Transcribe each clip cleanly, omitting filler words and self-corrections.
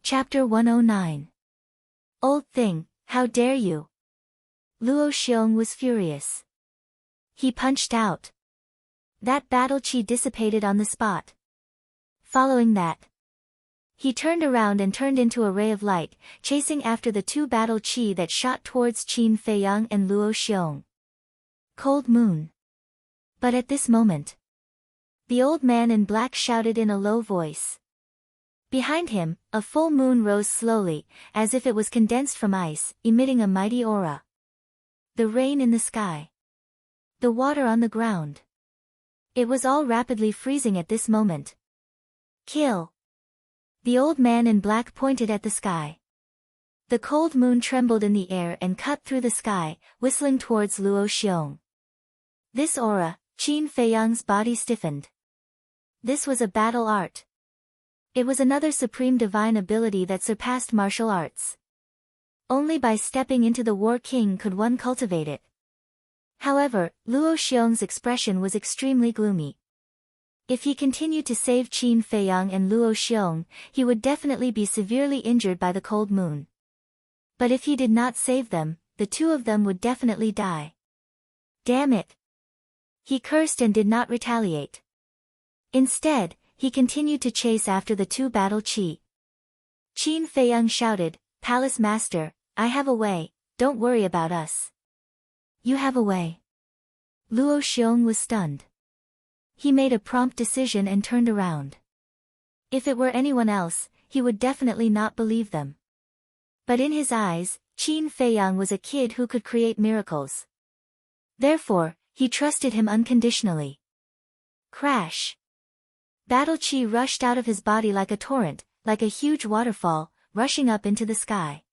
Chapter 109. Old thing, how dare you? Luo Xiong was furious. He punched out. That battle chi dissipated on the spot. Following that, he turned around and turned into a ray of light, chasing after the two battle chi that shot towards Qin Feiyang and Luo Xiong. Cold moon. But at this moment, the old man in black shouted in a low voice. Behind him, a full moon rose slowly, as if it was condensed from ice, emitting a mighty aura. The rain in the sky. The water on the ground. It was all rapidly freezing at this moment. Kill! The old man in black pointed at the sky. The cold moon trembled in the air and cut through the sky, whistling towards Luo Xiong. This aura, Qin Feiyang's body stiffened. This was a battle art. It was another supreme divine ability that surpassed martial arts. Only by stepping into the War King could one cultivate it. However, Luo Xiong's expression was extremely gloomy. If he continued to save Qin Feiyang and Luo Xiong, he would definitely be severely injured by the cold moon. But if he did not save them, the two of them would definitely die. Damn it! He cursed and did not retaliate. Instead, he continued to chase after the two battle chi. Qin Feiyang shouted, "Palace Master, I have a way, don't worry about us." You have a way. Luo Xiong was stunned. He made a prompt decision and turned around. If it were anyone else, he would definitely not believe them. But in his eyes, Qin Feiyang was a kid who could create miracles. Therefore, he trusted him unconditionally. Crash! Battle chi rushed out of his body like a torrent, like a huge waterfall, rushing up into the sky.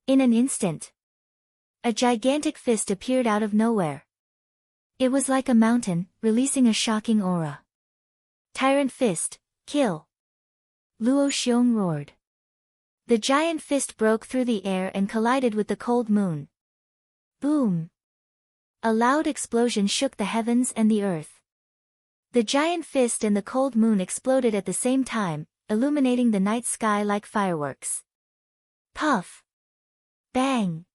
In an instant, a gigantic fist appeared out of nowhere. It was like a mountain, releasing a shocking aura. Tyrant fist, kill! Luo Xiong roared. The giant fist broke through the air and collided with the cold moon. Boom! A loud explosion shook the heavens and the earth. The giant fist and the cold moon exploded at the same time, illuminating the night sky like fireworks. Puff! Bang!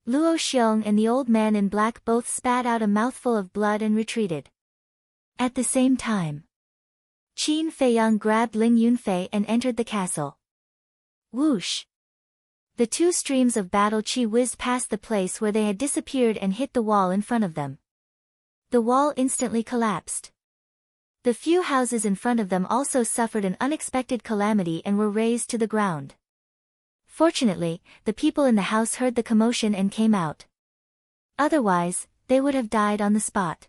Luo Xiong and the old man in black both spat out a mouthful of blood and retreated. At the same time, Qin Feiyang grabbed Ling Yunfei and entered the castle. Whoosh! The two streams of battle chi whizzed past the place where they had disappeared and hit the wall in front of them. The wall instantly collapsed. The few houses in front of them also suffered an unexpected calamity and were razed to the ground. Fortunately, the people in the house heard the commotion and came out. Otherwise, they would have died on the spot.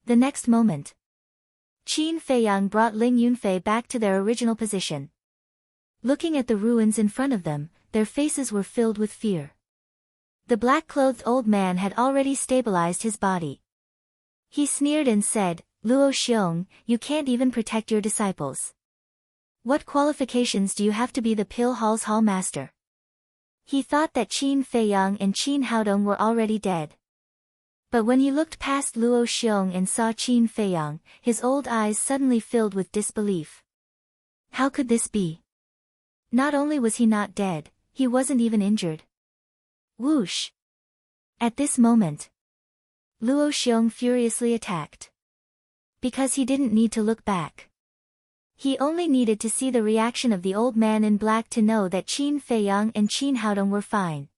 The next moment, Qin Feiyang brought Ling Yunfei back to their original position. Looking at the ruins in front of them, their faces were filled with fear. The black-clothed old man had already stabilized his body. He sneered and said, "Luo Xiong, you can't even protect your disciples. What qualifications do you have to be the Pill Hall's hall master?" He thought that Qin Feiyang and Qin Haodong were already dead. But when he looked past Luo Xiong and saw Qin Feiyang, his old eyes suddenly filled with disbelief. How could this be? Not only was he not dead, he wasn't even injured. Whoosh! At this moment, Luo Xiong furiously attacked. Because he didn't need to look back. He only needed to see the reaction of the old man in black to know that Qin Feiyang and Qin Haodong were fine.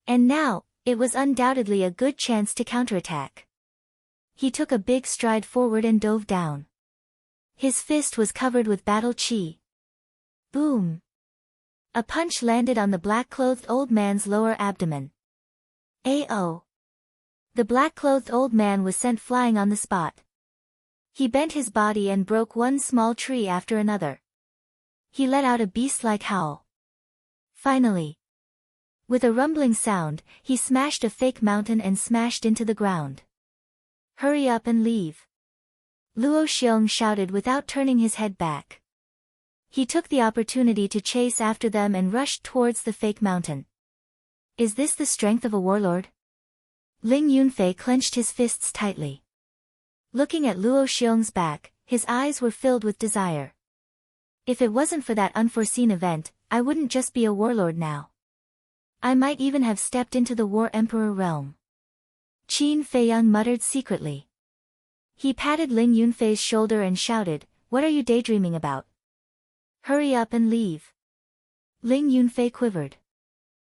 And now, it was undoubtedly a good chance to counterattack. He took a big stride forward and dove down. His fist was covered with battle chi. Boom! A punch landed on the black-clothed old man's lower abdomen. Ao! The black-clothed old man was sent flying on the spot. He bent his body and broke one small tree after another. He let out a beast-like howl. Finally, with a rumbling sound, he smashed a fake mountain and smashed into the ground. Hurry up and leave! Luo Xiong shouted without turning his head back. He took the opportunity to chase after them and rushed towards the fake mountain. Is this the strength of a warlord? Ling Yunfei clenched his fists tightly. Looking at Luo Xiong's back, his eyes were filled with desire. If it wasn't for that unforeseen event, I wouldn't just be a warlord now. I might even have stepped into the War Emperor realm. Qin Feiyang muttered secretly. He patted Ling Yunfei's shoulder and shouted, "What are you daydreaming about? Hurry up and leave." Ling Yunfei quivered.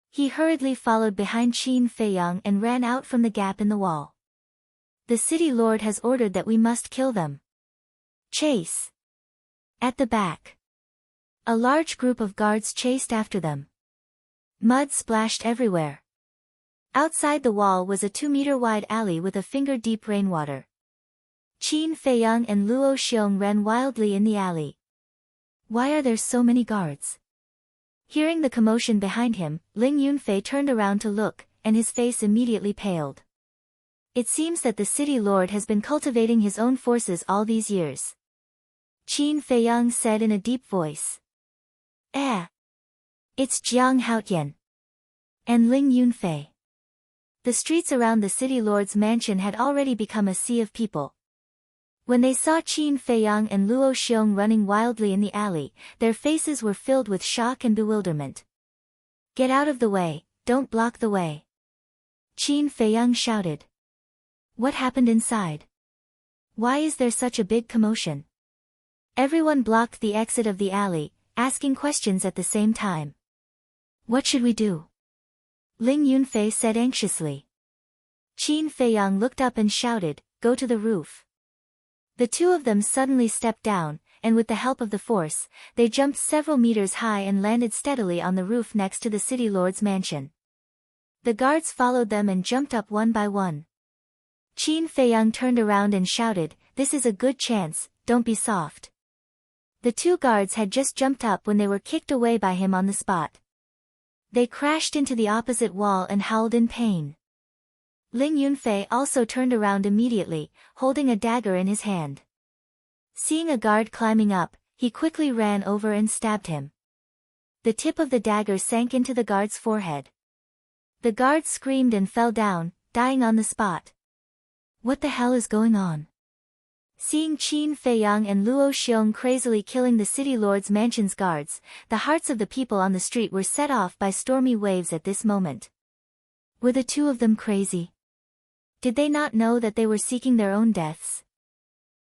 He hurriedly followed behind Qin Feiyang and ran out from the gap in the wall. "The city lord has ordered that we must kill them. Chase." At the back, a large group of guards chased after them. Mud splashed everywhere. Outside the wall was a 2-meter-wide alley with a finger-deep rainwater. Qin Feiyang and Luo Xiong ran wildly in the alley. Why are there so many guards? Hearing the commotion behind him, Ling Yunfei turned around to look, and his face immediately paled. It seems that the city lord has been cultivating his own forces all these years. Qin Feiyang said in a deep voice. It's Jiang Haotian. And Ling Yunfei. The streets around the city lord's mansion had already become a sea of people. When they saw Qin Feiyang and Luo Xiong running wildly in the alley, their faces were filled with shock and bewilderment. "Get out of the way, don't block the way!" Qin Feiyang shouted. "What happened inside? Why is there such a big commotion?" Everyone blocked the exit of the alley, asking questions at the same time. "What should we do?" Ling Yunfei said anxiously. Qin Feiyang looked up and shouted, "Go to the roof." The two of them suddenly stepped down, and with the help of the force, they jumped several meters high and landed steadily on the roof next to the city lord's mansion. The guards followed them and jumped up one by one. Qin Feiyang turned around and shouted, "This is a good chance, don't be soft." The two guards had just jumped up when they were kicked away by him on the spot. They crashed into the opposite wall and howled in pain. Ling Yunfei also turned around immediately, holding a dagger in his hand. Seeing a guard climbing up, he quickly ran over and stabbed him. The tip of the dagger sank into the guard's forehead. The guard screamed and fell down, dying on the spot. What the hell is going on? Seeing Qin Feiyang and Luo Xiong crazily killing the city lord's mansion's guards, the hearts of the people on the street were set off by stormy waves at this moment. Were the two of them crazy? Did they not know that they were seeking their own deaths?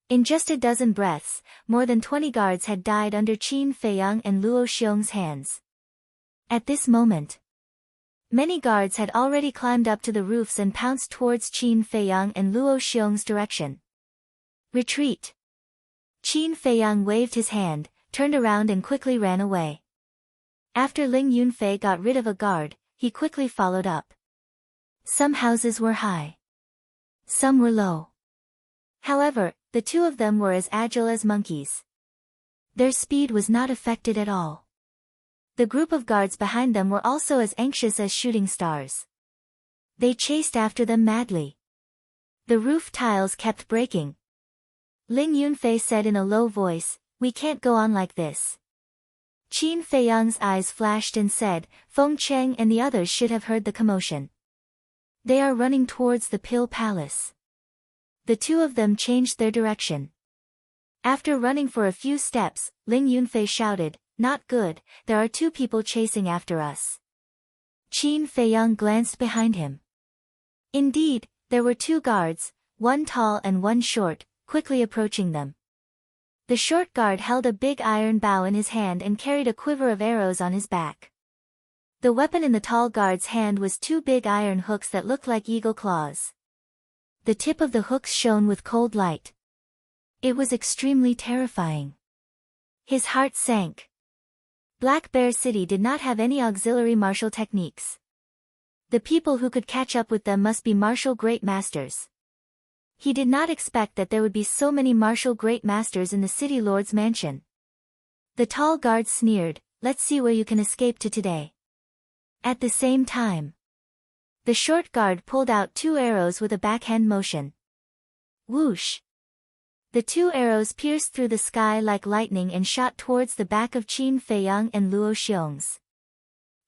In just a dozen breaths, more than 20 guards had died under Qin Feiyang and Luo Xiong's hands. At this moment, many guards had already climbed up to the roofs and pounced towards Qin Feiyang and Luo Xiong's direction. "Retreat!" Qin Feiyang waved his hand, turned around and quickly ran away. After Ling Yunfei got rid of a guard, he quickly followed up. Some houses were high. Some were low. However, the two of them were as agile as monkeys. Their speed was not affected at all. The group of guards behind them were also as anxious as shooting stars. They chased after them madly. The roof tiles kept breaking. Ling Yunfei said in a low voice, "We can't go on like this." Qin Feiyang's eyes flashed and said, "Feng Cheng and the others should have heard the commotion. They are running towards the Pill Palace." The two of them changed their direction. After running for a few steps, Ling Yunfei shouted, "Not good, there are two people chasing after us." Qin Feiyang glanced behind him. Indeed, there were two guards, one tall and one short, quickly approaching them. The short guard held a big iron bow in his hand and carried a quiver of arrows on his back. The weapon in the tall guard's hand was two big iron hooks that looked like eagle claws. The tip of the hooks shone with cold light. It was extremely terrifying. His heart sank. Black Bear City did not have any auxiliary martial techniques. The people who could catch up with them must be martial great masters. He did not expect that there would be so many martial great masters in the city lord's mansion. The tall guard sneered, "Let's see where you can escape to today." At the same time, the short guard pulled out two arrows with a backhand motion. Whoosh! The two arrows pierced through the sky like lightning and shot towards the back of Qin Feiyang and Luo Xiong's.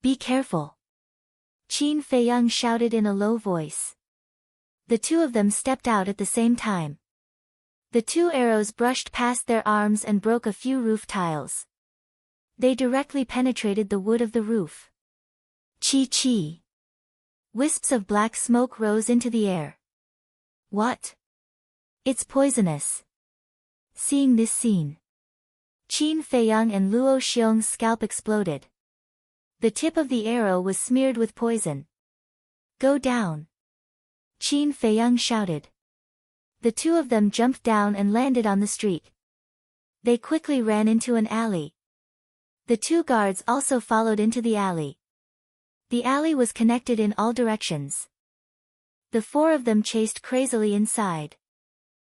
"Be careful!" Qin Feiyang shouted in a low voice. The two of them stepped out at the same time. The two arrows brushed past their arms and broke a few roof tiles. They directly penetrated the wood of the roof. Chi-chi. Wisps of black smoke rose into the air. What? It's poisonous. Seeing this scene, Qin Feiyang and Luo Xiong's scalp exploded. The tip of the arrow was smeared with poison. Go down! Qin Feiyang shouted. The two of them jumped down and landed on the street. They quickly ran into an alley. The two guards also followed into the alley. The alley was connected in all directions. The four of them chased crazily inside.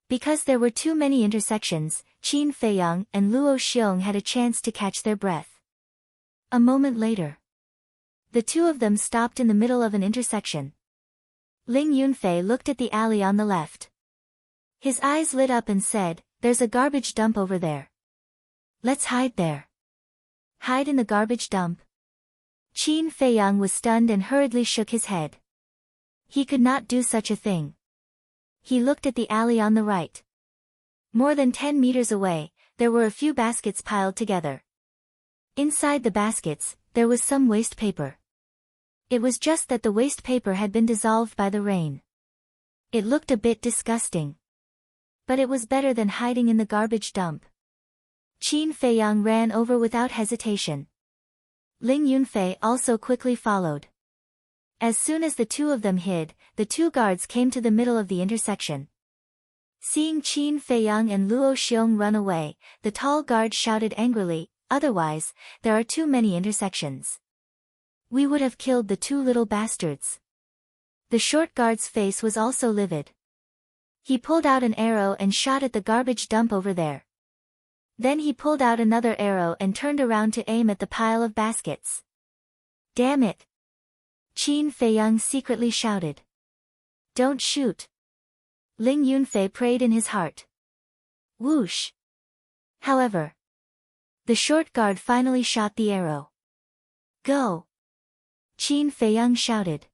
Because there were too many intersections, Qin Feiyang and Luo Xiong had a chance to catch their breath. A moment later, the two of them stopped in the middle of an intersection. Ling Yunfei looked at the alley on the left. His eyes lit up and said, "There's a garbage dump over there. Let's hide there." Hide in the garbage dump? Qin Feiyang was stunned and hurriedly shook his head. He could not do such a thing. He looked at the alley on the right. More than 10 meters away, there were a few baskets piled together. Inside the baskets, there was some waste paper. It was just that the waste paper had been dissolved by the rain. It looked a bit disgusting. But it was better than hiding in the garbage dump. Qin Feiyang ran over without hesitation. Ling Yunfei also quickly followed. As soon as the two of them hid, the two guards came to the middle of the intersection. Seeing Qin Feiyang and Luo Xiong run away, the tall guard shouted angrily, "Otherwise, there are too many intersections. We would have killed the two little bastards." The short guard's face was also livid. He pulled out an arrow and shot at the garbage dump over there. Then he pulled out another arrow and turned around to aim at the pile of baskets. "Damn it!" Qin Feiyang secretly shouted. "Don't shoot." Ling Yunfei prayed in his heart. Whoosh! However, the short guard finally shot the arrow. "Go!" Qin Feiyang shouted.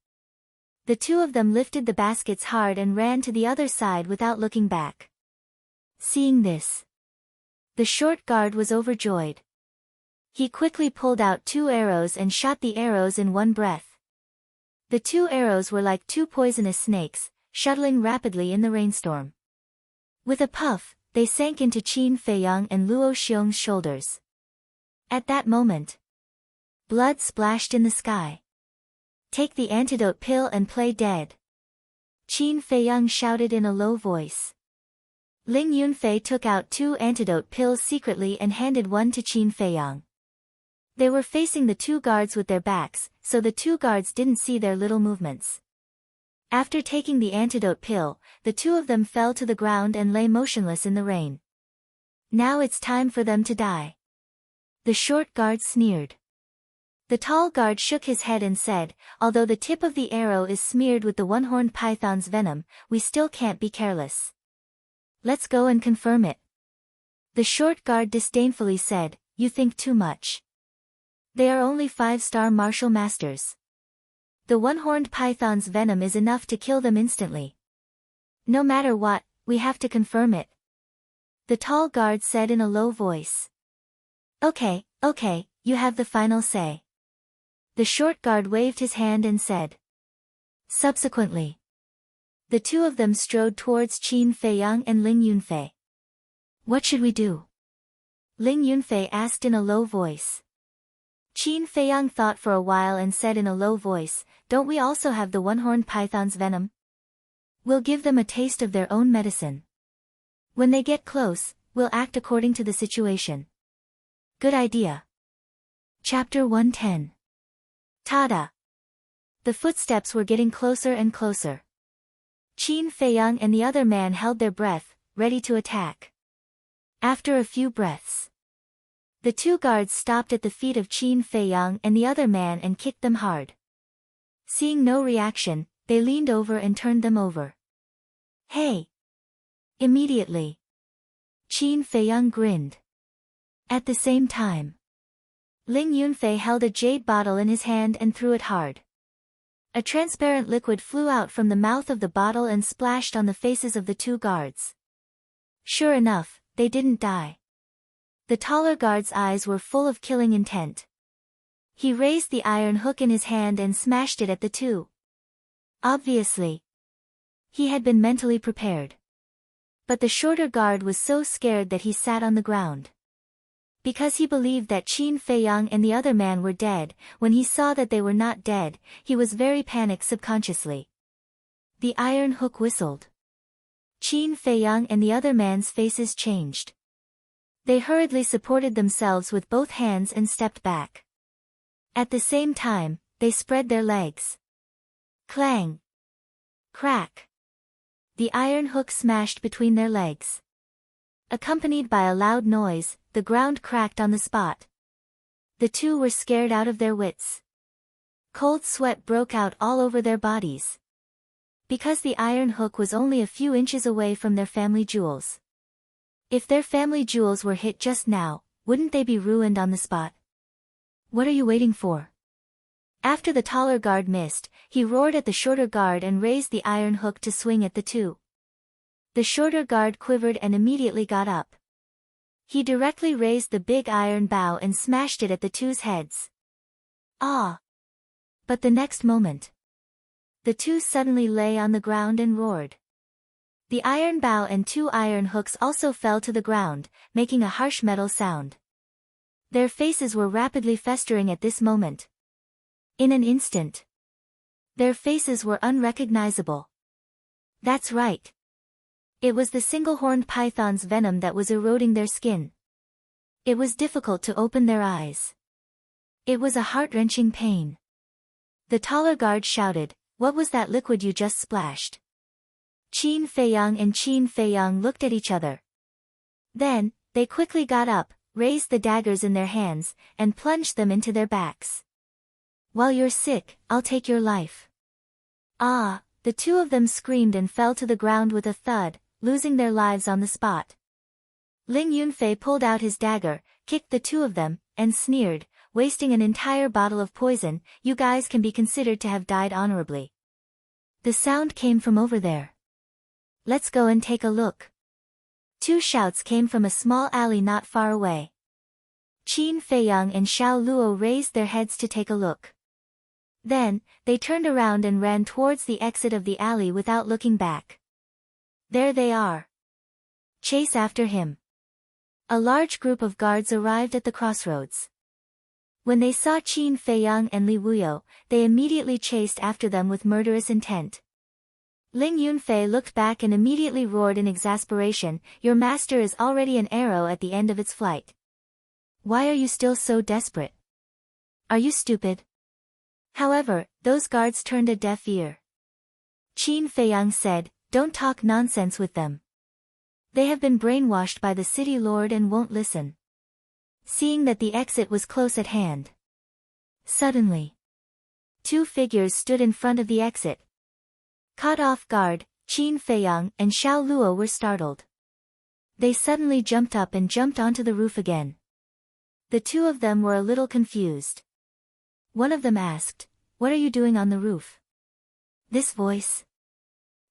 The two of them lifted the baskets hard and ran to the other side without looking back. Seeing this, the short guard was overjoyed. He quickly pulled out 2 arrows and shot the arrows in one breath. The 2 arrows were like 2 poisonous snakes, shuttling rapidly in the rainstorm. With a puff, they sank into Qin Feiyang and Luo Xiong's shoulders. At that moment, blood splashed in the sky. "Take the antidote pill and play dead," Qin Feiyang shouted in a low voice. Ling Yunfei took out 2 antidote pills secretly and handed one to Qin Feiyang. They were facing the 2 guards with their backs, so the 2 guards didn't see their little movements. After taking the antidote pill, the 2 of them fell to the ground and lay motionless in the rain. "Now it's time for them to die," the short guard sneered. The tall guard shook his head and said, "Although the tip of the arrow is smeared with the one-horned python's venom, we still can't be careless. Let's go and confirm it." The short guard disdainfully said, "You think too much. They are only 5-star martial masters. The one-horned python's venom is enough to kill them instantly. No matter what, we have to confirm it," the tall guard said in a low voice. Okay, you have the final say." The short guard waved his hand and said. Subsequently, the 2 of them strode towards Qin Feiyang and Ling Yunfei. "What should we do?" Ling Yunfei asked in a low voice. Qin Feiyang thought for a while and said in a low voice, "Don't we also have the one-horned python's venom? We'll give them a taste of their own medicine. When they get close, we'll act according to the situation." Good idea. Chapter 110. Tada! The footsteps were getting closer and closer. Qin Feiyang and the other man held their breath, ready to attack. After a few breaths, the 2 guards stopped at the feet of Qin Feiyang and the other man and kicked them hard. Seeing no reaction, they leaned over and turned them over. "Hey!" Immediately, Qin Feiyang grinned. At the same time, Ling Yunfei held a jade bottle in his hand and threw it hard. A transparent liquid flew out from the mouth of the bottle and splashed on the faces of the 2 guards. Sure enough, they didn't die. The taller guard's eyes were full of killing intent. He raised the iron hook in his hand and smashed it at the two. Obviously, he had been mentally prepared. But the shorter guard was so scared that he sat on the ground. Because he believed that Qin Feiyang and the other man were dead, when he saw that they were not dead, he was very panicked subconsciously. The iron hook whistled. Qin Feiyang and the other man's faces changed. They hurriedly supported themselves with both hands and stepped back. At the same time, they spread their legs. Clang! Crack! The iron hook smashed between their legs. Accompanied by a loud noise, the ground cracked on the spot. The two were scared out of their wits. Cold sweat broke out all over their bodies. Because the iron hook was only a few inches away from their family jewels. If their family jewels were hit just now, wouldn't they be ruined on the spot? What are you waiting for? After the taller guard missed, he roared at the shorter guard and raised the iron hook to swing at the two. The shorter guard quivered and immediately got up. He directly raised the big iron bow and smashed it at the two's heads. Ah! But the next moment, the two suddenly lay on the ground and roared. The iron bow and two iron hooks also fell to the ground, making a harsh metal sound. Their faces were rapidly festering at this moment. In an instant, their faces were unrecognizable. That's right. It was the single-horned python's venom that was eroding their skin. It was difficult to open their eyes. It was a heart-wrenching pain. The taller guard shouted, "What was that liquid you just splashed?" Qin Feiyang and Qin Feiyang looked at each other. Then, they quickly got up, raised the daggers in their hands, and plunged them into their backs. "While you're sick, I'll take your life." Ah! The two of them screamed and fell to the ground with a thud, losing their lives on the spot. Ling Yunfei pulled out his dagger, kicked the two of them, and sneered, "Wasting an entire bottle of poison, you guys can be considered to have died honorably." The sound came from over there. "Let's go and take a look." Two shouts came from a small alley not far away. Qin Feiyang and Xiao Luo raised their heads to take a look. Then, they turned around and ran towards the exit of the alley without looking back. "There they are. Chase after him." A large group of guards arrived at the crossroads. When they saw Qin Feiyang and Li Wuyo, they immediately chased after them with murderous intent. Ling Yunfei looked back and immediately roared in exasperation, "Your master is already an arrow at the end of its flight. Why are you still so desperate? Are you stupid?" However, those guards turned a deaf ear. Qin Feiyang said, "Don't talk nonsense with them. They have been brainwashed by the city lord and won't listen." Seeing that the exit was close at hand, suddenly, two figures stood in front of the exit. Caught off guard, Qin Feiyang and Xiao Luo were startled. They suddenly jumped up and jumped onto the roof again. The two of them were a little confused. One of them asked, "What are you doing on the roof?" This voice?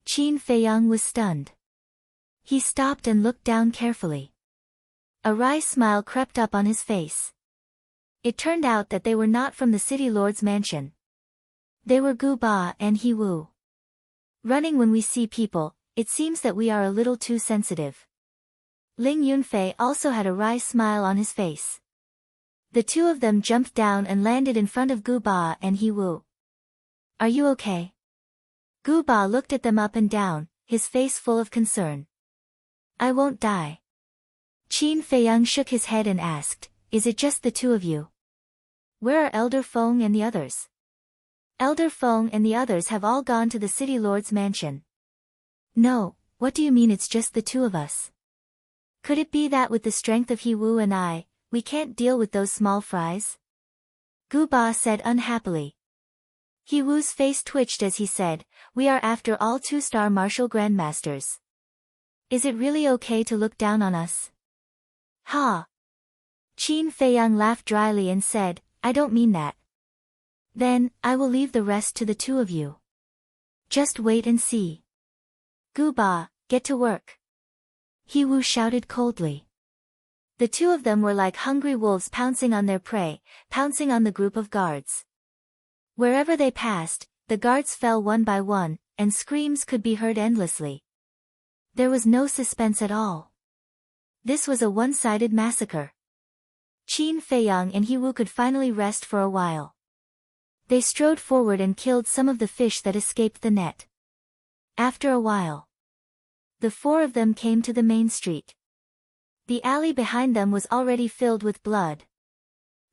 Qin Feiyang was stunned. He stopped and looked down carefully. A wry smile crept up on his face. It turned out that they were not from the city lord's mansion. They were Gu Ba and He Wu. "Running when we see people, it seems that we are a little too sensitive." Ling Yunfei also had a wry smile on his face. The two of them jumped down and landed in front of Gu Ba and He Wu. "Are you okay?" Gu Ba looked at them up and down, his face full of concern. "I won't die." Qin Feiyang shook his head and asked, "Is it just the two of you? Where are Elder Feng and the others?" "Elder Feng and the others have all gone to the city lord's mansion." "No, what do you mean it's just the two of us? Could it be that with the strength of He Wu and I, we can't deal with those small fries?" Gu Ba said unhappily. He Wu's face twitched as he said, "We are after all two-star martial grandmasters. Is it really okay to look down on us?" "Ha!" Qin Feiyang laughed dryly and said, "I don't mean that." "Then, I will leave the rest to the two of you. Just wait and see." "Gu Ba, get to work!" He Wu shouted coldly. The two of them were like hungry wolves pouncing on their prey, pouncing on the group of guards. Wherever they passed, the guards fell one by one, and screams could be heard endlessly. There was no suspense at all. This was a one-sided massacre. Qin Feiyang and He Wu could finally rest for a while. They strode forward and killed some of the fish that escaped the net. After a while, the four of them came to the main street. The alley behind them was already filled with blood.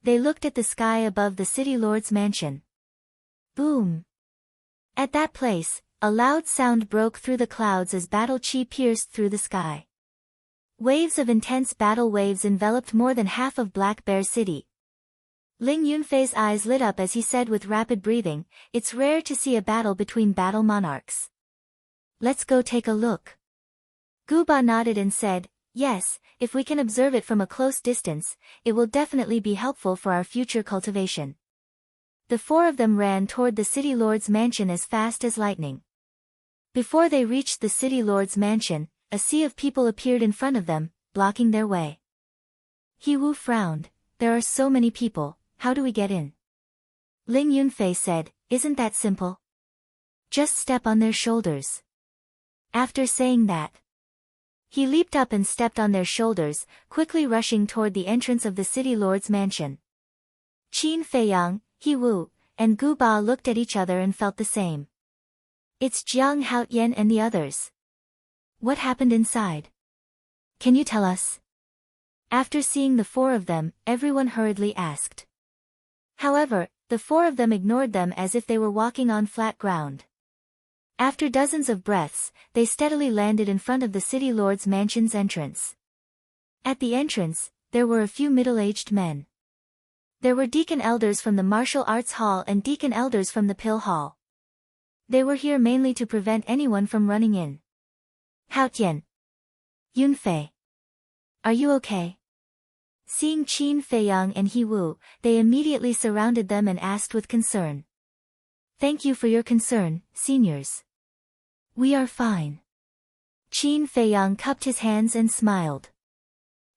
They looked at the sky above the city lord's mansion. Boom! At that place, a loud sound broke through the clouds as battle chi pierced through the sky. Waves of intense battle waves enveloped more than half of Black Bear City. Ling Yunfei's eyes lit up as he said with rapid breathing, "It's rare to see a battle between battle monarchs. Let's go take a look." Gu Ba nodded and said, "Yes, if we can observe it from a close distance, it will definitely be helpful for our future cultivation." The four of them ran toward the city lord's mansion as fast as lightning. Before they reached the city lord's mansion, a sea of people appeared in front of them, blocking their way. He Wu frowned. "There are so many people, how do we get in?" Ling Yunfei said, "Isn't that simple? Just step on their shoulders." After saying that, he leaped up and stepped on their shoulders, quickly rushing toward the entrance of the city lord's mansion. Qin Feiyang, He Wu, and Gu Ba looked at each other and felt the same. It's Jiang Haoyan and the others. What happened inside? Can you tell us? After seeing the four of them, everyone hurriedly asked. However, the four of them ignored them as if they were walking on flat ground. After dozens of breaths, they steadily landed in front of the city lord's mansion's entrance. At the entrance, there were a few middle-aged men. There were deacon elders from the martial arts hall and deacon elders from the pill hall. They were here mainly to prevent anyone from running in. Haotian. Yunfei. Are you okay? Seeing Qin Feiyang and He Wu, they immediately surrounded them and asked with concern. Thank you for your concern, seniors. We are fine. Qin Feiyang cupped his hands and smiled.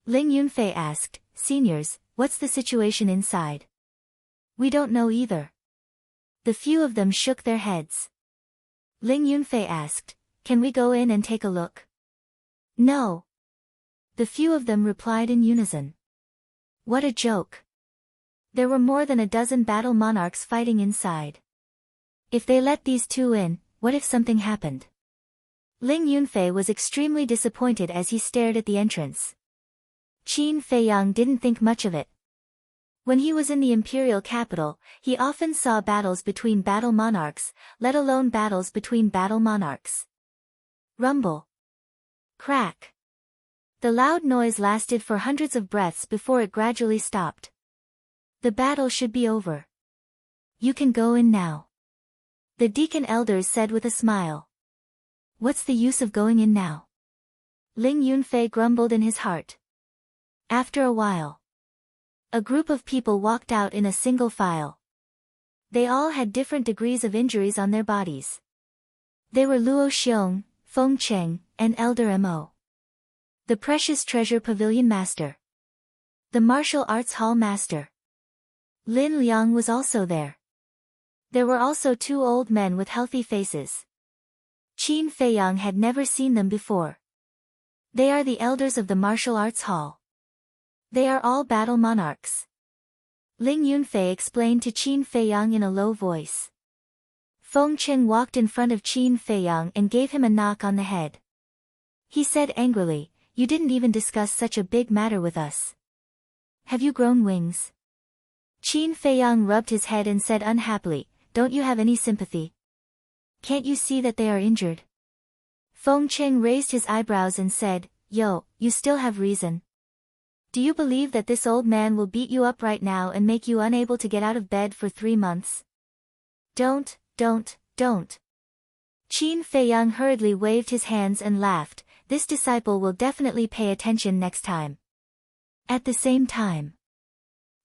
Ling Yunfei asked, Seniors, what's the situation inside? We don't know either. The few of them shook their heads. Ling Yunfei asked, Can we go in and take a look? No. The few of them replied in unison. What a joke. There were more than a dozen battle monarchs fighting inside. If they let these two in, what if something happened? Ling Yunfei was extremely disappointed as he stared at the entrance. Qin Feiyang didn't think much of it. When he was in the imperial capital, he often saw battles between battle monarchs, let alone battles between battle monarchs. Rumble. Crack. The loud noise lasted for hundreds of breaths before it gradually stopped. The battle should be over. You can go in now. The deacon elders said with a smile. What's the use of going in now? Ling Yunfei grumbled in his heart. After a while, a group of people walked out in a single file. They all had different degrees of injuries on their bodies. They were Luo Xiong, Feng Cheng, and Elder Mo. The Precious Treasure Pavilion Master. The Martial Arts Hall Master. Lin Liang was also there. There were also two old men with healthy faces. Qin Feiyang had never seen them before. They are the elders of the Martial Arts Hall. They are all battle monarchs. Ling Yunfei explained to Qin Feiyang in a low voice. Feng Cheng walked in front of Qin Feiyang and gave him a knock on the head. He said angrily, You didn't even discuss such a big matter with us. Have you grown wings? Qin Feiyang rubbed his head and said unhappily, Don't you have any sympathy? Can't you see that they are injured? Feng Cheng raised his eyebrows and said, Yo, you still have reason. Do you believe that this old man will beat you up right now and make you unable to get out of bed for 3 months? Don't. Qin Feiyang hurriedly waved his hands and laughed, This disciple will definitely pay attention next time. At the same time,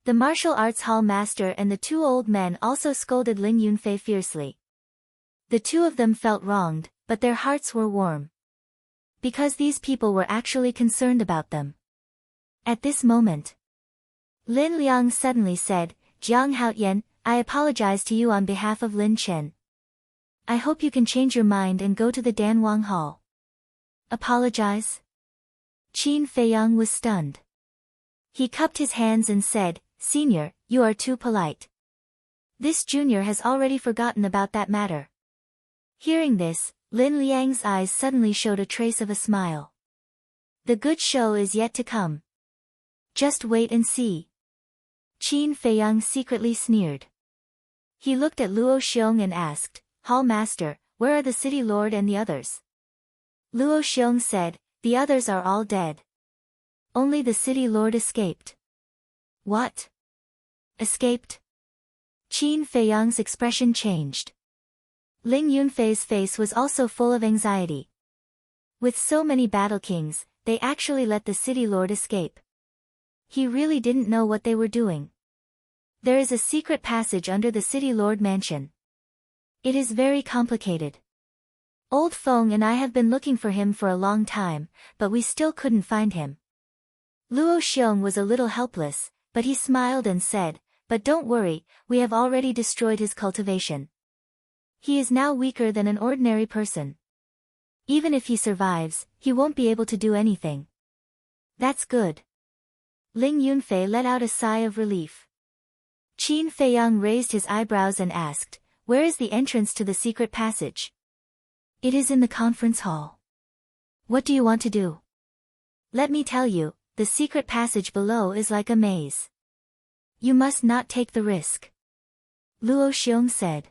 the martial arts hall master and the two old men also scolded Ling Yunfei fiercely. The two of them felt wronged, but their hearts were warm. Because these people were actually concerned about them. At this moment, Lin Liang suddenly said, Jiang Haotian, I apologize to you on behalf of Lin Chen. I hope you can change your mind and go to the Danwang Hall. Apologize? Qin Feiyang was stunned. He cupped his hands and said, Senior, you are too polite. This junior has already forgotten about that matter. Hearing this, Lin Liang's eyes suddenly showed a trace of a smile. The good show is yet to come. Just wait and see. Qin Feiyang secretly sneered. He looked at Luo Xiong and asked, Hall Master, where are the city lord and the others? Luo Xiong said, the others are all dead. Only the city lord escaped. What? Escaped? Qin Feiyang's expression changed. Ling Yunfei's face was also full of anxiety. With so many battle kings, they actually let the city lord escape. He really didn't know what they were doing. There is a secret passage under the city lord mansion. It is very complicated. Old Feng and I have been looking for him for a long time, but we still couldn't find him. Luo Xiong was a little helpless, but he smiled and said, but don't worry, we have already destroyed his cultivation. He is now weaker than an ordinary person. Even if he survives, he won't be able to do anything. That's good. Ling Yunfei let out a sigh of relief. Qin Feiyang raised his eyebrows and asked, where is the entrance to the secret passage? It is in the conference hall. What do you want to do? Let me tell you, the secret passage below is like a maze. You must not take the risk. Luo Xiong said.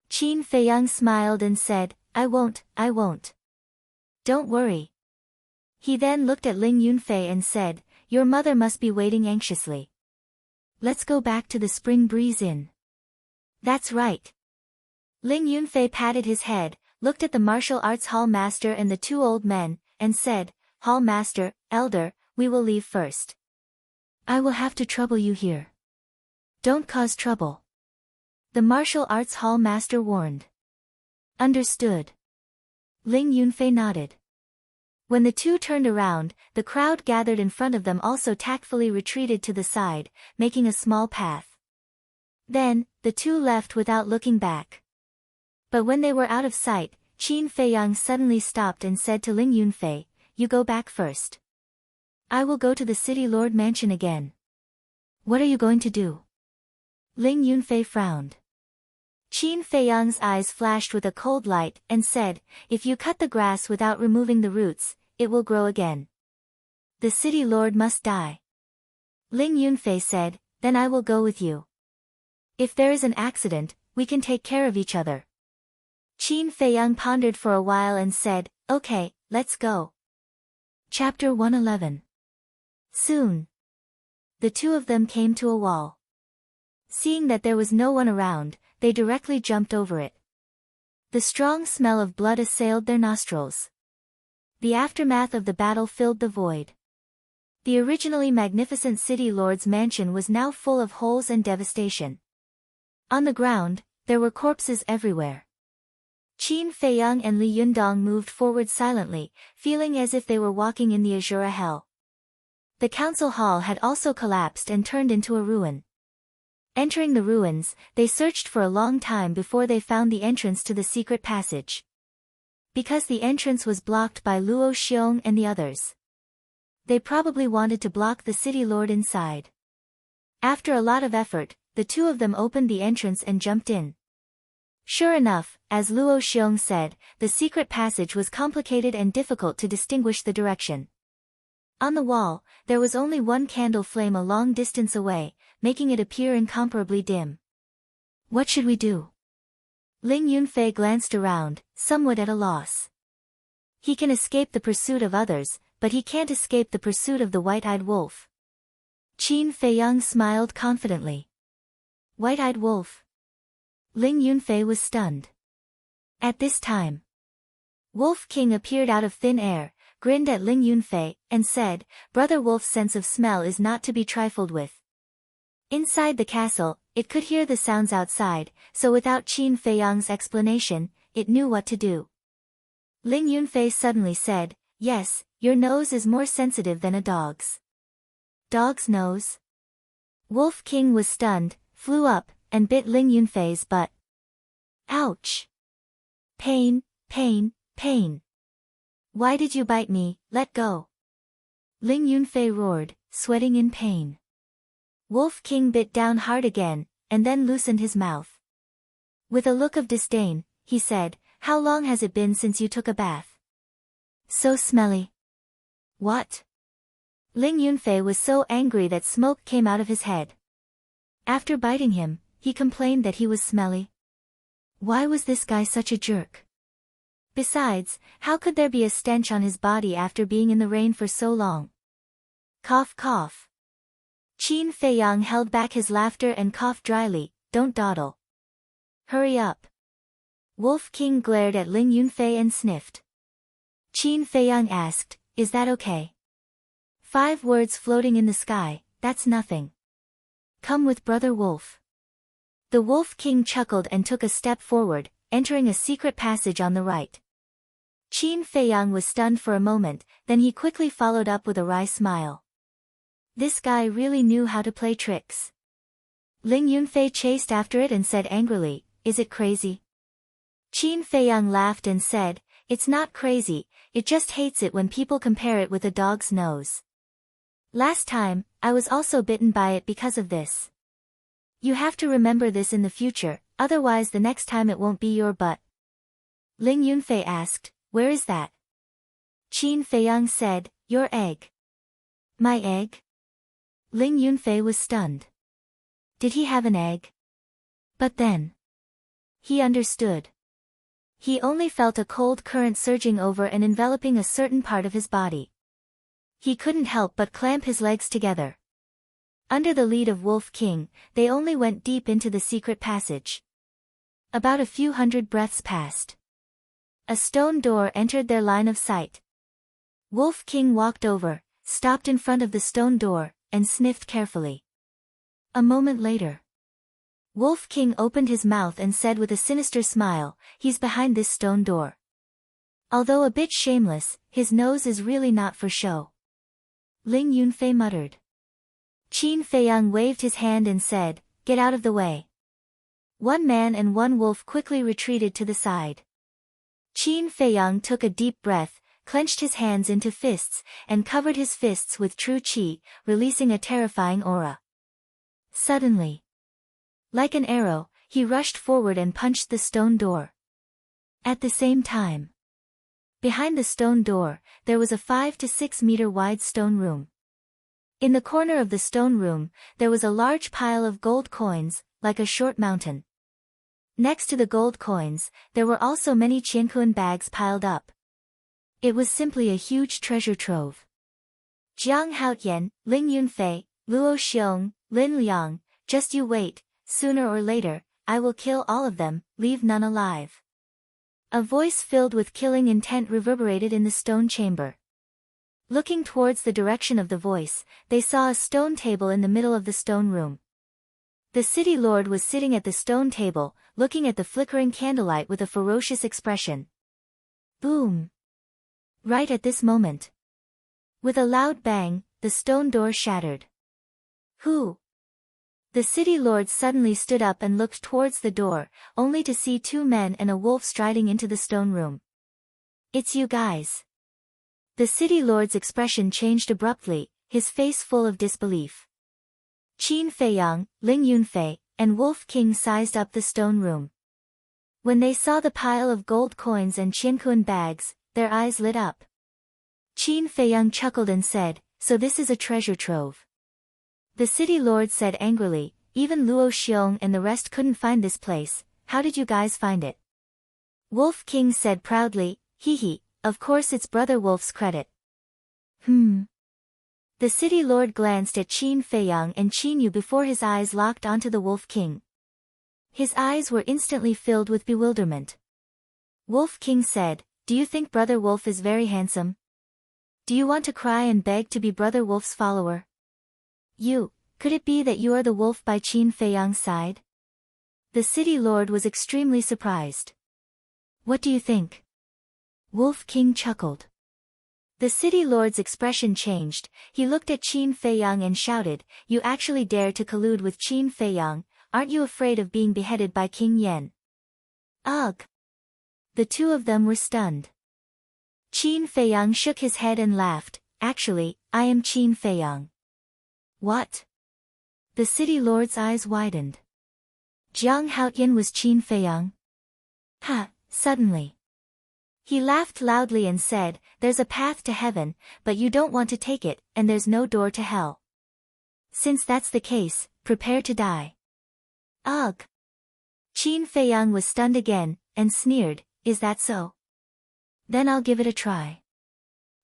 Qin Feiyang smiled and said, I won't. Don't worry. He then looked at Ling Yunfei and said, your mother must be waiting anxiously. Let's go back to the Spring Breeze Inn. That's right. Ling Yunfei patted his head, looked at the martial arts hall master and the two old men, and said, Hall master, elder, we will leave first. I will have to trouble you here. Don't cause trouble. The martial arts hall master warned. Understood. Ling Yunfei nodded. When the two turned around, the crowd gathered in front of them also tactfully retreated to the side, making a small path. Then, the two left without looking back. But when they were out of sight, Qin Feiyang suddenly stopped and said to Ling Yunfei, you go back first. I will go to the city lord mansion again. What are you going to do? Ling Yunfei frowned. Qin Feiyang's eyes flashed with a cold light and said, if you cut the grass without removing the roots, it will grow again. The city lord must die. Ling Yunfei said, then I will go with you. If there is an accident, we can take care of each other. Qin Feiyang pondered for a while and said, okay, let's go. Chapter 111. Soon, the two of them came to a wall. Seeing that there was no one around, they directly jumped over it. The strong smell of blood assailed their nostrils. The aftermath of the battle filled the void. The originally magnificent city lord's mansion was now full of holes and devastation. On the ground, there were corpses everywhere. Qin Feiyang and Li Yundong moved forward silently, feeling as if they were walking in the Azura hell. The council hall had also collapsed and turned into a ruin. Entering the ruins, they searched for a long time before they found the entrance to the secret passage. Because the entrance was blocked by Luo Xiong and the others. They probably wanted to block the city lord inside. After a lot of effort, the two of them opened the entrance and jumped in. Sure enough, as Luo Xiong said, the secret passage was complicated and difficult to distinguish the direction. On the wall, there was only one candle flame a long distance away, making it appear incomparably dim. What should we do? Ling Yunfei glanced around, somewhat at a loss. He can escape the pursuit of others, but he can't escape the pursuit of the white-eyed wolf. Qin Feiyang smiled confidently. White-eyed wolf? Ling Yunfei was stunned. At this time, Wolf King appeared out of thin air, grinned at Ling Yunfei, and said, Brother Wolf's sense of smell is not to be trifled with. Inside the castle, it could hear the sounds outside, so without Qin Feiyang's explanation, it knew what to do. Ling Yunfei suddenly said, yes, your nose is more sensitive than a dog's. Dog's nose? Wolf King was stunned, flew up, and bit Ling Yunfei's butt. Ouch! Pain, pain, pain. Why did you bite me? Let go. Ling Yunfei roared, sweating in pain. Wolf King bit down hard again, and then loosened his mouth. With a look of disdain, he said, "How long has it been since you took a bath? So smelly." What? Ling Yunfei was so angry that smoke came out of his head. After biting him, he complained that he was smelly. Why was this guy such a jerk? Besides, how could there be a stench on his body after being in the rain for so long? Cough cough. Qin Feiyang held back his laughter and coughed dryly. Don't dawdle. Hurry up. Wolf King glared at Ling Yunfei and sniffed. Qin Feiyang asked, Is that okay? 5 words floating in the sky, that's nothing. Come with Brother Wolf. The Wolf King chuckled and took a step forward, entering a secret passage on the right. Qin Feiyang was stunned for a moment, then he quickly followed up with a wry smile. This guy really knew how to play tricks. Ling Yunfei chased after it and said angrily, Is it crazy? Qin Feiyang laughed and said, It's not crazy, it just hates it when people compare it with a dog's nose. Last time, I was also bitten by it because of this. You have to remember this in the future, otherwise the next time it won't be your butt. Ling Yunfei asked, Where is that? Qin Feiyang said, Your egg. My egg? Ling Yunfei was stunned. Did he have an egg? But then. He understood. He only felt a cold current surging over and enveloping a certain part of his body. He couldn't help but clamp his legs together. Under the lead of Wolf King, they only went deep into the secret passage. About a few hundred breaths passed. A stone door entered their line of sight. Wolf King walked over, stopped in front of the stone door, and sniffed carefully. A moment later, Wolf King opened his mouth and said with a sinister smile, He's behind this stone door. Although a bit shameless, his nose is really not for show. Ling Yunfei muttered. Qin Feiyang waved his hand and said, Get out of the way. 1 man and 1 wolf quickly retreated to the side. Qin Feiyang took a deep breath, clenched his hands into fists, and covered his fists with true qi, releasing a terrifying aura. Suddenly, like an arrow, he rushed forward and punched the stone door. At the same time, behind the stone door, there was a 5 to 6 meter wide stone room. In the corner of the stone room, there was a large pile of gold coins, like a short mountain. Next to the gold coins, there were also many qiankuan bags piled up. It was simply a huge treasure trove. Jiang Haotian, Ling Yunfei, Luo Xiong, Lin Liang, just you wait, sooner or later, I will kill all of them, leave none alive. A voice filled with killing intent reverberated in the stone chamber. Looking towards the direction of the voice, they saw a stone table in the middle of the stone room. The city lord was sitting at the stone table, looking at the flickering candlelight with a ferocious expression. Boom! Right at this moment, with a loud bang, the stone door shattered. Who? The city lord suddenly stood up and looked towards the door, only to see 2 men and a wolf striding into the stone room. It's you guys. The city lord's expression changed abruptly, his face full of disbelief. Qin Feiyang, Ling Yunfei, and Wolf King sized up the stone room. When they saw the pile of gold coins and qiankuan bags, their eyes lit up. Qin Feiyang chuckled and said, So this is a treasure trove. The city lord said angrily, Even Luo Xiong and the rest couldn't find this place, how did you guys find it? Wolf King said proudly, Hee, of course it's Brother Wolf's credit. The city lord glanced at Qin Feiyang and Qin Yu before his eyes locked onto the Wolf King. His eyes were instantly filled with bewilderment. Wolf King said, Do you think Brother Wolf is very handsome? Do you want to cry and beg to be Brother Wolf's follower? Could it be that you are the wolf by Qin Feiyang's side? The city lord was extremely surprised. What do you think? Wolf King chuckled. The city lord's expression changed. He looked at Qin Feiyang and shouted, "You actually dare to collude with Qin Feiyang? Aren't you afraid of being beheaded by King Yen?" Ugh! The two of them were stunned. Qin Feiyang shook his head and laughed. "Actually, I am Qin Feiyang." "What?" The city lord's eyes widened. Jiang Haotian was Qin Feiyang? Ha! Suddenly. He laughed loudly and said, "There's a path to heaven, but you don't want to take it, and there's no door to hell. Since that's the case, prepare to die." Ugh! Qin Feiyang was stunned again, and sneered, "Is that so? Then I'll give it a try."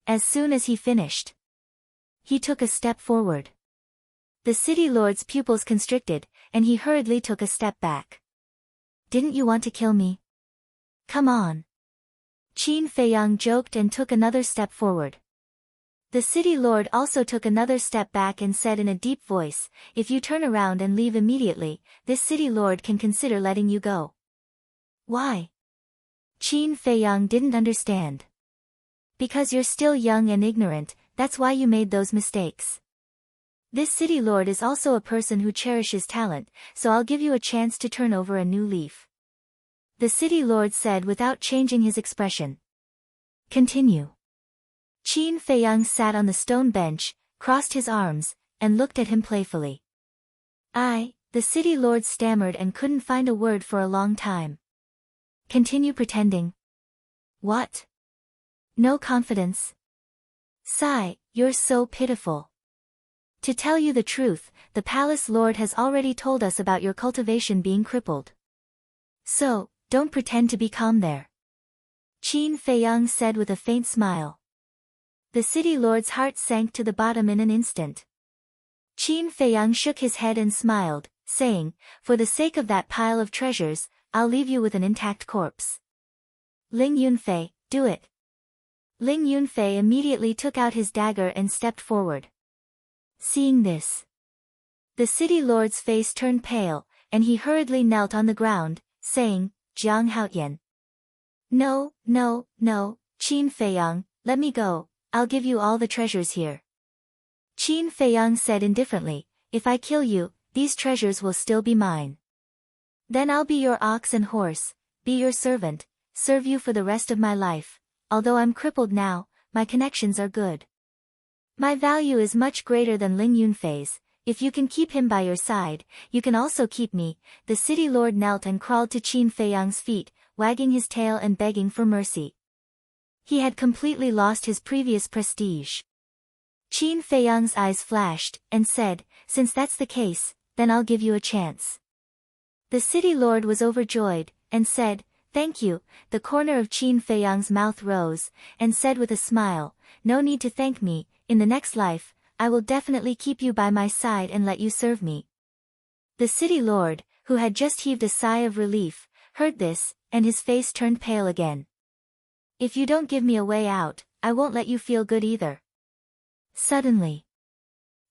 As soon as he finished, he took a step forward. The city lord's pupils constricted, and he hurriedly took a step back. "Didn't you want to kill me? Come on." Qin Feiyang joked and took another step forward. The city lord also took another step back and said in a deep voice, "If you turn around and leave immediately, this city lord can consider letting you go." "Why?" Qin Feiyang didn't understand. "Because you're still young and ignorant, that's why you made those mistakes. This city lord is also a person who cherishes talent, so I'll give you a chance to turn over a new leaf," the city lord said without changing his expression. "Continue." Qin Feiyang sat on the stone bench, crossed his arms, and looked at him playfully. The city lord stammered and couldn't find a word for a long time. "Continue pretending." "What? No confidence? Sigh, you're so pitiful. To tell you the truth, the palace lord has already told us about your cultivation being crippled. So, don't pretend to be calm there," Qin Feiyang said with a faint smile. The city lord's heart sank to the bottom in an instant. Qin Feiyang shook his head and smiled, saying, "For the sake of that pile of treasures, I'll leave you with an intact corpse. Ling Yunfei, do it." Ling Yunfei immediately took out his dagger and stepped forward. Seeing this, the city lord's face turned pale, and he hurriedly knelt on the ground, saying, "Jiang Haotian. No, no, no, Qin Feiyang, let me go, I'll give you all the treasures here." Qin Feiyang said indifferently, "If I kill you, these treasures will still be mine. Then I'll be your ox and horse, be your servant, serve you for the rest of my life. Although I'm crippled now, my connections are good. My value is much greater than Ling Yunfei's. If you can keep him by your side, you can also keep me." The city lord knelt and crawled to Qin Feiyang's feet, wagging his tail and begging for mercy. He had completely lost his previous prestige. Qin Feiyang's eyes flashed, and said, "Since that's the case, then I'll give you a chance." The city lord was overjoyed, and said, "Thank you." The corner of Qin Feiyang's mouth rose, and said with a smile, "No need to thank me, in the next life, I will definitely keep you by my side and let you serve me." The city lord, who had just heaved a sigh of relief, heard this, and his face turned pale again. "If you don't give me a way out, I won't let you feel good either." Suddenly,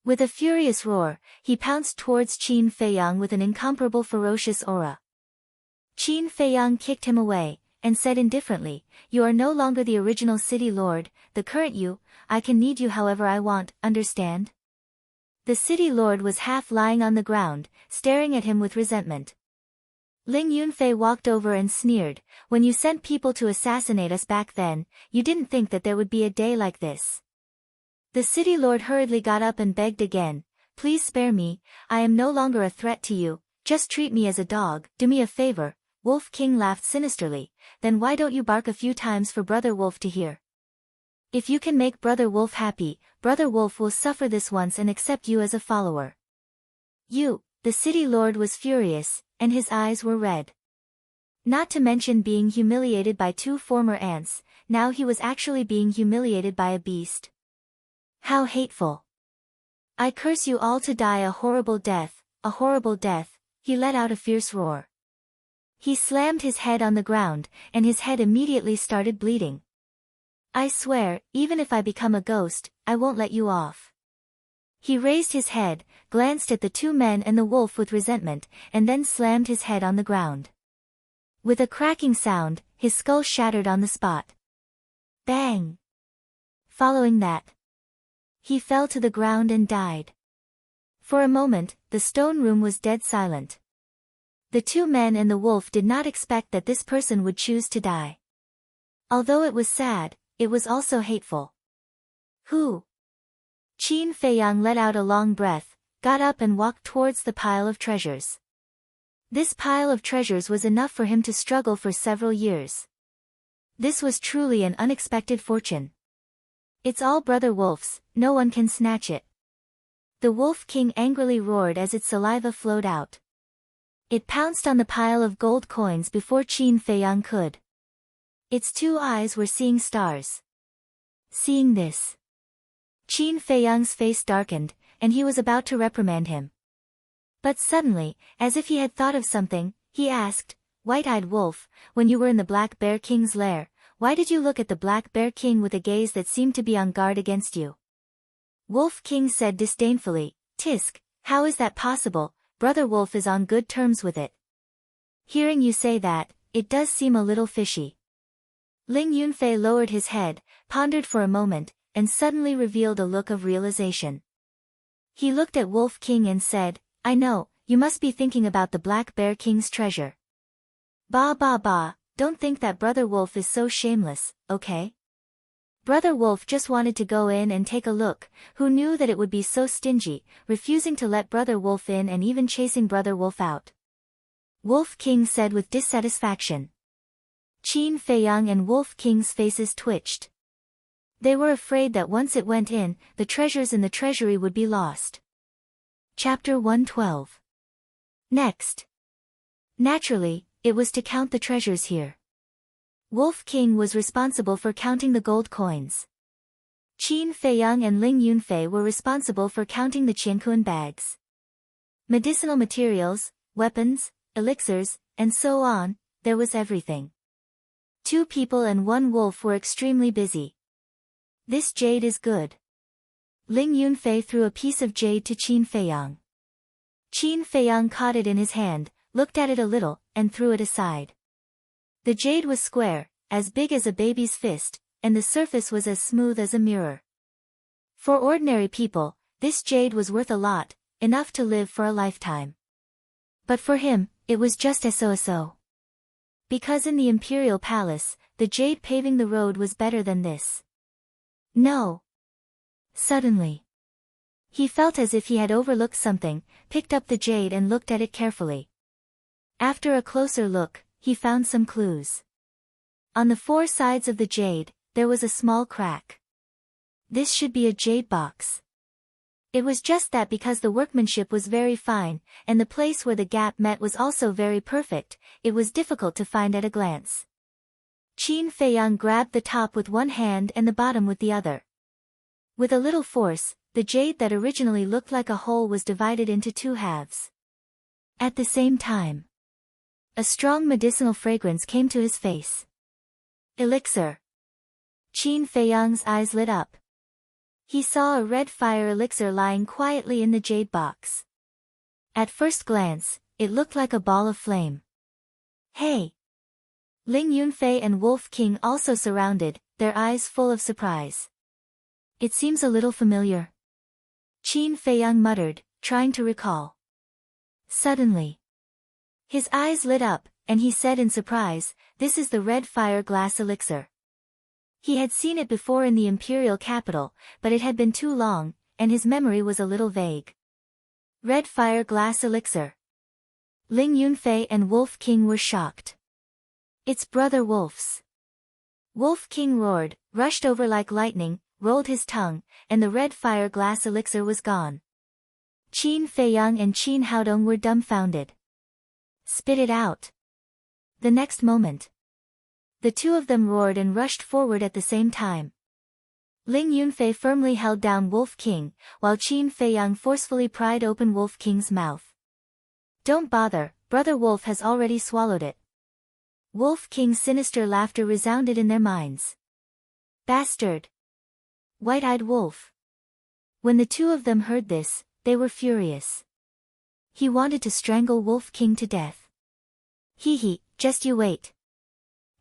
with a furious roar, he pounced towards Qin Feiyang with an incomparable ferocious aura. Qin Feiyang kicked him away, and said indifferently, "You are no longer the original city lord, the current you. I can need you however I want, understand?" The city lord was half lying on the ground, staring at him with resentment. Ling Yunfei walked over and sneered, "When you sent people to assassinate us back then, you didn't think that there would be a day like this." The city lord hurriedly got up and begged again, "Please spare me, I am no longer a threat to you, just treat me as a dog, do me a favor." Wolf King laughed sinisterly, "Then why don't you bark a few times for Brother Wolf to hear? If you can make Brother Wolf happy, Brother Wolf will suffer this once and accept you as a follower." The city lord was furious, and his eyes were red. Not to mention being humiliated by two former ants, now he was actually being humiliated by a beast. How hateful. "I curse you all to die a horrible death, a horrible death." He let out a fierce roar. He slammed his head on the ground, and his head immediately started bleeding. "I swear, even if I become a ghost, I won't let you off." He raised his head, glanced at the two men and the wolf with resentment, and then slammed his head on the ground. With a cracking sound, his skull shattered on the spot. Bang! Following that, he fell to the ground and died. For a moment, the stone room was dead silent. The two men and the wolf did not expect that this person would choose to die. Although it was sad, it was also hateful. Who? Qin Feiyang let out a long breath, got up and walked towards the pile of treasures. This pile of treasures was enough for him to struggle for several years. This was truly an unexpected fortune. It's all Brother Wolf's, no one can snatch it. The Wolf King angrily roared as its saliva flowed out. It pounced on the pile of gold coins before Qin Feiyang could. Its two eyes were seeing stars. Seeing this, Qin Feiyang's face darkened, and he was about to reprimand him. But suddenly, as if he had thought of something, he asked, "White-eyed wolf, when you were in the Black Bear King's lair, why did you look at the Black Bear King with a gaze that seemed to be on guard against you?" Wolf King said disdainfully, "Tisk, how is that possible? Brother Wolf is on good terms with it." "Hearing you say that, it does seem a little fishy." Ling Yunfei lowered his head, pondered for a moment, and suddenly revealed a look of realization. He looked at Wolf King and said, "I know, you must be thinking about the Black Bear King's treasure. Bah bah bah, don't think that Brother Wolf is so shameless, okay? Brother Wolf just wanted to go in and take a look, who knew that it would be so stingy, refusing to let Brother Wolf in and even chasing Brother Wolf out." Wolf King said with dissatisfaction. Qin Feiyang and Wolf King's faces twitched. They were afraid that once it went in, the treasures in the treasury would be lost. Chapter 112. Next. Naturally, it was to count the treasures here. Wolf King was responsible for counting the gold coins. Qin Feiyang and Ling Yunfei were responsible for counting the qianquan bags. Medicinal materials, weapons, elixirs, and so on, there was everything. 2 people and 1 wolf were extremely busy. "This jade is good." Ling Yunfei threw a piece of jade to Qin Feiyang. Qin Feiyang caught it in his hand, looked at it a little, and threw it aside. The jade was square, as big as a baby's fist, and the surface was as smooth as a mirror. For ordinary people, this jade was worth a lot, enough to live for a lifetime. But for him, it was just so. Because in the imperial palace, the jade paving the road was better than this. No. Suddenly, he felt as if he had overlooked something, picked up the jade and looked at it carefully. After a closer look, he found some clues. On the 4 sides of the jade, there was a small crack. This should be a jade box. It was just that because the workmanship was very fine, and the place where the gap met was also very perfect, it was difficult to find at a glance. Qin Feiyang grabbed the top with one hand and the bottom with the other. With a little force, the jade that originally looked like a hole was divided into 2 halves. At the same time, a strong medicinal fragrance came to his face. Elixir. Qin Feiyang's eyes lit up. He saw a red fire elixir lying quietly in the jade box. At first glance, it looked like a ball of flame. "Hey!" Ling Yunfei and Wolf King also surrounded, their eyes full of surprise. "It seems a little familiar," Qin Feiyang muttered, trying to recall. Suddenly, his eyes lit up, and he said in surprise, "This is the red fire glass elixir." He had seen it before in the imperial capital, but it had been too long, and his memory was a little vague. Red fire glass elixir. Ling Yunfei and Wolf King were shocked. "It's Brother Wolf's." Wolf King roared, rushed over like lightning, rolled his tongue, and the red fire glass elixir was gone. Qin Feiyang and Qin Haodong were dumbfounded. "Spit it out." The next moment, the 2 of them roared and rushed forward at the same time. Ling Yunfei firmly held down Wolf King, while Qin Feiyang forcefully pried open Wolf King's mouth. "Don't bother, Brother Wolf has already swallowed it." Wolf King's sinister laughter resounded in their minds. "Bastard! White-eyed wolf." When the 2 of them heard this, they were furious. He wanted to strangle Wolf King to death. "Hee, just you wait.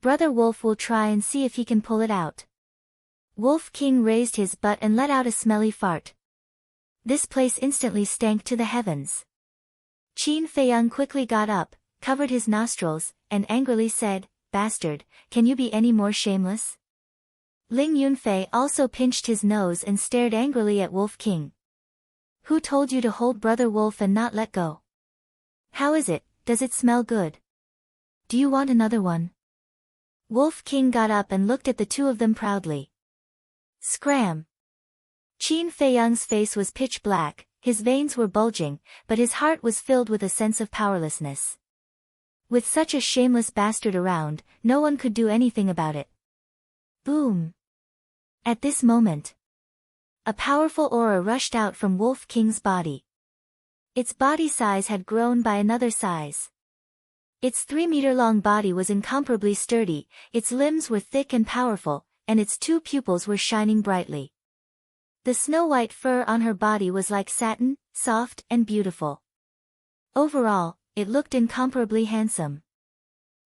Brother Wolf will try and see if he can pull it out." Wolf King raised his butt and let out a smelly fart. This place instantly stank to the heavens. Qin Feiyang quickly got up, covered his nostrils, and angrily said, "Bastard, can you be any more shameless?" Ling Yunfei also pinched his nose and stared angrily at Wolf King. "Who told you to hold Brother Wolf and not let go? How is it, does it smell good? Do you want another one?" Wolf King got up and looked at the two of them proudly. Scram! Qin Feiyang's face was pitch black, his veins were bulging, but his heart was filled with a sense of powerlessness. With such a shameless bastard around, no one could do anything about it. Boom! At this moment, a powerful aura rushed out from Wolf King's body. Its body size had grown by another size. Its 3-meter-long body was incomparably sturdy, its limbs were thick and powerful, and its 2 pupils were shining brightly. The snow-white fur on her body was like satin, soft and beautiful. Overall, it looked incomparably handsome.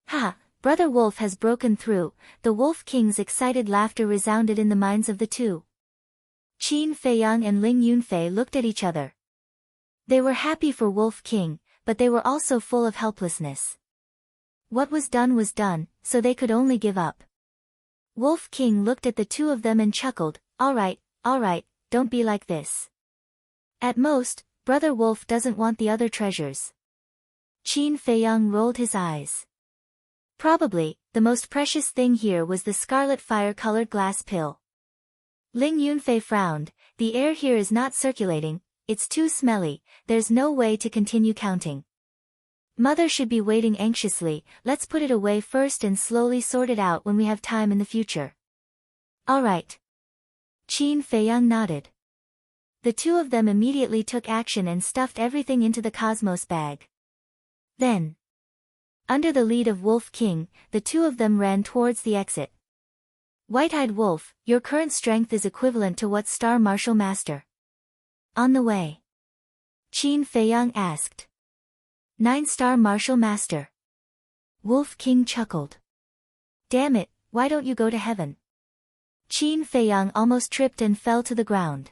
"Ha! Brother Wolf has broken through," the Wolf King's excited laughter resounded in the minds of the two. Qin Feiyang and Ling Yunfei looked at each other. They were happy for Wolf King, but they were also full of helplessness. What was done, so they could only give up. Wolf King looked at the two of them and chuckled, all right, don't be like this. At most, Brother Wolf doesn't want the other treasures." Qin Feiyang rolled his eyes. Probably, the most precious thing here was the scarlet fire-colored glass pill. Ling Yunfei frowned, "The air here is not circulating, it's too smelly, there's no way to continue counting. Mother should be waiting anxiously, let's put it away first and slowly sort it out when we have time in the future." "Alright." Qin Feiyang nodded. The two of them immediately took action and stuffed everything into the Cosmos bag. Then, under the lead of Wolf King, the two of them ran towards the exit. "White-eyed Wolf, your current strength is equivalent to what Star Martial Master?" "On the way?" Qin Feiyang asked. 9-star Martial Master." Wolf King chuckled. "Damn it, why don't you go to heaven?" Qin Feiyang almost tripped and fell to the ground.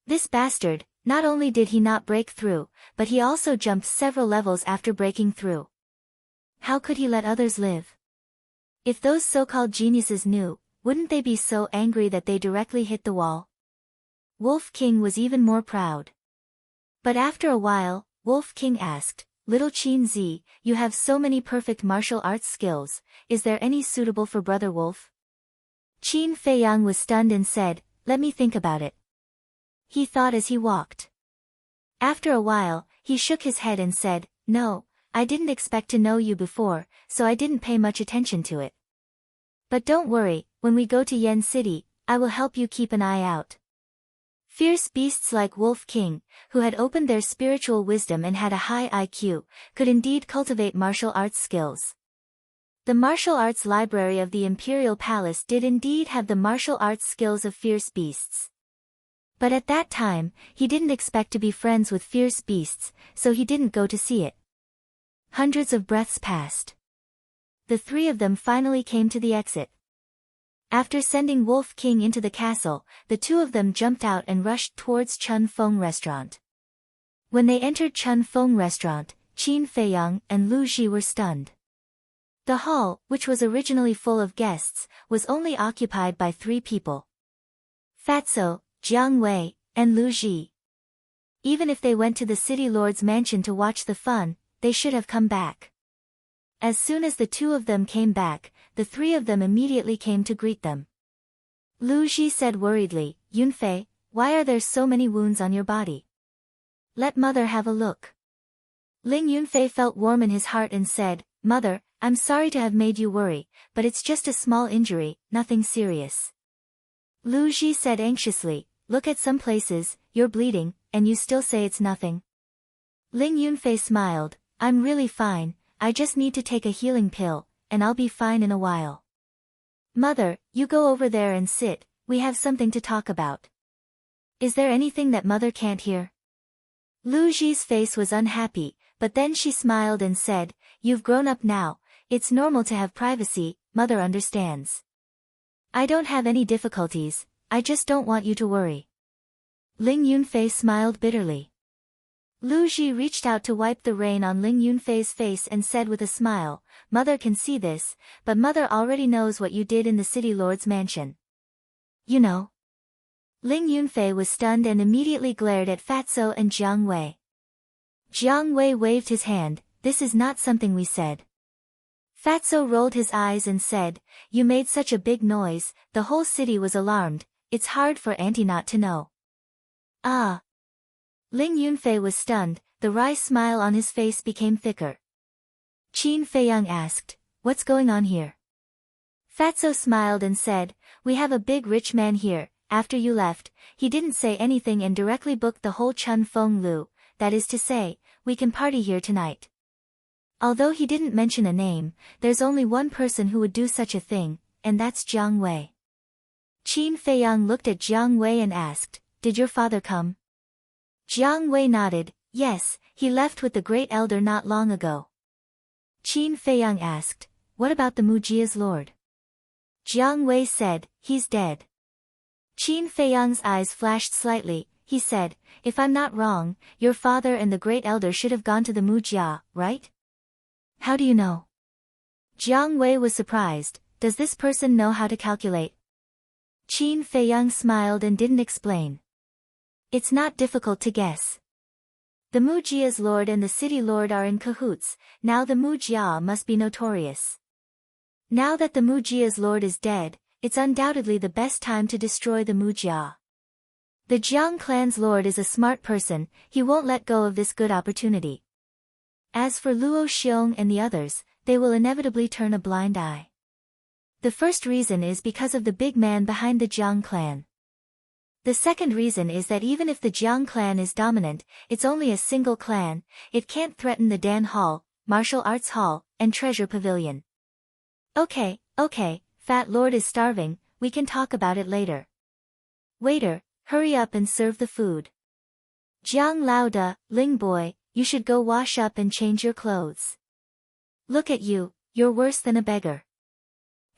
This bastard, not only did he not break through, but he also jumped several levels after breaking through. How could he let others live? If those so-called geniuses knew, wouldn't they be so angry that they directly hit the wall? Wolf King was even more proud. But after a while, Wolf King asked, "Little Qin Zi, you have so many perfect martial arts skills, is there any suitable for Brother Wolf?" Qin Feiyang was stunned and said, "Let me think about it." He thought as he walked. After a while, he shook his head and said, "No, I didn't expect to know you before, so I didn't pay much attention to it. But don't worry, when we go to Yen City, I will help you keep an eye out." Fierce beasts like Wolf King, who had opened their spiritual wisdom and had a high IQ, could indeed cultivate martial arts skills. The martial arts library of the Imperial Palace did indeed have the martial arts skills of fierce beasts. But at that time, he didn't expect to be friends with fierce beasts, so he didn't go to see it. Hundreds of breaths passed. The three of them finally came to the exit. After sending Wolf King into the castle, the two of them jumped out and rushed towards Chun Feng Restaurant. When they entered Chun Feng Restaurant, Qin Feiyang and Lu Ji were stunned. The hall, which was originally full of guests, was only occupied by 3 people. Fatso, Jiang Wei, and Lu Ji. Even if they went to the city lord's mansion to watch the fun, they should have come back. As soon as the two of them came back, the 3 of them immediately came to greet them. Lu Ji said worriedly, "Yunfei, why are there so many wounds on your body? Let mother have a look." Ling Yunfei felt warm in his heart and said, "Mother, I'm sorry to have made you worry, but it's just a small injury, nothing serious." Lu Ji said anxiously, "Look at some places, you're bleeding, and you still say it's nothing." Ling Yunfei smiled, "I'm really fine, I just need to take a healing pill, and I'll be fine in a while." "Mother, you go over there and sit, we have something to talk about." "Is there anything that mother can't hear?" Lu Ji's face was unhappy, but then she smiled and said, "You've grown up now, it's normal to have privacy, mother understands." I don't have any difficulties, I just don't want you to worry. Ling Yunfei smiled bitterly. Lu Ji reached out to wipe the rain on Ling Yunfei's face and said with a smile, Mother can see this, but Mother already knows what you did in the city lord's mansion. You know. Ling Yunfei was stunned and immediately glared at Fatso and Jiang Wei. Jiang Wei waved his hand, this is not something we said. Fatso rolled his eyes and said, you made such a big noise, the whole city was alarmed, it's hard for Auntie not to know. Ah. Ling Yunfei was stunned, the wry smile on his face became thicker. Qin Feiyang asked, what's going on here? Fatso smiled and said, we have a big rich man here, after you left, he didn't say anything and directly booked the whole Chun Feng Lu, that is to say, we can party here tonight. Although he didn't mention a name, there's only one person who would do such a thing, and that's Jiang Wei. Qin Feiyang looked at Jiang Wei and asked, did your father come? Jiang Wei nodded, yes, he left with the great elder not long ago. Qin Feiyang asked, what about the Mujia's lord? Jiang Wei said, he's dead. Qin Feiyang's eyes flashed slightly, he said, if I'm not wrong, your father and the great elder should have gone to the Mujia, right? How do you know? Jiang Wei was surprised, does this person know how to calculate? Qin Feiyang smiled and didn't explain. It's not difficult to guess. The Mujia's lord and the city lord are in cahoots, now the Mujia must be notorious. Now that the Mujia's lord is dead, it's undoubtedly the best time to destroy the Mujia. The Jiang clan's lord is a smart person, he won't let go of this good opportunity. As for Luo Xiong and the others, they will inevitably turn a blind eye. The first reason is because of the big man behind the Jiang clan. The second reason is that even if the Jiang clan is dominant, it's only a single clan, it can't threaten the Dan Hall, Martial Arts Hall, and Treasure Pavilion. Okay, Fat Lord is starving, we can talk about it later. Waiter, hurry up and serve the food. Jiang Laoda, Ling boy, you should go wash up and change your clothes. Look at you, you're worse than a beggar.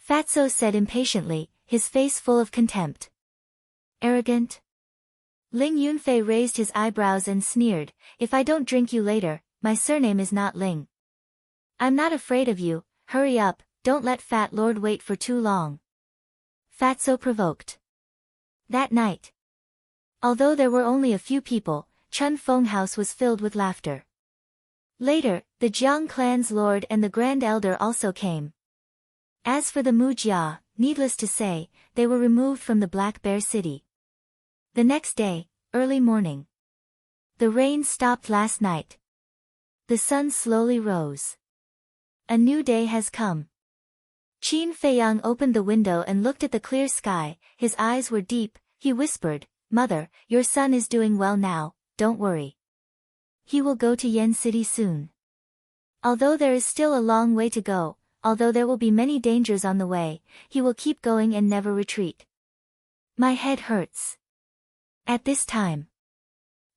Fatso said impatiently, his face full of contempt. Arrogant? Ling Yunfei raised his eyebrows and sneered, if I don't drink you later, my surname is not Ling. I'm not afraid of you, hurry up, don't let Fat Lord wait for too long. Fatso provoked. That night. Although there were only a few people, Chun Feng House was filled with laughter. Later, the Jiang clan's lord and the grand elder also came. As for the Mujia, needless to say, they were removed from the Black Bear City. The next day, early morning. The rain stopped last night. The sun slowly rose. A new day has come. Qin Feiyang opened the window and looked at the clear sky, his eyes were deep, he whispered, Mother, your son is doing well now, don't worry. He will go to Yen City soon. Although there is still a long way to go, although there will be many dangers on the way, he will keep going and never retreat. My head hurts. At this time,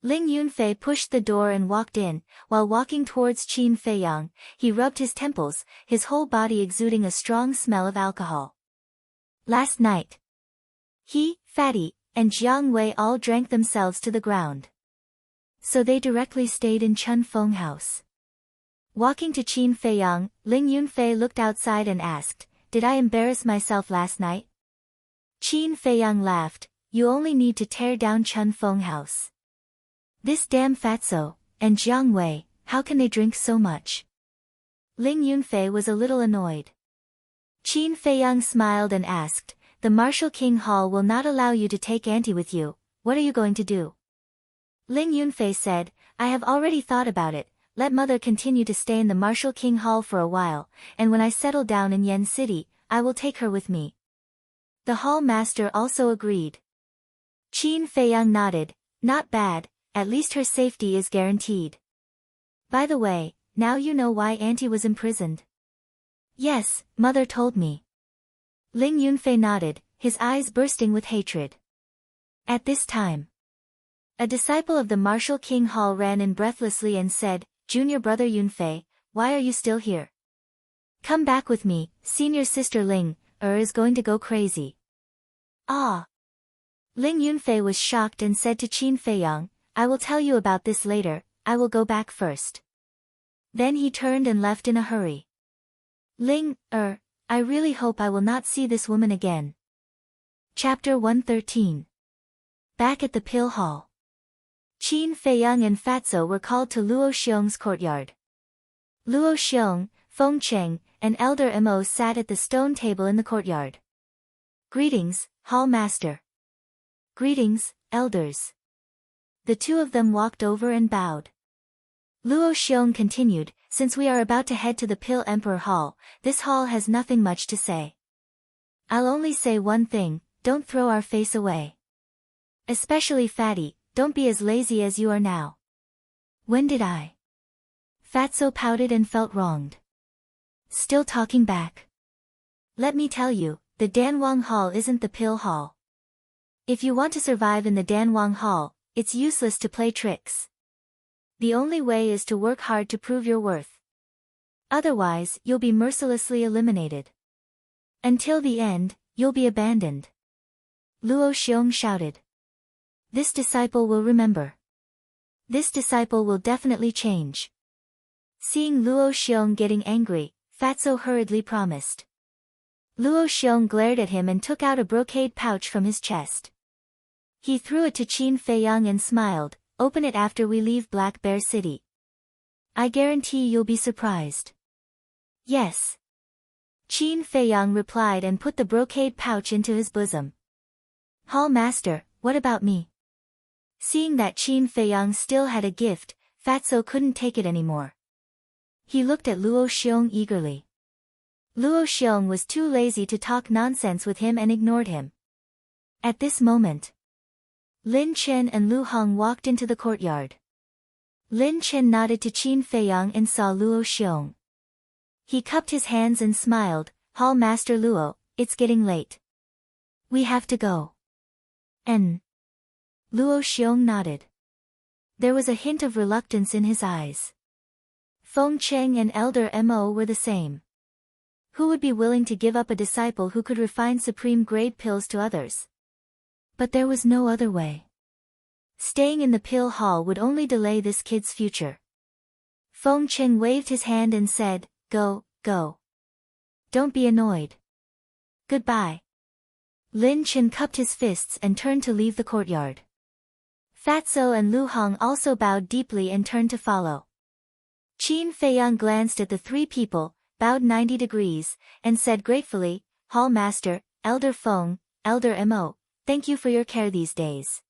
Ling Yunfei pushed the door and walked in, while walking towards Qin Feiyang, he rubbed his temples, his whole body exuding a strong smell of alcohol. Last night, he, Fatty, and Jiang Wei all drank themselves to the ground. So they directly stayed in Chun Feng House. Walking to Qin Feiyang, Ling Yunfei looked outside and asked, did I embarrass myself last night? Qin Feiyang laughed, you only need to tear down Chun Feng House. This damn fatso, and Jiang Wei, how can they drink so much? Ling Yunfei was a little annoyed. Qin Feiyang smiled and asked, the Martial King Hall will not allow you to take Auntie with you, what are you going to do? Ling Yunfei said, I have already thought about it, let Mother continue to stay in the Martial King Hall for a while, and when I settle down in Yen City, I will take her with me. The hall master also agreed. Qin Feiyang nodded, not bad, at least her safety is guaranteed. By the way, now you know why Auntie was imprisoned. Yes, Mother told me. Ling Yunfei nodded, his eyes bursting with hatred. At this time, a disciple of the Martial King Hall ran in breathlessly and said, Junior brother Yunfei, why are you still here? Come back with me, senior sister Ling, is going to go crazy. Ah! Ling Yunfei was shocked and said to Qin Feiyang, I will tell you about this later, I will go back first. Then he turned and left in a hurry. I really hope I will not see this woman again. Chapter 113. Back at the pill hall. Qin Feiyang and Fatso were called to Luo Xiong's courtyard. Luo Xiong, Feng Cheng, and Elder Mo sat at the stone table in the courtyard. Greetings, Hall Master. Greetings, elders. The two of them walked over and bowed. Luo Xiong continued, since we are about to head to the Pill Emperor Hall, this hall has nothing much to say. I'll only say one thing, don't throw our face away. Especially Fatty, don't be as lazy as you are now. When did I? Fatso pouted and felt wronged. Still talking back. Let me tell you, the Danwang Hall isn't the Pill Hall. If you want to survive in the Danwang Hall, it's useless to play tricks. The only way is to work hard to prove your worth. Otherwise, you'll be mercilessly eliminated. Until the end, you'll be abandoned. Luo Xiong shouted. This disciple will remember. This disciple will definitely change. Seeing Luo Xiong getting angry, Fatso hurriedly promised. Luo Xiong glared at him and took out a brocade pouch from his chest. He threw it to Qin Feiyang and smiled, open it after we leave Black Bear City. I guarantee you'll be surprised. Yes. Qin Feiyang replied and put the brocade pouch into his bosom. Hall Master, what about me? Seeing that Qin Feiyang still had a gift, Fatso couldn't take it anymore. He looked at Luo Xiong eagerly. Luo Xiong was too lazy to talk nonsense with him and ignored him. At this moment, Lin Chen and Lu Hong walked into the courtyard. Lin Chen nodded to Qin Feiyang and saw Luo Xiong. He cupped his hands and smiled, Hall Master Luo, it's getting late. We have to go. Luo Xiong nodded. There was a hint of reluctance in his eyes. Feng Cheng and Elder Mo were the same. Who would be willing to give up a disciple who could refine supreme-grade pills to others? But there was no other way. Staying in the pill hall would only delay this kid's future. Feng Cheng waved his hand and said, Go, go. Don't be annoyed. Goodbye. Lin Chen cupped his fists and turned to leave the courtyard. Fatso and Lu Hong also bowed deeply and turned to follow. Qin Feiyang glanced at the three people, bowed 90 degrees, and said gratefully, Hall Master, Elder Feng, Elder Mo, thank you for your care these days.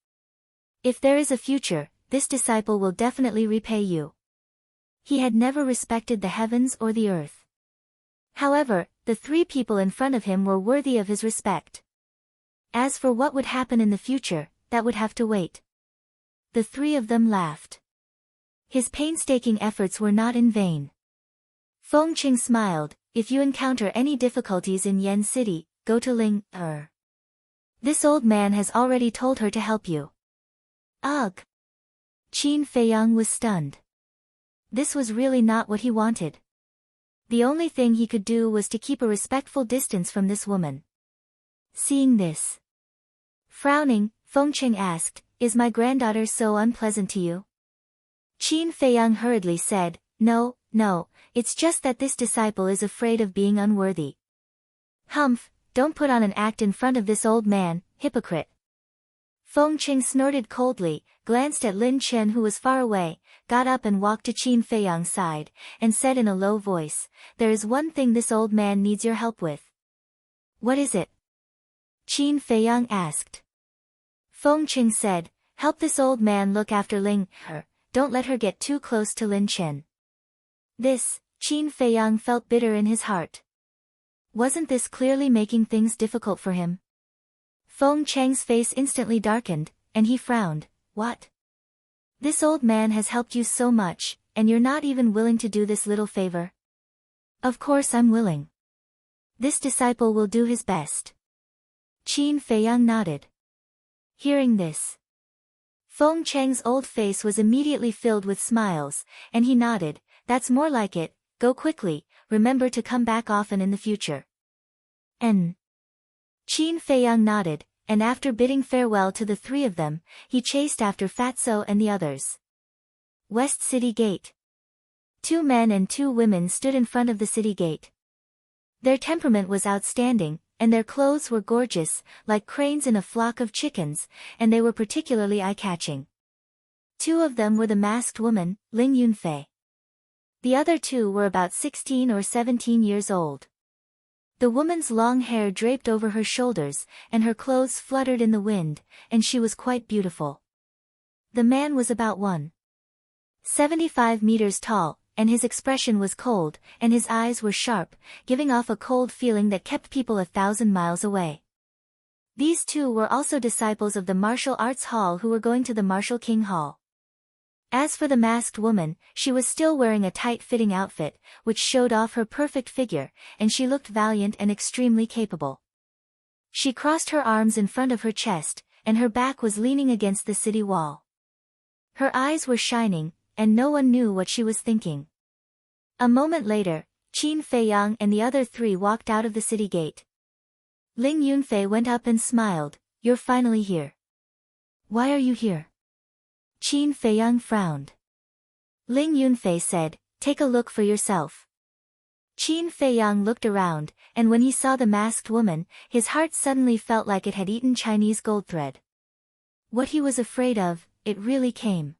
If there is a future, this disciple will definitely repay you. He had never respected the heavens or the earth. However, the three people in front of him were worthy of his respect. As for what would happen in the future, that would have to wait. The three of them laughed. His painstaking efforts were not in vain. Feng Cheng smiled, if you encounter any difficulties in Yen City, go to Ling. This old man has already told her to help you. Ugh! Qin Feiyang was stunned. This was really not what he wanted. The only thing he could do was to keep a respectful distance from this woman. Seeing this, frowning, Feng Cheng asked, Is my granddaughter so unpleasant to you? Qin Feiyang hurriedly said, No, it's just that this disciple is afraid of being unworthy. Humph, don't put on an act in front of this old man, hypocrite. Feng Cheng snorted coldly, glanced at Lin Chen who was far away, got up and walked to Qin Feiyang's side, and said in a low voice, There is one thing this old man needs your help with. What is it? Qin Feiyang asked. Feng Cheng said, Help this old man look after Ling. Don't let her get too close to Lin Chen. This, Qin Feiyang felt bitter in his heart. Wasn't this clearly making things difficult for him? Feng Cheng's face instantly darkened, and he frowned. What? This old man has helped you so much, and you're not even willing to do this little favor? Of course I'm willing. This disciple will do his best. Qin Feiyang nodded. Hearing this, Feng Cheng's old face was immediately filled with smiles, and he nodded, That's more like it, go quickly, remember to come back often in the future. Qin Feiyang nodded, and after bidding farewell to the three of them, he chased after Fatso and the others. West City Gate. 2 men and 2 women stood in front of the city gate. Their temperament was outstanding, and their clothes were gorgeous, like cranes in a flock of chickens, and they were particularly eye-catching. 2 of them were the masked woman, Ling Yunfei. The other 2 were about 16 or 17 years old. The woman's long hair draped over her shoulders, and her clothes fluttered in the wind, and she was quite beautiful. The man was about 1.75 meters tall, and his expression was cold, and his eyes were sharp, giving off a cold feeling that kept people 1,000 miles away. These 2 were also disciples of the martial arts hall who were going to the Martial King Hall. As for the masked woman, she was still wearing a tight-fitting outfit, which showed off her perfect figure, and she looked valiant and extremely capable. She crossed her arms in front of her chest, and her back was leaning against the city wall. Her eyes were shining, and no one knew what she was thinking. A moment later, Qin Feiyang and the other 3 walked out of the city gate. Ling Yunfei went up and smiled. "You're finally here." "Why are you here?" Qin Feiyang frowned. Ling Yunfei said, "Take a look for yourself." Qin Feiyang looked around, and when he saw the masked woman, his heart suddenly felt like it had eaten Chinese gold thread. What he was afraid of, it really came.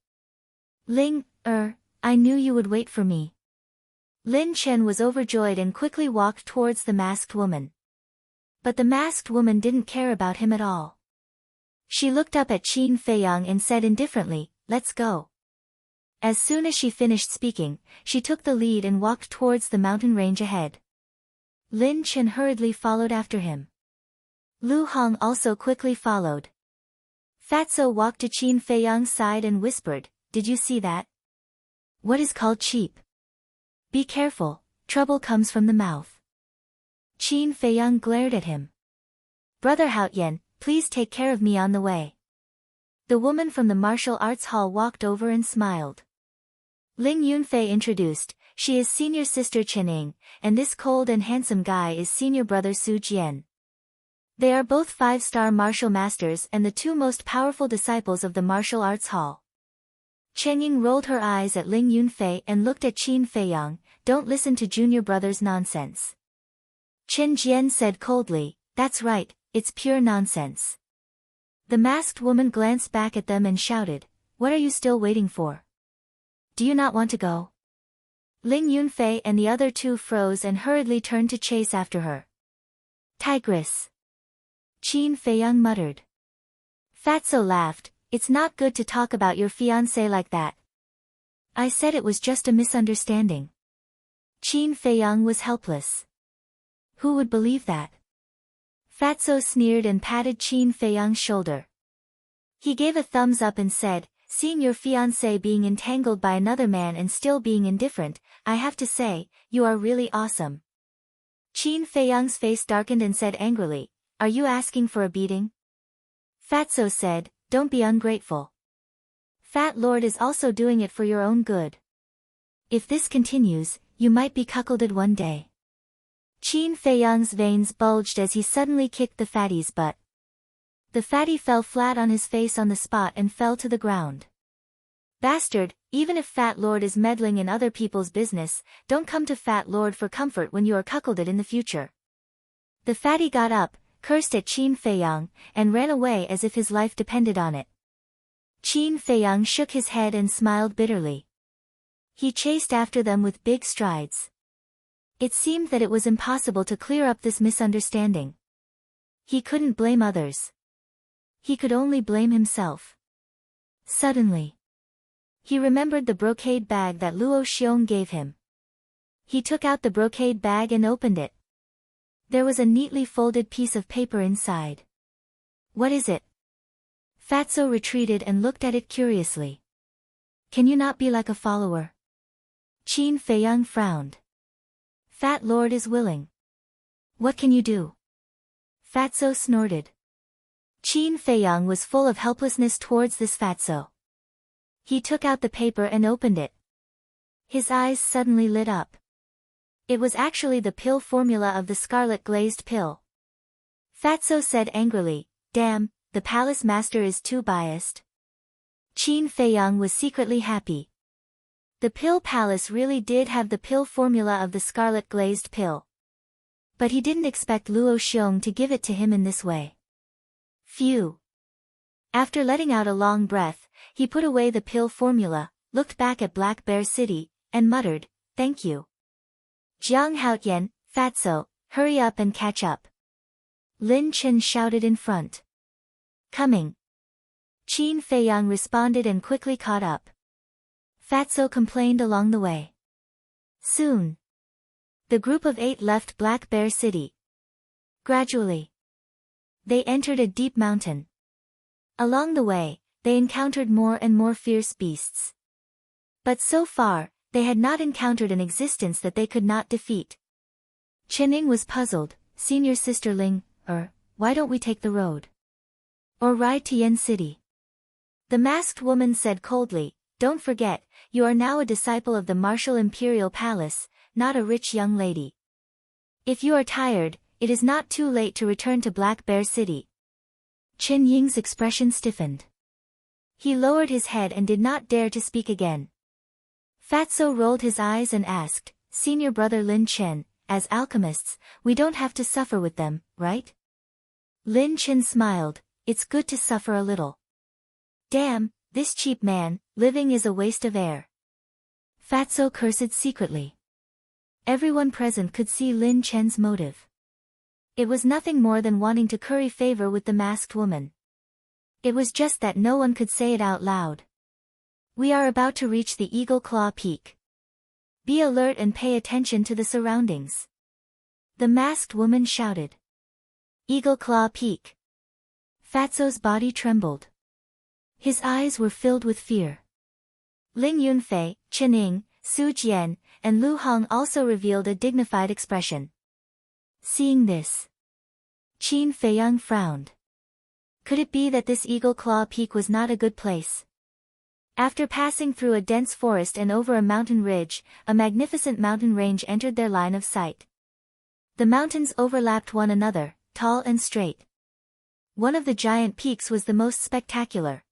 I knew you would wait for me." Lin Chen was overjoyed and quickly walked towards the masked woman. But the masked woman didn't care about him at all. She looked up at Qin Feiyang and said indifferently, "Let's go." As soon as she finished speaking, she took the lead and walked towards the mountain range ahead. Lin Chen hurriedly followed after him. Lu Hong also quickly followed. Fatso walked to Qin Feiyang's side and whispered, "Did you see that? What is called cheap? Be careful, trouble comes from the mouth." Qin Feiyang glared at him. "Brother Haotian, please take care of me on the way." The woman from the martial arts hall walked over and smiled. Ling Yunfei introduced, "She is senior sister Chening, and this cold and handsome guy is senior brother Su Jian. They are both 5-star martial masters and the 2 most powerful disciples of the martial arts hall." Chen Ying rolled her eyes at Ling Yunfei and looked at Qin Feiyang. "Don't listen to junior brother's nonsense." Chen Jian said coldly, "That's right, it's pure nonsense." The masked woman glanced back at them and shouted, "What are you still waiting for? Do you not want to go?" Ling Yunfei and the other 2 froze and hurriedly turned to chase after her. "Tigress!" Qin Feiyang muttered. Fatso laughed, "It's not good to talk about your fiancé like that." "I said it was just a misunderstanding." Qin Feiyang was helpless. Who would believe that? Fatso sneered and patted Qin Feiyang's shoulder. He gave a thumbs up and said, "Seeing your fiancé being entangled by another man and still being indifferent, I have to say, you are really awesome." Qin Feiyang's face darkened and said angrily, "Are you asking for a beating?" Fatso said, "Don't be ungrateful. Fat Lord is also doing it for your own good. If this continues, you might be cuckolded one day." Qin Feiyang's veins bulged as he suddenly kicked the fatty's butt. The fatty fell flat on his face on the spot and fell to the ground. "Bastard, even if Fat Lord is meddling in other people's business, don't come to Fat Lord for comfort when you are cuckolded in the future." The fatty got up, cursed at Qin Feiyang, and ran away as if his life depended on it. Qin Feiyang shook his head and smiled bitterly. He chased after them with big strides. It seemed that it was impossible to clear up this misunderstanding. He couldn't blame others. He could only blame himself. Suddenly, he remembered the brocade bag that Luo Xiong gave him. He took out the brocade bag and opened it. There was a neatly folded piece of paper inside. "What is it?" Fatso retreated and looked at it curiously. "Can you not be like a follower?" Qin Feiyang frowned. "Fat Lord is willing." "What can you do?" Fatso snorted. Qin Feiyang was full of helplessness towards this Fatso. He took out the paper and opened it. His eyes suddenly lit up. It was actually the pill formula of the scarlet glazed pill. Fatso said angrily, Damn, the palace master is too biased. Qin Feiyang was secretly happy. The pill palace really did have the pill formula of the scarlet glazed pill. But he didn't expect Luo Xiong to give it to him in this way. Phew. After letting out a long breath, he put away the pill formula, looked back at Black Bear City, and muttered, "Thank you. Jiang Haotian, Fatso, hurry up and catch up." Lin Chen shouted in front. "Coming." Qin Feiyang responded and quickly caught up. Fatso complained along the way. Soon, the group of 8 left Black Bear City. Gradually, they entered a deep mountain. Along the way, they encountered more and more fierce beasts. But so far, they had not encountered an existence that they could not defeat. Chening was puzzled. "Senior sister Ling, why don't we take the road? Or ride to Yen City?" The masked woman said coldly, "Don't forget, you are now a disciple of the martial imperial palace, not a rich young lady. If you are tired, it is not too late to return to Black Bear City." Chen Ying's expression stiffened. He lowered his head and did not dare to speak again. Fatso rolled his eyes and asked, "Senior brother Lin Chen, as alchemists, we don't have to suffer with them, right?" Lin Chen smiled, "It's good to suffer a little." "Damn, this cheap man, living is a waste of air." Fatso cursed secretly. Everyone present could see Lin Chen's motive. It was nothing more than wanting to curry favor with the masked woman. It was just that no one could say it out loud. "We are about to reach the Eagle Claw Peak. Be alert and pay attention to the surroundings," the masked woman shouted. Eagle Claw Peak. Fatso's body trembled. His eyes were filled with fear. Ling Yunfei, Chen Ying, Su Jian, and Lu Hong also revealed a dignified expression. Seeing this, Qin Feiyang frowned. Could it be that this Eagle Claw Peak was not a good place? After passing through a dense forest and over a mountain ridge, a magnificent mountain range entered their line of sight. The mountains overlapped one another, tall and straight. One of the giant peaks was the most spectacular.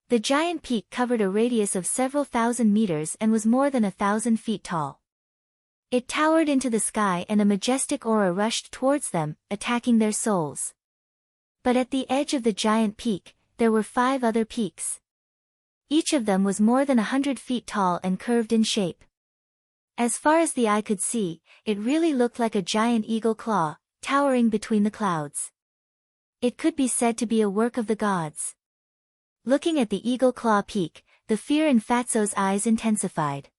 The giant peak covered a radius of several thousand meters and was more than 1,000 feet tall. It towered into the sky and a majestic aura rushed towards them, attacking their souls. But at the edge of the giant peak, there were 5 other peaks. Each of them was more than 100 feet tall and curved in shape. As far as the eye could see, it really looked like a giant eagle claw, towering between the clouds. It could be said to be a work of the gods. Looking at the eagle claw peak, the fear in Fatso's eyes intensified.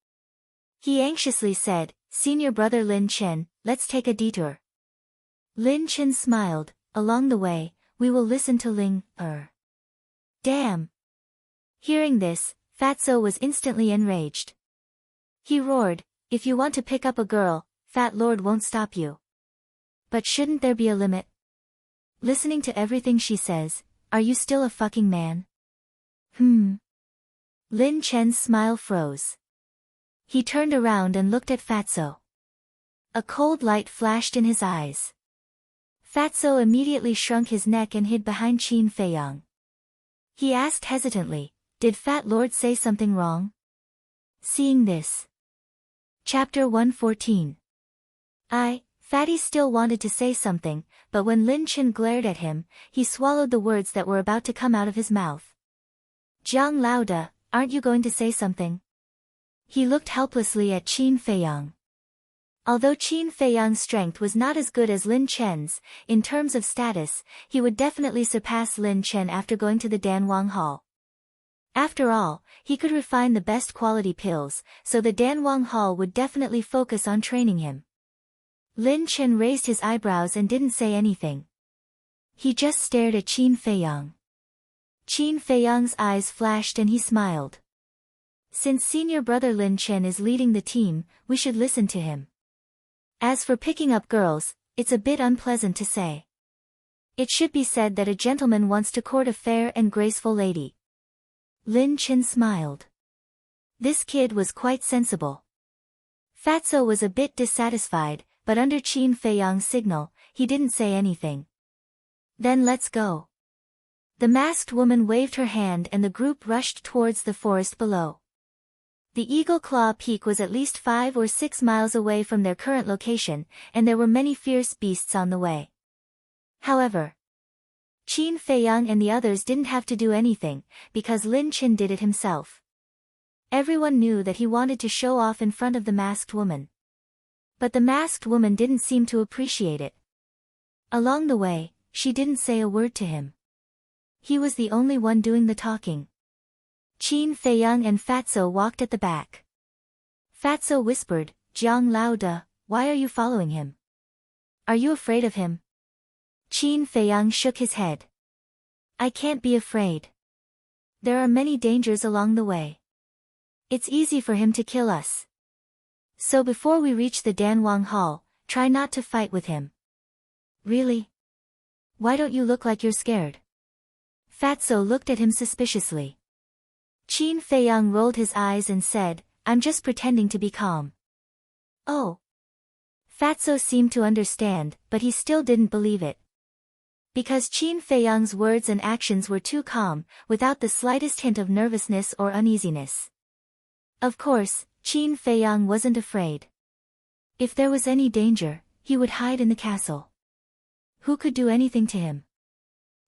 He anxiously said, "Senior brother Lin Chen, let's take a detour." Lin Chen smiled, "Along the way, we will listen to Ling, Damn. Hearing this, Fatso was instantly enraged. He roared, "If you want to pick up a girl, Fat Lord won't stop you. But shouldn't there be a limit? Listening to everything she says, are you still a fucking man?" Lin Chen's smile froze. He turned around and looked at Fatso. A cold light flashed in his eyes. Fatso immediately shrunk his neck and hid behind Qin Feiyang. He asked hesitantly, "Did Fat Lord say something wrong?" Seeing this. Chapter 114. Fatty still wanted to say something, but when Lin Chen glared at him, he swallowed the words that were about to come out of his mouth. "Jiang Laoda, aren't you going to say something?" He looked helplessly at Qin Feiyang. Although Qin Feiyang's strength was not as good as Lin Chen's, in terms of status, he would definitely surpass Lin Chen after going to the Danwang Hall. After all, he could refine the best quality pills, so the Danwang Hall would definitely focus on training him. Lin Chen raised his eyebrows and didn't say anything. He just stared at Qin Feiyang. Qin Feiyang's eyes flashed and he smiled. Since senior brother Lin Chen is leading the team, we should listen to him. As for picking up girls, it's a bit unpleasant to say. It should be said that a gentleman wants to court a fair and graceful lady. Lin Chen smiled. This kid was quite sensible. Fatso was a bit dissatisfied, but under Qin Feiyang's signal, he didn't say anything. Then let's go. The masked woman waved her hand and the group rushed towards the forest below. The Eagle Claw Peak was at least 5 or 6 miles away from their current location, and there were many fierce beasts on the way. However, Qin Feiyang and the others didn't have to do anything, because Lin Qin did it himself. Everyone knew that he wanted to show off in front of the masked woman. But the masked woman didn't seem to appreciate it. Along the way, she didn't say a word to him. He was the only one doing the talking. Qin Feiyang and Fatso walked at the back. Fatso whispered, "Jiang Lao De, why are you following him? Are you afraid of him?" Qin Feiyang shook his head. "I can't be afraid. There are many dangers along the way. It's easy for him to kill us. So before we reach the Danwang Hall, try not to fight with him." "Really? Why don't you look like you're scared?" Fatso looked at him suspiciously. Qin Feiyang rolled his eyes and said, "I'm just pretending to be calm." "Oh." Fatso seemed to understand, but he still didn't believe it. Because Qin Feiyang's words and actions were too calm, without the slightest hint of nervousness or uneasiness. Of course, Qin Feiyang wasn't afraid. If there was any danger, he would hide in the castle. Who could do anything to him?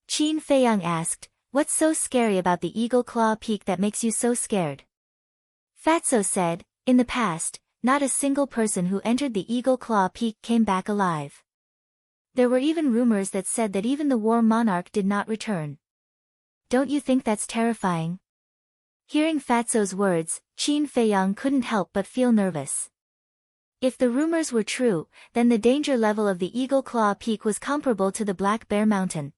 Qin Feiyang asked, "What's so scary about the Eagle Claw Peak that makes you so scared?" Fatso said, "In the past, not a single person who entered the Eagle Claw Peak came back alive. There were even rumors that said that even the war monarch did not return. Don't you think that's terrifying?" Hearing Fatso's words, Qin Feiyang couldn't help but feel nervous. If the rumors were true, then the danger level of the Eagle Claw Peak was comparable to the Black Bear Mountain.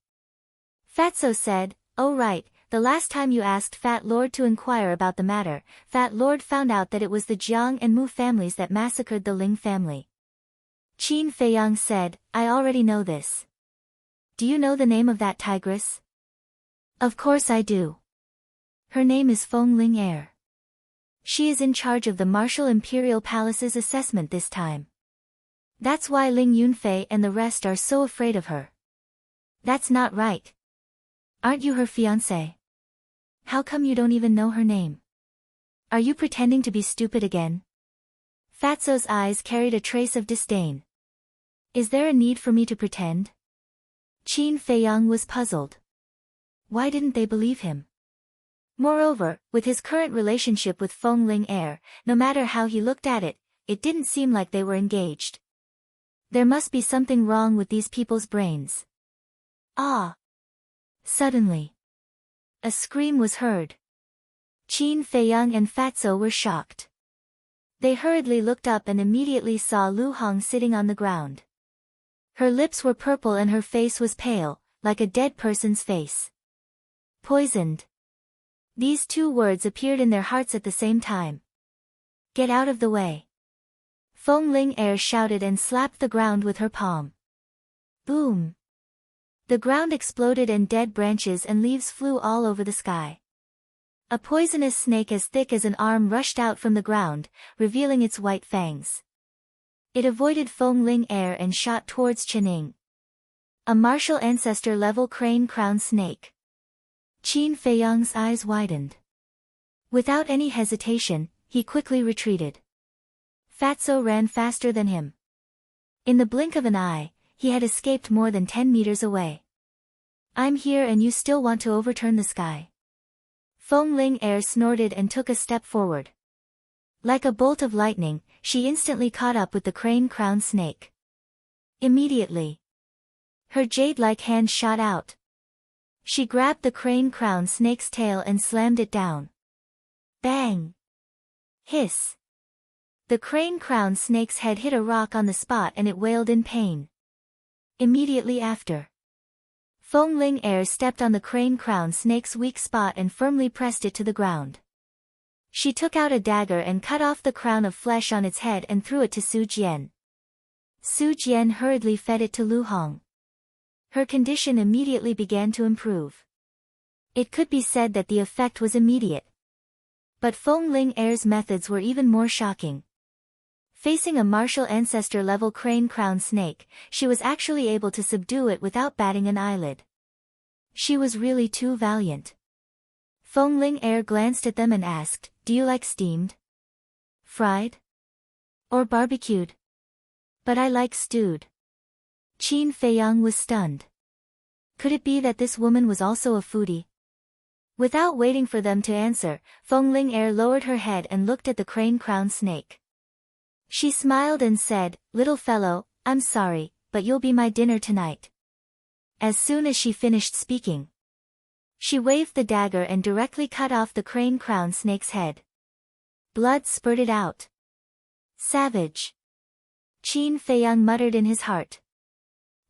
Fatso said, "Oh right, the last time you asked Fat Lord to inquire about the matter, Fat Lord found out that it was the Jiang and Mu families that massacred the Ling family." Qin Feiyang said, "I already know this. Do you know the name of that tigress?" "Of course I do. Her name is Feng Ling Air. She is in charge of the Martial Imperial Palace's assessment this time. That's why Ling Yunfei and the rest are so afraid of her." "That's not right. Aren't you her fiancé? How come you don't even know her name? Are you pretending to be stupid again?" Fatso's eyes carried a trace of disdain. "Is there a need for me to pretend?" Qin Feiyang was puzzled. Why didn't they believe him? Moreover, with his current relationship with Feng Ling Air, no matter how he looked at it, it didn't seem like they were engaged. There must be something wrong with these people's brains. Ah! Suddenly, a scream was heard. Qin Feiyang and Fatso were shocked. They hurriedly looked up and immediately saw Lu Hong sitting on the ground. Her lips were purple and her face was pale, like a dead person's face. Poisoned. These two words appeared in their hearts at the same time. "Get out of the way!" Feng Ling Air shouted and slapped the ground with her palm. Boom! The ground exploded and dead branches and leaves flew all over the sky. A poisonous snake as thick as an arm rushed out from the ground, revealing its white fangs. It avoided Feng Ling Air and shot towards Chening. A martial ancestor-level crane crown snake. Qin Feiyang's eyes widened. Without any hesitation, he quickly retreated. Fatso ran faster than him. In the blink of an eye, he had escaped more than 10 meters away. "I'm here and you still want to overturn the sky?" Feng Ling Air snorted and took a step forward. Like a bolt of lightning, she instantly caught up with the crane crown snake. Immediately, her jade-like hand shot out. She grabbed the crane crown snake's tail and slammed it down. Bang! Hiss! The crane crown snake's head hit a rock on the spot and it wailed in pain. Immediately after, Feng Ling Air stepped on the crane crown snake's weak spot and firmly pressed it to the ground. She took out a dagger and cut off the crown of flesh on its head and threw it to Su Jian. Su Jian hurriedly fed it to Lu Hong. Her condition immediately began to improve. It could be said that the effect was immediate. But Feng Ling Air's methods were even more shocking. Facing a martial ancestor-level crane crown snake, she was actually able to subdue it without batting an eyelid. She was really too valiant. Feng Ling Er glanced at them and asked, "Do you like steamed? Fried? Or barbecued?" "But I like stewed." Qin Feiyang was stunned. Could it be that this woman was also a foodie? Without waiting for them to answer, Feng Ling Er lowered her head and looked at the crane-crowned snake. She smiled and said, "Little fellow, I'm sorry, but you'll be my dinner tonight." As soon as she finished speaking, she waved the dagger and directly cut off the crane-crowned snake's head. Blood spurted out. "Savage." Qin Feiyang muttered in his heart.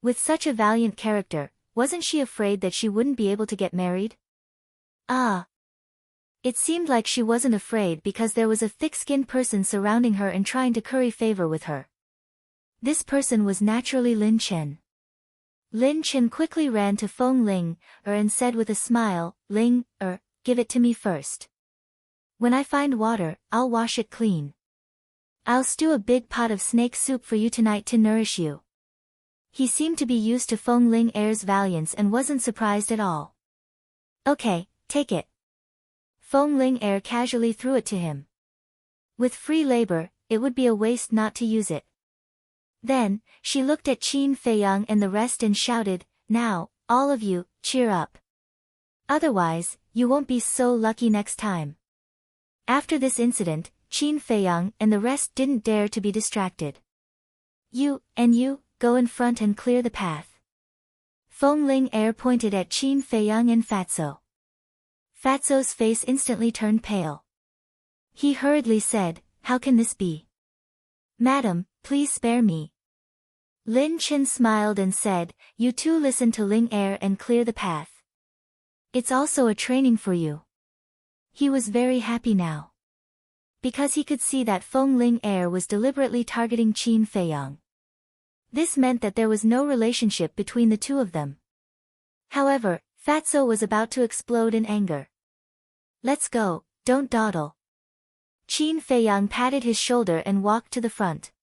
With such a valiant character, wasn't she afraid that she wouldn't be able to get married? Ah. It seemed like she wasn't afraid because there was a thick-skinned person surrounding her and trying to curry favor with her. This person was naturally Lin Chen. Lin Chen quickly ran to Feng Ling Er and said with a smile, "Ling Er, give it to me first. When I find water, I'll wash it clean. I'll stew a big pot of snake soup for you tonight to nourish you." He seemed to be used to Feng Ling Er's valiance and wasn't surprised at all. "Okay, take it." Feng Ling Er casually threw it to him. With free labor, it would be a waste not to use it. Then, she looked at Qin Feiyang and the rest and shouted, "Now, all of you, cheer up. Otherwise, you won't be so lucky next time." After this incident, Qin Feiyang and the rest didn't dare to be distracted. "You, and you, go in front and clear the path." Feng Ling Er pointed at Qin Feiyang and Fatso. Fatso's face instantly turned pale. He hurriedly said, "How can this be? Madam, please spare me." Lin Chen smiled and said, "You two listen to Ling Er and clear the path. It's also a training for you." He was very happy now, because he could see that Feng Ling Er was deliberately targeting Qin Feiyang. This meant that there was no relationship between the two of them. However, Fatso was about to explode in anger. "Let's go, don't dawdle." Qin Feiyang patted his shoulder and walked to the front.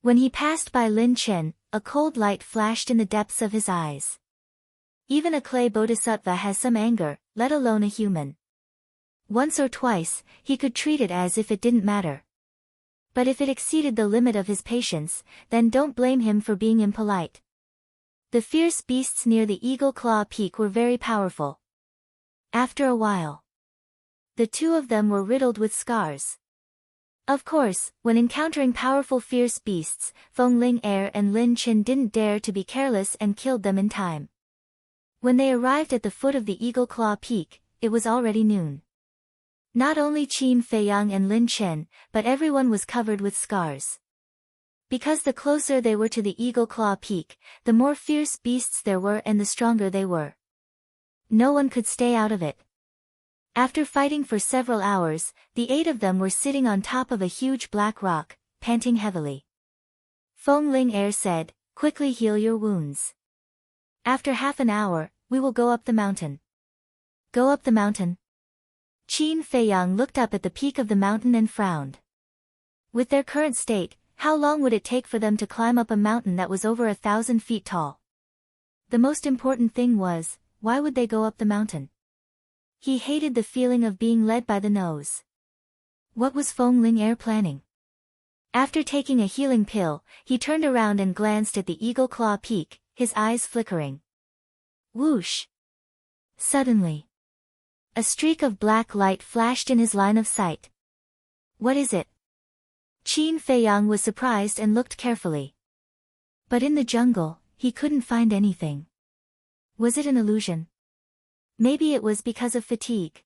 When he passed by Lin Chen, a cold light flashed in the depths of his eyes. Even a clay bodhisattva has some anger, let alone a human. Once or twice, he could treat it as if it didn't matter. But if it exceeded the limit of his patience, then don't blame him for being impolite. The fierce beasts near the Eagle Claw Peak were very powerful. After a while, the two of them were riddled with scars. Of course, when encountering powerful fierce beasts, Feng Ling Er and Lin Chen didn't dare to be careless and killed them in time. When they arrived at the foot of the Eagle Claw Peak, it was already noon. Not only Qin Feiyang and Lin Chen, but everyone was covered with scars. Because the closer they were to the Eagle Claw Peak, the more fierce beasts there were and the stronger they were. No one could stay out of it. After fighting for several hours, the 8 of them were sitting on top of a huge black rock, panting heavily. Feng Ling Er said, "Quickly heal your wounds. After half an hour, we will go up the mountain." "Go up the mountain?" Qin Feiyang looked up at the peak of the mountain and frowned. With their current state, how long would it take for them to climb up a mountain that was over 1,000 feet tall? The most important thing was, why would they go up the mountain? He hated the feeling of being led by the nose. What was Feng Ling Er planning? After taking a healing pill, he turned around and glanced at the Eagle Claw Peak, his eyes flickering. Whoosh! Suddenly, a streak of black light flashed in his line of sight. "What is it?" Qin Feiyang was surprised and looked carefully. But in the jungle, he couldn't find anything. Was it an illusion? Maybe it was because of fatigue.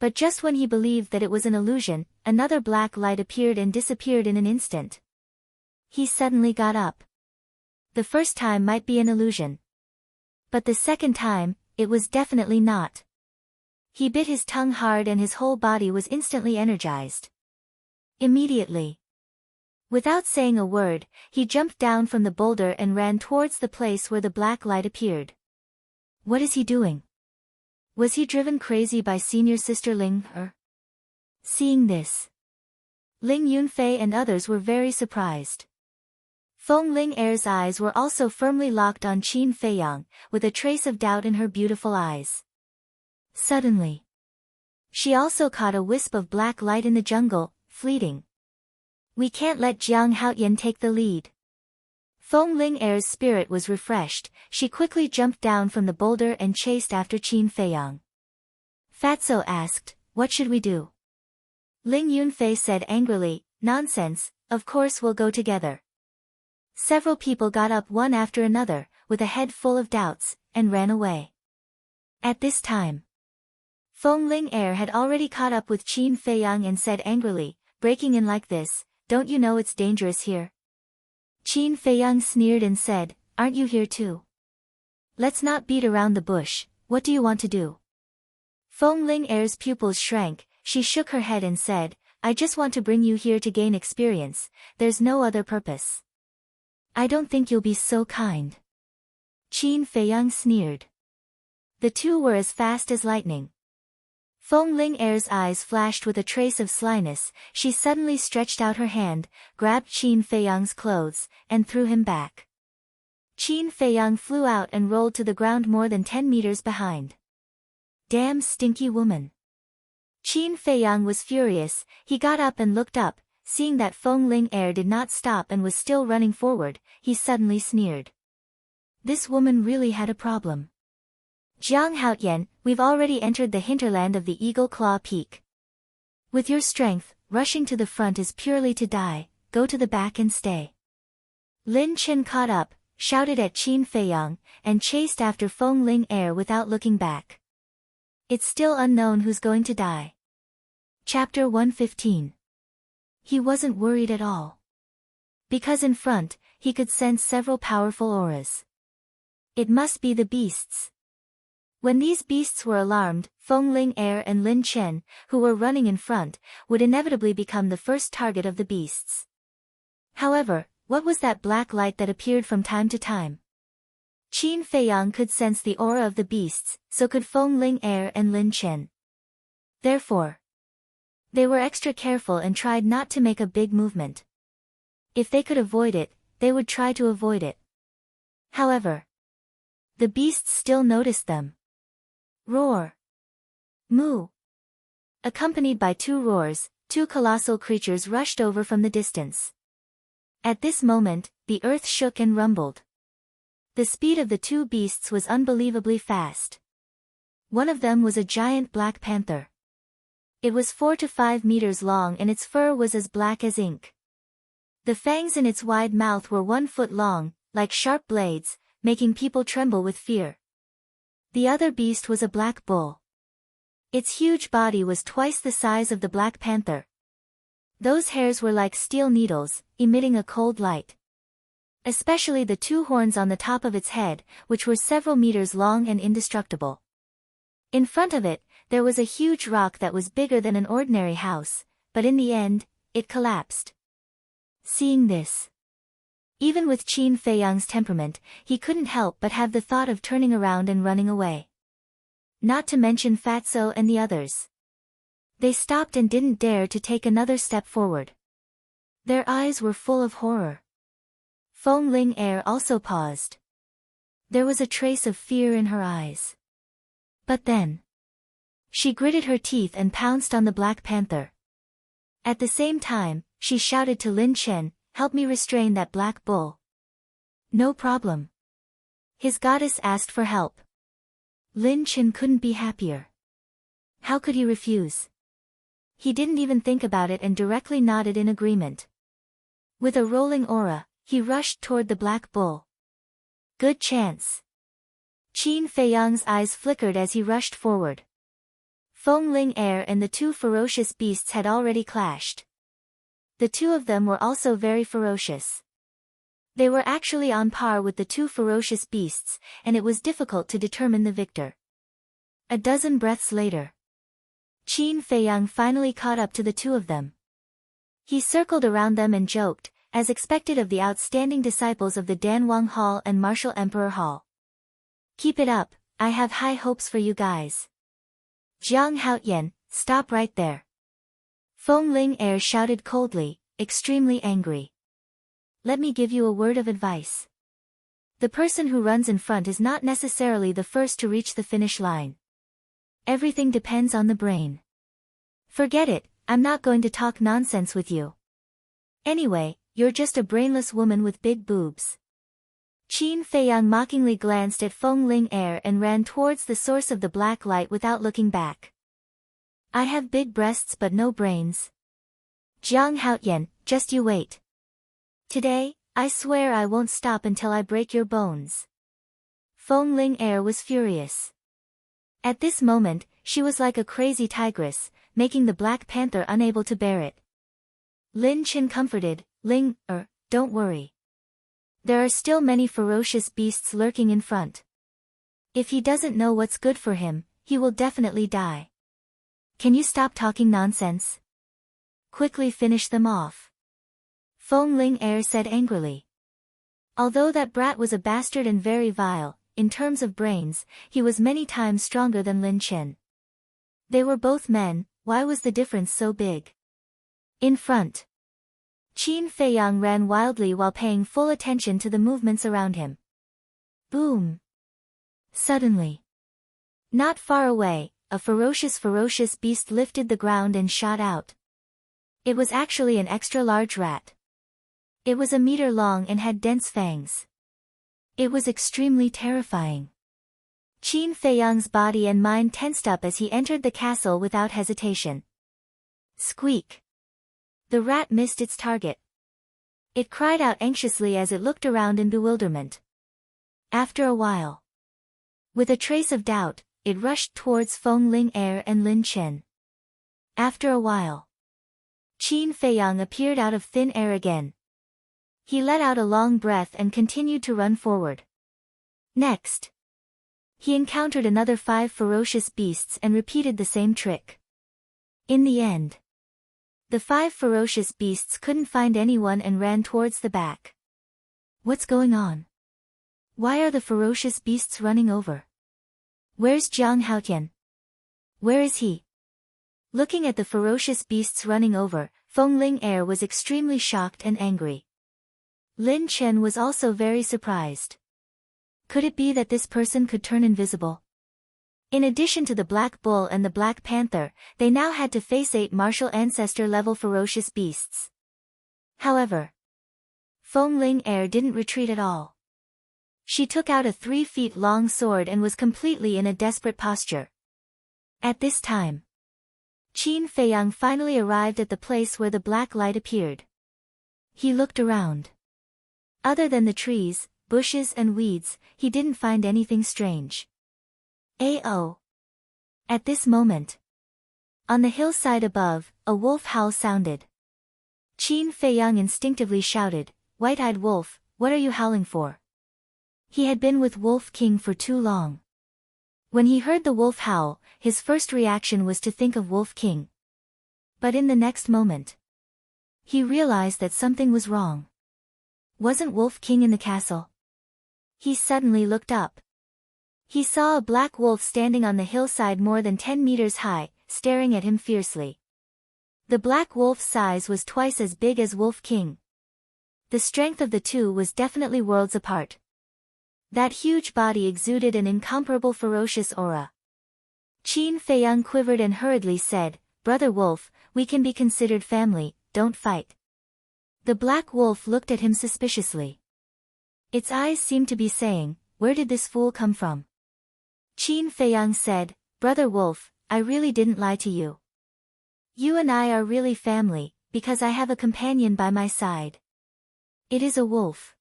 But just when he believed that it was an illusion, another black light appeared and disappeared in an instant. He suddenly got up. The first time might be an illusion. But the second time, it was definitely not. He bit his tongue hard and his whole body was instantly energized. Immediately, without saying a word, he jumped down from the boulder and ran towards the place where the black light appeared. What is he doing? Was he driven crazy by senior sister Ling Er? Seeing this, Ling Yunfei and others were very surprised. Feng Ling Er's eyes were also firmly locked on Qin Feiyang, with a trace of doubt in her beautiful eyes. Suddenly, she also caught a wisp of black light in the jungle, fleeting. We can't let Jiang Haoyan take the lead. Feng Ling Er's spirit was refreshed, she quickly jumped down from the boulder and chased after Qin Feiyang. Fatso asked, "What should we do?" Ling Yunfei said angrily, "Nonsense, of course we'll go together." Several people got up one after another, with a head full of doubts, and ran away. At this time, Feng Ling Er had already caught up with Qin Feiyang and said angrily, "Breaking in like this, don't you know it's dangerous here?" Qin Feiyang sneered and said, "Aren't you here too? Let's not beat around the bush, what do you want to do?" Feng Ling Er's pupils shrank, she shook her head and said, "I just want to bring you here to gain experience, there's no other purpose." "I don't think you'll be so kind." Qin Feiyang sneered. The two were as fast as lightning. Feng Ling Er's eyes flashed with a trace of slyness, she suddenly stretched out her hand, grabbed Qin Feiyang's clothes, and threw him back. Qin Feiyang flew out and rolled to the ground more than 10 meters behind. "Damn stinky woman." Qin Feiyang was furious, he got up and looked up, seeing that Feng Ling Er did not stop and was still running forward, he suddenly sneered. This woman really had a problem. "Jiang Haoyan, we've already entered the hinterland of the Eagle Claw Peak. With your strength, rushing to the front is purely to die, go to the back and stay." Lin Chen caught up, shouted at Qin Feiyang, and chased after Feng Ling Er without looking back. It's still unknown who's going to die. Chapter 115. He wasn't worried at all. Because in front, he could sense several powerful auras. It must be the beasts. When these beasts were alarmed, Feng Ling Er and Lin Chen, who were running in front, would inevitably become the first target of the beasts. However, what was that black light that appeared from time to time? Qin Feiyang could sense the aura of the beasts, so could Feng Ling Er and Lin Chen. Therefore, they were extra careful and tried not to make a big movement. If they could avoid it, they would try to avoid it. However, the beasts still noticed them. Roar! Moo! Accompanied by two roars, two colossal creatures rushed over from the distance. At this moment, the earth shook and rumbled. The speed of the two beasts was unbelievably fast. One of them was a giant black panther. It was 4 to 5 meters long and its fur was as black as ink. The fangs in its wide mouth were 1 foot long, like sharp blades, making people tremble with fear. The other beast was a black bull. Its huge body was twice the size of the black panther. Those hairs were like steel needles, emitting a cold light. Especially the two horns on the top of its head, which were several meters long and indestructible. In front of it, there was a huge rock that was bigger than an ordinary house, but in the end, it collapsed. Seeing this, even with Qin Feiyang's temperament, he couldn't help but have the thought of turning around and running away. Not to mention Fatso and the others. They stopped and didn't dare to take another step forward. Their eyes were full of horror. Feng Ling Er also paused. There was a trace of fear in her eyes. But then, she gritted her teeth and pounced on the Black Panther. At the same time, she shouted to Lin Chen, "Help me restrain that black bull." "No problem." His goddess asked for help. Lin Chen couldn't be happier. How could he refuse? He didn't even think about it and directly nodded in agreement. With a rolling aura, he rushed toward the black bull. Good chance. Qin Feiyang's eyes flickered as he rushed forward. Feng Ling Er and the two ferocious beasts had already clashed. The two of them were also very ferocious. They were actually on par with the two ferocious beasts, and it was difficult to determine the victor. A dozen breaths later, Qin Feiyang finally caught up to the two of them. He circled around them and joked, as expected of the outstanding disciples of the Danwang Hall and Martial Emperor Hall. "Keep it up, I have high hopes for you guys." "Jiang Haoyan, stop right there." Feng Ling Er shouted coldly, extremely angry. let me give you a word of advice. The person who runs in front is not necessarily the first to reach the finish line. Everything depends on the brain. Forget it, I'm not going to talk nonsense with you. Anyway, you're just a brainless woman with big boobs. Qin Feiyang mockingly glanced at Feng Ling-er and ran towards the source of the black light without looking back. I have big breasts but no brains. Jiang Haotian, just you wait. Today, I swear I won't stop until I break your bones. Feng Ling-er was furious. At this moment, she was like a crazy tigress, making the Black Panther unable to bear it. Lin Chen comforted, don't worry. There are still many ferocious beasts lurking in front. If he doesn't know what's good for him, he will definitely die. Can you stop talking nonsense? Quickly finish them off. Feng Ling-er said angrily. Although that brat was a bastard and very vile, in terms of brains, he was many times stronger than Lin Chen. They were both men, why was the difference so big? In front. Qin Feiyang ran wildly while paying full attention to the movements around him. Boom! Suddenly. Not far away, a ferocious beast lifted the ground and shot out. It was actually an extra-large rat. It was a meter long and had dense fangs. It was extremely terrifying. Qin Feiyang's body and mind tensed up as he entered the castle without hesitation. Squeak! The rat missed its target. It cried out anxiously as it looked around in bewilderment. After a while, with a trace of doubt, it rushed towards Feng Ling-er and Lin Chen. After a while, Qin Feiyang appeared out of thin air again. He let out a long breath and continued to run forward. Next, he encountered another 5 ferocious beasts and repeated the same trick. In the end, the 5 ferocious beasts couldn't find anyone and ran towards the back. What's going on? Why are the ferocious beasts running over? Where's Jiang Haotian? Where is he? Looking at the ferocious beasts running over, Feng Ling-er was extremely shocked and angry. Lin Chen was also very surprised. Could it be that this person could turn invisible? In addition to the Black Bull and the Black Panther, they now had to face 8 martial ancestor-level ferocious beasts. However, Feng Ling-er didn't retreat at all. She took out a 3-feet-long sword and was completely in a desperate posture. At this time, Qin Feiyang finally arrived at the place where the black light appeared. He looked around. Other than the trees, bushes and weeds, he didn't find anything strange. Ao! At this moment, on the hillside above, a wolf howl sounded. Qin Feiyang instinctively shouted, "White-eyed wolf, what are you howling for?" He had been with Wolf King for too long. When he heard the wolf howl, his first reaction was to think of Wolf King. But in the next moment, he realized that something was wrong. Wasn't Wolf King in the castle? He suddenly looked up. He saw a black wolf standing on the hillside more than 10 meters high, staring at him fiercely. The black wolf's size was twice as big as Wolf King. The strength of the two was definitely worlds apart. That huge body exuded an incomparable ferocious aura. Qin Feiyang quivered and hurriedly said, "Brother Wolf, we can be considered family, don't fight." The black wolf looked at him suspiciously. Its eyes seemed to be saying, "Where did this fool come from?" Qin Feiyang said, "Brother Wolf, I really didn't lie to you. You and I are really family, because I have a companion by my side. It is a wolf."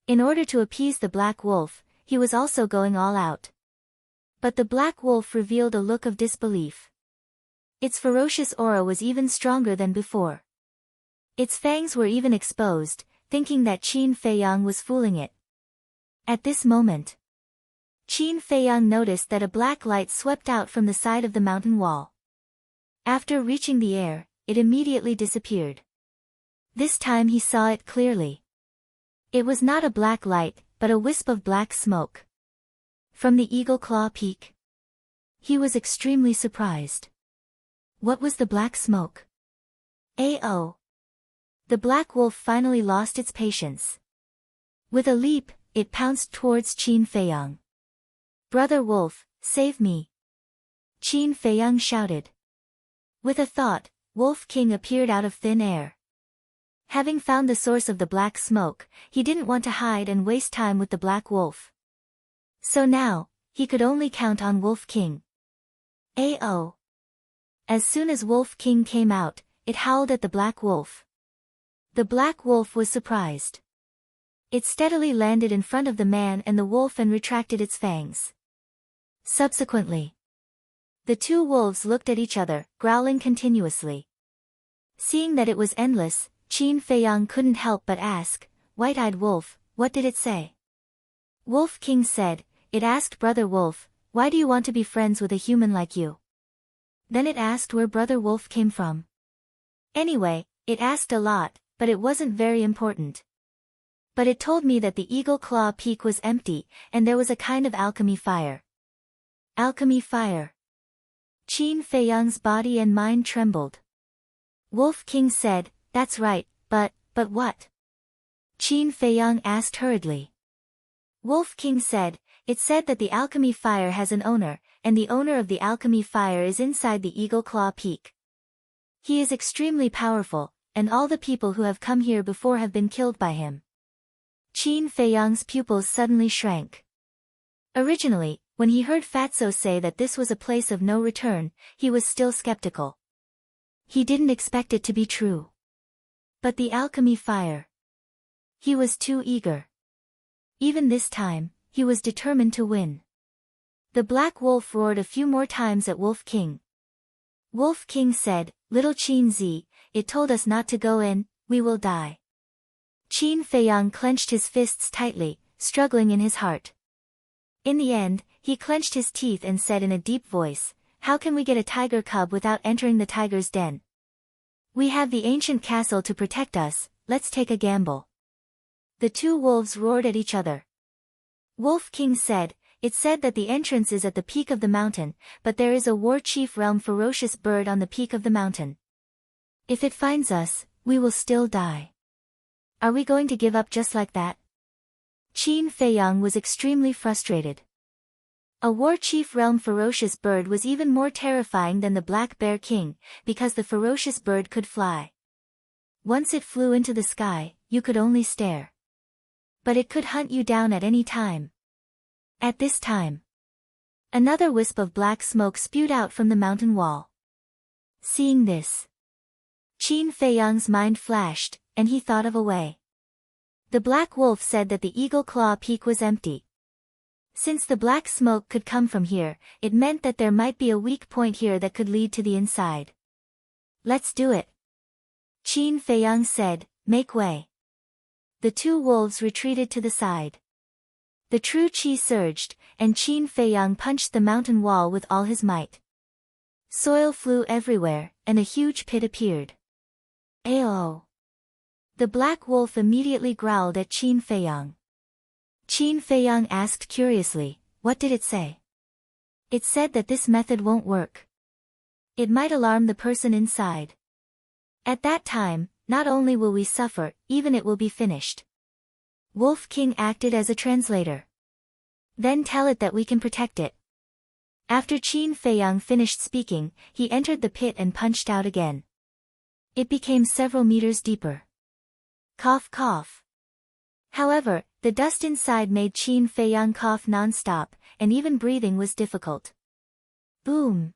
In order to appease the black wolf, he was also going all out. But the black wolf revealed a look of disbelief. Its ferocious aura was even stronger than before. Its fangs were even exposed, thinking that Qin Feiyang was fooling it. At this moment, Qin Feiyang noticed that a black light swept out from the side of the mountain wall. After reaching the air, it immediately disappeared. This time he saw it clearly. It was not a black light, but a wisp of black smoke. From the Eagle Claw Peak. He was extremely surprised. What was the black smoke? Ao! The black wolf finally lost its patience. With a leap, it pounced towards Qin Feiyang. "Brother wolf, save me!" Qin Feiyang shouted. With a thought, Wolf King appeared out of thin air. Having found the source of the black smoke, he didn't want to hide and waste time with the black wolf. So now, he could only count on Wolf King. Ao! As soon as Wolf King came out, it howled at the black wolf. The black wolf was surprised. It steadily landed in front of the man and the wolf and retracted its fangs. Subsequently, the two wolves looked at each other, growling continuously. Seeing that it was endless, Qin Feiyang couldn't help but ask, "White-eyed wolf, what did it say?" Wolf King said, "It asked Brother Wolf, why do you want to be friends with a human like you?" Then it asked where Brother Wolf came from. Anyway, it asked a lot, but it wasn't very important. But it told me that the Eagle Claw Peak was empty, and there was a kind of alchemy fire. Alchemy fire. Qin Feiyang's body and mind trembled. Wolf King said, "That's right, but what?" Qin Feiyang asked hurriedly. Wolf King said, "It said that the alchemy fire has an owner, and the owner of the alchemy fire is inside the Eagle Claw Peak. He is extremely powerful, and all the people who have come here before have been killed by him." Qin Feiyang's pupils suddenly shrank. Originally, when he heard Fatso say that this was a place of no return, he was still skeptical. He didn't expect it to be true. But the alchemy fire. He was too eager. Even this time, he was determined to win. The black wolf roared a few more times at Wolf King. Wolf King said, "Little Qin Zi, it told us not to go in, we will die." Qin Feiyang clenched his fists tightly, struggling in his heart. In the end, he clenched his teeth and said in a deep voice, "How can we get a tiger cub without entering the tiger's den? We have the ancient castle to protect us, let's take a gamble." The two wolves roared at each other. Wolf King said, "It said that the entrance is at the peak of the mountain, but there is a war chief realm ferocious bird on the peak of the mountain. If it finds us, we will still die. Are we going to give up just like that?" Qin Feiyang was extremely frustrated. A war chief realm ferocious bird was even more terrifying than the Black Bear King, because the ferocious bird could fly. Once it flew into the sky, you could only stare. But it could hunt you down at any time. At this time, another wisp of black smoke spewed out from the mountain wall. Seeing this, Qin Feiyang's mind flashed, and he thought of a way. The black wolf said that the Eagle Claw Peak was empty. Since the black smoke could come from here, it meant that there might be a weak point here that could lead to the inside. "Let's do it." Qin Feiyang said, "Make way." The two wolves retreated to the side. The true qi surged, and Qin Feiyang punched the mountain wall with all his might. Soil flew everywhere, and a huge pit appeared. Ao! The black wolf immediately growled at Qin Feiyang. Qin Feiyang asked curiously, "What did it say?" "It said that this method won't work. It might alarm the person inside. At that time, not only will we suffer, even it will be finished." Wolf King acted as a translator. "Then tell it that we can protect it." After Qin Feiyang finished speaking, he entered the pit and punched out again. It became several meters deeper. Cough cough. However, the dust inside made Qin Feiyang cough non-stop, and even breathing was difficult. Boom!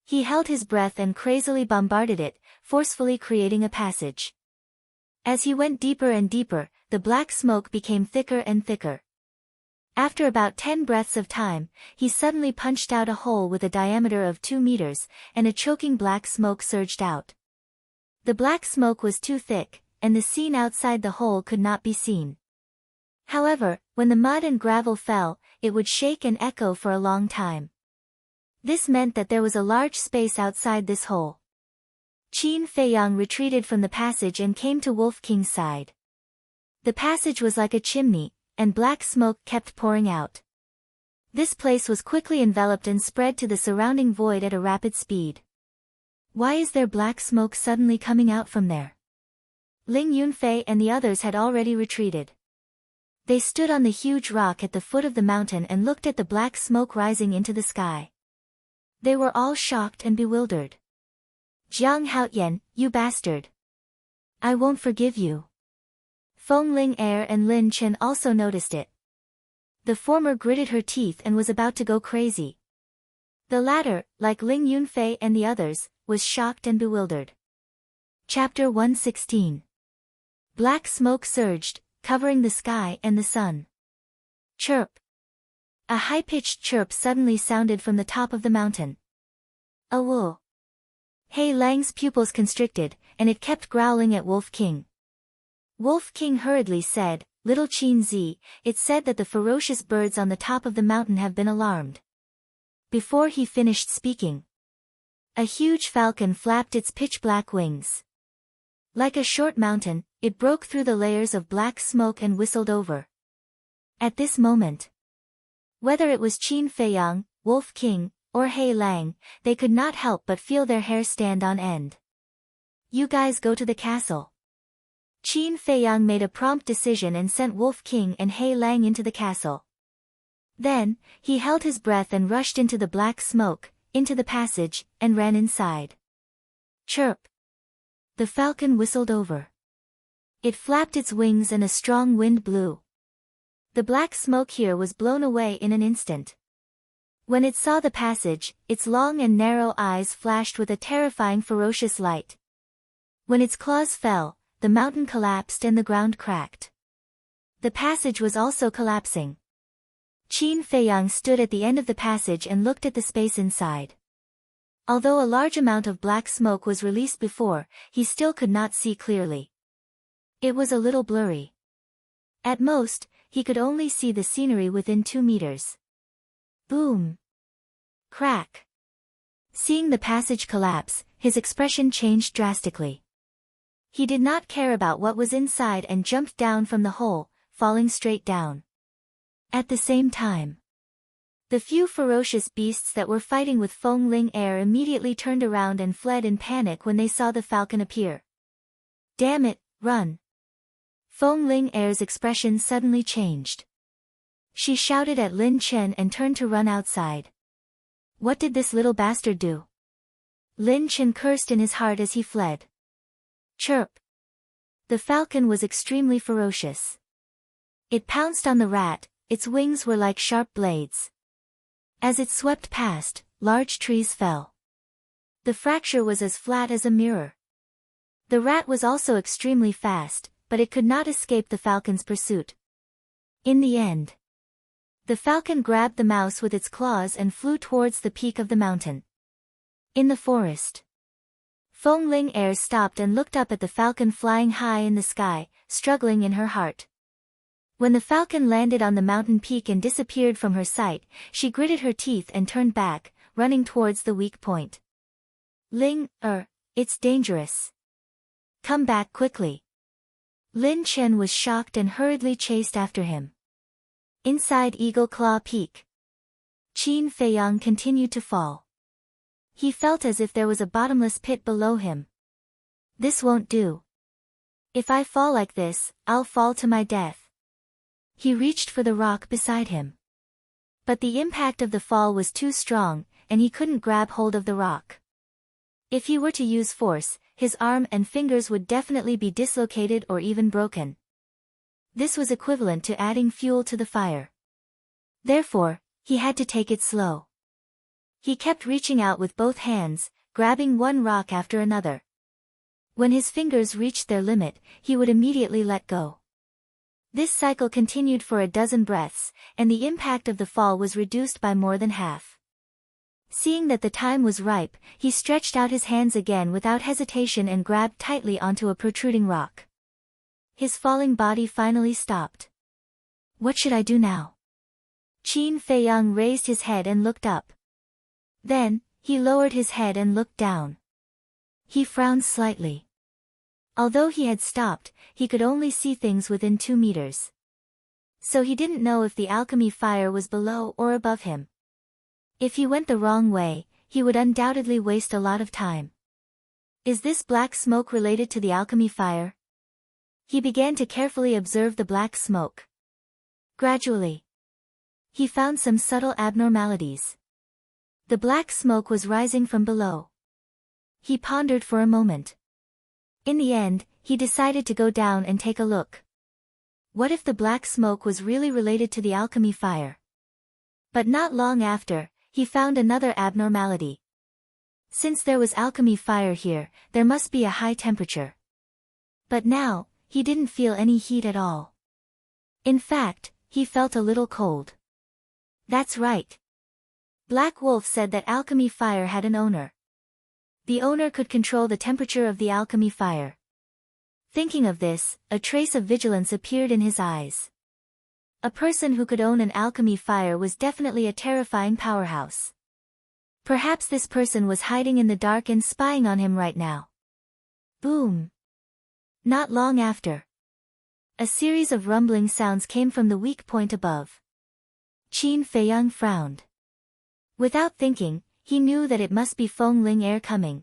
He held his breath and crazily bombarded it, forcefully creating a passage. As he went deeper and deeper, the black smoke became thicker and thicker. After about 10 breaths of time, he suddenly punched out a hole with a diameter of 2 meters, and a choking black smoke surged out. The black smoke was too thick, and the scene outside the hole could not be seen. However, when the mud and gravel fell, it would shake and echo for a long time. This meant that there was a large space outside this hole. Qin Feiyang retreated from the passage and came to Wolf King's side. The passage was like a chimney, and black smoke kept pouring out. This place was quickly enveloped and spread to the surrounding void at a rapid speed. Why is there black smoke suddenly coming out from there? Ling Yunfei and the others had already retreated. They stood on the huge rock at the foot of the mountain and looked at the black smoke rising into the sky. They were all shocked and bewildered. Jiang Haoyan, you bastard! I won't forgive you. Feng Ling-er and Lin Chen also noticed it. The former gritted her teeth and was about to go crazy. The latter, like Ling Yunfei and the others, was shocked and bewildered. Chapter 116. Black smoke surged, covering the sky and the sun. Chirp! A high-pitched chirp suddenly sounded from the top of the mountain. Awoo! Hei Lang's pupils constricted, and it kept growling at Wolf King. Wolf King hurriedly said, Little Qin Zi, it's said that the ferocious birds on the top of the mountain have been alarmed. Before he finished speaking, a huge falcon flapped its pitch-black wings. Like a short mountain, it broke through the layers of black smoke and whistled over. At this moment, whether it was Qin Feiyang, Wolf King, or Hei Lang, they could not help but feel their hair stand on end. You guys go to the castle. Qin Feiyang made a prompt decision and sent Wolf King and Hei Lang into the castle. Then, he held his breath and rushed into the black smoke, into the passage, and ran inside. Chirp! The falcon whistled over. It flapped its wings and a strong wind blew. The black smoke here was blown away in an instant. When it saw the passage, its long and narrow eyes flashed with a terrifying ferocious light. When its claws fell, the mountain collapsed and the ground cracked. The passage was also collapsing. Qin Feiyang stood at the end of the passage and looked at the space inside. Although a large amount of black smoke was released before, he still could not see clearly. It was a little blurry. At most, he could only see the scenery within 2 meters. Boom! Crack! Seeing the passage collapse, his expression changed drastically. He did not care about what was inside and jumped down from the hole, falling straight down. At the same time, the few ferocious beasts that were fighting with Feng Ling-er immediately turned around and fled in panic when they saw the falcon appear. Damn it, run! Feng Ling-er's expression suddenly changed. She shouted at Lin Chen and turned to run outside. What did this little bastard do? Lin Chen cursed in his heart as he fled. Chirp! The falcon was extremely ferocious. It pounced on the rat, its wings were like sharp blades. As it swept past, large trees fell. The fracture was as flat as a mirror. The rat was also extremely fast, but it could not escape the falcon's pursuit. In the end, the falcon grabbed the mouse with its claws and flew towards the peak of the mountain. In the forest, Feng Ling-er stopped and looked up at the falcon flying high in the sky, struggling in her heart. When the falcon landed on the mountain peak and disappeared from her sight, she gritted her teeth and turned back, running towards the weak point. It's dangerous. Come back quickly. Lin Chen was shocked and hurriedly chased after him. Inside Eagle Claw Peak, Qin Feiyang continued to fall. He felt as if there was a bottomless pit below him. This won't do. If I fall like this, I'll fall to my death. He reached for the rock beside him. But the impact of the fall was too strong, and he couldn't grab hold of the rock. If he were to use force, his arm and fingers would definitely be dislocated or even broken. This was equivalent to adding fuel to the fire. Therefore, he had to take it slow. He kept reaching out with both hands, grabbing one rock after another. When his fingers reached their limit, he would immediately let go. This cycle continued for a dozen breaths, and the impact of the fall was reduced by more than half. Seeing that the time was ripe, he stretched out his hands again without hesitation and grabbed tightly onto a protruding rock. His falling body finally stopped. What should I do now? Qin Feiyang raised his head and looked up. Then, he lowered his head and looked down. He frowned slightly. Although he had stopped, he could only see things within 2 meters. So he didn't know if the alchemy fire was below or above him. If he went the wrong way, he would undoubtedly waste a lot of time. Is this black smoke related to the alchemy fire? He began to carefully observe the black smoke. Gradually, he found some subtle abnormalities. The black smoke was rising from below. He pondered for a moment. In the end, he decided to go down and take a look. What if the black smoke was really related to the alchemy fire? But not long after, he found another abnormality. Since there was alchemy fire here, there must be a high temperature. But now, he didn't feel any heat at all. In fact, he felt a little cold. That's right. Black Wolf said that alchemy fire had an owner. The owner could control the temperature of the alchemy fire. Thinking of this, a trace of vigilance appeared in his eyes. A person who could own an alchemy fire was definitely a terrifying powerhouse. Perhaps this person was hiding in the dark and spying on him right now. Boom! Not long after, a series of rumbling sounds came from the weak point above. Qin Feiyang frowned. Without thinking, he knew that it must be Feng Ling Air coming.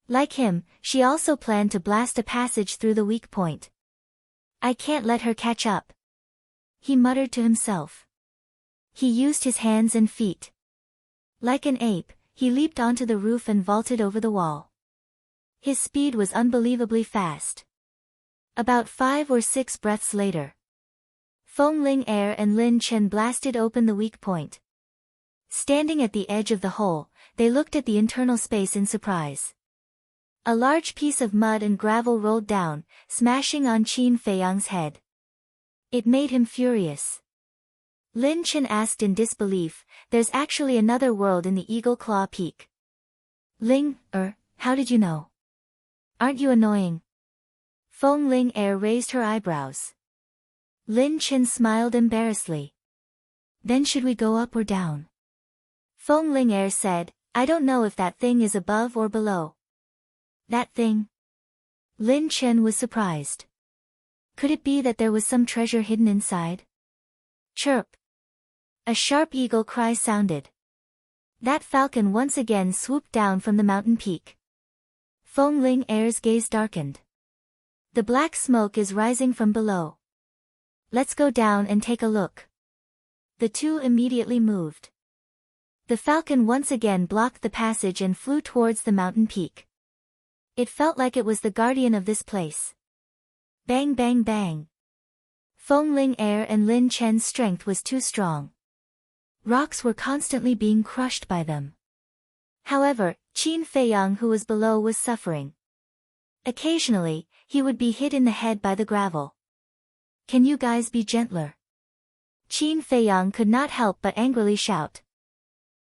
Like him, she also planned to blast a passage through the weak point. I can't let her catch up, he muttered to himself. He used his hands and feet. Like an ape, he leaped onto the roof and vaulted over the wall. His speed was unbelievably fast. About 5 or 6 breaths later, Feng Ling Air and Lin Chen blasted open the weak point. Standing at the edge of the hole, they looked at the internal space in surprise. A large piece of mud and gravel rolled down, smashing on Qin Feiyang's head. It made him furious. Lin Chen asked in disbelief, "There's actually another world in the Eagle Claw Peak." How did you know? Aren't you annoying? Feng Ling Air raised her eyebrows. Lin Chen smiled embarrassedly. Then should we go up or down? Feng Ling Air said, I don't know if that thing is above or below. That thing? Lin Chen was surprised. Could it be that there was some treasure hidden inside? Chirp! A sharp eagle cry sounded. That falcon once again swooped down from the mountain peak. Feng Ling Air's gaze darkened. The black smoke is rising from below. Let's go down and take a look. The two immediately moved. The falcon once again blocked the passage and flew towards the mountain peak. It felt like it was the guardian of this place. Bang bang bang. Feng Ling Air and Lin Chen's strength was too strong. Rocks were constantly being crushed by them. However, Qin Feiyang who was below was suffering. Occasionally, he would be hit in the head by the gravel. Can you guys be gentler? Qin Feiyang could not help but angrily shout.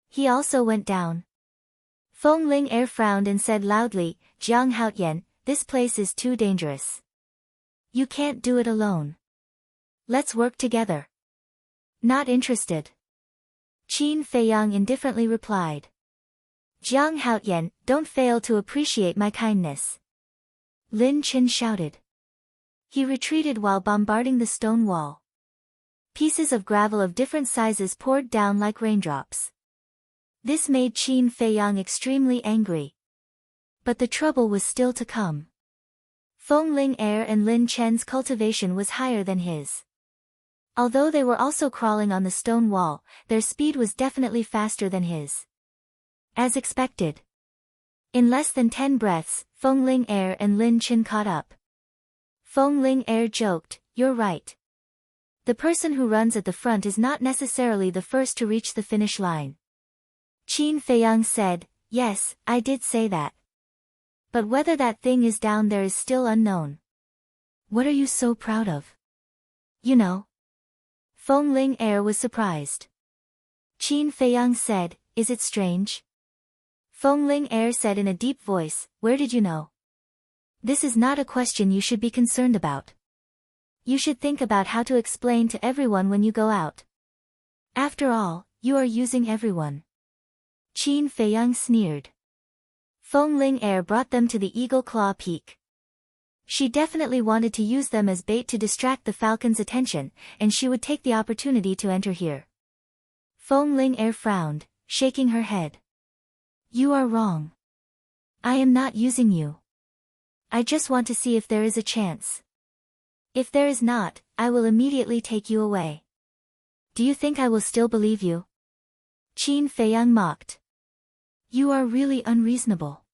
He also went down. Feng Ling Air frowned and said loudly, Jiang Haotian, this place is too dangerous. You can't do it alone. Let's work together. Not interested. Qin Feiyang indifferently replied. Jiang Haotian, don't fail to appreciate my kindness. Lin Chen shouted. He retreated while bombarding the stone wall. Pieces of gravel of different sizes poured down like raindrops. This made Qin Feiyang extremely angry. But the trouble was still to come. Feng Ling Air and Lin Chen's cultivation was higher than his. Although they were also crawling on the stone wall, their speed was definitely faster than his. As expected. In less than 10 breaths, Feng Ling Air and Lin Chen caught up. Feng Ling Air joked, you're right. The person who runs at the front is not necessarily the first to reach the finish line. Qin Feiyang said, yes, I did say that. But whether that thing is down there is still unknown. What are you so proud of? You know. Feng Ling Air was surprised. Qin Feiyang said, is it strange? Feng Ling Air said in a deep voice, where did you know? This is not a question you should be concerned about. You should think about how to explain to everyone when you go out. After all, you are using everyone. Qin Feiyang sneered. Feng Ling Air brought them to the Eagle Claw Peak. She definitely wanted to use them as bait to distract the falcon's attention, and she would take the opportunity to enter here. Feng Ling Air frowned, shaking her head. You are wrong. I am not using you. I just want to see if there is a chance. If there is not, I will immediately take you away. Do you think I will still believe you? Qin Feiyang mocked. You are really unreasonable.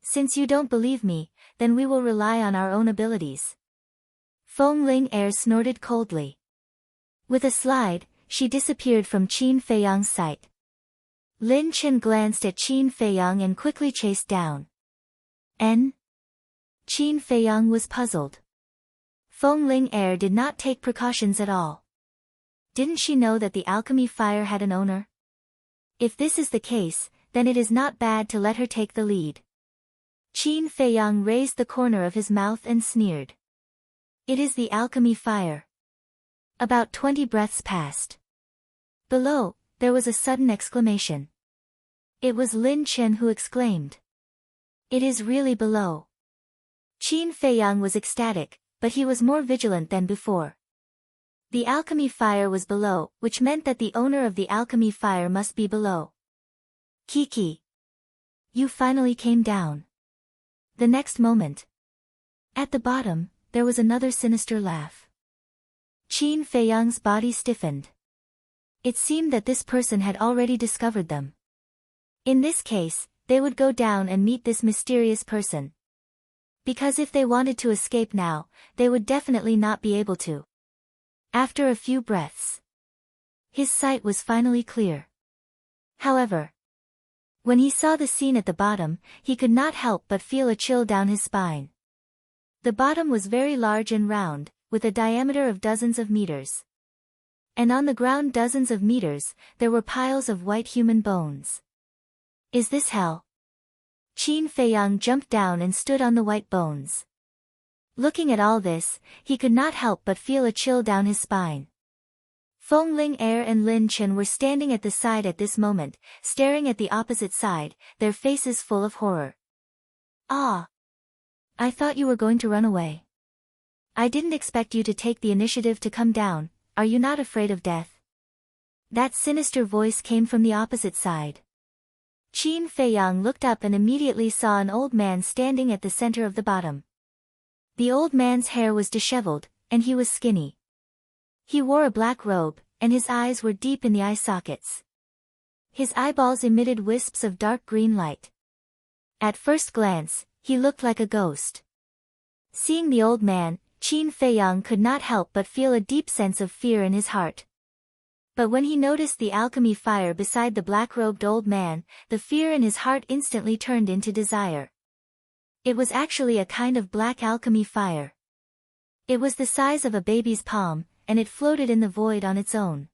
Since you don't believe me, then we will rely on our own abilities. Feng Ling Er snorted coldly. With a slide, she disappeared from Qin Feiyang's sight. Lin Chen glanced at Qin Feiyang and quickly chased down. N? Qin Feiyang was puzzled. Feng Ling Er did not take precautions at all. Didn't she know that the alchemy fire had an owner? If this is the case, then it is not bad to let her take the lead. Qin Feiyang raised the corner of his mouth and sneered. It is the alchemy fire. About 20 breaths passed. Below, there was a sudden exclamation. It was Lin Chen who exclaimed. It is really below. Qin Feiyang was ecstatic, but he was more vigilant than before. The alchemy fire was below, which meant that the owner of the alchemy fire must be below. Kiki. You finally came down. The next moment. At the bottom, there was another sinister laugh. Qin Feiyang's body stiffened. It seemed that this person had already discovered them. In this case, they would go down and meet this mysterious person. Because if they wanted to escape now, they would definitely not be able to. After a few breaths, his sight was finally clear. However, when he saw the scene at the bottom, he could not help but feel a chill down his spine. The bottom was very large and round, with a diameter of dozens of meters. And on the ground dozens of meters, there were piles of white human bones. Is this hell? Qin Feiyang jumped down and stood on the white bones. Looking at all this, he could not help but feel a chill down his spine. Feng Ling Er and Lin Chen were standing at the side at this moment, staring at the opposite side, their faces full of horror. Ah! I thought you were going to run away. I didn't expect you to take the initiative to come down. Are you not afraid of death? That sinister voice came from the opposite side. Qin Feiyang looked up and immediately saw an old man standing at the center of the bottom. The old man's hair was disheveled, and he was skinny. He wore a black robe, and his eyes were deep in the eye sockets. His eyeballs emitted wisps of dark green light. At first glance, he looked like a ghost. Seeing the old man, Qin Feiyang could not help but feel a deep sense of fear in his heart. But when he noticed the alchemy fire beside the black-robed old man, the fear in his heart instantly turned into desire. It was actually a kind of black alchemy fire. It was the size of a baby's palm, and it floated in the void on its own.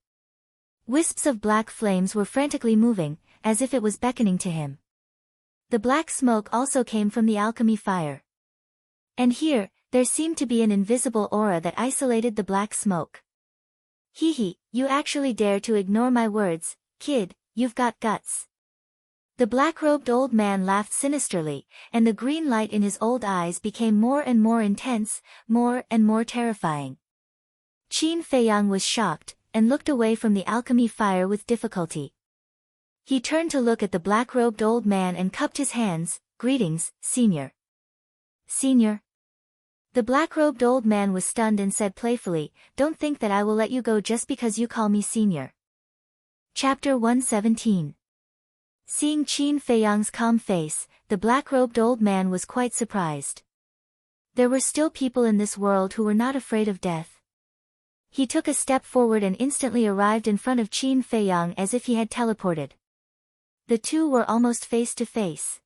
Wisps of black flames were frantically moving, as if it was beckoning to him. The black smoke also came from the alchemy fire. And here, there seemed to be an invisible aura that isolated the black smoke. Hee, you actually dare to ignore my words, kid, you've got guts. The black-robed old man laughed sinisterly, and the green light in his old eyes became more and more intense, more and more terrifying. Qin Feiyang was shocked, and looked away from the alchemy fire with difficulty. He turned to look at the black-robed old man and cupped his hands. Greetings, senior. Senior? The black-robed old man was stunned and said playfully, Don't think that I will let you go just because you call me senior. Chapter 117. Seeing Qin Feiyang's calm face, the black-robed old man was quite surprised. There were still people in this world who were not afraid of death. He took a step forward and instantly arrived in front of Qin Feiyang as if he had teleported. The two were almost face to face.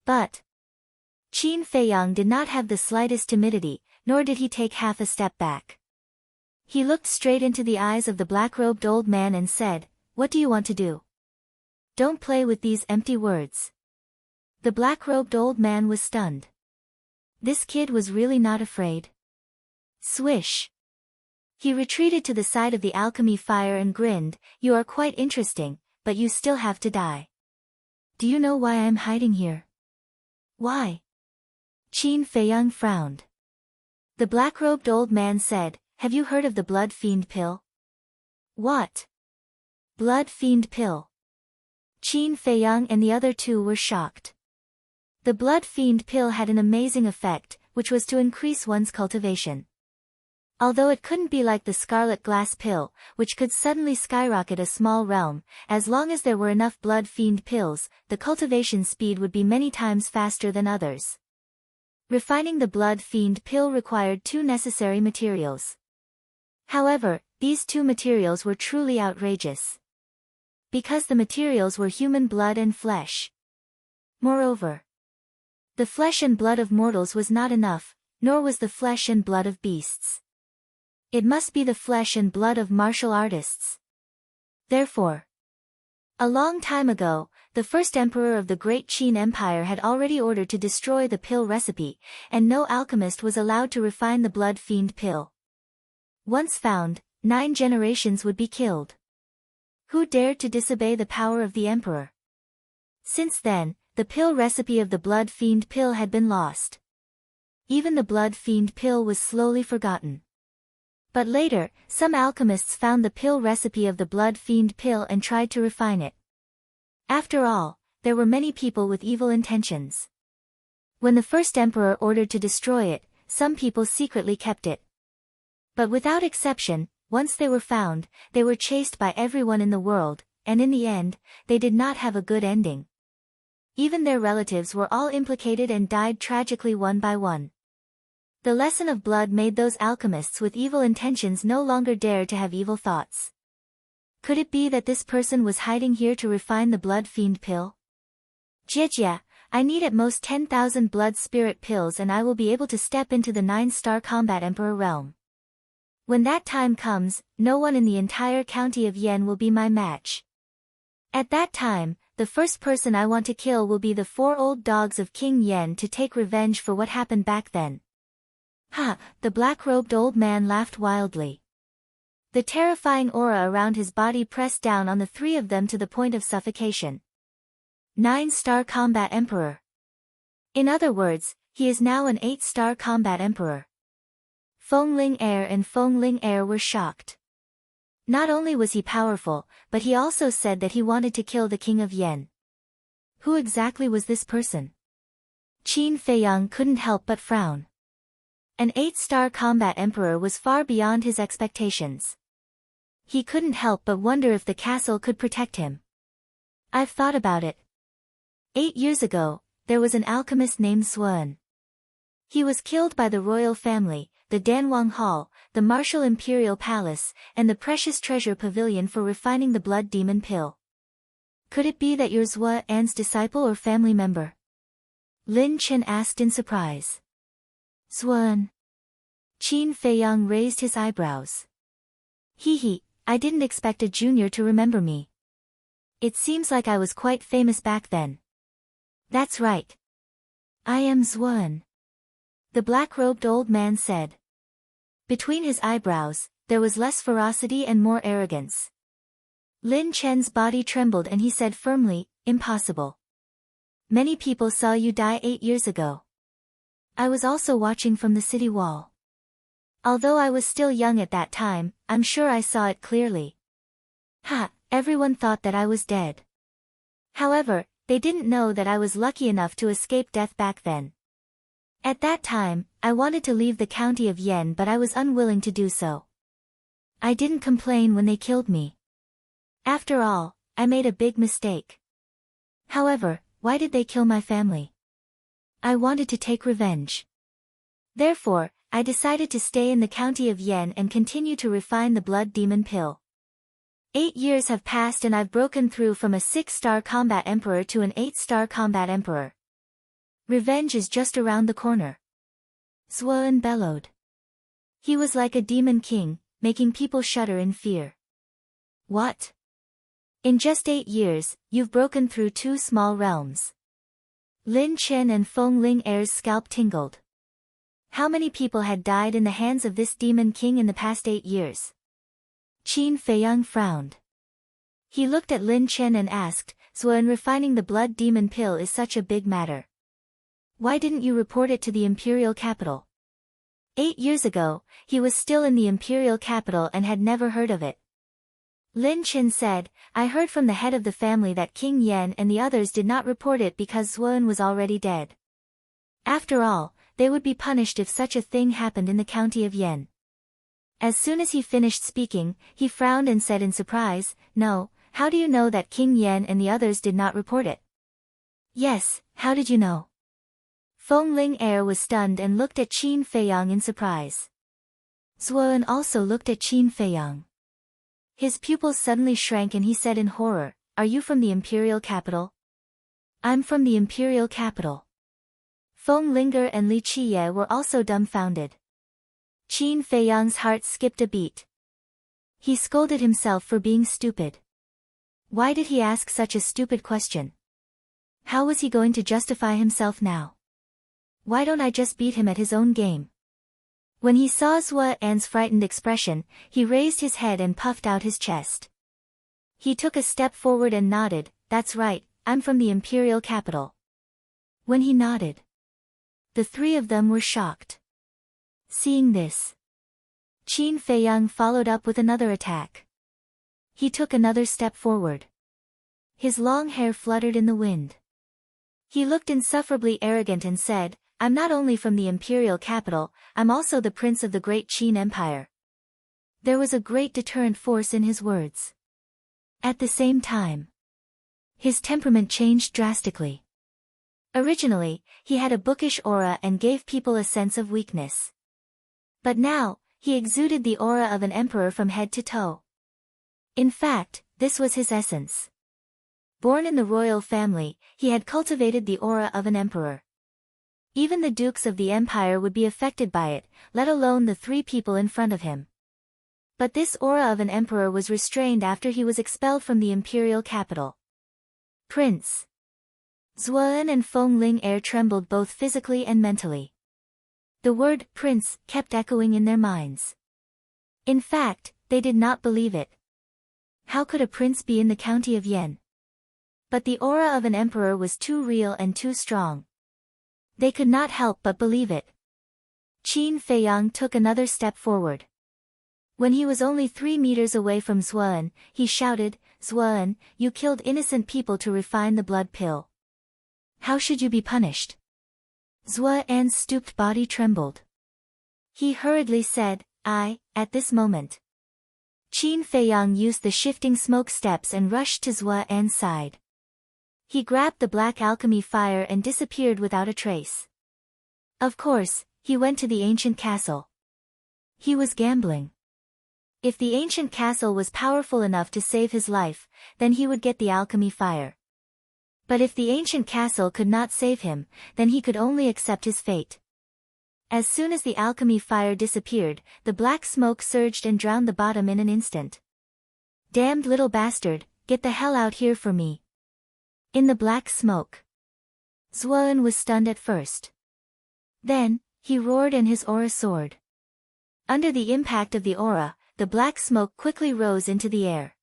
But Qin Feiyang did not have the slightest timidity, nor did he take half a step back. He looked straight into the eyes of the black-robed old man and said, What do you want to do? Don't play with these empty words. The black-robed old man was stunned. This kid was really not afraid. Swish! He retreated to the side of the alchemy fire and grinned, You are quite interesting, but you still have to die. Do you know why I am hiding here? Why? Qin Feiyang frowned. The black-robed old man said, Have you heard of the blood fiend pill? What? Blood fiend pill? Qin Feiyang and the other two were shocked. The blood fiend pill had an amazing effect, which was to increase one's cultivation. Although it couldn't be like the scarlet glass pill, which could suddenly skyrocket a small realm, as long as there were enough blood fiend pills, the cultivation speed would be many times faster than others. Refining the blood fiend pill required two necessary materials. However, these two materials were truly outrageous. Because the materials were human blood and flesh. Moreover, the flesh and blood of mortals was not enough, nor was the flesh and blood of beasts. It must be the flesh and blood of martial artists. Therefore, a long time ago, the first emperor of the Great Qin Empire had already ordered to destroy the pill recipe, and no alchemist was allowed to refine the blood fiend pill. Once found, 9 generations would be killed. Who dared to disobey the power of the emperor? Since then, the pill recipe of the blood fiend pill had been lost. Even the blood fiend pill was slowly forgotten. But later, some alchemists found the pill recipe of the blood fiend pill and tried to refine it. After all, there were many people with evil intentions. When the first emperor ordered to destroy it, some people secretly kept it. But without exception, once they were found, they were chased by everyone in the world, and in the end, they did not have a good ending. Even their relatives were all implicated and died tragically one by one. The lesson of blood made those alchemists with evil intentions no longer dare to have evil thoughts. Could it be that this person was hiding here to refine the blood fiend pill? Jie, I need at most 10,000 blood spirit pills and I will be able to step into the 9-star combat emperor realm. When that time comes, no one in the entire county of Yen will be my match. At that time, the first person I want to kill will be the 4 old dogs of King Yen to take revenge for what happened back then. Ha! The black-robed old man laughed wildly. The terrifying aura around his body pressed down on the 3 of them to the point of suffocation. 9-star combat emperor. In other words, he is now an 8-star combat emperor. Feng Ling Heir and Feng Ling Heir were shocked. Not only was he powerful, but he also said that he wanted to kill the king of Yen. Who exactly was this person? Qin Feiyang couldn't help but frown. An 8-star combat emperor was far beyond his expectations. He couldn't help but wonder if the castle could protect him. I've thought about it. 8 years ago, there was an alchemist named Suan. He was killed by the royal family, the Danwang Hall, the martial imperial palace, and the precious treasure pavilion for refining the blood demon pill. Could it be that you're Zuan's disciple or family member? Lin Chen asked in surprise. Zuan. Qin Feiyang raised his eyebrows. He, I didn't expect a junior to remember me. It seems like I was quite famous back then. That's right. I am Zuan. The black-robed old man said. Between his eyebrows, there was less ferocity and more arrogance. Lin Chen's body trembled and he said firmly, impossible. Many people saw you die 8 years ago. I was also watching from the city wall. Although I was still young at that time, I'm sure I saw it clearly. Ha, everyone thought that I was dead. However, they didn't know that I was lucky enough to escape death back then. At that time, I wanted to leave the county of Yen but I was unwilling to do so. I didn't complain when they killed me. After all, I made a big mistake. However, why did they kill my family? I wanted to take revenge. Therefore, I decided to stay in the county of Yen and continue to refine the blood demon pill. 8 years have passed and I've broken through from a 6-star combat emperor to an 8-star combat emperor. Revenge is just around the corner. Zuan bellowed. He was like a demon king, making people shudder in fear. What? In just 8 years, you've broken through 2 small realms. Lin Chen and Feng Ling Heir's scalp tingled. How many people had died in the hands of this demon king in the past 8 years? Qin Feiyang frowned. He looked at Lin Chen and asked, Zuan, refining the blood demon pill is such a big matter. Why didn't you report it to the imperial capital? 8 years ago, he was still in the imperial capital and had never heard of it. Lin Chen said, I heard from the head of the family that King Yen and the others did not report it because Zuan was already dead. After all, they would be punished if such a thing happened in the county of Yen. As soon as he finished speaking, he frowned and said in surprise, "No, how do you know that King Yan and the others did not report it?" "Yes, how did you know?" Feng Ling was stunned and looked at Qin Feiyang in surprise. Zuoan also looked at Qin Feiyang. His pupils suddenly shrank and he said in horror, "Are you from the imperial capital?" "I'm from the imperial capital." Feng Linger and Li Qiye were also dumbfounded. Qin Feiyang's heart skipped a beat. He scolded himself for being stupid. Why did he ask such a stupid question? How was he going to justify himself now? Why don't I just beat him at his own game? When he saw Zuoan's frightened expression, he raised his head and puffed out his chest. He took a step forward and nodded, "That's right, I'm from the imperial capital." When he nodded, the three of them were shocked. Seeing this, Qin Feiyang followed up with another attack. He took another step forward. His long hair fluttered in the wind. He looked insufferably arrogant and said, "I'm not only from the imperial capital, I'm also the prince of the great Qin Empire." There was a great deterrent force in his words. At the same time, his temperament changed drastically. Originally, he had a bookish aura and gave people a sense of weakness. But now, he exuded the aura of an emperor from head to toe. In fact, this was his essence. Born in the royal family, he had cultivated the aura of an emperor. Even the dukes of the empire would be affected by it, let alone the three people in front of him. But this aura of an emperor was restrained after he was expelled from the imperial capital. "Prince." Zuoan and Feng Ling trembled both physically and mentally. The word "prince" kept echoing in their minds. In fact, they did not believe it. How could a prince be in the county of Yan? But the aura of an emperor was too real and too strong. They could not help but believe it. Qin Feiyang took another step forward. When he was only 3 meters away from Zuoan, he shouted, "Zuoan, you killed innocent people to refine the blood pill. How should you be punished?" Zuoan's stooped body trembled. He hurriedly said, at this moment." Qin Feiyang used the shifting smoke steps and rushed to Zuoan's side. He grabbed the black alchemy fire and disappeared without a trace. Of course, he went to the ancient castle. He was gambling. If the ancient castle was powerful enough to save his life, then he would get the alchemy fire. But if the ancient castle could not save him, then he could only accept his fate. As soon as the alchemy fire disappeared, the black smoke surged and drowned the bottom in an instant. "Damned little bastard, get the hell out here for me." In the black smoke, Zuoan was stunned at first. Then, he roared and his aura soared. Under the impact of the aura, the black smoke quickly rose into the air.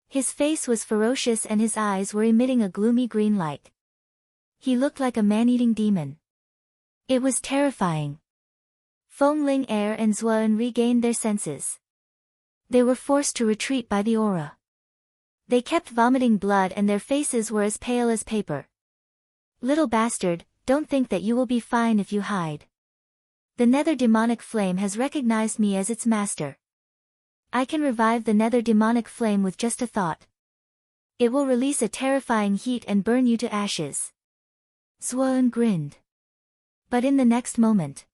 His face was ferocious and his eyes were emitting a gloomy green light. He looked like a man-eating demon. It was terrifying. Feng Ling and Zuoan regained their senses. They were forced to retreat by the aura. They kept vomiting blood and their faces were as pale as paper. "Little bastard, don't think that you will be fine if you hide. The nether demonic flame has recognized me as its master. I can revive the nether demonic flame with just a thought. It will release a terrifying heat and burn you to ashes." Zuoan grinned. But in the next moment,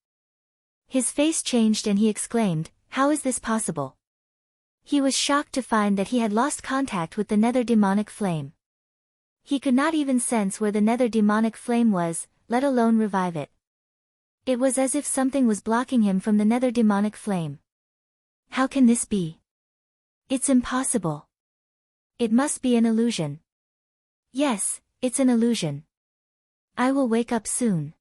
his face changed and he exclaimed, "How is this possible?" He was shocked to find that he had lost contact with the nether demonic flame. He could not even sense where the nether demonic flame was, let alone revive it. It was as if something was blocking him from the nether demonic flame. How can this be? It's impossible. It must be an illusion. Yes, it's an illusion. I will wake up soon.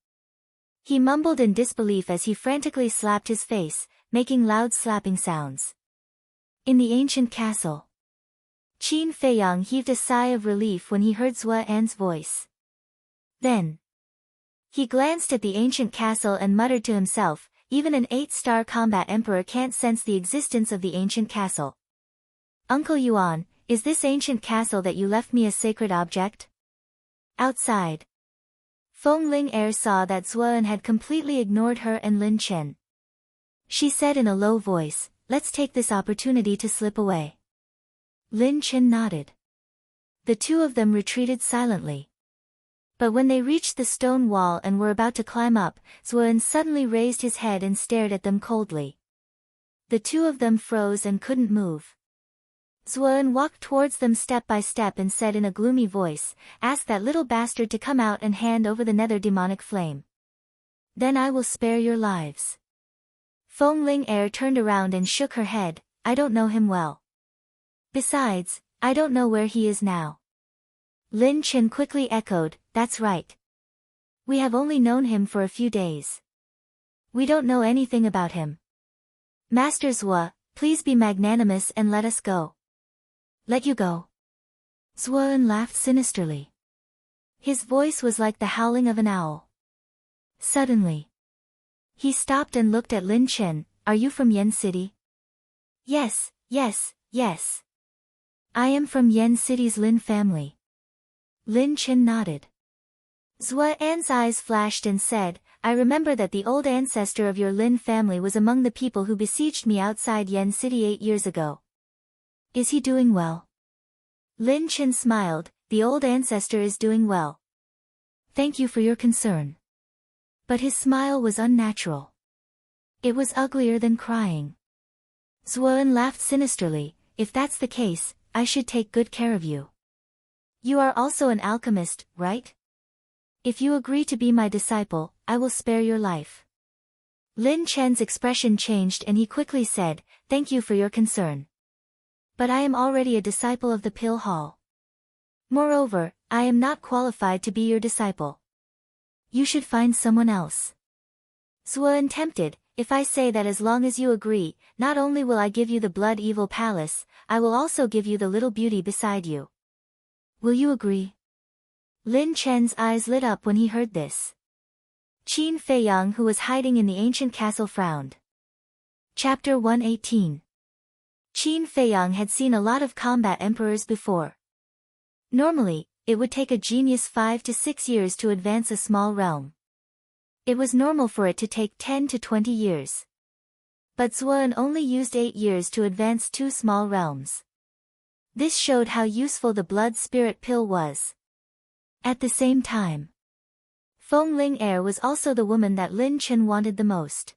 He mumbled in disbelief as he frantically slapped his face, making loud slapping sounds. In the ancient castle, Qin Feiyang heaved a sigh of relief when he heard Zuoan's voice. Then, he glanced at the ancient castle and muttered to himself, "Even an 8-star combat emperor can't sense the existence of the ancient castle. Uncle Yuan, is this ancient castle that you left me a sacred object?" Outside, Feng Ling saw that Zuoan had completely ignored her and Lin Chen. She said in a low voice, let's take this opportunity to slip away. Lin Chen nodded. The two of them retreated silently. But when they reached the stone wall and were about to climb up, Zuan suddenly raised his head and stared at them coldly. The two of them froze and couldn't move. Zuan walked towards them step by step and said in a gloomy voice, "Ask that little bastard to come out and hand over the nether demonic flame. Then I will spare your lives." Feng Ling turned around and shook her head. "I don't know him well. Besides, I don't know where he is now." Lin Chen quickly echoed, "That's right. We have only known him for a few days. We don't know anything about him. Master Zhua, please be magnanimous and let us go." "Let you go?" Zuan laughed sinisterly. His voice was like the howling of an owl. Suddenly, he stopped and looked at Lin Chen. "Are you from Yan City?" Yes. I am from Yan City's Lin family." Lin Chen nodded. Zuan's eyes flashed and said, "I remember that the old ancestor of your Lin family was among the people who besieged me outside Yan City 8 years ago. Is he doing well?" Lin Chen smiled. "The old ancestor is doing well. Thank you for your concern." But his smile was unnatural. It was uglier than crying. Zuan laughed sinisterly. "If that's the case, I should take good care of you. You are also an alchemist, right? If you agree to be my disciple, I will spare your life." Lin Chen's expression changed and he quickly said, "Thank you for your concern. But I am already a disciple of the Pill Hall. Moreover, I am not qualified to be your disciple. You should find someone else." Zuan tempted, "If I say that as long as you agree, not only will I give you the Blood Evil Palace, I will also give you the little beauty beside you. Will you agree?" Lin Chen's eyes lit up when he heard this. Qin Feiyang, who was hiding in the ancient castle, frowned. Chapter 118. Qin Feiyang had seen a lot of combat emperors before. Normally, it would take a genius 5 to 6 years to advance a small realm. It was normal for it to take 10 to 20 years. But Zuan only used 8 years to advance 2 small realms. This showed how useful the blood spirit pill was. At the same time, Feng Ling was also the woman that Lin Chen wanted the most.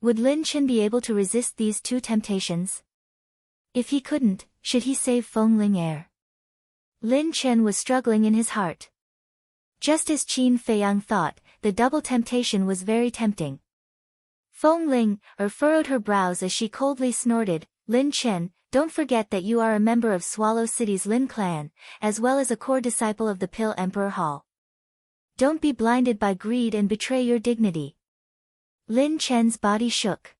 Would Lin Chen be able to resist these 2 temptations? If he couldn't, should he save Feng Ling? Lin Chen was struggling in his heart. Just as Qin Feiyang thought, the double temptation was very tempting. Feng Ling furrowed her brows as she coldly snorted, "Lin Chen, don't forget that you are a member of Swallow City's Lin clan, as well as a core disciple of the Pill Emperor Hall. Don't be blinded by greed and betray your dignity." Lin Chen's body shook.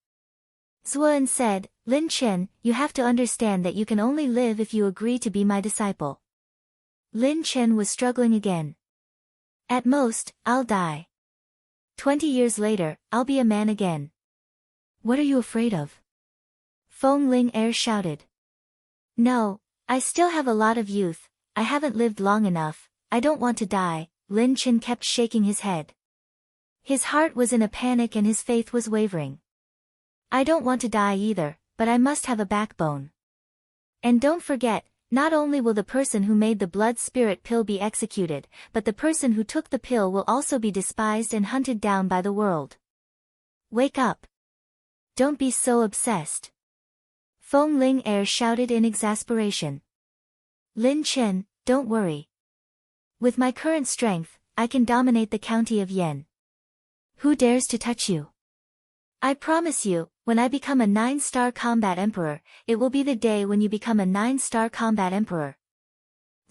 Zuan said, "Lin Chen, you have to understand that you can only live if you agree to be my disciple." Lin Chen was struggling again. "At most, I'll die. 20 years later, I'll be a man again." "What are you afraid of?" Feng Ling shouted. "No, I still have a lot of youth, I haven't lived long enough, I don't want to die." Lin Chen kept shaking his head. His heart was in a panic and his faith was wavering. "I don't want to die either, but I must have a backbone. And don't forget, not only will the person who made the blood spirit pill be executed, but the person who took the pill will also be despised and hunted down by the world. Wake up. Don't be so obsessed." Feng Ling shouted in exasperation. "Lin Chen, don't worry. With my current strength, I can dominate the county of Yan. Who dares to touch you? I promise you, when I become a 9-star combat emperor, it will be the day when you become a 9-star combat emperor."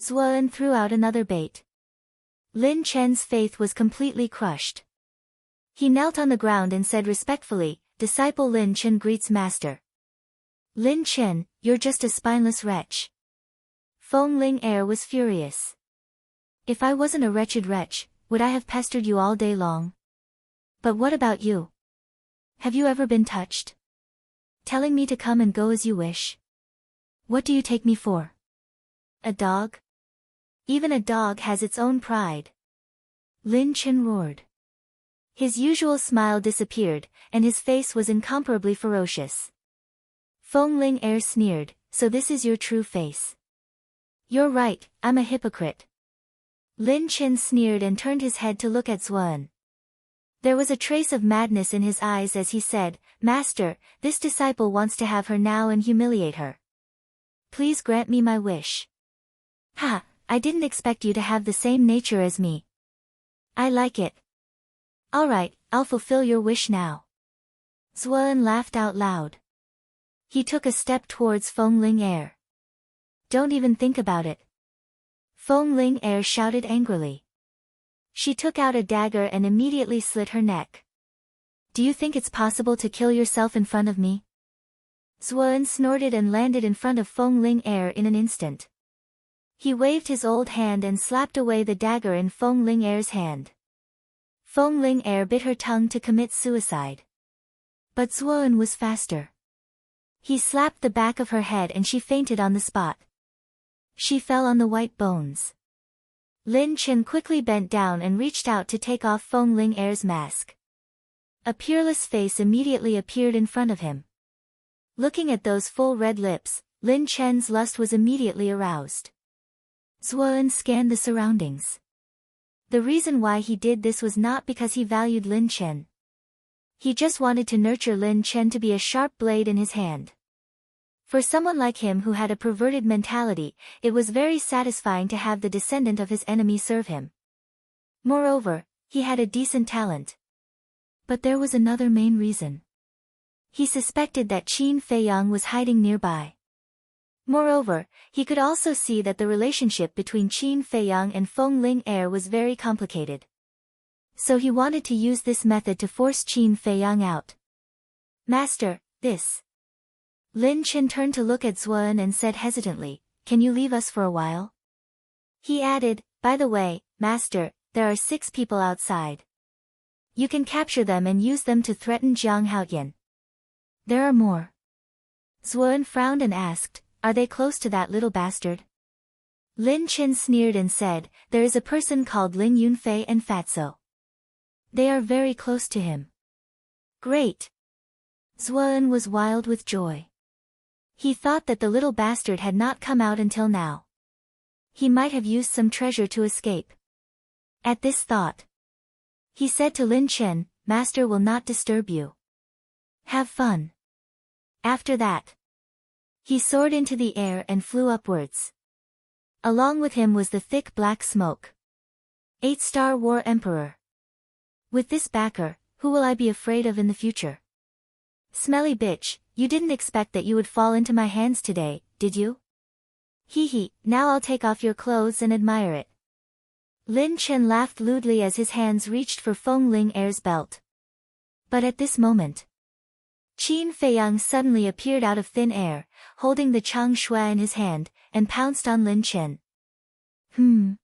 Zuan threw out another bait. Lin Chen's faith was completely crushed. He knelt on the ground and said respectfully, "Disciple Lin Chen greets master." "Lin Chen, you're just a spineless wretch." Feng Ling was furious. "If I wasn't a wretched wretch, would I have pestered you all day long? But what about you? Have you ever been touched? Telling me to come and go as you wish? What do you take me for? A dog? Even a dog has its own pride." Lin Chen roared. His usual smile disappeared, and his face was incomparably ferocious. Feng Ling Er sneered, so this is your true face. You're right, I'm a hypocrite. Lin Chen sneered and turned his head to look at Zuan. There was a trace of madness in his eyes as he said, Master, this disciple wants to have her now and humiliate her. Please grant me my wish. Ha, I didn't expect you to have the same nature as me. I like it. Alright, I'll fulfill your wish now. Zuan laughed out loud. He took a step towards Feng Ling Er. Don't even think about it. Feng Ling Er shouted angrily. She took out a dagger and immediately slit her neck. Do you think it's possible to kill yourself in front of me? Zuan snorted and landed in front of Feng Ling Er in an instant. He waved his old hand and slapped away the dagger in Feng Ling Er's hand. Feng Ling Er bit her tongue to commit suicide. But Zuan was faster. He slapped the back of her head and she fainted on the spot. She fell on the white bones. Lin Chen quickly bent down and reached out to take off Feng Ling Er's mask. A peerless face immediately appeared in front of him. Looking at those full red lips, Lin Chen's lust was immediately aroused. Zuan scanned the surroundings. The reason why he did this was not because he valued Lin Chen. He just wanted to nurture Lin Chen to be a sharp blade in his hand. For someone like him who had a perverted mentality, it was very satisfying to have the descendant of his enemy serve him. Moreover, he had a decent talent. But there was another main reason. He suspected that Qin Feiyang was hiding nearby. Moreover, he could also see that the relationship between Qin Feiyang and Feng Ling Er was very complicated. So he wanted to use this method to force Qin Feiyang out. Master, this. Lin Chen turned to look at Zuan and said hesitantly, can you leave us for a while? He added, by the way, Master, there are 6 people outside. You can capture them and use them to threaten Jiang Haoyan. There are more. Zuan frowned and asked, are they close to that little bastard? Lin Chen sneered and said, there is a person called Ling Yunfei and Fatso. They are very close to him. Great. Zuan was wild with joy. He thought that the little bastard had not come out until now. He might have used some treasure to escape. At this thought, he said to Lin Chen, Master will not disturb you. Have fun. After that, he soared into the air and flew upwards. Along with him was the thick black smoke. 8-star War Emperor. With this backer, who will I be afraid of in the future? Smelly bitch, you didn't expect that you would fall into my hands today, did you? Hee hee, now I'll take off your clothes and admire it. Lin Chen laughed lewdly as his hands reached for Feng Ling Er's belt. But at this moment, Qin Feiyang suddenly appeared out of thin air, holding the Chang Shui in his hand, and pounced on Lin Chen. Lin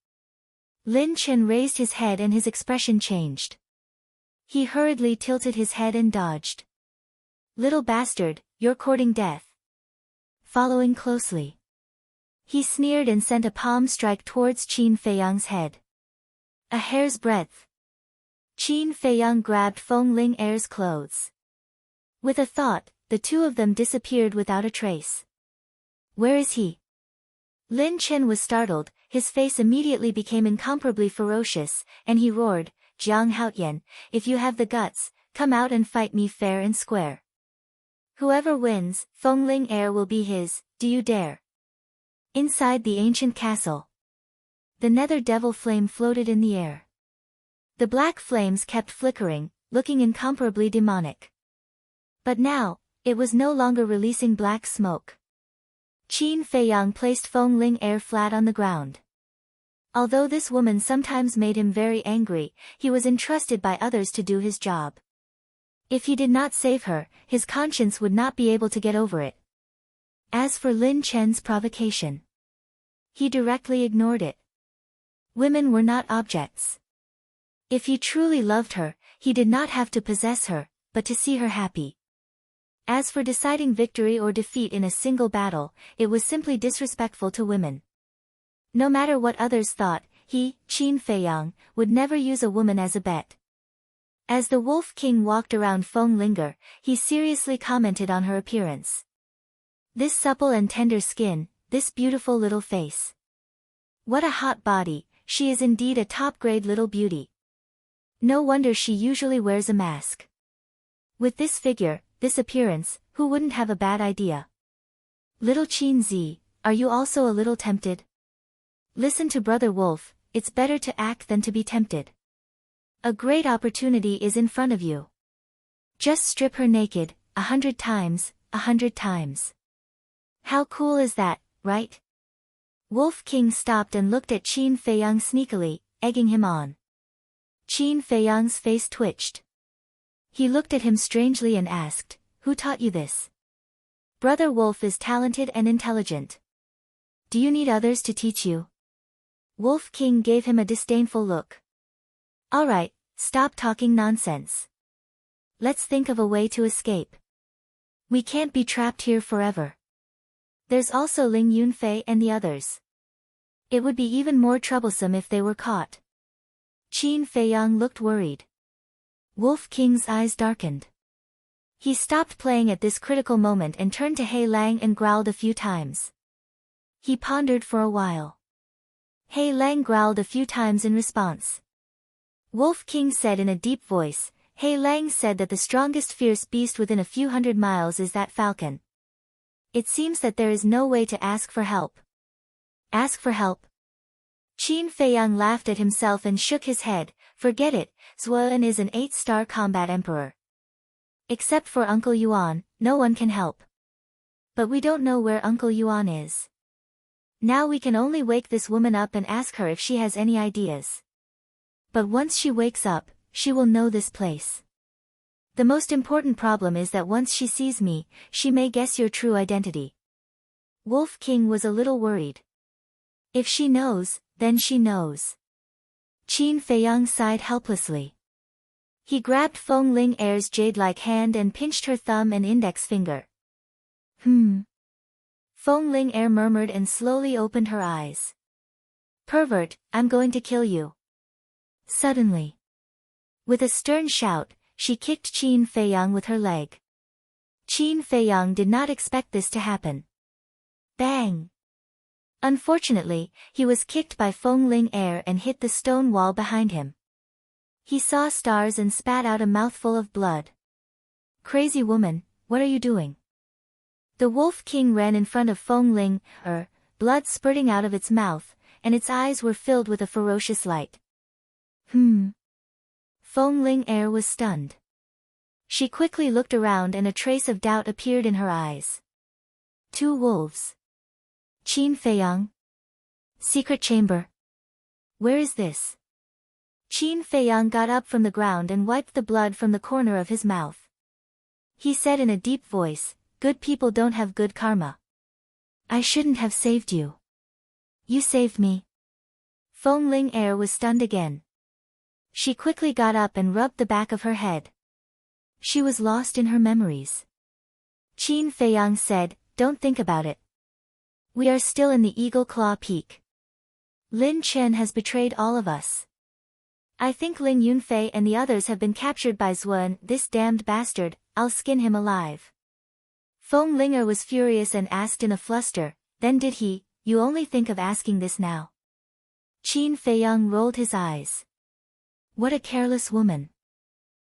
Chen raised his head and his expression changed. He hurriedly tilted his head and dodged. Little bastard, you're courting death. Following closely, he sneered and sent a palm strike towards Qin Feiyang's head. A hair's breadth. Qin Feiyang grabbed Feng Ling Er's clothes. With a thought, the two of them disappeared without a trace. Where is he? Lin Chen was startled, his face immediately became incomparably ferocious, and he roared, Jiang Haoyan, if you have the guts, come out and fight me fair and square. Whoever wins, Feng Ling Er will be his, do you dare? Inside the ancient castle, the nether devil flame floated in the air. The black flames kept flickering, looking incomparably demonic. But now, it was no longer releasing black smoke. Qin Feiyang placed Feng Ling Er flat on the ground. Although this woman sometimes made him very angry, he was entrusted by others to do his job. If he did not save her, his conscience would not be able to get over it. As for Lin Chen's provocation, he directly ignored it. Women were not objects. If he truly loved her, he did not have to possess her, but to see her happy. As for deciding victory or defeat in a single battle, it was simply disrespectful to women. No matter what others thought, he, Qin Feiyang, would never use a woman as a bet. As the Wolf King walked around Feng Linger, he seriously commented on her appearance. This supple and tender skin, this beautiful little face. What a hot body, she is indeed a top-grade little beauty. No wonder she usually wears a mask. With this figure, this appearance, who wouldn't have a bad idea? Little Qin Zi, are you also a little tempted? Listen to Brother Wolf, it's better to act than to be tempted. A great opportunity is in front of you. Just strip her naked, 100 times, 100 times. How cool is that, right? Wolf King stopped and looked at Qin Feiyang sneakily, egging him on. Qin Feiyang's face twitched. He looked at him strangely and asked, "Who taught you this?" Brother Wolf is talented and intelligent. Do you need others to teach you? Wolf King gave him a disdainful look. All right, stop talking nonsense. Let's think of a way to escape. We can't be trapped here forever. There's also Ling Yunfei and the others. It would be even more troublesome if they were caught. Qin Feiyang looked worried. Wolf King's eyes darkened. He stopped playing at this critical moment and turned to Hei Lang and growled a few times. He pondered for a while. Hei Lang growled a few times in response. Wolf King said in a deep voice, Hei Lang said that the strongest fierce beast within a few hundred miles is that falcon. It seems that there is no way to ask for help. Ask for help? Qin Feiyang laughed at himself and shook his head. Forget it, Zuan is an 8-star combat emperor. Except for Uncle Yuan, no one can help. But we don't know where Uncle Yuan is. Now we can only wake this woman up and ask her if she has any ideas. But once she wakes up, she will know this place. The most important problem is that once she sees me, she may guess your true identity. Wolf King was a little worried. If she knows, then she knows. Qin Feiyang sighed helplessly. He grabbed Feng Ling Er's jade-like hand and pinched her thumb and index finger. Feng Ling Er murmured and slowly opened her eyes. Pervert, I'm going to kill you. Suddenly. With a stern shout, she kicked Qin Feiyang with her leg. Qin Feiyang did not expect this to happen. Bang! Unfortunately, he was kicked by Feng Ling Er and hit the stone wall behind him. He saw stars and spat out a mouthful of blood. Crazy woman, what are you doing? The Wolf King ran in front of Feng Ling Er, blood spurting out of its mouth, and its eyes were filled with a ferocious light. Feng Ling Er was stunned. She quickly looked around and a trace of doubt appeared in her eyes. 2 wolves. Qin Feiyang? Secret chamber. Where is this? Qin Feiyang got up from the ground and wiped the blood from the corner of his mouth. He said in a deep voice, good people don't have good karma. I shouldn't have saved you. You saved me. Feng Ling Er was stunned again. She quickly got up and rubbed the back of her head. She was lost in her memories. Qin Feiyang said, don't think about it. We are still in the Eagle Claw Peak. Lin Chen has betrayed all of us. I think Ling Yunfei and the others have been captured by Zuan, this damned bastard, I'll skin him alive. Feng Linger was furious and asked in a fluster, then did he, you only think of asking this now. Qin Feiyang rolled his eyes. What a careless woman.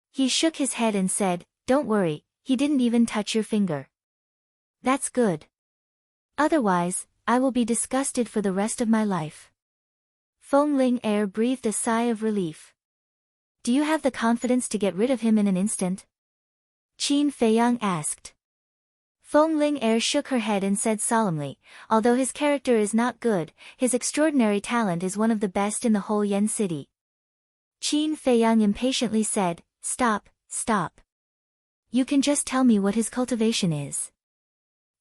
He shook his head and said, don't worry, he didn't even touch your finger. That's good. Otherwise, I will be disgusted for the rest of my life. Feng Ling Er breathed a sigh of relief. Do you have the confidence to get rid of him in an instant? Qin Feiyang asked. Feng Ling Er shook her head and said solemnly, although his character is not good, his extraordinary talent is one of the best in the whole Yen city. Qin Feiyang impatiently said, stop, stop. You can just tell me what his cultivation is.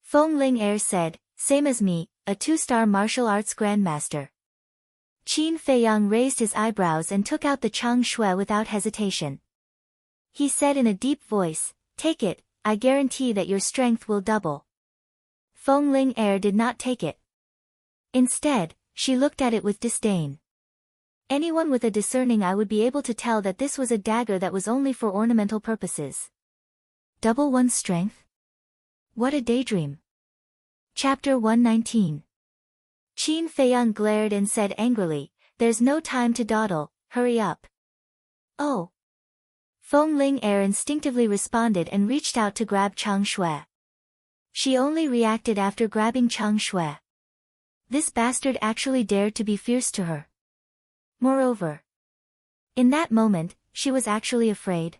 Feng Ling Er said, same as me, a 2-star martial arts grandmaster. Qin Feiyang raised his eyebrows and took out the Chang Shui without hesitation. He said in a deep voice, take it, I guarantee that your strength will double. Feng Ling Er did not take it. Instead, she looked at it with disdain. Anyone with a discerning eye would be able to tell that this was a dagger that was only for ornamental purposes. Double one's strength? What a daydream. Chapter 119. Qin Feiyang glared and said angrily, "There's no time to dawdle, hurry up." "Oh." Feng Ling instinctively responded and reached out to grab Chang Shui. She only reacted after grabbing Chang Shui. This bastard actually dared to be fierce to her. Moreover, in that moment, she was actually afraid.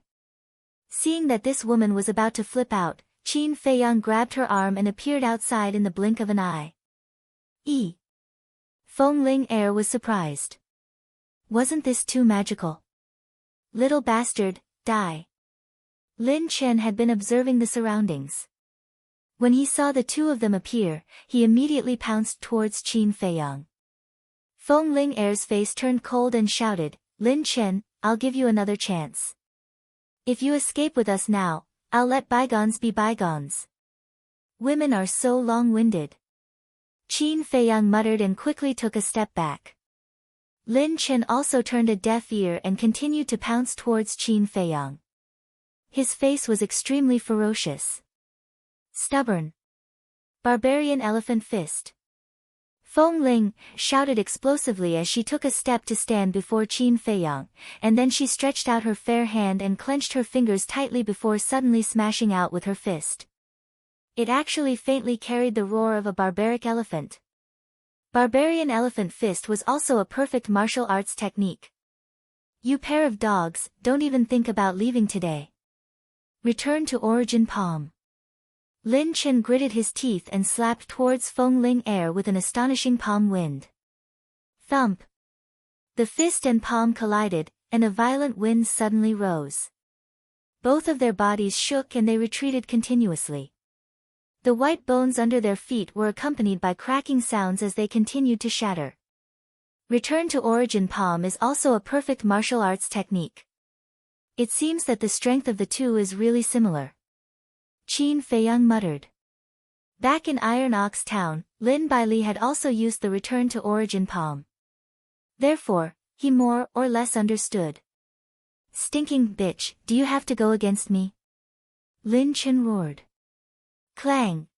Seeing that this woman was about to flip out, Qin Feiyang grabbed her arm and appeared outside in the blink of an eye. Feng Ling was surprised. Wasn't this too magical? Little bastard, die. Lin Chen had been observing the surroundings. When he saw the two of them appear, he immediately pounced towards Qin Feiyang. Feng Ling's face turned cold and shouted, "Lin Chen, I'll give you another chance. If you escape with us now, I'll let bygones be bygones." Women are so long-winded. Qin Feiyang muttered and quickly took a step back. Lin Chen also turned a deaf ear and continued to pounce towards Qin Feiyang. His face was extremely ferocious. Stubborn. Barbarian elephant fist. Feng Ling shouted explosively as she took a step to stand before Qin Feiyang, and then she stretched out her fair hand and clenched her fingers tightly before suddenly smashing out with her fist. It actually faintly carried the roar of a barbaric elephant. Barbarian elephant fist was also a perfect martial arts technique. "You pair of dogs, don't even think about leaving today. Return to origin palm." Lin Chen gritted his teeth and slapped towards Feng Ling with an astonishing palm wind. Thump! The fist and palm collided, and a violent wind suddenly rose. Both of their bodies shook and they retreated continuously. The white bones under their feet were accompanied by cracking sounds as they continued to shatter. Return to origin palm is also a perfect martial arts technique. It seems that the strength of the two is really similar. Qin Feiyang muttered. Back in Iron Ox Town, Lin Baili had also used the return to origin palm. Therefore, he more or less understood. "Stinking bitch, do you have to go against me?" Lin Chen roared. Clang!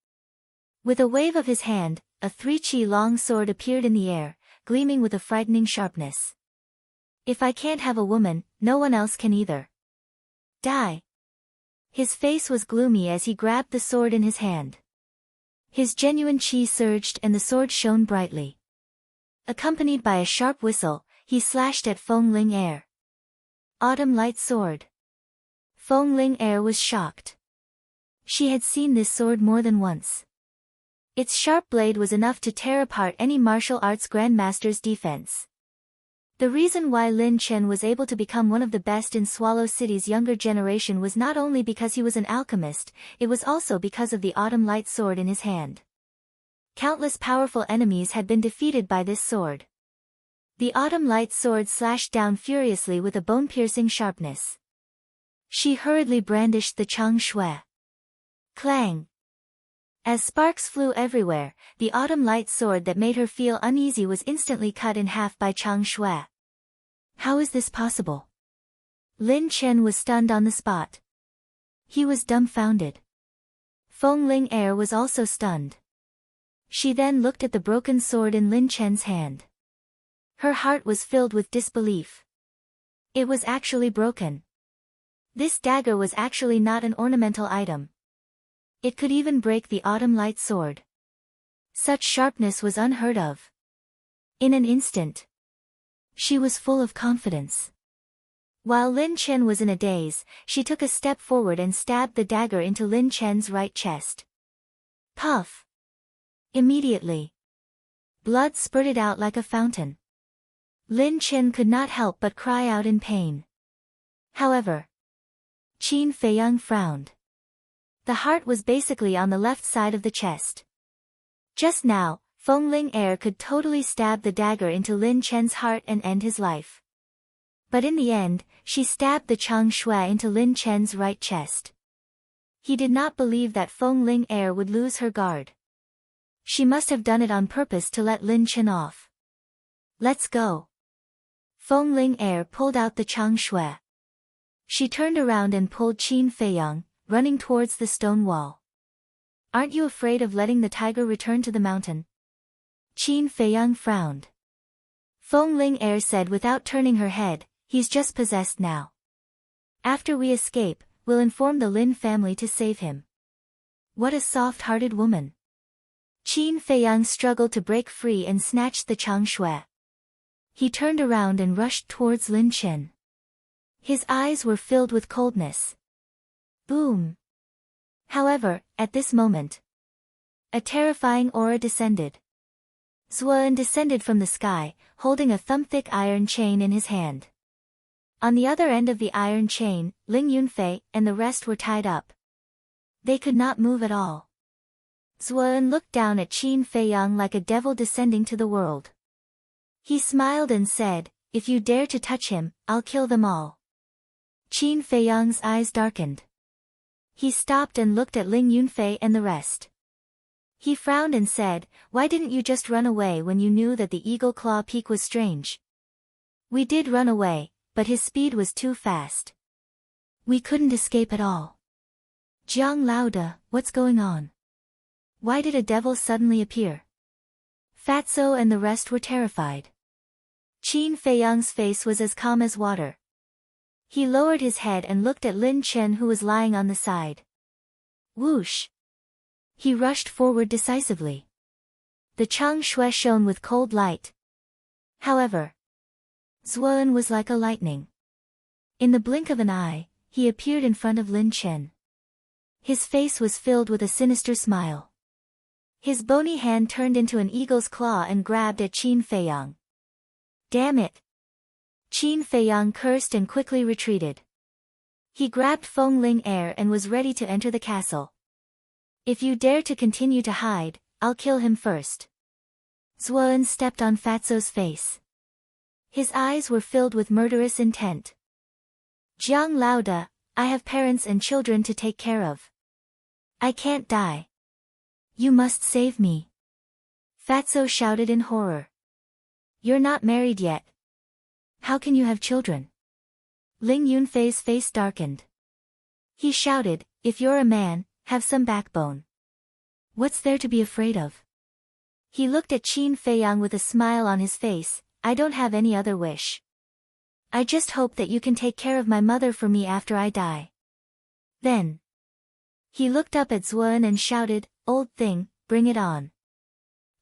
With a wave of his hand, a 3-chi long sword appeared in the air, gleaming with a frightening sharpness. "If I can't have a woman, no one else can either. Die!" His face was gloomy as he grabbed the sword in his hand. His genuine chi surged and the sword shone brightly. Accompanied by a sharp whistle, he slashed at Feng Ling. Autumn light sword. Feng Ling was shocked. She had seen this sword more than once. Its sharp blade was enough to tear apart any martial arts grandmaster's defense. The reason why Lin Chen was able to become one of the best in Swallow City's younger generation was not only because he was an alchemist, it was also because of the autumn light sword in his hand. Countless powerful enemies had been defeated by this sword. The autumn light sword slashed down furiously with a bone-piercing sharpness. She hurriedly brandished the Chang Shui. Clang! As sparks flew everywhere, the autumn light sword that made her feel uneasy was instantly cut in half by Chang Shui. How is this possible? Lin Chen was stunned on the spot. He was dumbfounded. Feng Ling was also stunned. She then looked at the broken sword in Lin Chen's hand. Her heart was filled with disbelief. It was actually broken. This dagger was actually not an ornamental item. It could even break the autumn light sword. Such sharpness was unheard of. In an instant, she was full of confidence. While Lin Chen was in a daze, she took a step forward and stabbed the dagger into Lin Chen's right chest. Puff! Immediately, blood spurted out like a fountain. Lin Chen could not help but cry out in pain. However, Qin Feiyang frowned. The heart was basically on the left side of the chest. Just now, Feng Ling could totally stab the dagger into Lin Chen's heart and end his life. But in the end, she stabbed the Chang Shui into Lin Chen's right chest. He did not believe that Feng Ling would lose her guard. She must have done it on purpose to let Lin Chen off. "Let's go." Feng Ling pulled out the Chang Shui. She turned around and pulled Qin Feiyang, running towards the stone wall. Aren't you afraid of letting the tiger return to the mountain? Qin Feiyang frowned. Feng Ling Er said without turning her head, he's just possessed now. After we escape, we'll inform the Lin family to save him. What a soft-hearted woman. Qin Feiyang struggled to break free and snatched the Chang Shui. He turned around and rushed towards Lin Chen. His eyes were filled with coldness. Boom. However, at this moment, a terrifying aura descended. Zuan descended from the sky, holding a thumb-thick iron chain in his hand. On the other end of the iron chain, Ling Yunfei and the rest were tied up. They could not move at all. Zuan looked down at Qin Feiyang like a devil descending to the world. He smiled and said, "If you dare to touch him, I'll kill them all." Qin Feiyang's eyes darkened. He stopped and looked at Ling Yunfei and the rest. He frowned and said, "Why didn't you just run away when you knew that the Eagle Claw Peak was strange?" "We did run away, but his speed was too fast. We couldn't escape at all." "Jiang Laoda, what's going on? Why did a devil suddenly appear?" Fatso and the rest were terrified. Qin Feiyang's face was as calm as water. He lowered his head and looked at Lin Chen who was lying on the side. Whoosh! He rushed forward decisively. The Chang Shui shone with cold light. However, Zuan was like a lightning. In the blink of an eye, he appeared in front of Lin Chen. His face was filled with a sinister smile. His bony hand turned into an eagle's claw and grabbed at Qin Feiyang. "Damn it!" Qin Feiyang cursed and quickly retreated. He grabbed Feng Ling Er and was ready to enter the castle. "If you dare to continue to hide, I'll kill him first." Zuan stepped on Fatso's face. His eyes were filled with murderous intent. "Jiang Laoda, I have parents and children to take care of. I can't die. You must save me." Fatso shouted in horror. "You're not married yet. How can you have children?" Ling Yunfei's face darkened. He shouted, "If you're a man, have some backbone. What's there to be afraid of?" He looked at Qin Feiyang with a smile on his face. "I don't have any other wish. I just hope that you can take care of my mother for me after I die." Then he looked up at Zuan and shouted, "Old thing, bring it on.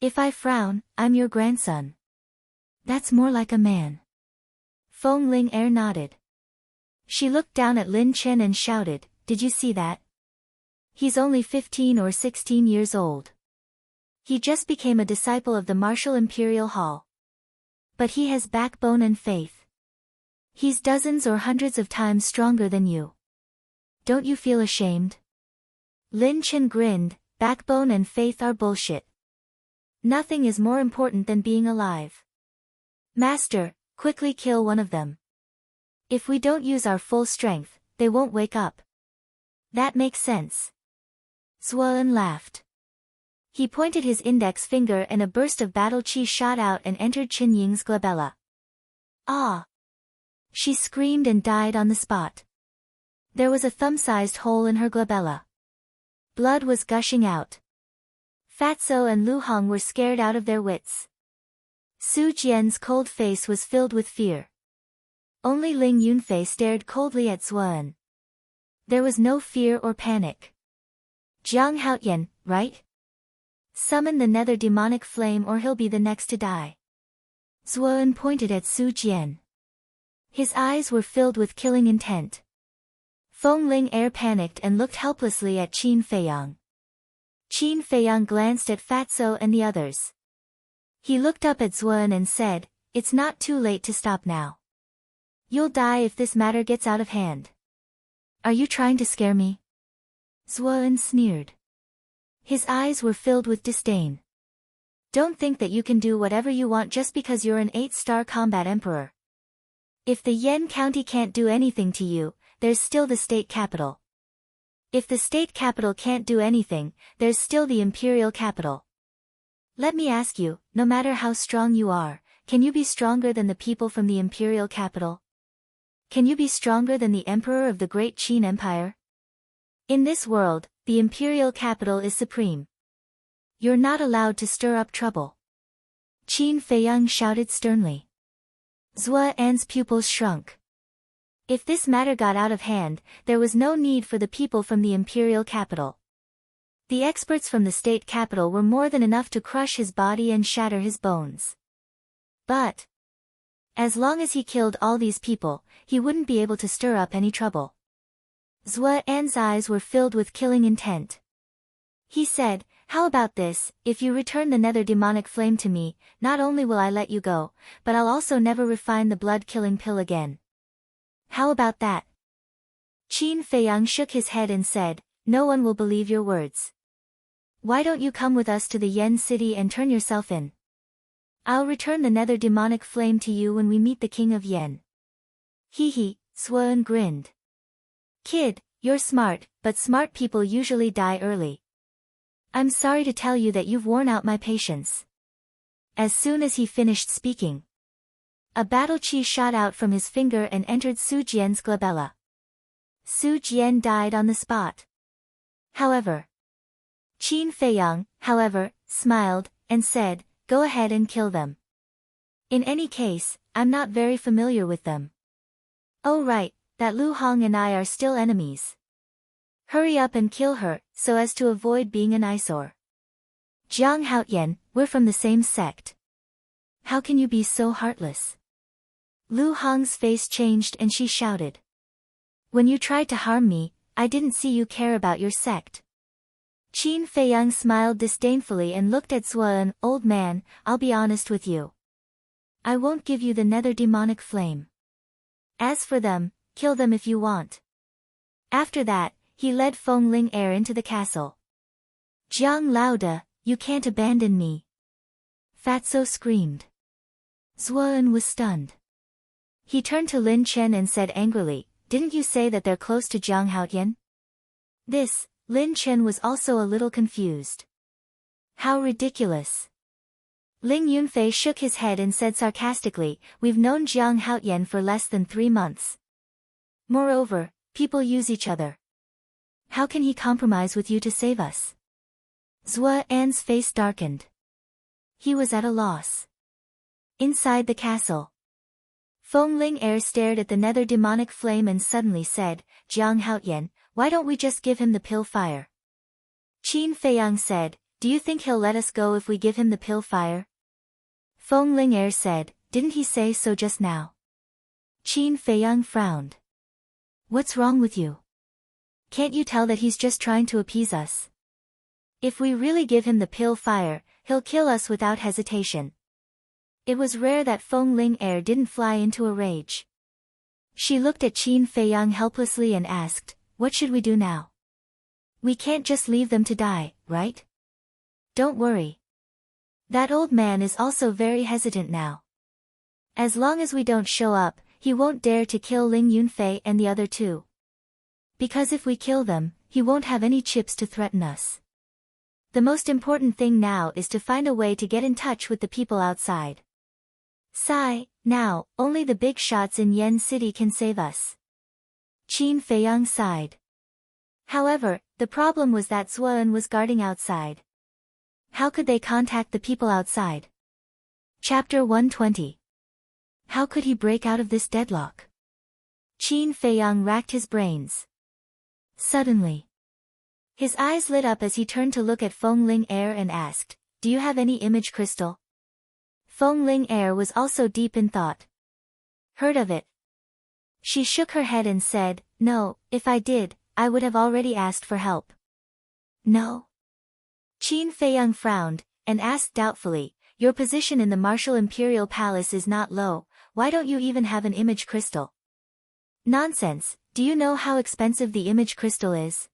If I frown, I'm your grandson." "That's more like a man." Feng Ling Er nodded. She looked down at Lin Chen and shouted, "Did you see that? He's only 15 or 16 years old. He just became a disciple of the Martial Imperial Hall. But he has backbone and faith. He's dozens or hundreds of times stronger than you. Don't you feel ashamed?" Lin Chen grinned. "Backbone and faith are bullshit. Nothing is more important than being alive. Master, quickly kill one of them. If we don't use our full strength, they won't wake up." "That makes sense." Zuan laughed. He pointed his index finger and a burst of battle chi shot out and entered Qin Ying's glabella. "Ah!" She screamed and died on the spot. There was a thumb-sized hole in her glabella. Blood was gushing out. Fatso and Lu Hong were scared out of their wits. Su Jian's cold face was filled with fear. Only Ling Yunfei stared coldly at Zuan. There was no fear or panic. "Jiang Haotian, right? Summon the nether demonic flame or he'll be the next to die." Zuan pointed at Su Jian. His eyes were filled with killing intent. Feng Ling Er panicked and looked helplessly at Qin Feiyang. Qin Feiyang glanced at Fatso and the others. He looked up at Zuan and said, "It's not too late to stop now. You'll die if this matter gets out of hand." "Are you trying to scare me?" Zuan sneered. His eyes were filled with disdain. "Don't think that you can do whatever you want just because you're an 8-star combat emperor. If the Yen County can't do anything to you, there's still the state capital. If the state capital can't do anything, there's still the imperial capital. Let me ask you, no matter how strong you are, can you be stronger than the people from the imperial capital? Can you be stronger than the emperor of the great Qin Empire? In this world, the imperial capital is supreme. You're not allowed to stir up trouble. Qin Feiyang shouted sternly. Zhou An's pupils shrunk. If this matter got out of hand, there was no need for the people from the imperial capital. The experts from the state capital were more than enough to crush his body and shatter his bones. But as long as he killed all these people, he wouldn't be able to stir up any trouble. Zhou An's eyes were filled with killing intent. He said, "How about this, if you return the nether demonic flame to me, not only will I let you go, but I'll also never refine the blood-killing pill again. How about that?" Qin Feiyang shook his head and said, "No one will believe your words. Why don't you come with us to the Yen city and turn yourself in? I'll return the nether demonic flame to you when we meet the king of Yen." Hee hee, Zhou An grinned. "Kid, you're smart, but smart people usually die early. I'm sorry to tell you that you've worn out my patience." As soon as he finished speaking, a battle chi shot out from his finger and entered Su Jian's glabella. Su Jian died on the spot. However, Qin Feiyang, smiled, and said, "Go ahead and kill them. In any case, I'm not very familiar with them. Oh right, that Lu Hong and I are still enemies. Hurry up and kill her, so as to avoid being an eyesore. Jiang Haotian, we're from the same sect. How can you be so heartless?" Lu Hong's face changed and she shouted. "When you tried to harm me, I didn't see you care about your sect." Qin Feiyang smiled disdainfully and looked at Zhou An. "Old man, I'll be honest with you. I won't give you the nether demonic flame. As for them, kill them if you want." After that, he led Feng Ling Er into the castle. "Jiang Laoda, you can't abandon me!" Fatso screamed. Zhou An was stunned. He turned to Lin Chen and said angrily, "Didn't you say that they're close to Jiang Haotian?" Lin Chen was also a little confused. How ridiculous. Ling Yunfei shook his head and said sarcastically, "We've known Jiang Haotian for less than 3 months. Moreover, people use each other. How can he compromise with you to save us?" Zhou An's face darkened. He was at a loss. Inside the castle, Feng Ling Er stared at the nether demonic flame and suddenly said, "Jiang Haotian, why don't we just give him the pill fire?" Qin Feiyang said, "Do you think he'll let us go if we give him the pill fire?" Feng Ling Er said, "Didn't he say so just now?" Qin Feiyang frowned. "What's wrong with you? Can't you tell that he's just trying to appease us? If we really give him the pill fire, he'll kill us without hesitation." It was rare that Feng Ling Er didn't fly into a rage. She looked at Qin Feiyang helplessly and asked, "What should we do now? We can't just leave them to die, right?" "Don't worry. That old man is also very hesitant now. As long as we don't show up, he won't dare to kill Ling Yunfei and the other two. Because if we kill them, he won't have any chips to threaten us. The most important thing now is to find a way to get in touch with the people outside. Sigh, now, only the big shots in Yen City can save us." Qin Feiyang sighed. However, the problem was that Zhou An was guarding outside. How could they contact the people outside? Chapter 120. How could he break out of this deadlock? Qin Feiyang racked his brains. Suddenly, his eyes lit up as he turned to look at Feng Ling Er and asked, "Do you have any image crystal?" Feng Ling Er was also deep in thought. "Heard of it?" She shook her head and said, "No, if I did, I would have already asked for help." "No?" Qin Feiyang frowned, and asked doubtfully, "Your position in the martial imperial palace is not low, why don't you even have an image crystal?" "Nonsense, do you know how expensive the image crystal is?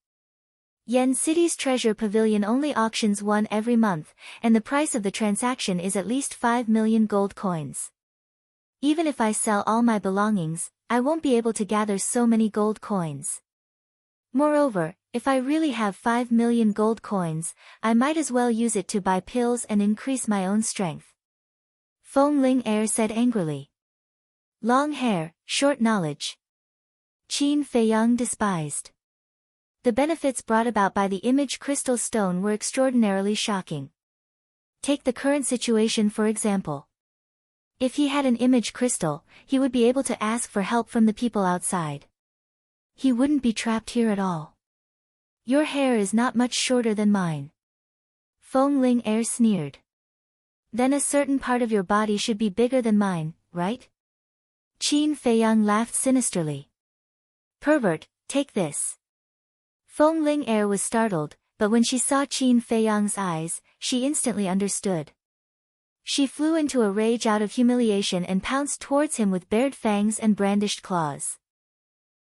Yen City's treasure pavilion only auctions one every month, and the price of the transaction is at least 5 million gold coins. Even if I sell all my belongings, I won't be able to gather so many gold coins. Moreover, if I really have 5 million gold coins, I might as well use it to buy pills and increase my own strength." Feng Ling Er said angrily. "Long hair, short knowledge." Qin Feiyang despised. The benefits brought about by the image crystal stone were extraordinarily shocking. Take the current situation for example. If he had an image crystal, he would be able to ask for help from the people outside. He wouldn't be trapped here at all. Your hair is not much shorter than mine. Feng Ling Er sneered. Then a certain part of your body should be bigger than mine, right? Qin Feiyang laughed sinisterly. Pervert, take this. Feng Ling Er was startled, but when she saw Qin Feiyang's eyes, she instantly understood. She flew into a rage out of humiliation and pounced towards him with bared fangs and brandished claws.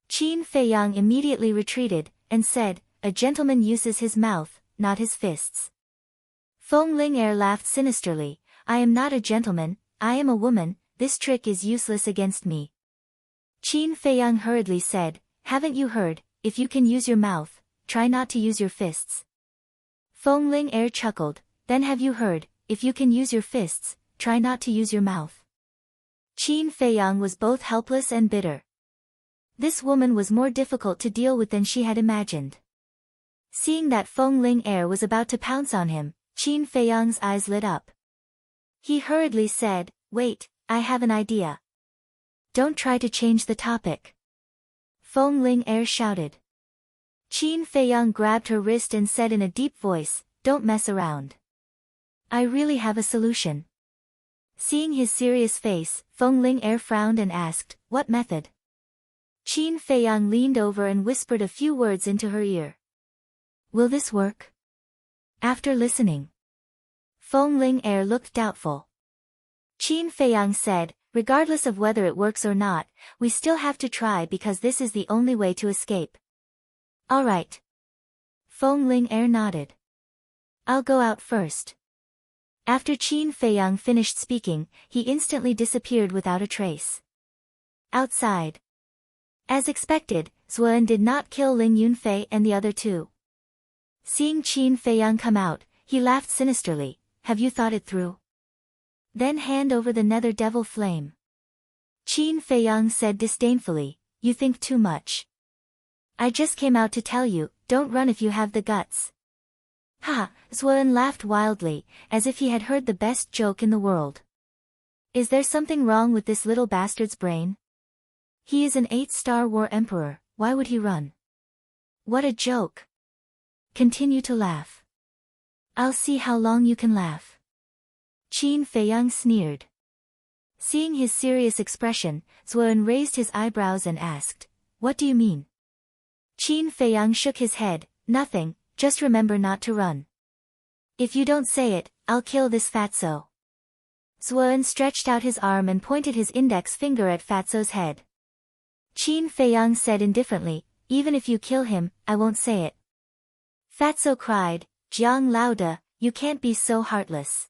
Qin Feiyang immediately retreated, and said, "A gentleman uses his mouth, not his fists." Feng Ling Er laughed sinisterly. "I am not a gentleman, I am a woman, this trick is useless against me." Qin Feiyang hurriedly said, "Haven't you heard, if you can use your mouth, try not to use your fists." Feng Ling Er chuckled, "Then have you heard, if you can use your fists, try not to use your mouth." Qin Feiyang was both helpless and bitter. This woman was more difficult to deal with than she had imagined. Seeing that Feng Ling Er was about to pounce on him, Qin Feiyang's eyes lit up. He hurriedly said, "Wait, I have an idea." "Don't try to change the topic," Feng Ling Er shouted. Qin Feiyang grabbed her wrist and said in a deep voice, "Don't mess around. I really have a solution." Seeing his serious face, Feng Ling Er frowned and asked, "What method?" Qin Feiyang leaned over and whispered a few words into her ear. "Will this work?" After listening, Feng Ling Er looked doubtful. Qin Feiyang said, "Regardless of whether it works or not, we still have to try because this is the only way to escape." "All right." Feng Ling Er nodded. "I'll go out first." After Qin Feiyang finished speaking, he instantly disappeared without a trace. Outside. As expected, Zuan did not kill Ling Yunfei and the other two. Seeing Qin Feiyang come out, he laughed sinisterly, "Have you thought it through? Then hand over the nether devil flame." Qin Feiyang said disdainfully, "You think too much. I just came out to tell you, don't run if you have the guts." "Ha!" Zuan laughed wildly, as if he had heard the best joke in the world. "Is there something wrong with this little bastard's brain? He is an 8-star war emperor, why would he run? What a joke. Continue to laugh. I'll see how long you can laugh." Qin Feiyang sneered. Seeing his serious expression, Zuan raised his eyebrows and asked, "What do you mean?" Qin Feiyang shook his head, "Nothing, just remember not to run. If you don't say it, I'll kill this fatso." Zuan stretched out his arm and pointed his index finger at Fatso's head. Qin Feiyang said indifferently, "Even if you kill him, I won't say it." Fatso cried, "Jiang Laoda, you can't be so heartless.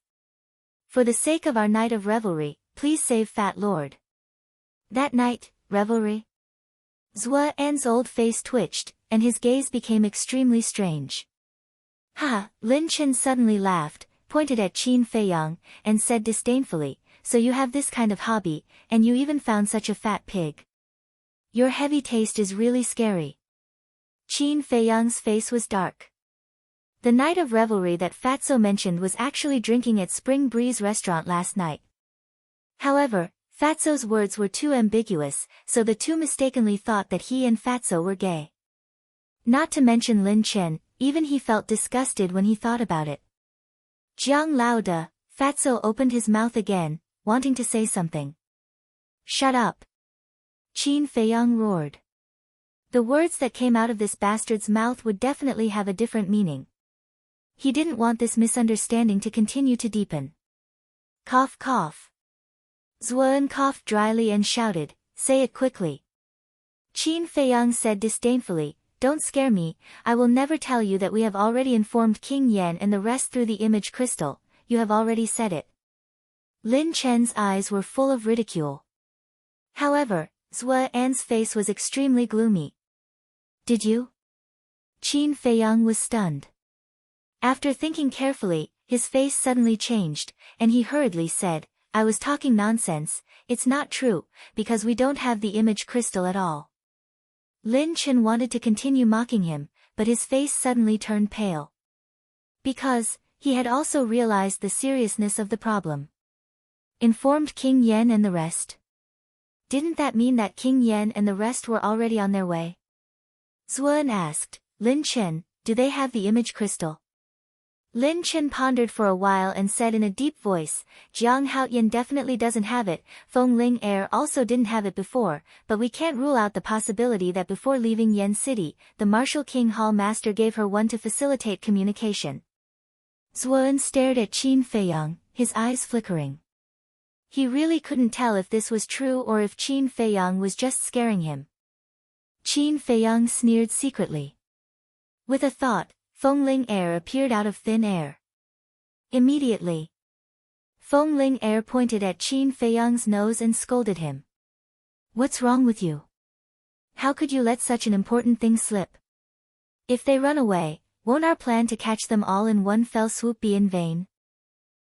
For the sake of our night of revelry, please save Fat Lord." That night, revelry? Zuan's old face twitched, and his gaze became extremely strange. "Ha!" Lin Chen suddenly laughed, pointed at Qin Feiyang, and said disdainfully, "So you have this kind of hobby, and you even found such a fat pig. Your heavy taste is really scary." Qin Feiyang's face was dark. The night of revelry that Fatso mentioned was actually drinking at Spring Breeze restaurant last night. However, Fatso's words were too ambiguous, so the two mistakenly thought that he and Fatso were gay. Not to mention Lin Chen, even he felt disgusted when he thought about it. "Jiang Laoda," Fatso opened his mouth again, wanting to say something. "Shut up!" Qin Feiyang roared. The words that came out of this bastard's mouth would definitely have a different meaning. He didn't want this misunderstanding to continue to deepen. Cough cough. Zuan coughed dryly and shouted, "Say it quickly." Qin Feiyang said disdainfully, "Don't scare me, I will never tell you that we have already informed King Yan and the rest through the image crystal, you have already said it." Lin Chen's eyes were full of ridicule. However, Zuan's face was extremely gloomy. "Did you?" Qin Feiyang was stunned. After thinking carefully, his face suddenly changed, and he hurriedly said, "I was talking nonsense, it's not true, because we don't have the image crystal at all." Lin Chen wanted to continue mocking him, but his face suddenly turned pale. Because, he had also realized the seriousness of the problem. Informed King Yen and the rest? Didn't that mean that King Yen and the rest were already on their way? Zuan asked, Lin Chen, do they have the image crystal? Lin Chen pondered for a while and said in a deep voice, Jiang Haoyan definitely doesn't have it, Feng Ling Heir also didn't have it before, but we can't rule out the possibility that before leaving Yen City, the Martial King Hall Master gave her one to facilitate communication. Zuan stared at Qin Feiyang, his eyes flickering. He really couldn't tell if this was true or if Qin Feiyang was just scaring him. Qin Feiyang sneered secretly. With a thought, Feng Ling Heir appeared out of thin air. Immediately, Feng Ling Heir pointed at Qin Feiyang's nose and scolded him. What's wrong with you? How could you let such an important thing slip? If they run away, won't our plan to catch them all in one fell swoop be in vain?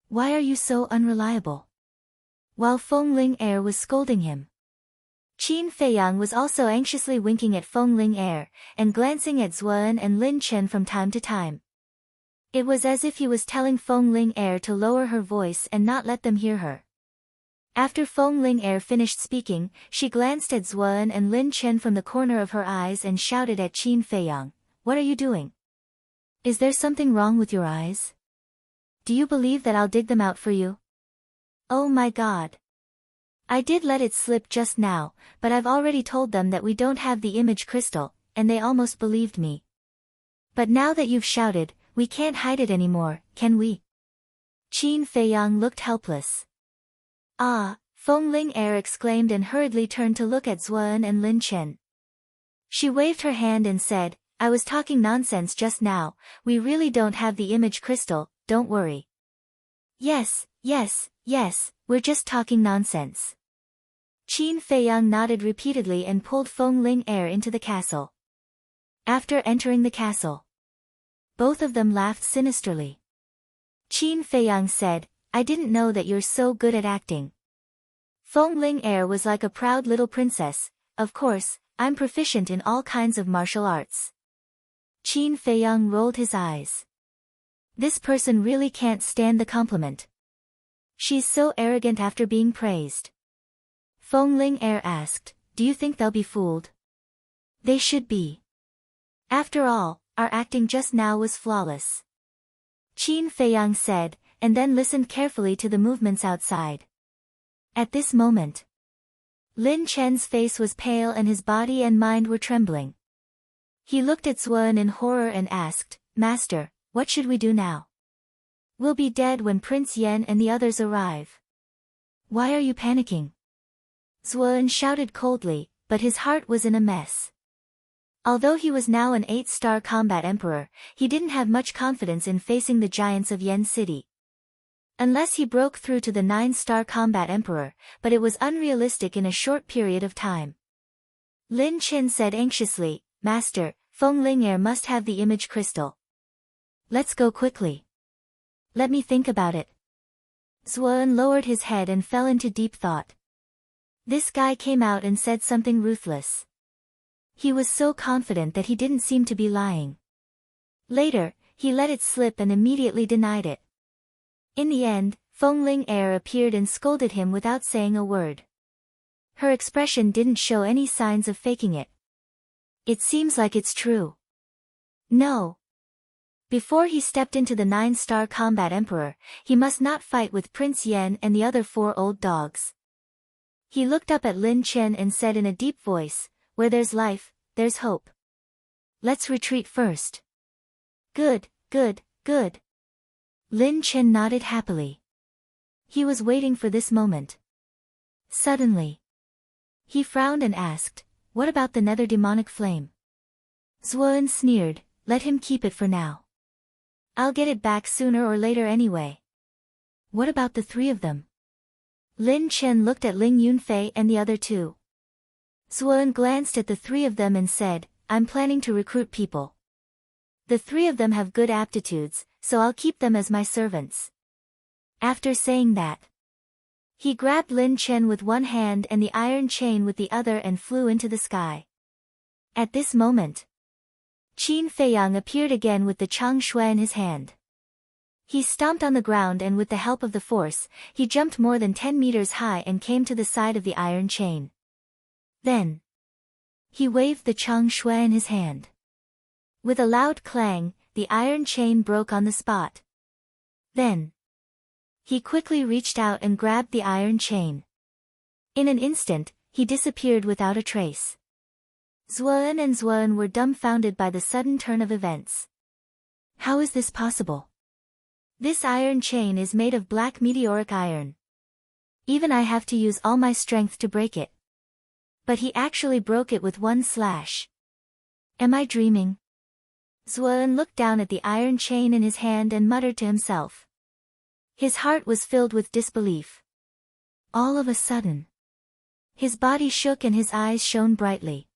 Why are you so unreliable? While Feng Ling Heir was scolding him, Qin Feiyang was also anxiously winking at Feng Ling Heir, and glancing at Zuan and Lin Chen from time to time. It was as if he was telling Feng Ling Heir to lower her voice and not let them hear her. After Feng Ling Heir finished speaking, she glanced at Zuan and Lin Chen from the corner of her eyes and shouted at Qin Feiyang, What are you doing? Is there something wrong with your eyes? Do you believe that I'll dig them out for you? Oh my God. I did let it slip just now, but I've already told them that we don't have the image crystal, and they almost believed me. But now that you've shouted, we can't hide it anymore, can we? Qin Feiyang looked helpless. Ah, Feng Ling Heir exclaimed and hurriedly turned to look at Zuan and Lin Chen. She waved her hand and said, I was talking nonsense just now, we really don't have the image crystal, don't worry. Yes, we're just talking nonsense. Qin Feiyang nodded repeatedly and pulled Feng Ling Heir into the castle. After entering the castle, both of them laughed sinisterly. Qin Feiyang said, I didn't know that you're so good at acting. Feng Ling Heir was like a proud little princess, of course, I'm proficient in all kinds of martial arts. Qin Feiyang rolled his eyes. This person really can't stand the compliment. She's so arrogant after being praised. Feng Ling Heir asked, Do you think they'll be fooled? They should be. After all, our acting just now was flawless. Qin Feiyang said, and then listened carefully to the movements outside. At this moment, Lin Chen's face was pale and his body and mind were trembling. He looked at Zuan in horror and asked, Master, what should we do now? We'll be dead when Prince Yen and the others arrive. Why are you panicking? Zuan shouted coldly, but his heart was in a mess. Although he was now an 8-star combat emperor, he didn't have much confidence in facing the giants of Yen City. Unless he broke through to the 9-star combat emperor, but it was unrealistic in a short period of time. Lin Chen said anxiously, Master, Feng Ling Heir must have the image crystal. Let's go quickly. Let me think about it. Zuan lowered his head and fell into deep thought. This guy came out and said something ruthless. He was so confident that he didn't seem to be lying. Later, he let it slip and immediately denied it. In the end, Feng Ling Heir appeared and scolded him without saying a word. Her expression didn't show any signs of faking it. It seems like it's true. No. Before he stepped into the 9-star combat emperor, he must not fight with Prince Yen and the other 4 old dogs. He looked up at Lin Chen and said in a deep voice, Where there's life, there's hope. Let's retreat first. Good. Lin Chen nodded happily. He was waiting for this moment. Suddenly, he frowned and asked, What about the nether demonic flame? Zuan sneered, Let him keep it for now. I'll get it back sooner or later anyway. What about the 3 of them? Lin Chen looked at Ling Yunfei and the other 2. Zuan glanced at the 3 of them and said, I'm planning to recruit people. The 3 of them have good aptitudes, so I'll keep them as my servants. After saying that, he grabbed Lin Chen with one hand and the iron chain with the other and flew into the sky. At this moment, Qin Feiyang appeared again with the Chang Shui in his hand. He stomped on the ground and with the help of the force, he jumped more than 10 meters high and came to the side of the iron chain. Then, he waved the Chang Shui in his hand. With a loud clang, the iron chain broke on the spot. Then, he quickly reached out and grabbed the iron chain. In an instant, he disappeared without a trace. Zuan and Zuan were dumbfounded by the sudden turn of events. How is this possible? This iron chain is made of black meteoric iron. Even I have to use all my strength to break it. But he actually broke it with one slash. Am I dreaming? Zuan looked down at the iron chain in his hand and muttered to himself. His heart was filled with disbelief. All of a sudden, his body shook and his eyes shone brightly.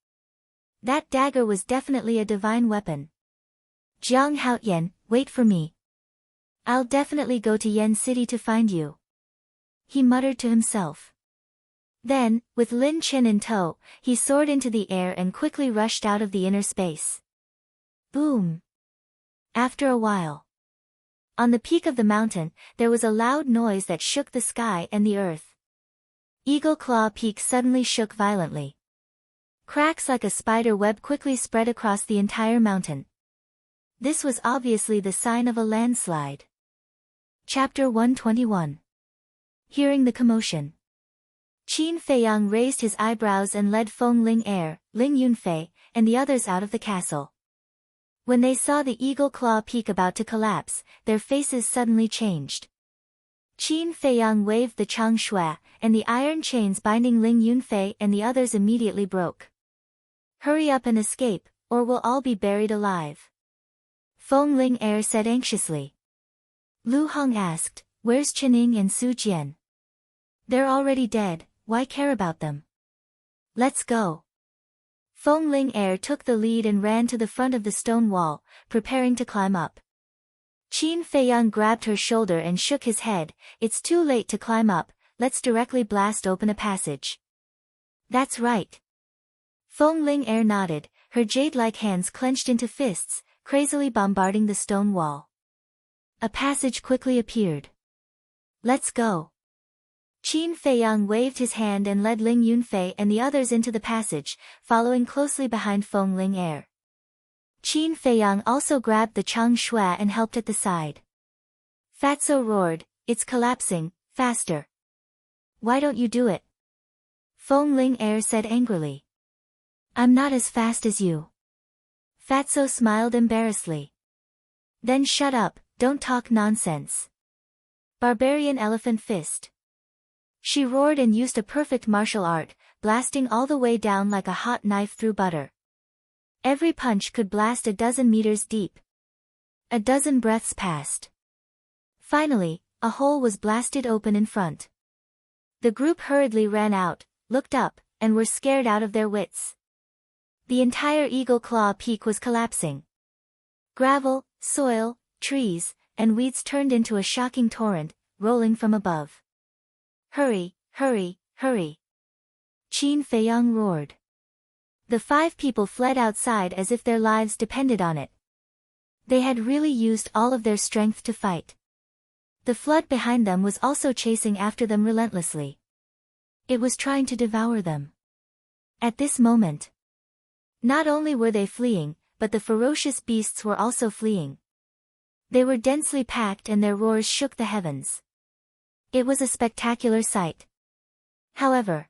That dagger was definitely a divine weapon. Jiang Haotian, wait for me. I'll definitely go to Yen City to find you. He muttered to himself. Then, with Lin Chen in tow, he soared into the air and quickly rushed out of the inner space. Boom! After a while, on the peak of the mountain, there was a loud noise that shook the sky and the earth. Eagle Claw Peak suddenly shook violently. Cracks like a spider web quickly spread across the entire mountain. This was obviously the sign of a landslide. Chapter 121. Hearing the commotion, Qin Feiyang raised his eyebrows and led Feng Ling Er, Ling Yunfei, and the others out of the castle. When they saw the Eagle Claw Peak about to collapse, their faces suddenly changed. Qin Feiyang waved the Chang Shui, and the iron chains binding Ling Yunfei and the others immediately broke. Hurry up and escape, or we'll all be buried alive. Feng Ling Er said anxiously. Lu Hong asked, where's Chening and Su Jian? They're already dead, why care about them? Let's go. Feng Ling Er took the lead and ran to the front of the stone wall, preparing to climb up. Qin Feiyang grabbed her shoulder and shook his head, it's too late to climb up, let's directly blast open a passage. That's right. Feng Ling Er nodded, her jade-like hands clenched into fists, crazily bombarding the stone wall. A passage quickly appeared. Let's go. Qin Feiyang waved his hand and led Ling Yunfei and the others into the passage, following closely behind Feng Ling Er. Qin Feiyang also grabbed the Chang Shui and helped at the side. Fatso roared, it's collapsing, faster. Why don't you do it? Feng Ling Er said angrily. I'm not as fast as you. Fatso smiled embarrassedly. Then shut up, don't talk nonsense. Barbarian Elephant Fist. She roared and used a perfect martial art, blasting all the way down like a hot knife through butter. Every punch could blast a dozen meters deep. A dozen breaths passed. Finally, a hole was blasted open in front. The group hurriedly ran out, looked up, and were scared out of their wits. The entire Eagle Claw Peak was collapsing. Gravel, soil, trees, and weeds turned into a shocking torrent, rolling from above. Hurry, hurry, hurry. Qin Feiyang roared. The 5 people fled outside as if their lives depended on it. They had really used all of their strength to fight. The flood behind them was also chasing after them relentlessly. It was trying to devour them. At this moment, not only were they fleeing, but the ferocious beasts were also fleeing. They were densely packed and their roars shook the heavens. It was a spectacular sight. However,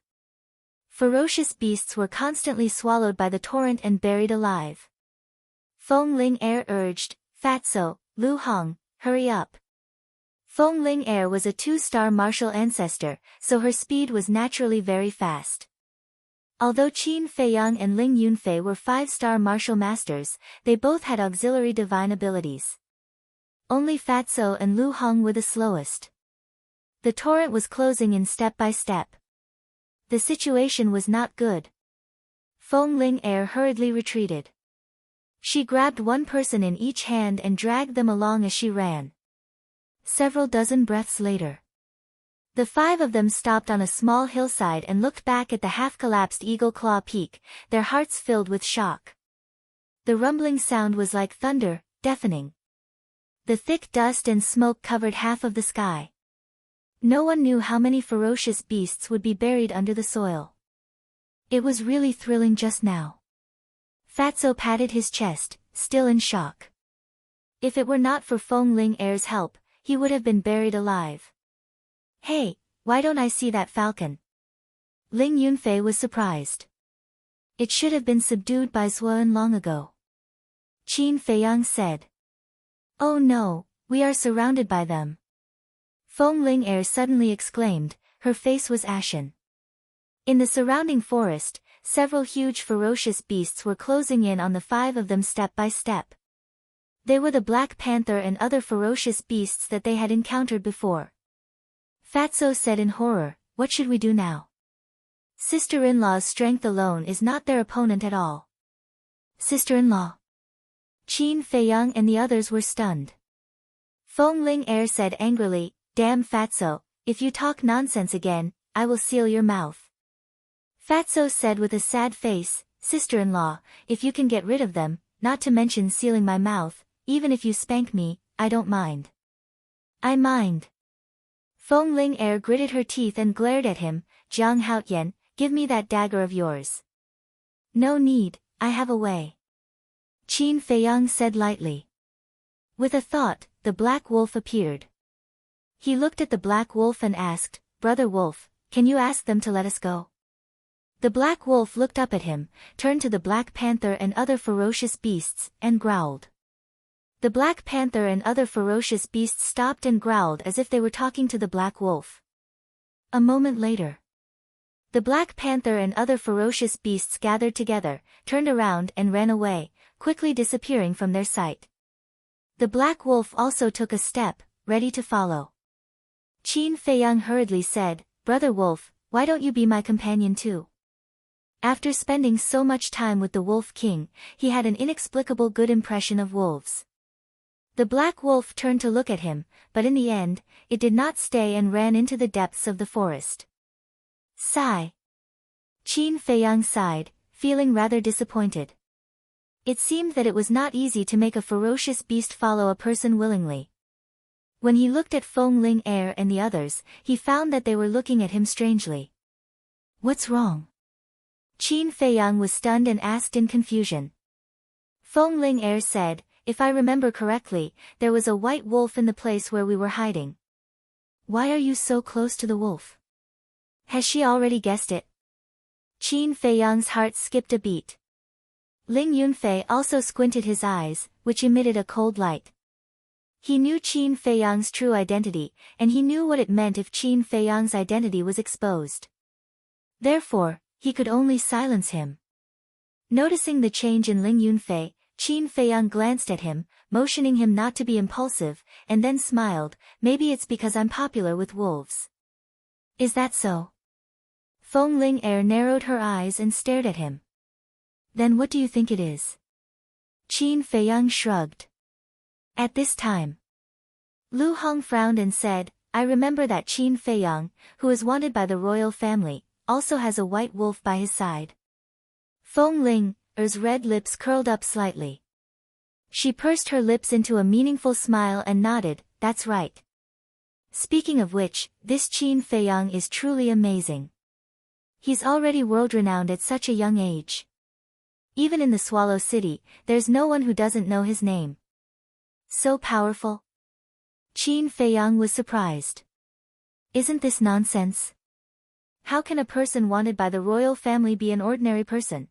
ferocious beasts were constantly swallowed by the torrent and buried alive. Feng Ling Er urged, Fatso, Lu Hong, hurry up. Feng Ling Er was a 2-star martial ancestor, so her speed was naturally very fast. Although Qin Feiyang and Ling Yunfei were 5-star martial masters, they both had auxiliary divine abilities. Only Fatso and Lu Hong were the slowest. The torrent was closing in step by step. The situation was not good. Feng Ling Er hurriedly retreated. She grabbed one person in each hand and dragged them along as she ran. Several dozen breaths later, the 5 of them stopped on a small hillside and looked back at the half-collapsed Eagle Claw Peak, their hearts filled with shock. The rumbling sound was like thunder, deafening. The thick dust and smoke covered half of the sky. No one knew how many ferocious beasts would be buried under the soil. It was really thrilling just now. Fatso patted his chest, still in shock. If it were not for Feng Ling Er's help, he would have been buried alive. Hey, why don't I see that falcon? Ling Yunfei was surprised. It should have been subdued by Zuan long ago. Qin Feiyang said. Oh no, we are surrounded by them. Feng Ling Er suddenly exclaimed, her face was ashen. In the surrounding forest, several huge ferocious beasts were closing in on the 5 of them step by step. They were the Black Panther and other ferocious beasts that they had encountered before. Fatso said in horror, what should we do now? Sister-in-law's strength alone is not their opponent at all. Sister-in-law. Qin Feiyang and the others were stunned. Feng Ling Er said angrily, damn Fatso, if you talk nonsense again, I will seal your mouth. Fatso said with a sad face, sister-in-law, if you can get rid of them, not to mention sealing my mouth, even if you spank me, I don't mind. I mind. Feng Ling Er gritted her teeth and glared at him, Jiang Haotian, give me that dagger of yours. No need, I have a way. Qin Feiyang said lightly. With a thought, the black wolf appeared. He looked at the black wolf and asked, Brother Wolf, can you ask them to let us go? The black wolf looked up at him, turned to the Black Panther and other ferocious beasts, and growled. The Black Panther and other ferocious beasts stopped and growled as if they were talking to the black wolf. A moment later, the Black Panther and other ferocious beasts gathered together, turned around and ran away, quickly disappearing from their sight. The black wolf also took a step, ready to follow. Qin Feiyang hurriedly said, Brother Wolf, why don't you be my companion too? After spending so much time with the Wolf King, he had an inexplicable good impression of wolves. The black wolf turned to look at him, but in the end, it did not stay and ran into the depths of the forest. Sigh. Qin Feiyang sighed, feeling rather disappointed. It seemed that it was not easy to make a ferocious beast follow a person willingly. When he looked at Feng Ling Er and the others, he found that they were looking at him strangely. What's wrong? Qin Feiyang was stunned and asked in confusion. Feng Ling Er said, if I remember correctly, there was a white wolf in the place where we were hiding. Why are you so close to the wolf? Has she already guessed it? Qin Feiyang's heart skipped a beat. Ling Yunfei also squinted his eyes, which emitted a cold light. He knew Qin Feiyang's true identity, and he knew what it meant if Qin Feiyang's identity was exposed. Therefore, he could only silence him. Noticing the change in Ling Yunfei, Qin Feiyang glanced at him, motioning him not to be impulsive, and then smiled, maybe it's because I'm popular with wolves. Is that so? Feng Ling Er narrowed her eyes and stared at him. Then what do you think it is? Qin Feiyang shrugged. At this time, Lu Hong frowned and said, I remember that Qin Feiyang, who is wanted by the royal family, also has a white wolf by his side. Feng Ling Er's red lips curled up slightly. She pursed her lips into a meaningful smile and nodded, that's right. Speaking of which, this Qin Feiyang is truly amazing. He's already world-renowned at such a young age. Even in the Swallow City, there's no one who doesn't know his name. So powerful? Qin Feiyang was surprised. Isn't this nonsense? How can a person wanted by the royal family be an ordinary person?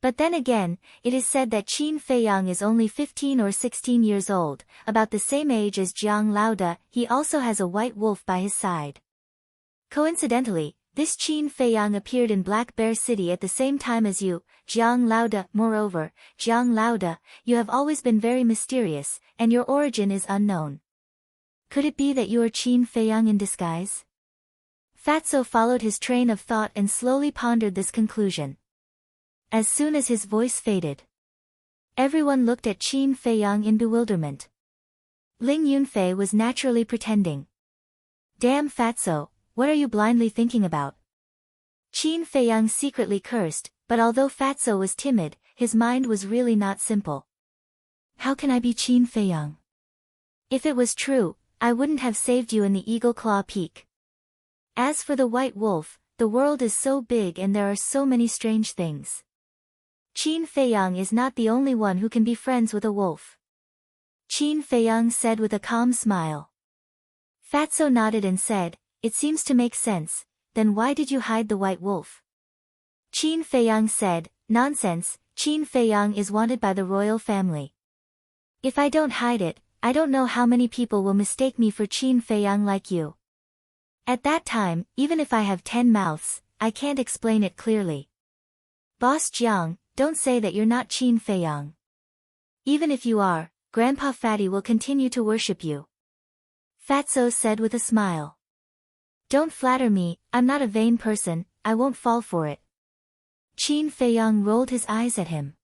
But then again, it is said that Qin Feiyang is only 15 or 16 years old, about the same age as Jiang Laoda. He also has a white wolf by his side. Coincidentally, this Qin Feiyang appeared in Black Bear City at the same time as you, Jiang Laoda. Moreover, Jiang Laoda, you have always been very mysterious, and your origin is unknown. Could it be that you are Qin Feiyang in disguise? Fatso followed his train of thought and slowly pondered this conclusion. As soon as his voice faded, everyone looked at Qin Feiyang in bewilderment. Ling Yunfei was naturally pretending. Damn Fatso, what are you blindly thinking about? Qin Feiyang secretly cursed, but although Fatso was timid, his mind was really not simple. How can I be Qin Feiyang? If it was true, I wouldn't have saved you in the Eagle Claw Peak. As for the White Wolf, the world is so big and there are so many strange things. Qin Feiyang is not the only one who can be friends with a wolf. Qin Feiyang said with a calm smile. Fatso nodded and said, "It seems to make sense, then why did you hide the White Wolf?" Qin Feiyang said, "Nonsense, Qin Feiyang is wanted by the royal family. If I don't hide it, I don't know how many people will mistake me for Qin Feiyang like you. At that time, even if I have 10 mouths, I can't explain it clearly. Boss Jiang, don't say that you're not Qin Feiyang. Even if you are, Grandpa Fatty will continue to worship you." Fatso said with a smile. "Don't flatter me, I'm not a vain person, I won't fall for it." Qin Feiyang rolled his eyes at him.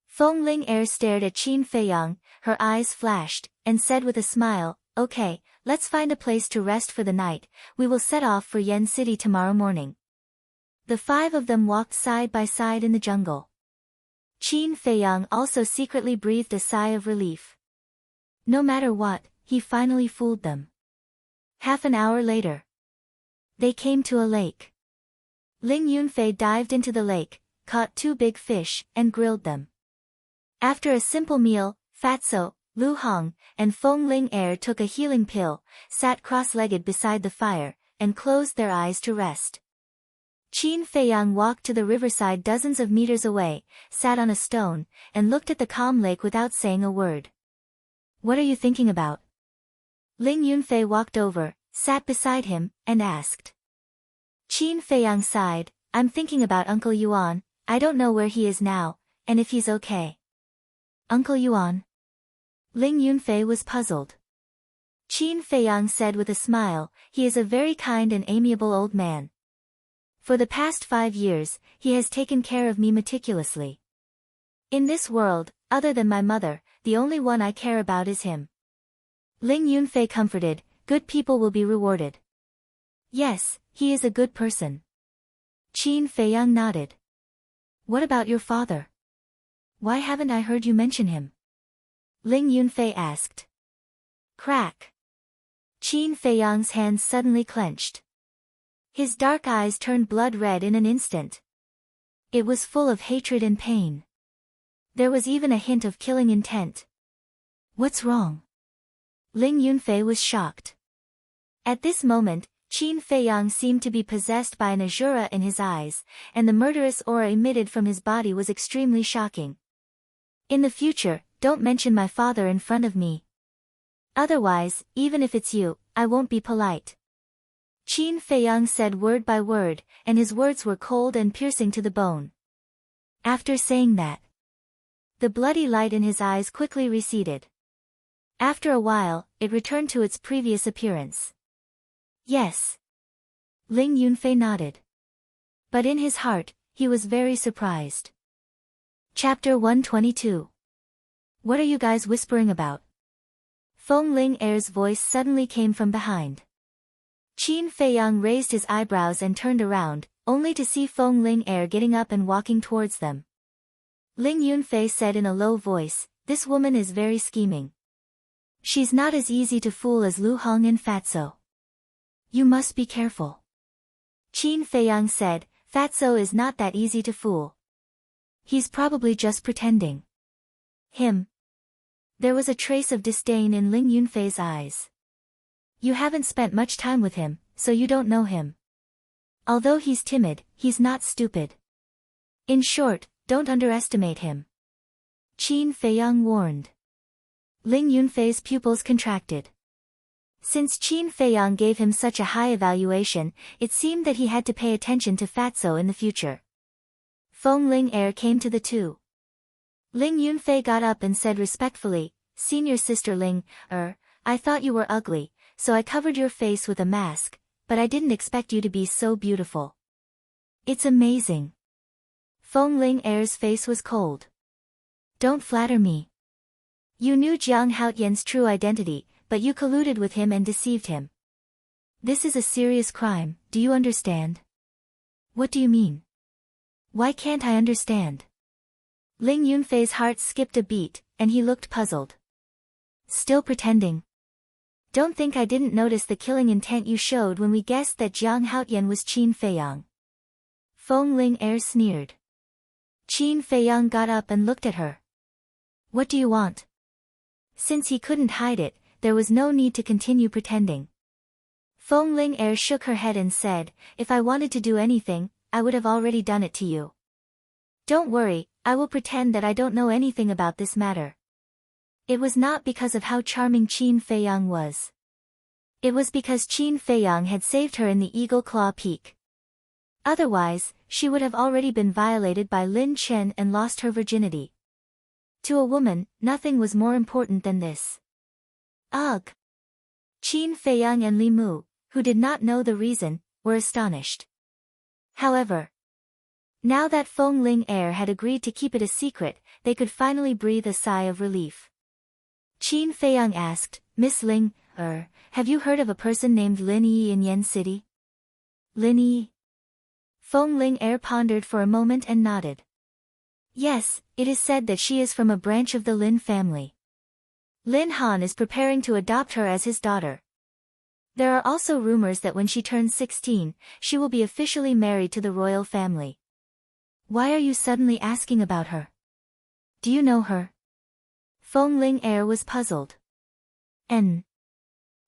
Feng Ling Er stared at Qin Feiyang, her eyes flashed, and said with a smile, "Okay, let's find a place to rest for the night, we will set off for Yen City tomorrow morning." The 5 of them walked side by side in the jungle. Qin Feiyang also secretly breathed a sigh of relief. No matter what, he finally fooled them. Half an hour later, they came to a lake. Ling Yunfei dived into the lake, caught 2 big fish, and grilled them. After a simple meal, Fatso, Lu Hong, and Feng Ling Er took a healing pill, sat cross-legged beside the fire, and closed their eyes to rest. Qin Feiyang walked to the riverside dozens of meters away, sat on a stone, and looked at the calm lake without saying a word. "What are you thinking about?" Ling Yunfei walked over, sat beside him, and asked. Qin Feiyang sighed, "I'm thinking about Uncle Yuan, I don't know where he is now, and if he's okay." "Uncle Yuan?" Ling Yunfei was puzzled. Qin Feiyang said with a smile, "He is a very kind and amiable old man. For the past 5 years, he has taken care of me meticulously. In this world, other than my mother, the only one I care about is him." Ling Yunfei comforted, "Good people will be rewarded." "Yes, he is a good person." Qin Feiyang nodded. "What about your father? Why haven't I heard you mention him?" Ling Yunfei asked. Crack. Qin Feiyang's hands suddenly clenched. His dark eyes turned blood red in an instant. It was full of hatred and pain. There was even a hint of killing intent. "What's wrong?" Ling Yunfei was shocked. At this moment, Qin Feiyang seemed to be possessed by an azura in his eyes, and the murderous aura emitted from his body was extremely shocking. "In the future, don't mention my father in front of me. Otherwise, even if it's you, I won't be polite." Qin Feiyang said word by word, and his words were cold and piercing to the bone. After saying that, the bloody light in his eyes quickly receded. After a while, it returned to its previous appearance. "Yes." Ling Yunfei nodded. But in his heart, he was very surprised. Chapter 122. "What are you guys whispering about?" Feng Ling Er's voice suddenly came from behind. Qin Feiyang raised his eyebrows and turned around, only to see Feng Ling Er getting up and walking towards them. Ling Yunfei said in a low voice, "This woman is very scheming. She's not as easy to fool as Lu Hong and Fatso. You must be careful." Qin Feiyang said, "Fatso is not that easy to fool. He's probably just pretending." "Him?" There was a trace of disdain in Ling Yunfei's eyes. "You haven't spent much time with him, so you don't know him. Although he's timid, he's not stupid. In short, don't underestimate him." Qin Feiyang warned. Ling Yunfei's pupils contracted. Since Qin Feiyang gave him such a high evaluation, it seemed that he had to pay attention to Fatso in the future. Feng Ling Er came to the 2. Ling Yunfei got up and said respectfully, "Senior Sister Ling, I thought you were ugly, so I covered your face with a mask, but I didn't expect you to be so beautiful." "It's amazing." Feng Ling Er's face was cold. "Don't flatter me. You knew Jiang Haotian's true identity, but you colluded with him and deceived him. This is a serious crime, do you understand?" "What do you mean? Why can't I understand?" Ling Yunfei's heart skipped a beat, and he looked puzzled. Still pretending? Don't think I didn't notice the killing intent you showed when we guessed that Jiang Haotian was Qin Feiyang. Feng Ling Er sneered. Qin Feiyang got up and looked at her. What do you want? Since he couldn't hide it, there was no need to continue pretending. Feng Ling Er shook her head and said, if I wanted to do anything, I would have already done it to you. Don't worry, I will pretend that I don't know anything about this matter. It was not because of how charming Qin Feiyang was. It was because Qin Feiyang had saved her in the Eagle Claw Peak. Otherwise, she would have already been violated by Lin Chen and lost her virginity. To a woman, nothing was more important than this. Ugh! Qin Feiyang and Li Mu, who did not know the reason, were astonished. However, now that Feng Ling Er had agreed to keep it a secret, they could finally breathe a sigh of relief. Qin Feiyang asked, Miss Ling, have you heard of a person named Lin Yi in Yen City? Lin Yi? Feng Ling Er pondered for a moment and nodded. Yes, it is said that she is from a branch of the Lin family. Lin Han is preparing to adopt her as his daughter. There are also rumors that when she turns 16, she will be officially married to the royal family. Why are you suddenly asking about her? Do you know her? Feng Ling Er was puzzled. Qin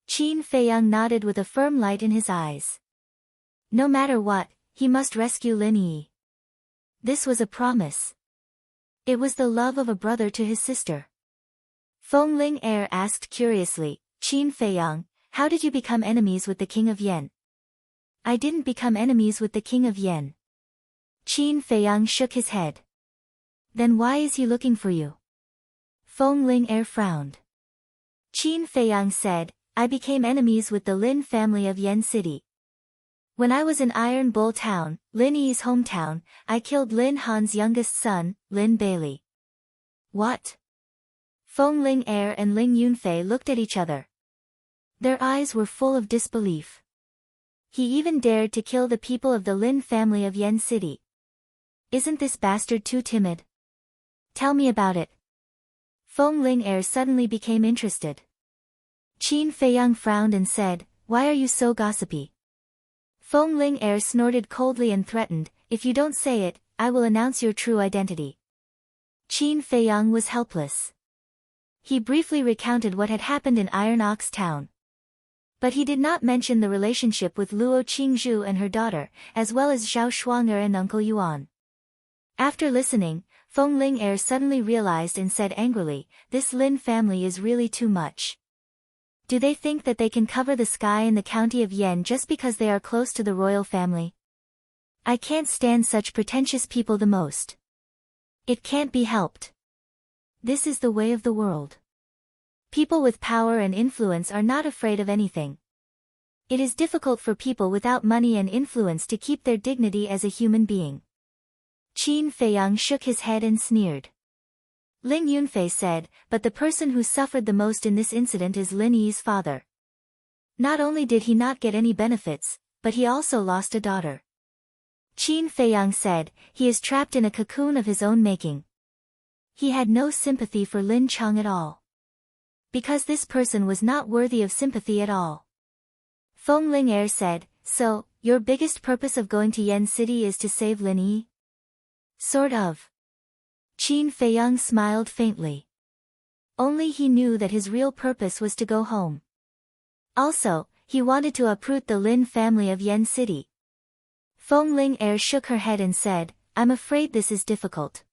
Feiyang nodded with a firm light in his eyes. No matter what, he must rescue Lin Yi. This was a promise. It was the love of a brother to his sister. Feng Ling Er asked curiously, Qin Feiyang, how did you become enemies with the king of Yen? I didn't become enemies with the king of Yen. Qin Feiyang shook his head. Then why is he looking for you? Feng Ling Er frowned. Qin Feiyang said, I became enemies with the Lin family of Yen City. When I was in Iron Bull Town, Lin Yi's hometown, I killed Lin Han's youngest son, Lin Bailey. What? Feng Ling Er and Ling Yunfei looked at each other. Their eyes were full of disbelief. He even dared to kill the people of the Lin family of Yen City. Isn't this bastard too timid? Tell me about it. Feng Ling Er suddenly became interested. Qin Feiyang frowned and said, why are you so gossipy? Feng Ling Er snorted coldly and threatened, if you don't say it, I will announce your true identity. Qin Feiyang was helpless. He briefly recounted what had happened in Iron Ox Town. But he did not mention the relationship with Luo Qingzhu and her daughter, as well as Zhao Shuang'er and Uncle Yuan. After listening, Feng Ling Er suddenly realized and said angrily, this Lin family is really too much. Do they think that they can cover the sky in the county of Yen just because they are close to the royal family? I can't stand such pretentious people the most. It can't be helped. This is the way of the world. People with power and influence are not afraid of anything. It is difficult for people without money and influence to keep their dignity as a human being. Qin Feiyang shook his head and sneered. Ling Yunfei said, but the person who suffered the most in this incident is Lin Yi's father. Not only did he not get any benefits, but he also lost a daughter. Qin Feiyang said, he is trapped in a cocoon of his own making. He had no sympathy for Lin Cheng at all. Because this person was not worthy of sympathy at all. Feng Ling Er said, so, your biggest purpose of going to Yen City is to save Lin Yi? Sort of. Qin Feiyang smiled faintly. Only he knew that his real purpose was to go home. Also, he wanted to uproot the Lin family of Yen City. Feng Ling Er shook her head and said, I'm afraid this is difficult.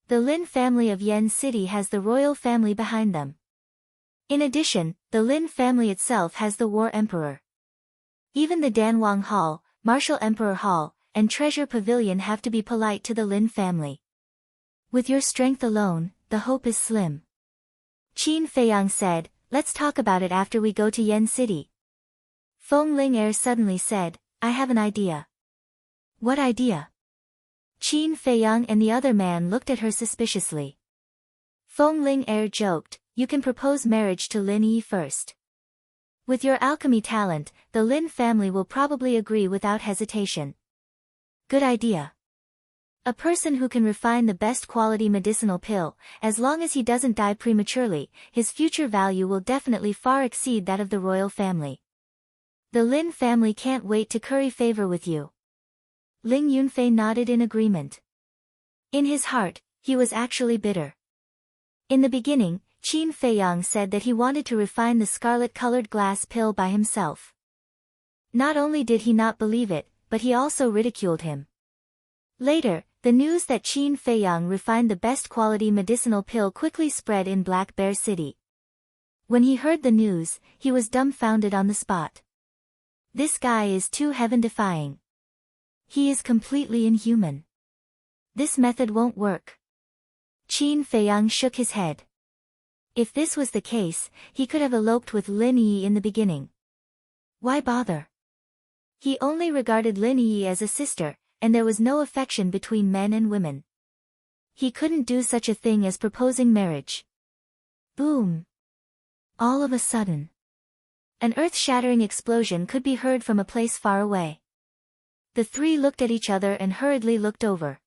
The Lin family of Yen City has the royal family behind them. In addition, the Lin family itself has the War Emperor. Even the Danwang Hall, Martial Emperor Hall, and Treasure Pavilion have to be polite to the Lin family. With your strength alone, the hope is slim. Qin Feiyang said, let's talk about it after we go to Yen City. Feng Ling Er suddenly said, I have an idea. What idea? Qin Feiyang and the other man looked at her suspiciously. Feng Ling Er joked, you can propose marriage to Lin Yi first. With your alchemy talent, the Lin family will probably agree without hesitation. Good idea. A person who can refine the best quality medicinal pill, as long as he doesn't die prematurely, his future value will definitely far exceed that of the royal family. The Lin family can't wait to curry favor with you. Ling Yunfei nodded in agreement. In his heart, he was actually bitter. In the beginning, Qin Feiyang said that he wanted to refine the scarlet-colored glass pill by himself. Not only did he not believe it, but he also ridiculed him. Later, the news that Qin Feiyang refined the best quality medicinal pill quickly spread in Black Bear City. When he heard the news, he was dumbfounded on the spot. This guy is too heaven-defying. He is completely inhuman. This method won't work. Qin Feiyang shook his head. If this was the case, he could have eloped with Lin Yi in the beginning. Why bother? He only regarded Lin Yi as a sister, and there was no affection between men and women. He couldn't do such a thing as proposing marriage. Boom! All of a sudden, an earth-shattering explosion could be heard from a place far away. The three looked at each other and hurriedly looked over.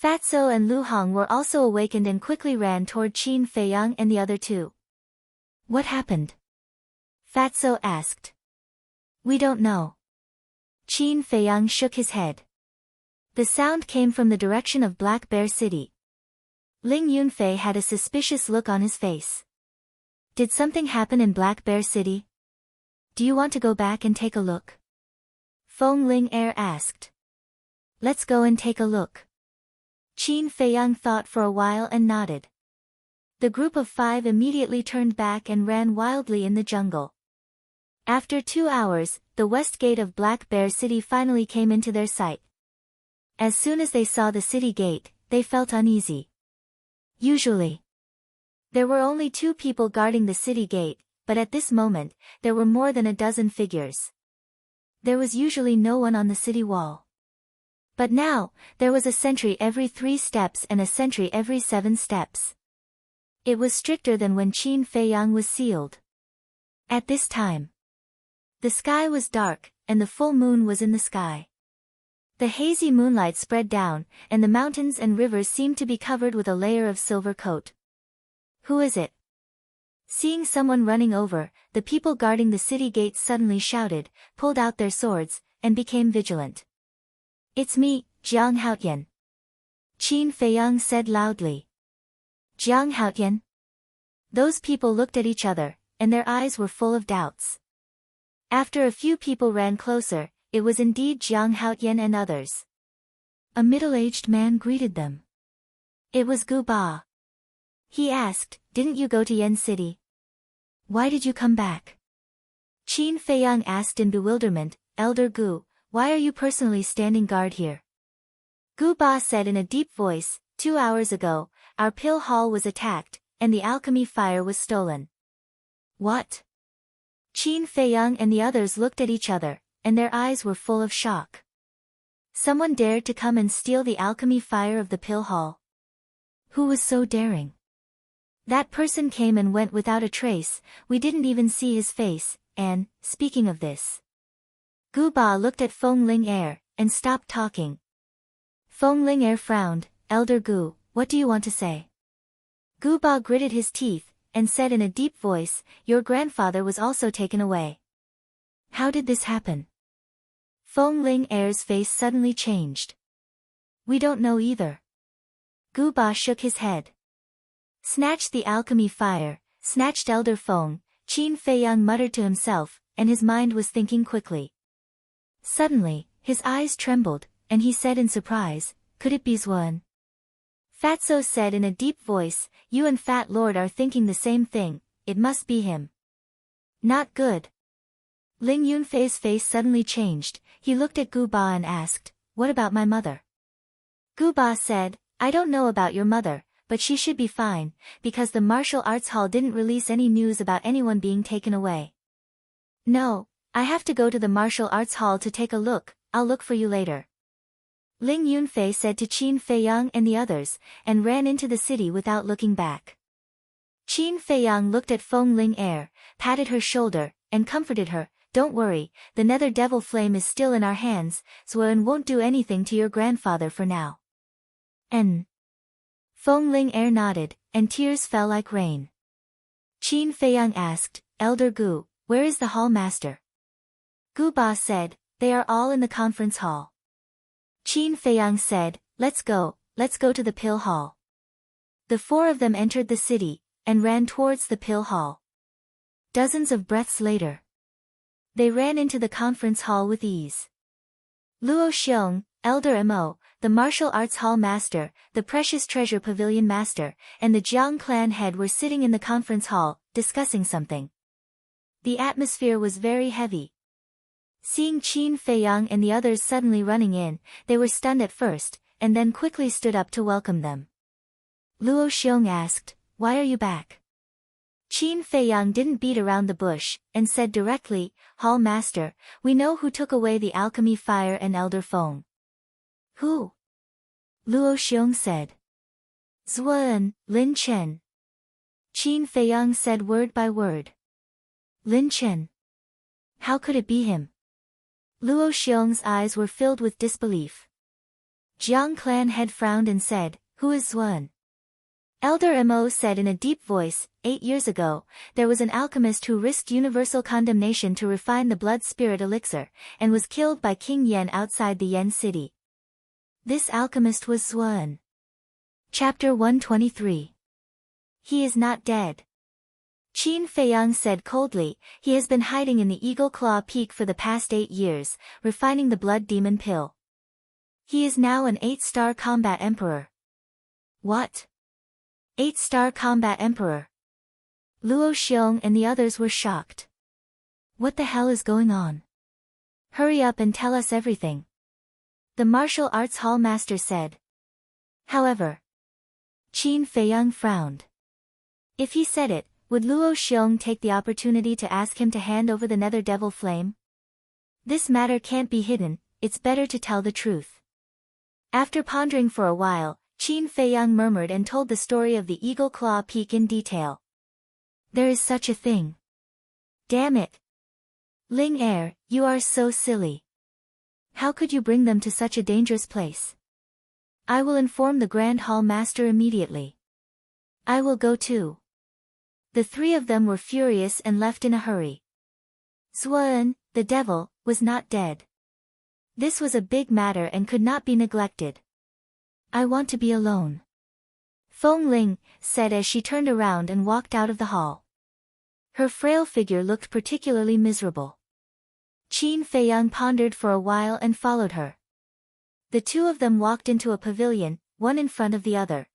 Fatso and Lu Hong were also awakened and quickly ran toward Qin Feiyang and the other two. What happened? Fatso asked. We don't know. Qin Feiyang shook his head. The sound came from the direction of Black Bear City. Ling Yunfei had a suspicious look on his face. Did something happen in Black Bear City? Do you want to go back and take a look? Feng Ling Er asked. Let's go and take a look. Qin Feiyang thought for a while and nodded. The group of 5 immediately turned back and ran wildly in the jungle. After 2 hours, the west gate of Black Bear City finally came into their sight. As soon as they saw the city gate, they felt uneasy. Usually, there were only 2 people guarding the city gate, but at this moment, there were more than a dozen figures. There was usually no one on the city wall. But now, there was a sentry every 3 steps and a sentry every 7 steps. It was stricter than when Qin Feiyang was sealed. At this time, the sky was dark, and the full moon was in the sky. The hazy moonlight spread down, and the mountains and rivers seemed to be covered with a layer of silver coat. Who is it? Seeing someone running over, the people guarding the city gates suddenly shouted, pulled out their swords, and became vigilant. It's me, Jiang Haotian. Qin Feiyang said loudly. Jiang Haotian? Those people looked at each other, and their eyes were full of doubts. After a few people ran closer, it was indeed Jiang Haotian and others. A middle-aged man greeted them. It was Gu Ba. He asked, didn't you go to Yen City? Why did you come back? Qin Feiyang asked in bewilderment, Elder Gu, why are you personally standing guard here? Gu Ba said in a deep voice, 2 hours ago, our pill hall was attacked, and the alchemy fire was stolen. What? Qin Feiyang and the others looked at each other, and their eyes were full of shock. Someone dared to come and steal the alchemy fire of the pill hall. Who was so daring? That person came and went without a trace, we didn't even see his face, and, speaking of this. Gu Ba looked at Feng Ling Er, and stopped talking. Feng Ling Er frowned, Elder Gu, what do you want to say? Gu Ba gritted his teeth, and said in a deep voice, your grandfather was also taken away. How did this happen? Feng Ling Er's face suddenly changed. We don't know either. Gu Ba shook his head. Snatched the alchemy fire, snatched Elder Feng, Qin Feiyang muttered to himself, and his mind was thinking quickly. Suddenly, his eyes trembled, and he said in surprise, could it be Zuan? Fatso said in a deep voice, you and Fat Lord are thinking the same thing, it must be him. Not good. Ling Yunfei's face suddenly changed, he looked at Gu Ba and asked, what about my mother? Gu Ba said, I don't know about your mother, but she should be fine, because the martial arts hall didn't release any news about anyone being taken away. No, I have to go to the martial arts hall to take a look, I'll look for you later. Ling Yunfei said to Qin Feiyang and the others, and ran into the city without looking back. Qin Feiyang looked at Feng Ling Er, patted her shoulder, and comforted her, don't worry, the nether devil flame is still in our hands, Zuan won't do anything to your grandfather for now. N. Feng Ling Er nodded, and tears fell like rain. Qin Feiyang asked, Elder Gu, where is the hall master? Gu Ba said, they are all in the conference hall. Qin Feiyang said, let's go to the pill hall. The four of them entered the city, and ran towards the pill hall. Dozens of breaths later, they ran into the conference hall with ease. Luo Xiong, Elder Mo, the martial arts hall master, the precious treasure pavilion master, and the Jiang clan head were sitting in the conference hall, discussing something. The atmosphere was very heavy. Seeing Qin Feiyang and the others suddenly running in, they were stunned at first, and then quickly stood up to welcome them. Luo Xiong asked, why are you back? Qin Feiyang didn't beat around the bush, and said directly, Hall Master, we know who took away the alchemy fire and Elder Feng. Who? Luo Xiong said. Zuan, Lin Chen. Qin Feiyang said word by word. Lin Chen. How could it be him? Luo Xiong's eyes were filled with disbelief. Jiang clan head frowned and said, who is Zuan? Elder Mo said in a deep voice, 8 years ago, there was an alchemist who risked universal condemnation to refine the blood spirit elixir, and was killed by King Yan outside the Yan city. This alchemist was Zuan. Chapter 123. He is not dead. Qin Feiyang said coldly, he has been hiding in the Eagle Claw Peak for the past 8 years, refining the blood demon pill. He is now an 8-star combat emperor. What? 8-star combat emperor. Luo Xiong and the others were shocked. What the hell is going on? Hurry up and tell us everything. The martial arts hall master said. However, Qin Feiyang frowned. If he said it, would Luo Xiong take the opportunity to ask him to hand over the nether devil flame? This matter can't be hidden, it's better to tell the truth. After pondering for a while, Qin Feiyang murmured and told the story of the Eagle Claw Peak in detail. There is such a thing. Damn it. Ling Er, you are so silly. How could you bring them to such a dangerous place? I will inform the Grand Hall Master immediately. I will go too. The three of them were furious and left in a hurry. Zuan, the devil, was not dead. This was a big matter and could not be neglected. I want to be alone. Feng Ling said as she turned around and walked out of the hall. Her frail figure looked particularly miserable. Qin Feiyang pondered for a while and followed her. The two of them walked into a pavilion, one in front of the other.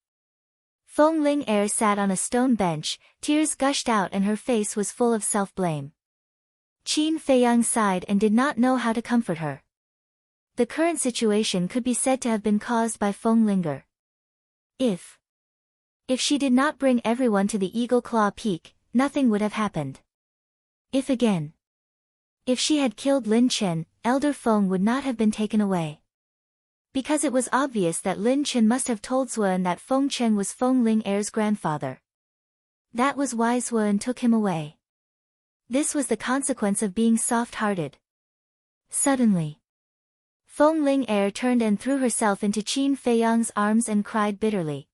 Feng Ling Er sat on a stone bench, tears gushed out and her face was full of self-blame. Qin Feiyang sighed and did not know how to comfort her. The current situation could be said to have been caused by Feng Linger. If she did not bring everyone to the Eagle Claw Peak, nothing would have happened. If she had killed Lin Chen, Elder Feng would not have been taken away. Because it was obvious that Lin Chen must have told Zuan that Feng Chen was Feng Ling Er's grandfather. That was why Zuan took him away. This was the consequence of being soft-hearted. Suddenly, Feng Ling Er turned and threw herself into Qin Feiyang's arms and cried bitterly.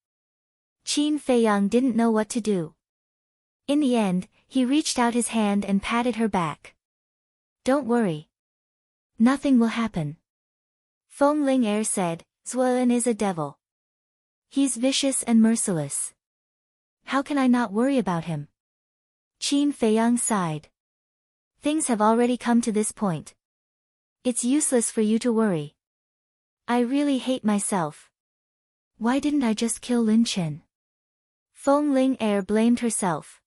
Qin Feiyang didn't know what to do. In the end, he reached out his hand and patted her back. Don't worry. Nothing will happen. Feng Ling Er said, Zuan is a devil. He's vicious and merciless. How can I not worry about him? Qin Feiyang sighed. Things have already come to this point. It's useless for you to worry. I really hate myself. Why didn't I just kill Lin Chen? Feng Ling Er blamed herself.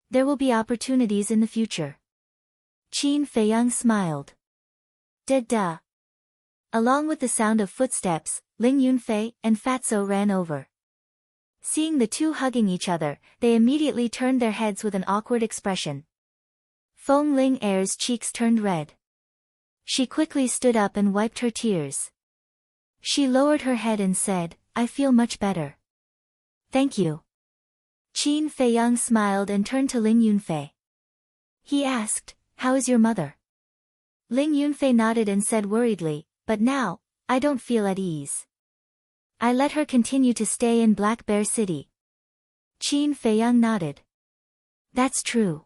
There will be opportunities in the future. Qin Feiyang smiled. Duh. Along with the sound of footsteps, Ling Yunfei and Fatso ran over. Seeing the two hugging each other, they immediately turned their heads with an awkward expression. Feng Ling Er's cheeks turned red. She quickly stood up and wiped her tears. She lowered her head and said, I feel much better. Thank you. Qin Feiyang smiled and turned to Ling Yunfei. He asked, how is your mother? Ling Yunfei nodded and said worriedly, but now, I don't feel at ease. I let her continue to stay in Black Bear City. Qin Feiyang nodded. That's true.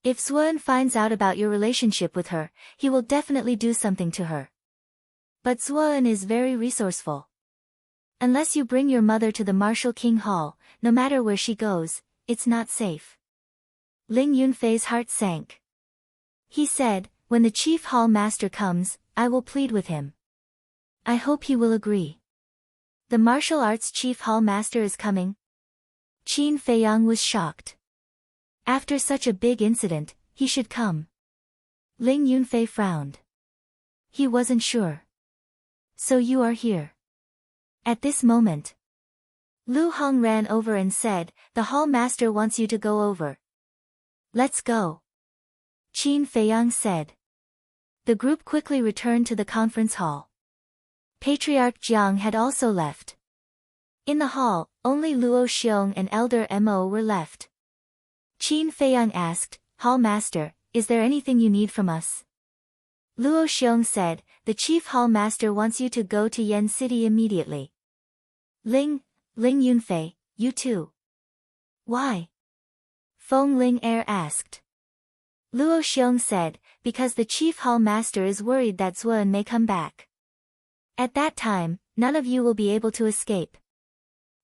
If Suan finds out about your relationship with her, he will definitely do something to her. But Suan is very resourceful. Unless you bring your mother to the Martial King Hall, no matter where she goes, it's not safe. Ling Yunfei's heart sank. He said, when the Chief Hall Master comes, I will plead with him. I hope he will agree. The martial arts Chief Hall Master is coming? Qin Feiyang was shocked. After such a big incident, he should come. Ling Yunfei frowned. He wasn't sure. So you are here. At this moment, Lu Hong ran over and said, the Hall Master wants you to go over. Let's go. Qin Feiyang said. The group quickly returned to the conference hall. Patriarch Jiang had also left. In the hall, only Luo Xiong and Elder Mo were left. Qin Feiyang asked, Hall Master, is there anything you need from us? Luo Xiong said, the Chief Hall Master wants you to go to Yen City immediately. Ling Yunfei, you too. Why? Feng Ling Er asked. Luo Xiong said, because the Chief Hall Master is worried that Zuan may come back. At that time, none of you will be able to escape.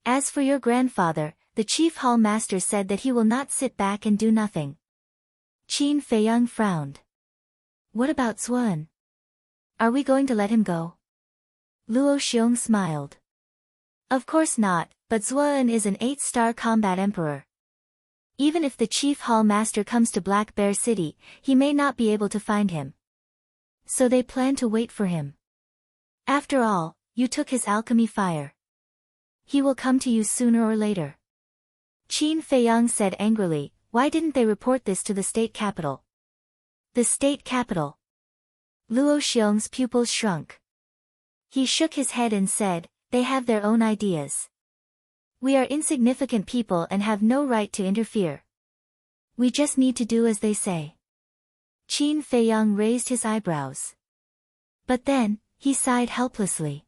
As for your grandfather, the Chief Hall Master said that he will not sit back and do nothing. Qin Feiyang frowned. What about Zuan? Are we going to let him go? Luo Xiong smiled. Of course not, but Zuan is an 8-star combat emperor. Even if the Chief Hall Master comes to Black Bear City, he may not be able to find him. So they plan to wait for him. After all, you took his alchemy fire. He will come to you sooner or later. Qin Feiyang said angrily, why didn't they report this to the state capital? The state capital. Luo Xiong's pupils shrunk. He shook his head and said, they have their own ideas. We are insignificant people and have no right to interfere. We just need to do as they say. Qin Feiyang raised his eyebrows. But then, he sighed helplessly.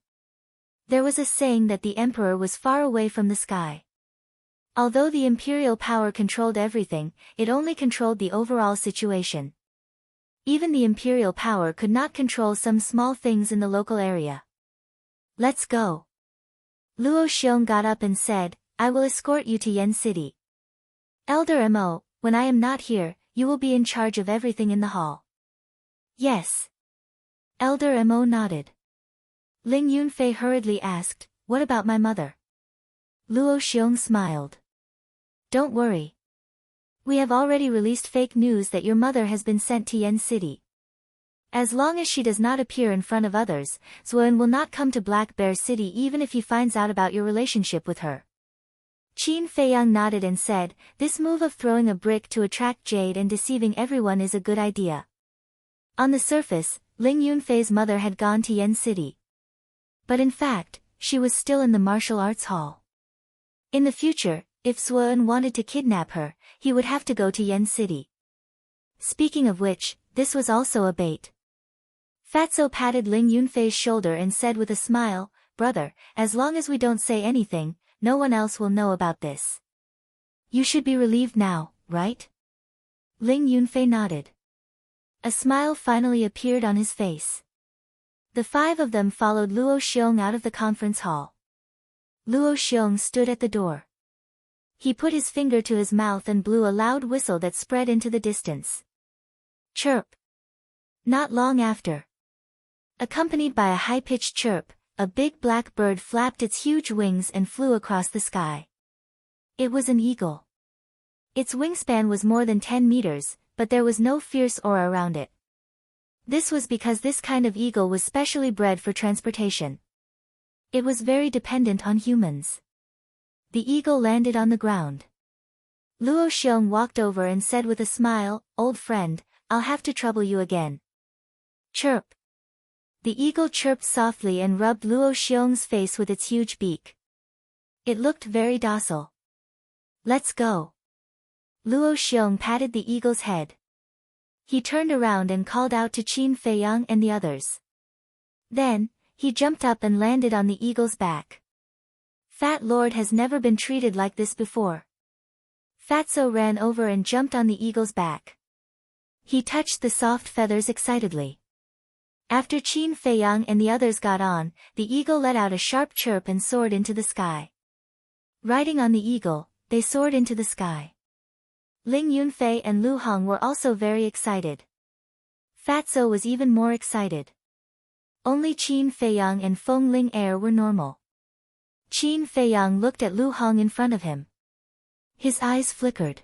There was a saying that the emperor was far away from the sky. Although the imperial power controlled everything, it only controlled the overall situation. Even the imperial power could not control some small things in the local area. Let's go. Luo Xiong got up and said, I will escort you to Yen City. Elder Mo, when I am not here, you will be in charge of everything in the hall. Yes. Elder Mo nodded. Ling Yunfei hurriedly asked, what about my mother? Luo Xiong smiled. Don't worry. We have already released fake news that your mother has been sent to Yen City. As long as she does not appear in front of others, Zuan will not come to Black Bear City even if he finds out about your relationship with her. Qin Feiyang nodded and said, this move of throwing a brick to attract jade and deceiving everyone is a good idea. On the surface, Ling Yunfei's mother had gone to Yen City. But in fact, she was still in the martial arts hall. In the future, if Zuan wanted to kidnap her, he would have to go to Yen City. Speaking of which, this was also a bait. Fatso patted Ling Yunfei's shoulder and said with a smile, brother, as long as we don't say anything, no one else will know about this. You should be relieved now, right? Ling Yunfei nodded. A smile finally appeared on his face. The 5 of them followed Luo Xiong out of the conference hall. Luo Xiong stood at the door. He put his finger to his mouth and blew a loud whistle that spread into the distance. Chirp. Not long after. Accompanied by a high-pitched chirp, a big black bird flapped its huge wings and flew across the sky. It was an eagle. Its wingspan was more than 10 meters, but there was no fierce aura around it. This was because this kind of eagle was specially bred for transportation. It was very dependent on humans. The eagle landed on the ground. Luo Xiong walked over and said with a smile, old friend, I'll have to trouble you again. Chirp. The eagle chirped softly and rubbed Luo Xiong's face with its huge beak. It looked very docile. Let's go. Luo Xiong patted the eagle's head. He turned around and called out to Qin Feiyang and the others. Then, He jumped up and landed on the eagle's back. Fat Lord has never been treated like this before. Fatso ran over and jumped on the eagle's back. He touched the soft feathers excitedly. After Qin Feiyang and the others got on, the eagle let out a sharp chirp and soared into the sky. Riding on the eagle, they soared into the sky. Ling Yunfei and Lu Hong were also very excited. Fatso was even more excited. Only Qin Feiyang and Feng Ling Er were normal. Qin Feiyang looked at Lu Hong in front of him. His eyes flickered.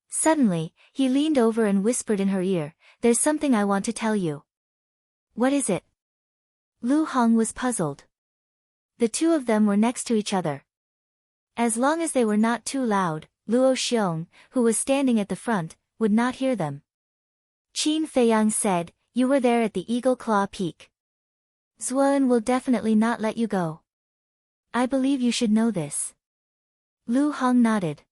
Suddenly, he leaned over and whispered in her ear, "There's something I want to tell you." "What is it?" Lu Hong was puzzled. The two of them were next to each other. As long as they were not too loud, Luo Xiong, who was standing at the front, would not hear them. Qin Feiyang said, "You were there at the Eagle Claw Peak. Zuan will definitely not let you go. I believe you should know this." Lu Hong nodded.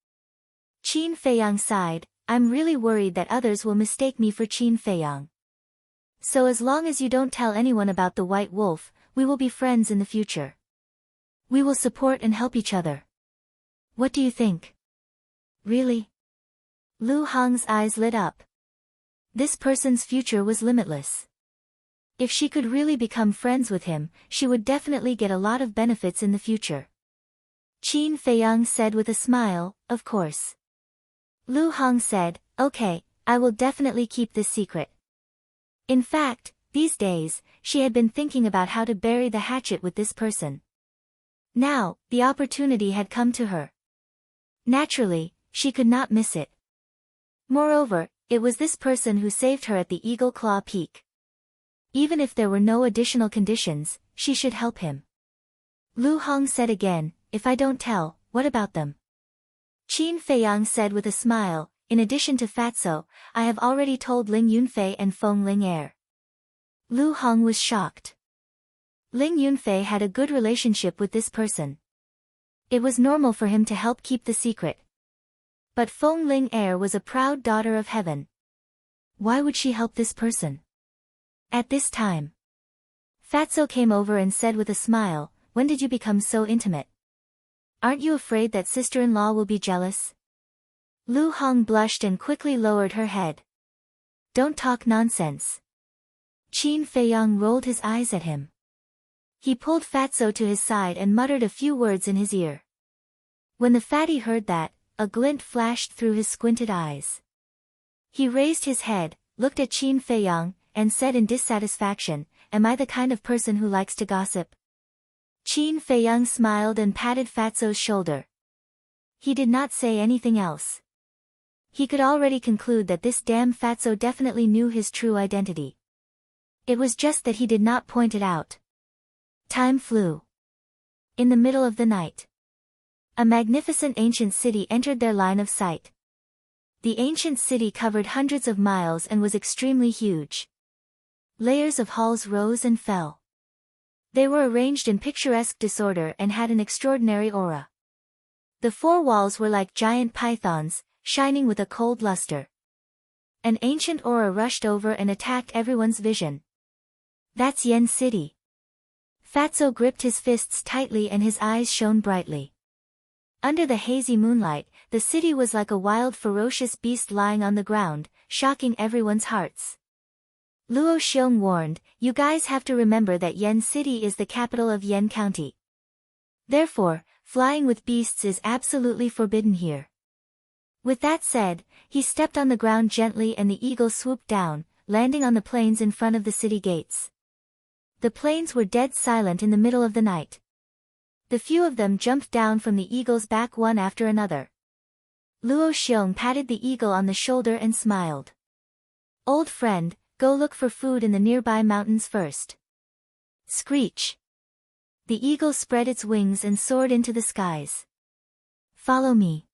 Qin Feiyang sighed, "I'm really worried that others will mistake me for Qin Feiyang. So as long as you don't tell anyone about the White Wolf, we will be friends in the future. We will support and help each other. What do you think?" "Really?" Lu Hong's eyes lit up. This person's future was limitless. If she could really become friends with him, she would definitely get a lot of benefits in the future. Qin Feiyang said with a smile, "Of course." Lu Hong said, "Okay, I will definitely keep this secret." In fact, these days, she had been thinking about how to bury the hatchet with this person. Now, the opportunity had come to her. Naturally, she could not miss it. Moreover, it was this person who saved her at the Eagle Claw Peak. Even if there were no additional conditions, she should help him. Lu Hong said again, "If I don't tell, what about them?" Qin Feiyang said with a smile, "In addition to Fatso, I have already told Ling Yunfei and Feng Ling Er." Lu Hong was shocked. Ling Yunfei had a good relationship with this person. It was normal for him to help keep the secret. But Feng Ling Er was a proud daughter of heaven. Why would she help this person? At this time, Fatso came over and said with a smile, "When did you become so intimate? Aren't you afraid that sister-in-law will be jealous?" Lu Hong blushed and quickly lowered her head. "Don't talk nonsense." Qin Feiyang rolled his eyes at him. He pulled Fatso to his side and muttered a few words in his ear. When the fatty heard that, a glint flashed through his squinted eyes. He raised his head, looked at Qin Feiyang, and said in dissatisfaction, "Am I the kind of person who likes to gossip?" Qin Feiyang smiled and patted Fatso's shoulder. He did not say anything else. He could already conclude that this damn Fatso definitely knew his true identity. It was just that he did not point it out. Time flew. In the middle of the night, a magnificent ancient city entered their line of sight. The ancient city covered hundreds of miles and was extremely huge. Layers of halls rose and fell. They were arranged in picturesque disorder and had an extraordinary aura. The four walls were like giant pythons, shining with a cold luster. An ancient aura rushed over and attacked everyone's vision. "That's Yen City." Fatso gripped his fists tightly and his eyes shone brightly. Under the hazy moonlight, the city was like a wild ferocious beast lying on the ground, shocking everyone's hearts. Luo Xiong warned, "You guys have to remember that Yen City is the capital of Yen County. Therefore, flying with beasts is absolutely forbidden here." With that said, he stepped on the ground gently and the eagle swooped down, landing on the plains in front of the city gates. The plains were dead silent in the middle of the night. The few of them jumped down from the eagle's back one after another. Luo Xiong patted the eagle on the shoulder and smiled. "Old friend, go look for food in the nearby mountains first." Screech! The eagle spread its wings and soared into the skies. "Follow me."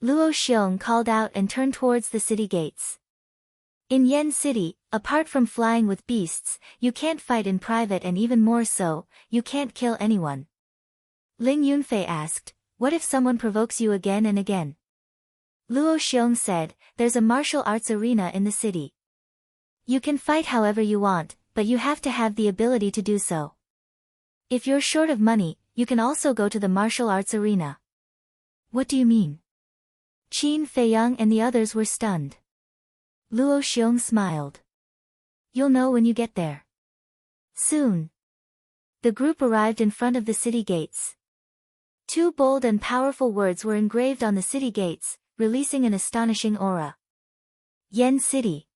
Luo Xiong called out and turned towards the city gates. In Yen City, apart from flying with beasts, you can't fight in private and even more so, you can't kill anyone. Ling Yunfei asked, "What if someone provokes you again and again?" Luo Xiong said, "There's a martial arts arena in the city. You can fight however you want, but you have to have the ability to do so." If you're short of money, you can also go to the martial arts arena. What do you mean? Qin Feiyang and the others were stunned. Luo Xiong smiled. You'll know when you get there. Soon. The group arrived in front of the city gates. Two bold and powerful words were engraved on the city gates, releasing an astonishing aura. Yen City.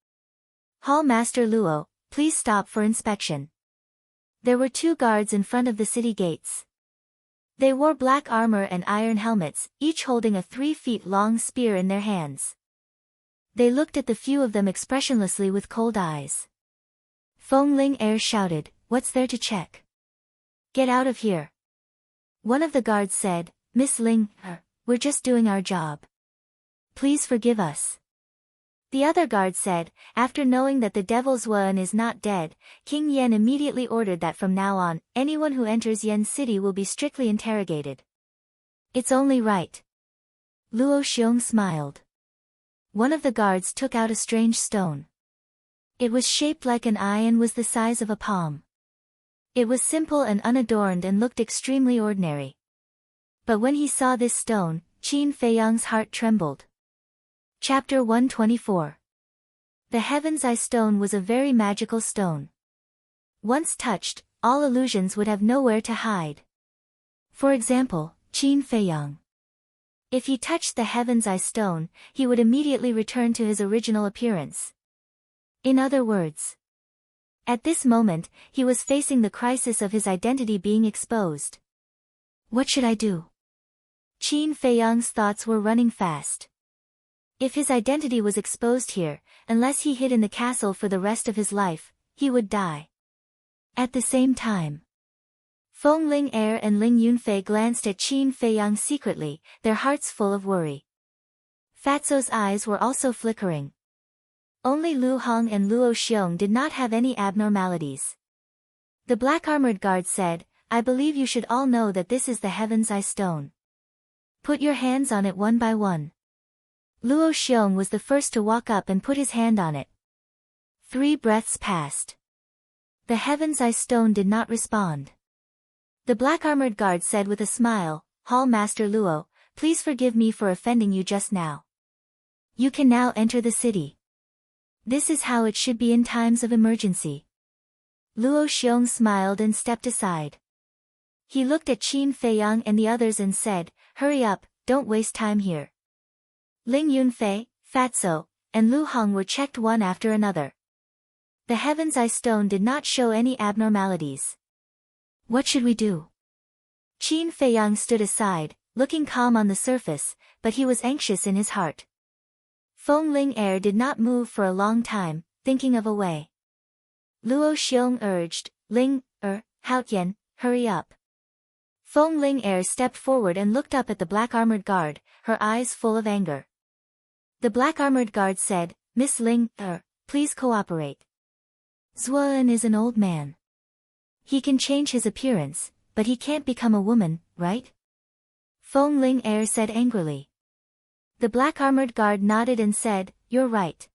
Hall Master Luo, please stop for inspection. There were two guards in front of the city gates. They wore black armor and iron helmets, each holding a 3-feet-long spear in their hands. They looked at the few of them expressionlessly with cold eyes. Feng Ling Er shouted, "What's there to check? Get out of here." One of the guards said, "Miss Ling, we're just doing our job. Please forgive us." The other guard said, "After knowing that the devil's Wen is not dead, King Yen immediately ordered that from now on, anyone who enters Yen City will be strictly interrogated. It's only right." Luo Xiong smiled. One of the guards took out a strange stone. It was shaped like an eye and was the size of a palm. It was simple and unadorned and looked extremely ordinary. But when he saw this stone, Qin Feiyang's heart trembled. Chapter 124. The Heaven's Eye Stone was a very magical stone. Once touched, all illusions would have nowhere to hide. For example, Qin Feiyang. If he touched the Heaven's Eye Stone, he would immediately return to his original appearance. In other words, at this moment, he was facing the crisis of his identity being exposed. What should I do? Qin Feiyang's thoughts were running fast. If his identity was exposed here, unless he hid in the castle for the rest of his life, he would die. At the same time, Feng Ling Er and Ling Yunfei glanced at Qin Feiyang secretly, their hearts full of worry. Fatso's eyes were also flickering. Only Lu Hong and Luo Xiong did not have any abnormalities. The black-armored guard said, "I believe you should all know that this is the Heaven's Eye Stone. Put your hands on it one by one." Luo Xiong was the first to walk up and put his hand on it. 3 breaths passed. The Heaven's Eye Stone did not respond. The black-armored guard said with a smile, "Hall Master Luo, please forgive me for offending you just now. You can now enter the city. This is how it should be in times of emergency." Luo Xiong smiled and stepped aside. He looked at Qin Feiyang and the others and said, "Hurry up, don't waste time here." Ling Yunfei, Fatso, and Lu Hong were checked one after another. The Heaven's Eye Stone did not show any abnormalities. What should we do? Qin Feiyang stood aside, looking calm on the surface, but he was anxious in his heart. Feng Ling Er did not move for a long time, thinking of a way. Luo Xiong urged, "Ling Haotian, hurry up." Feng Ling Er stepped forward and looked up at the black-armored guard, her eyes full of anger. The black-armored guard said, "Miss Ling, please cooperate. Zuan is an old man. He can change his appearance, but he can't become a woman, right?" Feng Ling Er said angrily. The black-armored guard nodded and said, "You're right.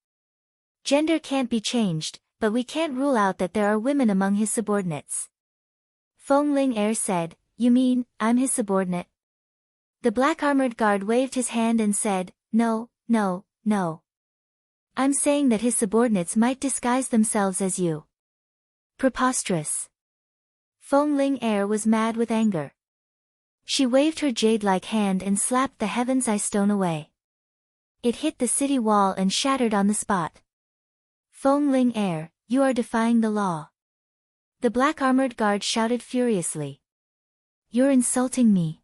Gender can't be changed, but we can't rule out that there are women among his subordinates." Feng Ling Er said, "You mean, I'm his subordinate?" The black-armored guard waved his hand and said, No. I'm saying that his subordinates might disguise themselves as you." Preposterous. Feng Ling Er was mad with anger. She waved her jade-like hand and slapped the Heaven's Eye Stone away. It hit the city wall and shattered on the spot. "Feng Ling Er, you are defying the law." The black-armored guard shouted furiously. "You're insulting me."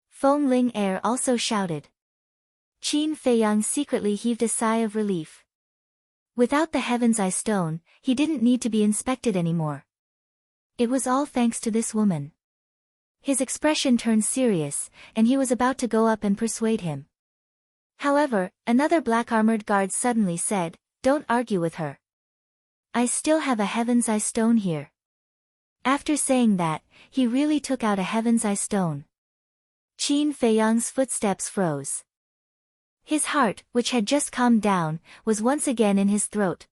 Feng Ling Er also shouted. Qin Feiyang secretly heaved a sigh of relief. Without the Heaven's Eye Stone, he didn't need to be inspected anymore. It was all thanks to this woman. His expression turned serious, and he was about to go up and persuade him. However, another black-armored guard suddenly said, "Don't argue with her. I still have a Heaven's Eye Stone here." After saying that, he really took out a Heaven's Eye Stone. Qin Feiyang's footsteps froze. His heart, which had just calmed down, was once again in his throat.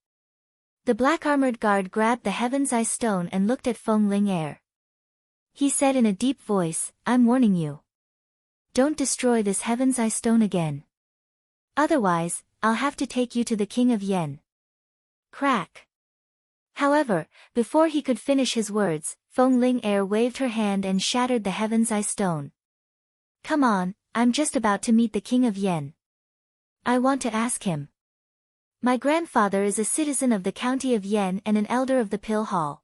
The black-armored guard grabbed the Heaven's Eye Stone and looked at Feng Ling Er. He said in a deep voice, I'm warning you. Don't destroy this Heaven's Eye stone again. Otherwise, I'll have to take you to the King of Yen. Crack. However, before he could finish his words, Feng Ling Air waved her hand and shattered the Heaven's Eye stone. Come on, I'm just about to meet the King of Yen. I want to ask him. My grandfather is a citizen of the county of Yen and an elder of the Pill Hall.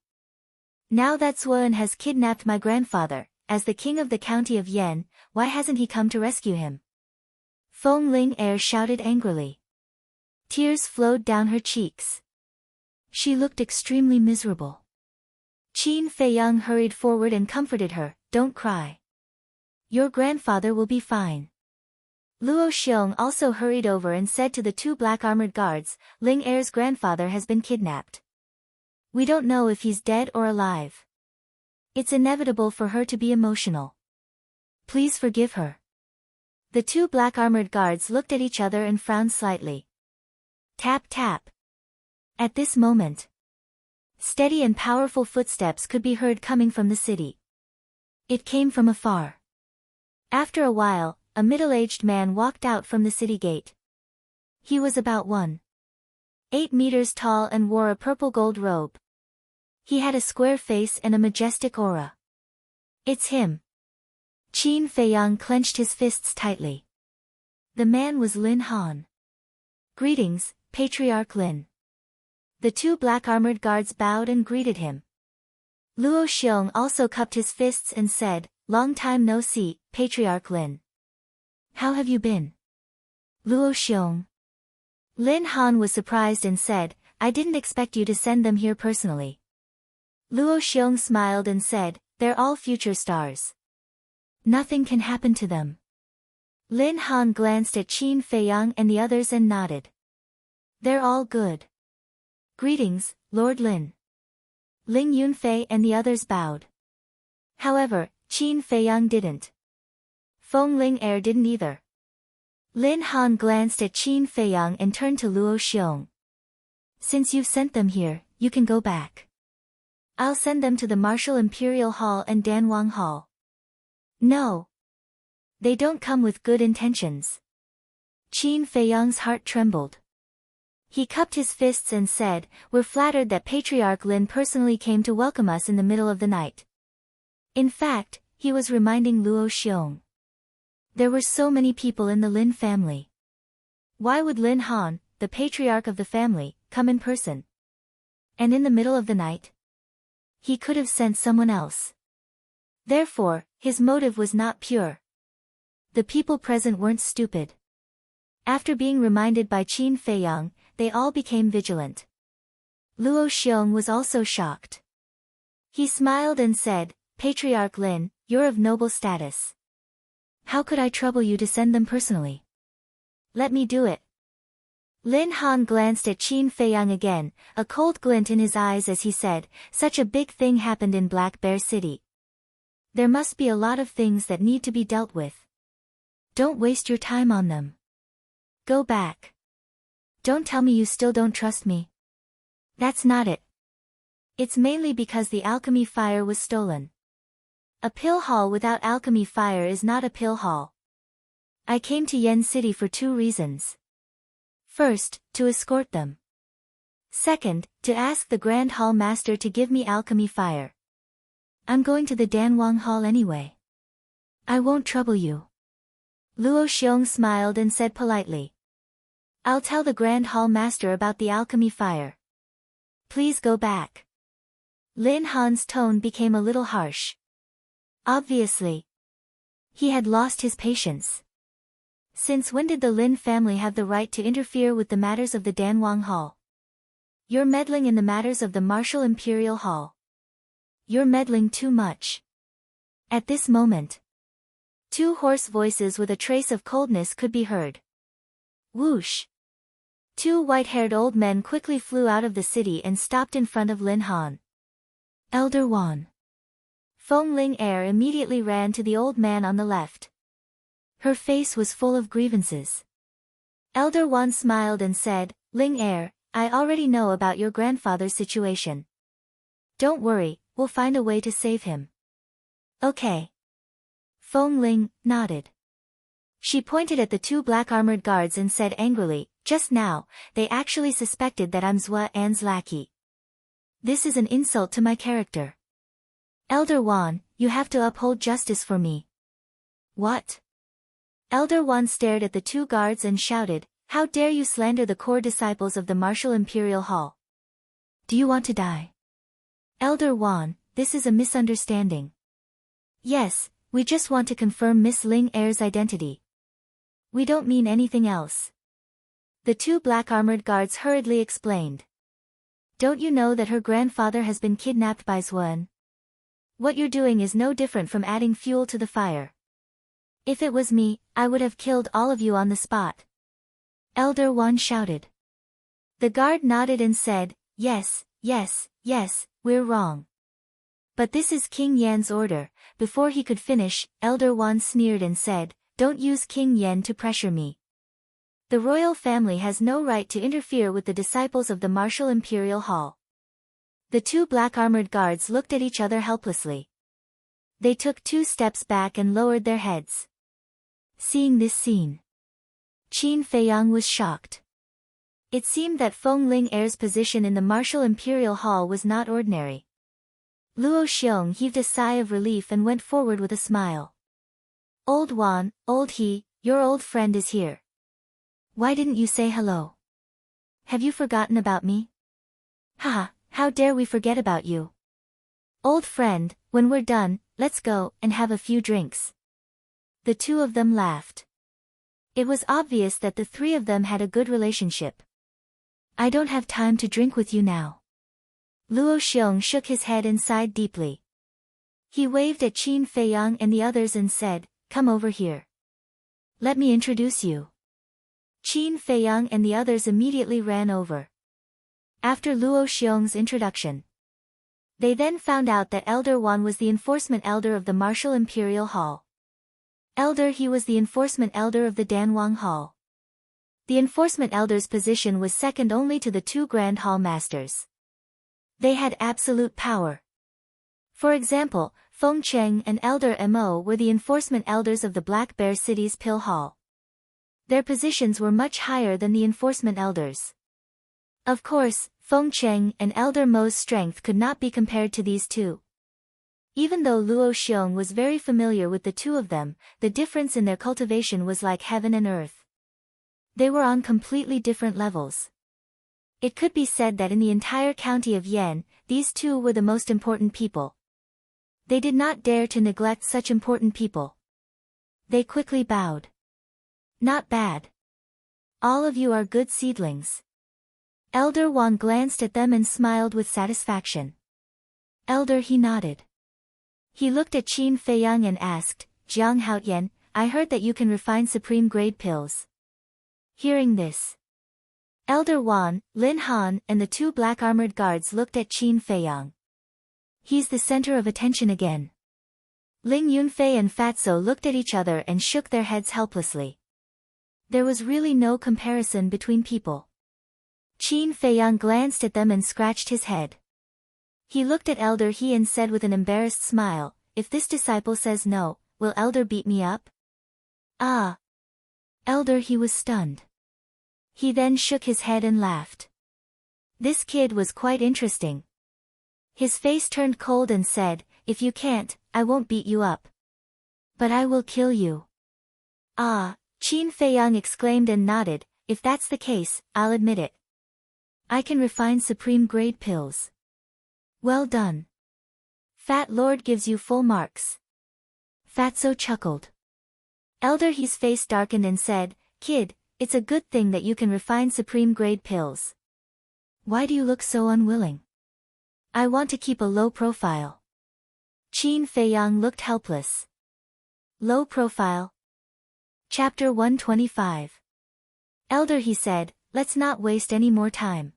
Now that Suan has kidnapped my grandfather, as the king of the county of Yen, why hasn't he come to rescue him? Feng Ling Air shouted angrily. Tears flowed down her cheeks. She looked extremely miserable. Qin Feiyang hurried forward and comforted her, don't cry. Your grandfather will be fine. Luo Xiong also hurried over and said to the two black armored guards, Ling Air's grandfather has been kidnapped. We don't know if he's dead or alive. It's inevitable for her to be emotional. Please forgive her. The two black armored guards looked at each other and frowned slightly. Tap tap. At this moment, steady and powerful footsteps could be heard coming from the city. It came from afar. After a while, a middle-aged man walked out from the city gate. He was about 1.8 meters tall and wore a purple-gold robe. He had a square face and a majestic aura. It's him. Qin Feiyang clenched his fists tightly. The man was Lin Han. Greetings, Patriarch Lin. The two black armored guards bowed and greeted him. Luo Xiong also cupped his fists and said, Long time no see, Patriarch Lin. How have you been? Luo Xiong. Lin Han was surprised and said, I didn't expect you to send them here personally. Luo Xiong smiled and said, they're all future stars. Nothing can happen to them. Lin Han glanced at Qin Feiyang and the others and nodded. They're all good. Greetings, Lord Lin. Ling Yunfei and the others bowed. However, Qin Feiyang didn't. Feng Ling Air didn't either. Lin Han glanced at Qin Feiyang and turned to Luo Xiong. Since you've sent them here, you can go back. I'll send them to the Martial Imperial Hall and Danwang Hall. No. They don't come with good intentions. Qin Feiyang's heart trembled. He cupped his fists and said, we're flattered that Patriarch Lin personally came to welcome us in the middle of the night. In fact, he was reminding Luo Xiong. There were so many people in the Lin family. Why would Lin Han, the patriarch of the family, come in person? And in the middle of the night? He could have sent someone else. Therefore, his motive was not pure. The people present weren't stupid. After being reminded by Qin Feiyang, they all became vigilant. Luo Xiong was also shocked. He smiled and said, Patriarch Lin, you're of noble status. How could I trouble you to send them personally? Let me do it. Lin Han glanced at Qin Feiyang again, a cold glint in his eyes as he said, such a big thing happened in Black Bear City. There must be a lot of things that need to be dealt with. Don't waste your time on them. Go back. Don't tell me you still don't trust me. That's not it. It's mainly because the alchemy fire was stolen. A pill hall without alchemy fire is not a pill hall. I came to Yen City for 2 reasons. First, to escort them. Second, to ask the Grand Hall Master to give me alchemy fire. I'm going to the Danwang Hall anyway. I won't trouble you. Luo Xiong smiled and said politely. I'll tell the Grand Hall Master about the alchemy fire. Please go back. Lin Han's tone became a little harsh. Obviously. He had lost his patience. Since when did the Lin family have the right to interfere with the matters of the Danwang Hall? You're meddling in the matters of the Martial Imperial Hall. You're meddling too much. At this moment, 2 hoarse voices with a trace of coldness could be heard. Whoosh! 2 white-haired old men quickly flew out of the city and stopped in front of Lin Han. Elder Wan. Feng Ling Air immediately ran to the old man on the left. Her face was full of grievances. Elder Wan smiled and said, Ling Air, I already know about your grandfather's situation. Don't worry, we'll find a way to save him. Okay. Feng Ling nodded. She pointed at the two black armored guards and said angrily, just now, they actually suspected that I'm Zhua An's lackey. This is an insult to my character. Elder Wan, you have to uphold justice for me. What? Elder Wan stared at the two guards and shouted, how dare you slander the core disciples of the Martial Imperial Hall? Do you want to die? Elder Wan, this is a misunderstanding. Yes, we just want to confirm Miss Ling Er's identity. We don't mean anything else. The two black armored guards hurriedly explained. Don't you know that her grandfather has been kidnapped by Zhuan? What you're doing is no different from adding fuel to the fire. If it was me, I would have killed all of you on the spot. Elder Wan shouted. The guard nodded and said, yes, yes, yes, we're wrong. But this is King Yan's order. Before he could finish, Elder Wan sneered and said, don't use King Yan to pressure me. The royal family has no right to interfere with the disciples of the Martial Imperial Hall. The two black armored guards looked at each other helplessly. They took 2 steps back and lowered their heads. Seeing this scene, Qin Feiyang was shocked. It seemed that Feng Ling Er's position in the Martial Imperial Hall was not ordinary. Luo Xiong heaved a sigh of relief and went forward with a smile. Old Wan, old He, your old friend is here. Why didn't you say hello? Have you forgotten about me? Haha, how dare we forget about you? Old friend, when we're done, let's go and have a few drinks. The two of them laughed. It was obvious that the three of them had a good relationship. I don't have time to drink with you now. Luo Xiong shook his head and sighed deeply. He waved at Qin Feiyang and the others and said, come over here. Let me introduce you. Qin Feiyang and the others immediately ran over. After Luo Xiong's introduction, they then found out that Elder Wan was the enforcement elder of the Martial Imperial Hall. Elder He was the enforcement elder of the Danwang Hall. The enforcement elder's position was second only to the 2 Grand Hall Masters. They had absolute power. For example, Feng Cheng and Elder Mo were the enforcement elders of the Black Bear City's Pill Hall. Their positions were much higher than the enforcement elders. Of course, Feng Cheng and Elder Mo's strength could not be compared to these two. Even though Luo Xiong was very familiar with the two of them, the difference in their cultivation was like heaven and earth. They were on completely different levels. It could be said that in the entire county of Yan, these two were the most important people. They did not dare to neglect such important people. They quickly bowed. Not bad. All of you are good seedlings. Elder Wan glanced at them and smiled with satisfaction. Elder He nodded. He looked at Qin Feiyang and asked, Jiang Haotian, I heard that you can refine supreme grade pills. Hearing this, Elder Wan, Lin Han and the 2 black armored guards looked at Qin Feiyang. He's the center of attention again. Ling Yunfei and Fatso looked at each other and shook their heads helplessly. There was really no comparison between people. Qin Feiyang glanced at them and scratched his head. He looked at Elder He and said with an embarrassed smile, if this disciple says no, will Elder beat me up? Ah! Elder He was stunned. He then shook his head and laughed. This kid was quite interesting. His face turned cold and said, if you can't, I won't beat you up. But I will kill you. Ah! Qin Feiyang exclaimed and nodded, if that's the case, I'll admit it. I can refine supreme grade pills. Well done. Fat Lord gives you full marks. Fatso chuckled. Elder He's face darkened and said, kid, it's a good thing that you can refine supreme grade pills. Why do you look so unwilling? I want to keep a low profile. Qin Feiyang looked helpless. Low profile. Chapter 125. Elder He said, let's not waste any more time.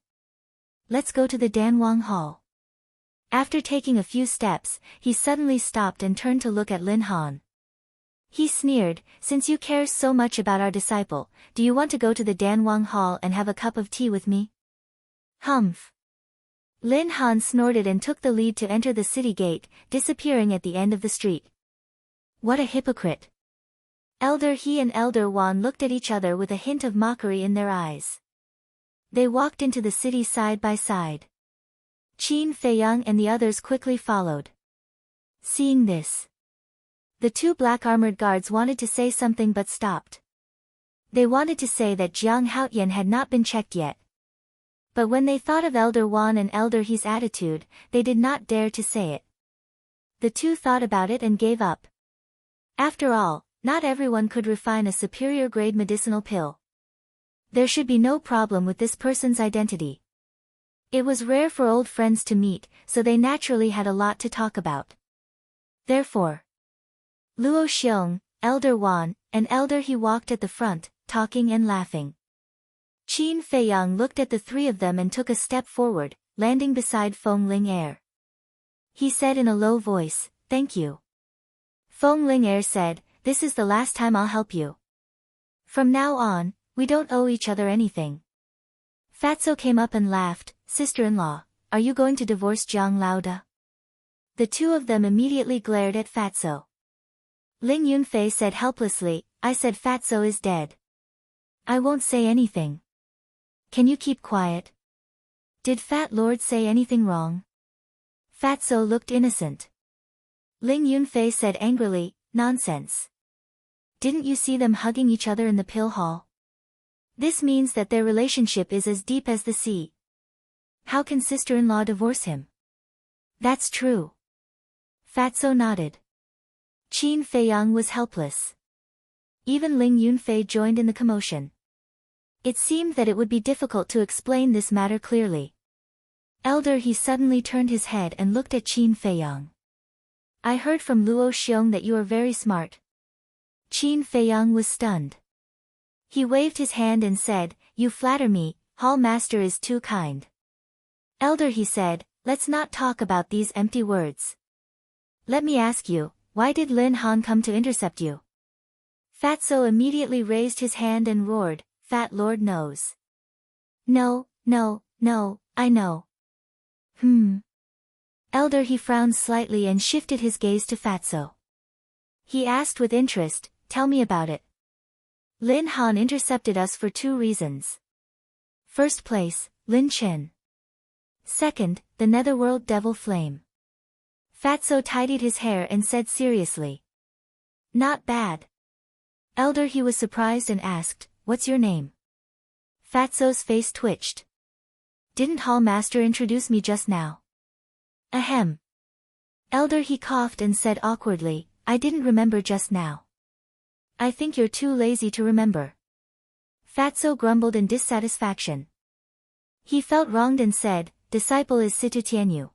Let's go to the Danwang Hall. After taking a few steps, he suddenly stopped and turned to look at Lin Han. He sneered, since you care so much about our disciple, do you want to go to the Danwang Hall and have a cup of tea with me? Humph. Lin Han snorted and took the lead to enter the city gate, disappearing at the end of the street. What a hypocrite. Elder He and Elder Wan looked at each other with a hint of mockery in their eyes. They walked into the city side by side. Qin Feiyang and the others quickly followed. Seeing this, the two black armored guards wanted to say something but stopped. They wanted to say that Jiang Haotian had not been checked yet. But when they thought of Elder Wan and Elder He's attitude, they did not dare to say it. The two thought about it and gave up. After all, not everyone could refine a superior grade medicinal pill. There should be no problem with this person's identity. It was rare for old friends to meet, so they naturally had a lot to talk about. Therefore, Luo Xiong, Elder Wan, and Elder He walked at the front, talking and laughing. Qin Feiyang looked at the three of them and took a step forward, landing beside Feng Ling. He said in a low voice, "Thank you." Feng Ling said, "This is the last time I'll help you. From now on, we don't owe each other anything." Fatso came up and laughed, "Sister-in-law, are you going to divorce Jiang Laoda?" The two of them immediately glared at Fatso. Ling Yunfei said helplessly, "I said Fatso is dead. I won't say anything. Can you keep quiet? Did Fat Lord say anything wrong?" Fatso looked innocent. Ling Yunfei said angrily, "Nonsense. Didn't you see them hugging each other in the pill hall? This means that their relationship is as deep as the sea. How can sister-in-law divorce him?" "That's true." Fatso nodded. Qin Feiyang was helpless. Even Ling Yunfei joined in the commotion. It seemed that it would be difficult to explain this matter clearly. Elder He suddenly turned his head and looked at Qin Feiyang. "I heard from Luo Xiong that you are very smart." Qin Feiyang was stunned. He waved his hand and said, "You flatter me, Hall Master is too kind." Elder He said, "Let's not talk about these empty words. Let me ask you, why did Lin Han come to intercept you?" Fatso immediately raised his hand and roared, "Fat Lord knows." No, I know." Elder He frowned slightly and shifted his gaze to Fatso. He asked with interest, "Tell me about it." "Lin Han intercepted us for two reasons. First place, Lin Chen. Second, the Netherworld Devil Flame." Fatso tidied his hair and said seriously, "Not bad." Elder He was surprised and asked, "What's your name?" Fatso's face twitched. "Didn't Hall Master introduce me just now?" Ahem. Elder He coughed and said awkwardly, "I didn't remember just now." "I think you're too lazy to remember." Fatso grumbled in dissatisfaction. He felt wronged and said, "Disciple is Situ Tianyu."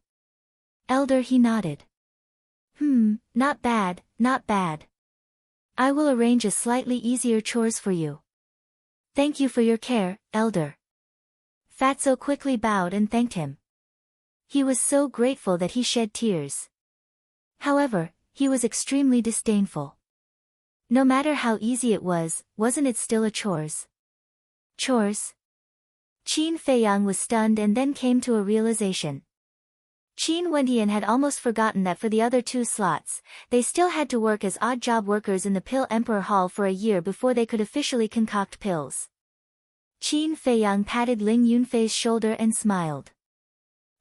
Elder He nodded. Not bad, not bad. I will arrange a slightly easier chores for you." "Thank you for your care, Elder." Fatso quickly bowed and thanked him. He was so grateful that he shed tears. However, he was extremely disdainful. No matter how easy it was, wasn't it still a chores? Chores? Qin Feiyang was stunned and then came to a realization. Qin Wendian had almost forgotten that for the other two slots, they still had to work as odd job workers in the Pill Emperor Hall for a year before they could officially concoct pills. Qin Feiyang patted Ling Yunfei's shoulder and smiled.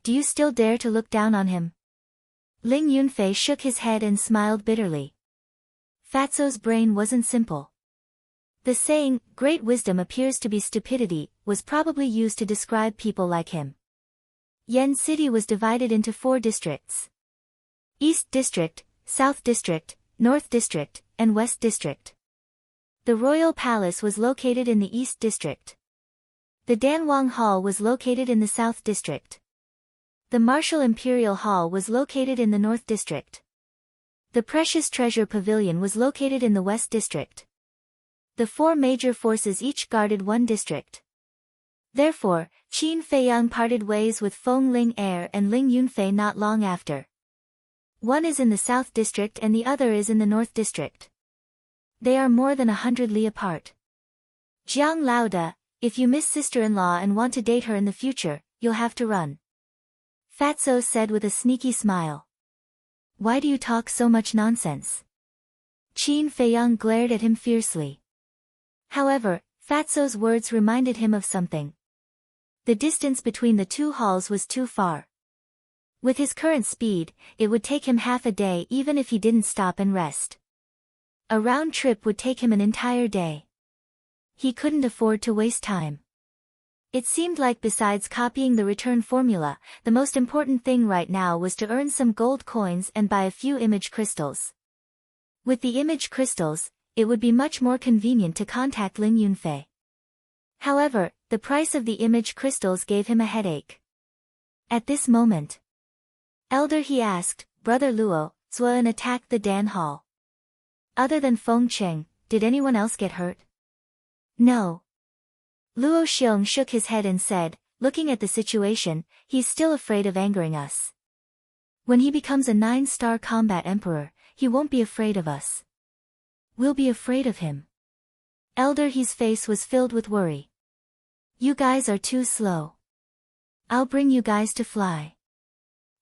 "Do you still dare to look down on him?" Ling Yunfei shook his head and smiled bitterly. Fatso's brain wasn't simple. The saying, "great wisdom appears to be stupidity," was probably used to describe people like him. Yen City was divided into 4 districts. East District, South District, North District, and West District. The Royal Palace was located in the East District. The Danwang Hall was located in the South District. The Martial Imperial Hall was located in the North District. The Precious Treasure Pavilion was located in the West District. The 4 major forces each guarded 1 district. Therefore, Qin Feiyang parted ways with Feng Ling and Ling Yunfei not long after. One is in the South District and the other is in the North District. They are more than 100 li apart. "Jiang Laoda, if you miss sister-in-law and want to date her in the future, you'll have to run," Fatso said with a sneaky smile. "Why do you talk so much nonsense?" Qin Feiyang glared at him fiercely. However, Fatso's words reminded him of something. The distance between the two halls was too far. With his current speed, it would take him half a day even if he didn't stop and rest. A round trip would take him an entire day. He couldn't afford to waste time. It seemed like besides copying the return formula, the most important thing right now was to earn some gold coins and buy a few image crystals. With the image crystals, it would be much more convenient to contact Lin Yunfei. However, the price of the image crystals gave him a headache. At this moment, Elder He asked, Brother Luo, Zuan attacked the Dan Hall. Other than Feng Cheng, did anyone else get hurt? No. Luo Xiong shook his head and said, looking at the situation, he's still afraid of angering us. When he becomes a 9-star combat emperor, he won't be afraid of us. We'll be afraid of him. Elder He's face was filled with worry. You guys are too slow. I'll bring you guys to fly.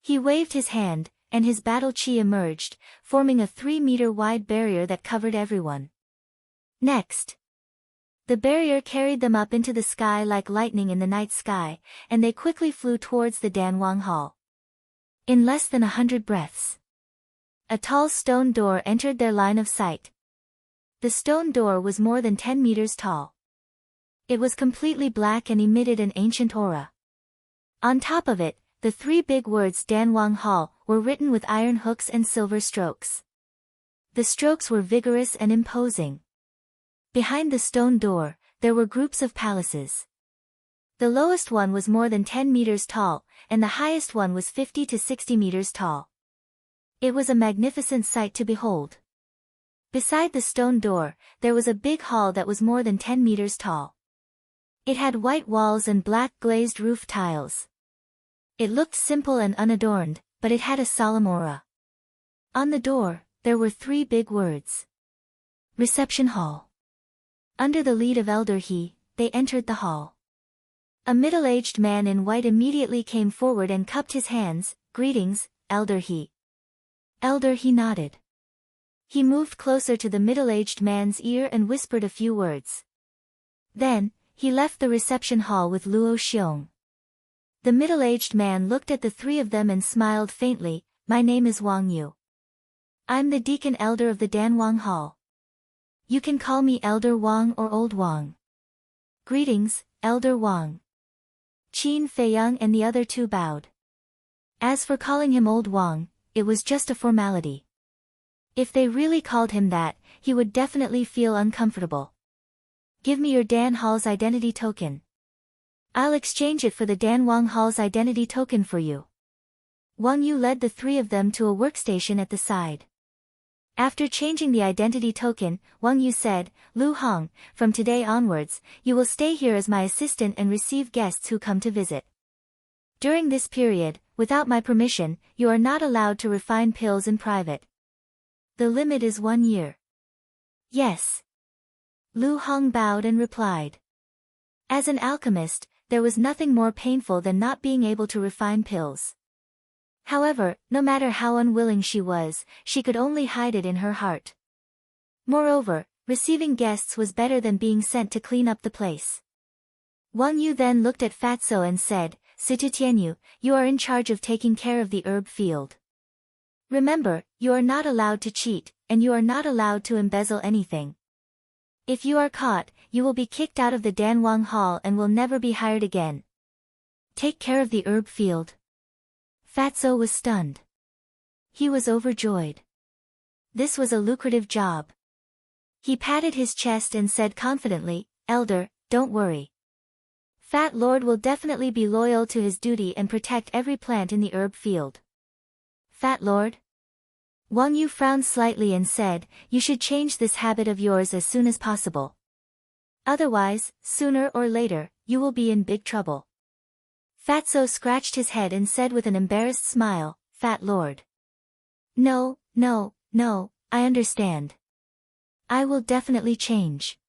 He waved his hand, and his battle chi emerged, forming a 3-meter-wide barrier that covered everyone. Next, the barrier carried them up into the sky like lightning in the night sky, and they quickly flew towards the Danwang Hall. In less than 100 breaths, a tall stone door entered their line of sight. The stone door was more than 10 meters tall. It was completely black and emitted an ancient aura. On top of it, the 3 big words Danwang Hall were written with iron hooks and silver strokes. The strokes were vigorous and imposing. Behind the stone door, there were groups of palaces. The lowest one was more than 10 meters tall, and the highest one was 50 to 60 meters tall. It was a magnificent sight to behold. Beside the stone door, there was a big hall that was more than 10 meters tall. It had white walls and black glazed roof tiles. It looked simple and unadorned, but it had a solemn aura. On the door, there were 3 big words. Reception Hall. Under the lead of Elder He, they entered the hall. A middle-aged man in white immediately came forward and cupped his hands. Greetings, Elder He. Elder He nodded. He moved closer to the middle-aged man's ear and whispered a few words. Then, he left the reception hall with Luo Xiong. The middle-aged man looked at the 3 of them and smiled faintly. My name is Wang Yu. I'm the deacon elder of the Danwang Hall. You can call me Elder Wang or Old Wang. Greetings, Elder Wang. Qin Feiyang and the other 2 bowed. As for calling him Old Wang, it was just a formality. If they really called him that, he would definitely feel uncomfortable. Give me your Dan Hall's identity token. I'll exchange it for the Danwang Hall's identity token for you. Wang Yu led the 3 of them to a workstation at the side. After changing the identity token, Wang Yu said, Lu Hong, from today onwards, you will stay here as my assistant and receive guests who come to visit. During this period, without my permission, you are not allowed to refine pills in private. The limit is 1 year. Yes. Lu Hong bowed and replied. As an alchemist, there was nothing more painful than not being able to refine pills. However, no matter how unwilling she was, she could only hide it in her heart. Moreover, receiving guests was better than being sent to clean up the place. Wang Yu then looked at Fatso and said, Situ Tianyu, you are in charge of taking care of the herb field. Remember, you are not allowed to cheat, and you are not allowed to embezzle anything. If you are caught, you will be kicked out of the Danwang Hall and will never be hired again. Take care of the herb field. Fatso was stunned. He was overjoyed. This was a lucrative job. He patted his chest and said confidently, Elder, don't worry. Fat Lord will definitely be loyal to his duty and protect every plant in the herb field. Fat Lord? Wang Yu frowned slightly and said, you should change this habit of yours as soon as possible. Otherwise, sooner or later, you will be in big trouble. Fatso scratched his head and said with an embarrassed smile, Fat Lord. No, I understand. I will definitely change.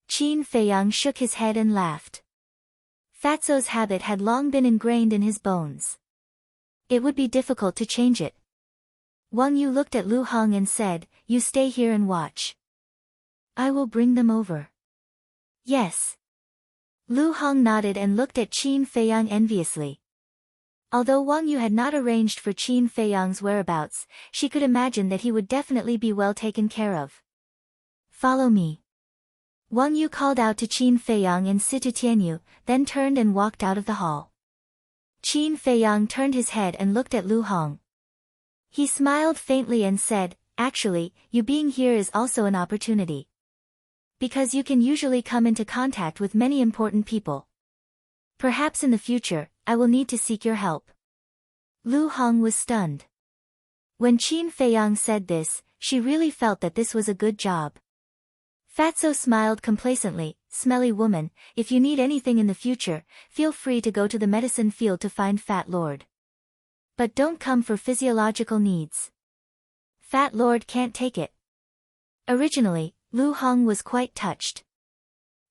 Qin Feiyang shook his head and laughed. Fatso's habit had long been ingrained in his bones. It would be difficult to change it. Wang Yu looked at Lu Hong and said, "You stay here and watch. I will bring them over." "Yes." Lu Hong nodded and looked at Qin Feiyang enviously. Although Wang Yu had not arranged for Qin Feiyang's whereabouts, she could imagine that he would definitely be well taken care of. "Follow me." Wang Yu called out to Qin Feiyang and Situ Tianyu, then turned and walked out of the hall. Qin Feiyang turned his head and looked at Lu Hong. He smiled faintly and said, "Actually, you being here is also an opportunity. Because you can usually come into contact with many important people. Perhaps in the future, I will need to seek your help." Lu Hong was stunned. When Qin Feiyang said this, she really felt that this was a good job. Fatso smiled complacently, "Smelly woman, if you need anything in the future, feel free to go to the medicine field to find Fat Lord. But don't come for physiological needs. Fat Lord can't take it." Originally, Lu Hong was quite touched.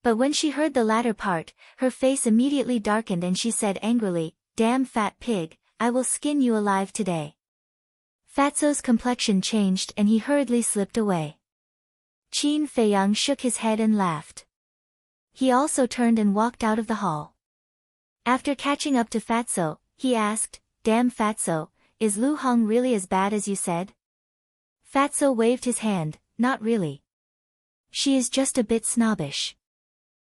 But when she heard the latter part, her face immediately darkened and she said angrily, "Damn fat pig, I will skin you alive today." Fatso's complexion changed and he hurriedly slipped away. Qin Feiyang shook his head and laughed. He also turned and walked out of the hall. After catching up to Fatso, he asked, "Damn Fatso, is Lu Hong really as bad as you said?" Fatso waved his hand, "Not really. She is just a bit snobbish."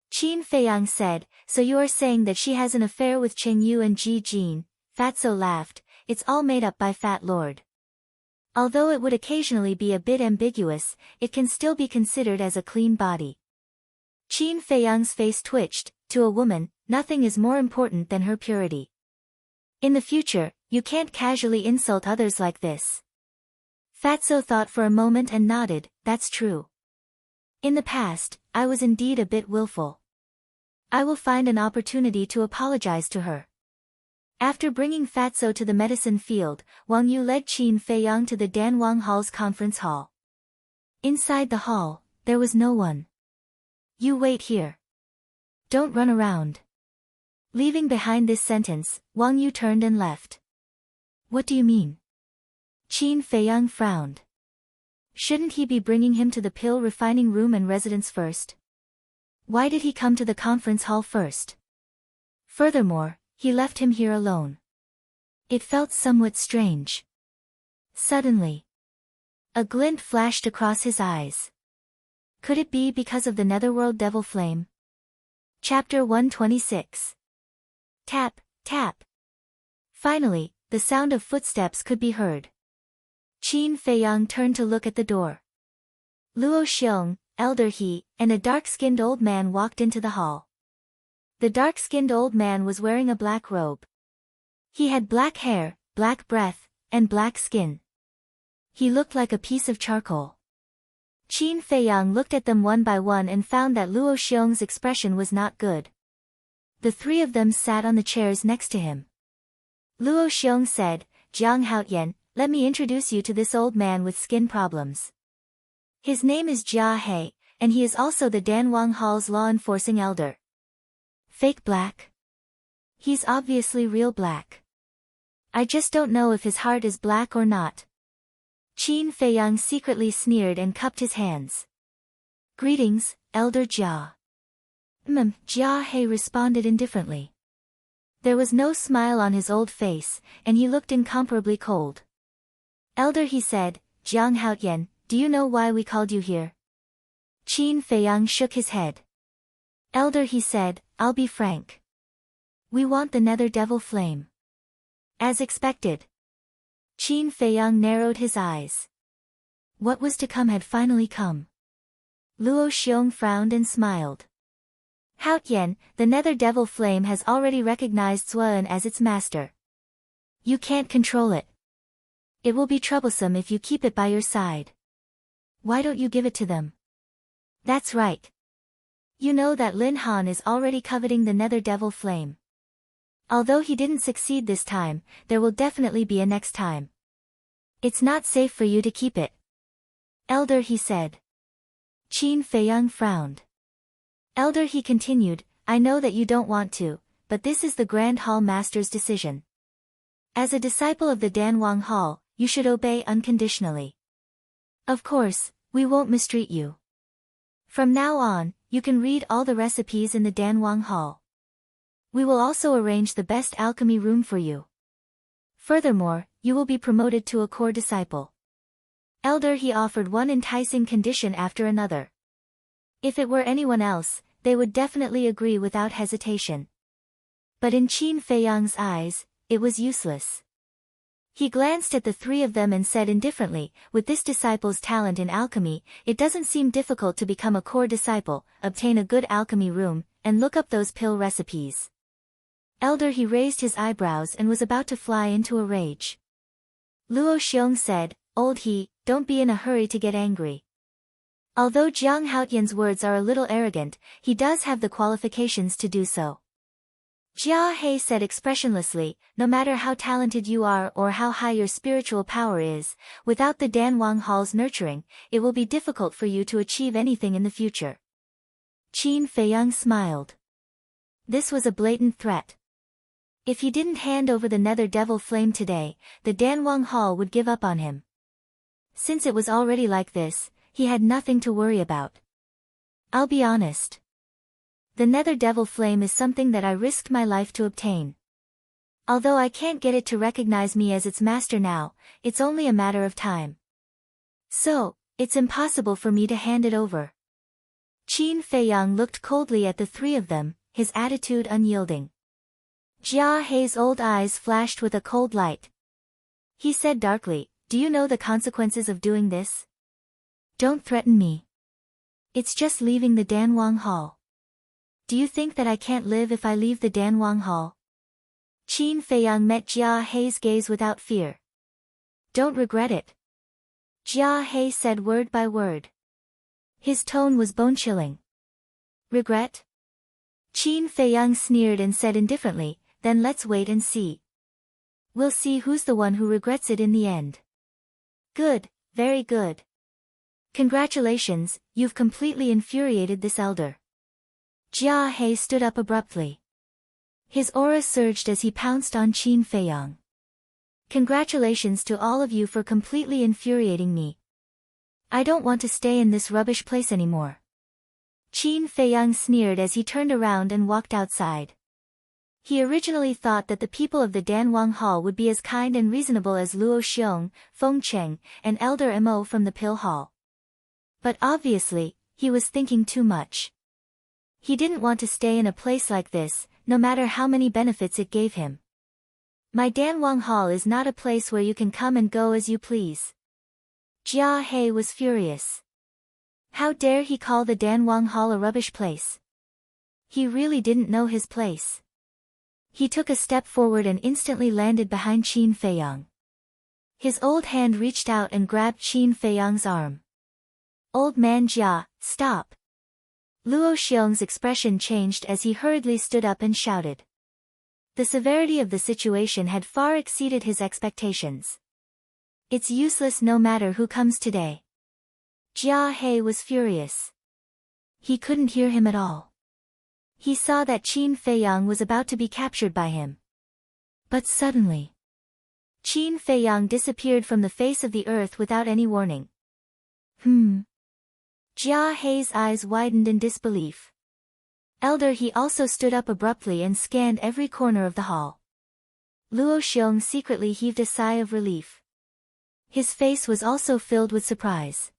Qin Feiyang said, "So you are saying that she has an affair with Cheng Yu and Ji Jin?" Fatso laughed, "It's all made up by Fat Lord. Although it would occasionally be a bit ambiguous, it can still be considered as a clean body." Qin Feiyang's face twitched. To a woman, nothing is more important than her purity. In the future, you can't casually insult others like this. Fatso thought for a moment and nodded, "That's true. In the past, I was indeed a bit willful. I will find an opportunity to apologize to her." After bringing Fatso to the medicine field, Wang Yu led Qin Feiyang to the Danwang Hall's conference hall. Inside the hall, there was no one. "You wait here. Don't run around." Leaving behind this sentence, Wang Yu turned and left. "What do you mean?" Qin Feiyang frowned. Shouldn't he be bringing him to the pill refining room and residence first? Why did he come to the conference hall first? Furthermore, he left him here alone. It felt somewhat strange. Suddenly, a glint flashed across his eyes. Could it be because of the netherworld devil flame? Chapter 126. Tap, tap. Finally, the sound of footsteps could be heard. Qin Feiyang turned to look at the door. Luo Xiong, elder he, and a dark-skinned old man walked into the hall. The dark-skinned old man was wearing a black robe. He had black hair, black breath, and black skin. He looked like a piece of charcoal. Qin Feiyang looked at them one by one and found that Luo Xiong's expression was not good. The three of them sat on the chairs next to him. Luo Xiong said, "Jiang Haoyan, let me introduce you to this old man with skin problems. His name is Jia He, and he is also the Danwang Hall's law-enforcing elder." Fake black? He's obviously real black. I just don't know if his heart is black or not. Qin Feiyang secretly sneered and cupped his hands. "Greetings, Elder Jia." Jia He responded indifferently. There was no smile on his old face, and he looked incomparably cold. "Elder," he said, "Jiang Haoyan, do you know why we called you here?" Qin Feiyang shook his head. "Elder," he said, "I'll be frank. We want the nether devil flame." As expected. Qin Feiyang narrowed his eyes. What was to come had finally come. Luo Xiong frowned and smiled. "Haoyan, the nether devil flame has already recognized Zuan as its master. You can't control it. It will be troublesome if you keep it by your side. Why don't you give it to them?" "That's right. You know that Lin Han is already coveting the nether devil flame. Although he didn't succeed this time, there will definitely be a next time. It's not safe for you to keep it." "Elder," he said. Qin Feiyang frowned. "Elder," he continued, "I know that you don't want to, but this is the Grand Hall Master's decision. As a disciple of the Danwang Hall, you should obey unconditionally. Of course, we won't mistreat you. From now on, you can read all the recipes in the Danwang Hall. We will also arrange the best alchemy room for you. Furthermore, you will be promoted to a core disciple. Elder, he offered one enticing condition after another. If it were anyone else, they would definitely agree without hesitation. But in Qin Feiyang's eyes, it was useless. He glanced at the three of them and said indifferently, with this disciple's talent in alchemy, it doesn't seem difficult to become a core disciple, obtain a good alchemy room, and look up those pill recipes. Elder, he raised his eyebrows and was about to fly into a rage. Luo Xiong said, Old he, don't be in a hurry to get angry. Although Jiang Haotian's words are a little arrogant, he does have the qualifications to do so. Jia He said expressionlessly, no matter how talented you are or how high your spiritual power is, without the Danwang Hall's nurturing, it will be difficult for you to achieve anything in the future. Qin Feiyang smiled. This was a blatant threat. If he didn't hand over the Nether Devil Flame today, the Danwang Hall would give up on him. Since it was already like this, he had nothing to worry about. I'll be honest. The Nether Devil Flame is something that I risked my life to obtain. Although I can't get it to recognize me as its master now, it's only a matter of time. So, it's impossible for me to hand it over. Qin Feiyang looked coldly at the three of them, his attitude unyielding. Jia He's old eyes flashed with a cold light. He said darkly, Do you know the consequences of doing this? Don't threaten me. It's just leaving the Danwang Hall. Do you think that I can't live if I leave the Danwang Hall? Qin Feiyang met Jia He's gaze without fear. Don't regret it. Jia He said word by word. His tone was bone-chilling. Regret? Qin Feiyang sneered and said indifferently, Then let's wait and see. We'll see who's the one who regrets it in the end. Good, very good. Congratulations, you've completely infuriated this elder. Jia He stood up abruptly. His aura surged as he pounced on Qin Feiyang. Congratulations to all of you for completely infuriating me. I don't want to stay in this rubbish place anymore. Qin Feiyang sneered as he turned around and walked outside. He originally thought that the people of the Danwang Hall would be as kind and reasonable as Luo Xiong, Feng Cheng, and Elder Mo from the Pill Hall. But obviously, he was thinking too much. He didn't want to stay in a place like this, no matter how many benefits it gave him. My Danwang Hall is not a place where you can come and go as you please. Jia He was furious. How dare he call the Danwang Hall a rubbish place? He really didn't know his place. He took a step forward and instantly landed behind Qin Feiyang. His old hand reached out and grabbed Qin Feiyang's arm. Old man Jia, stop! Luo Xiong's expression changed as he hurriedly stood up and shouted. The severity of the situation had far exceeded his expectations. It's useless no matter who comes today. Jia He was furious. He couldn't hear him at all. He saw that Qin Feiyang was about to be captured by him. But suddenly, Qin Feiyang disappeared from the face of the earth without any warning. Jia He's eyes widened in disbelief. Elder He also stood up abruptly and scanned every corner of the hall. Luo Xiong secretly heaved a sigh of relief. His face was also filled with surprise.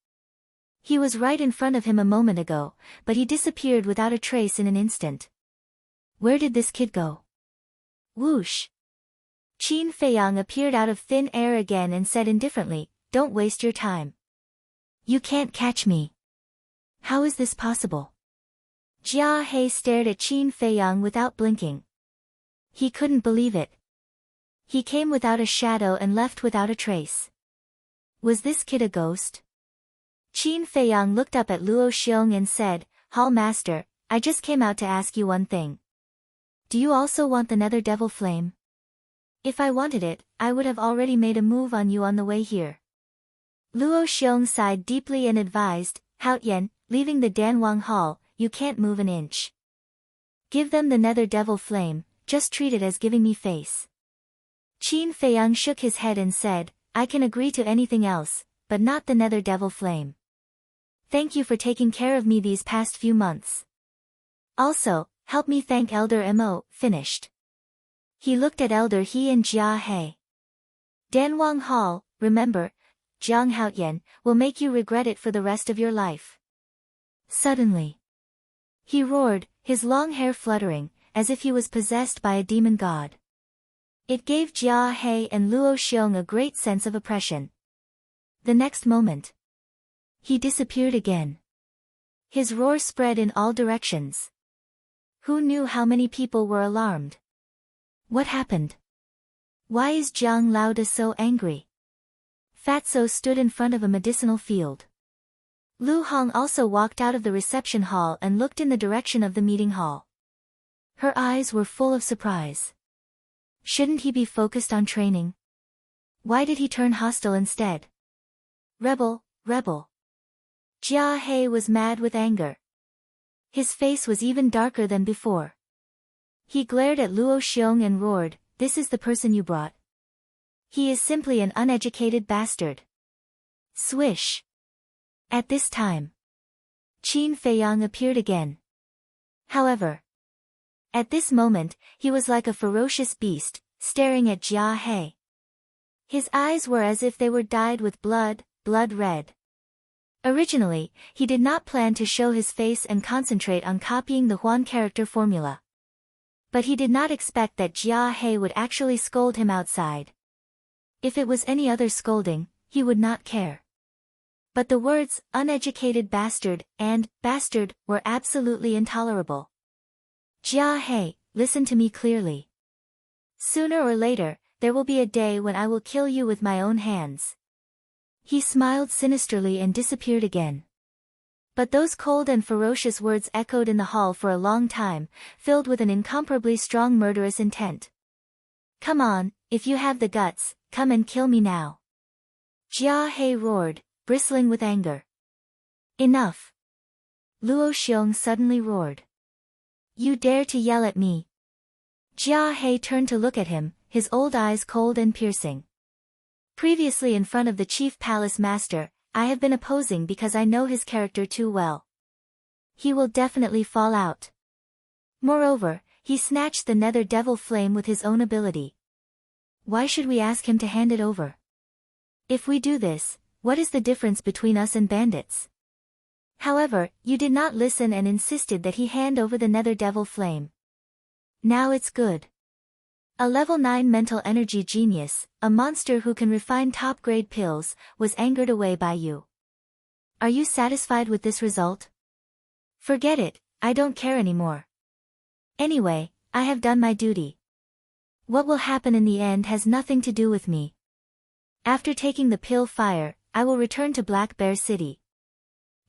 He was right in front of him a moment ago, but he disappeared without a trace in an instant. Where did this kid go? Whoosh! Qin Feiyang appeared out of thin air again and said indifferently, Don't waste your time. You can't catch me. How is this possible? Jia He stared at Qin Feiyang without blinking. He couldn't believe it. He came without a shadow and left without a trace. Was this kid a ghost? Qin Feiyang looked up at Luo Xiong and said, Hall Master, I just came out to ask you one thing. Do you also want the Nether Devil Flame? If I wanted it, I would have already made a move on you on the way here. Luo Xiong sighed deeply and advised, Haotian, leaving the Danwang Hall, you can't move an inch. Give them the Nether Devil Flame, just treat it as giving me face. Qin Feiyang shook his head and said, I can agree to anything else, but not the nether devil flame. Thank you for taking care of me these past few months. Also, help me thank Elder Mo, finished. He looked at Elder He and Jia He. Danwang Hall, remember, Jiang Haotian, will make you regret it for the rest of your life. Suddenly, he roared, his long hair fluttering, as if he was possessed by a demon god. It gave Jia He and Luo Xiong a great sense of oppression. The next moment, he disappeared again. His roar spread in all directions. Who knew how many people were alarmed? What happened? Why is Jiang Laoda so angry? Fatso stood in front of a medicinal field. Lu Hong also walked out of the reception hall and looked in the direction of the meeting hall. Her eyes were full of surprise. Shouldn't he be focused on training? Why did he turn hostile instead? Rebel, rebel. Jia He was mad with anger. His face was even darker than before. He glared at Luo Xiong and roared, "This is the person you brought. He is simply an uneducated bastard." Swish. At this time, Qin Feiyang appeared again. However, at this moment, he was like a ferocious beast, staring at Jia He. His eyes were as if they were dyed with blood red. Originally, he did not plan to show his face and concentrate on copying the Huan character formula. But he did not expect that Jia He would actually scold him outside. If it was any other scolding, he would not care. But the words, uneducated bastard, and bastard, were absolutely intolerable. Jia He, listen to me clearly. Sooner or later, there will be a day when I will kill you with my own hands. He smiled sinisterly and disappeared again. But those cold and ferocious words echoed in the hall for a long time, filled with an incomparably strong murderous intent. Come on, if you have the guts, come and kill me now. Jia He roared, bristling with anger. Enough. Luo Xiong suddenly roared. You dare to yell at me? Jia He turned to look at him, his old eyes cold and piercing. Previously in front of the chief palace master, I have been opposing because I know his character too well. He will definitely fall out. Moreover, he snatched the nether devil flame with his own ability. Why should we ask him to hand it over? If we do this, what is the difference between us and bandits? However, you did not listen and insisted that he hand over the nether devil flame. Now it's good. A level 9 mental energy genius, a monster who can refine top-grade pills, was angered away by you. Are you satisfied with this result? Forget it, I don't care anymore. Anyway, I have done my duty. What will happen in the end has nothing to do with me. After taking the pill fire, I will return to Black Bear City.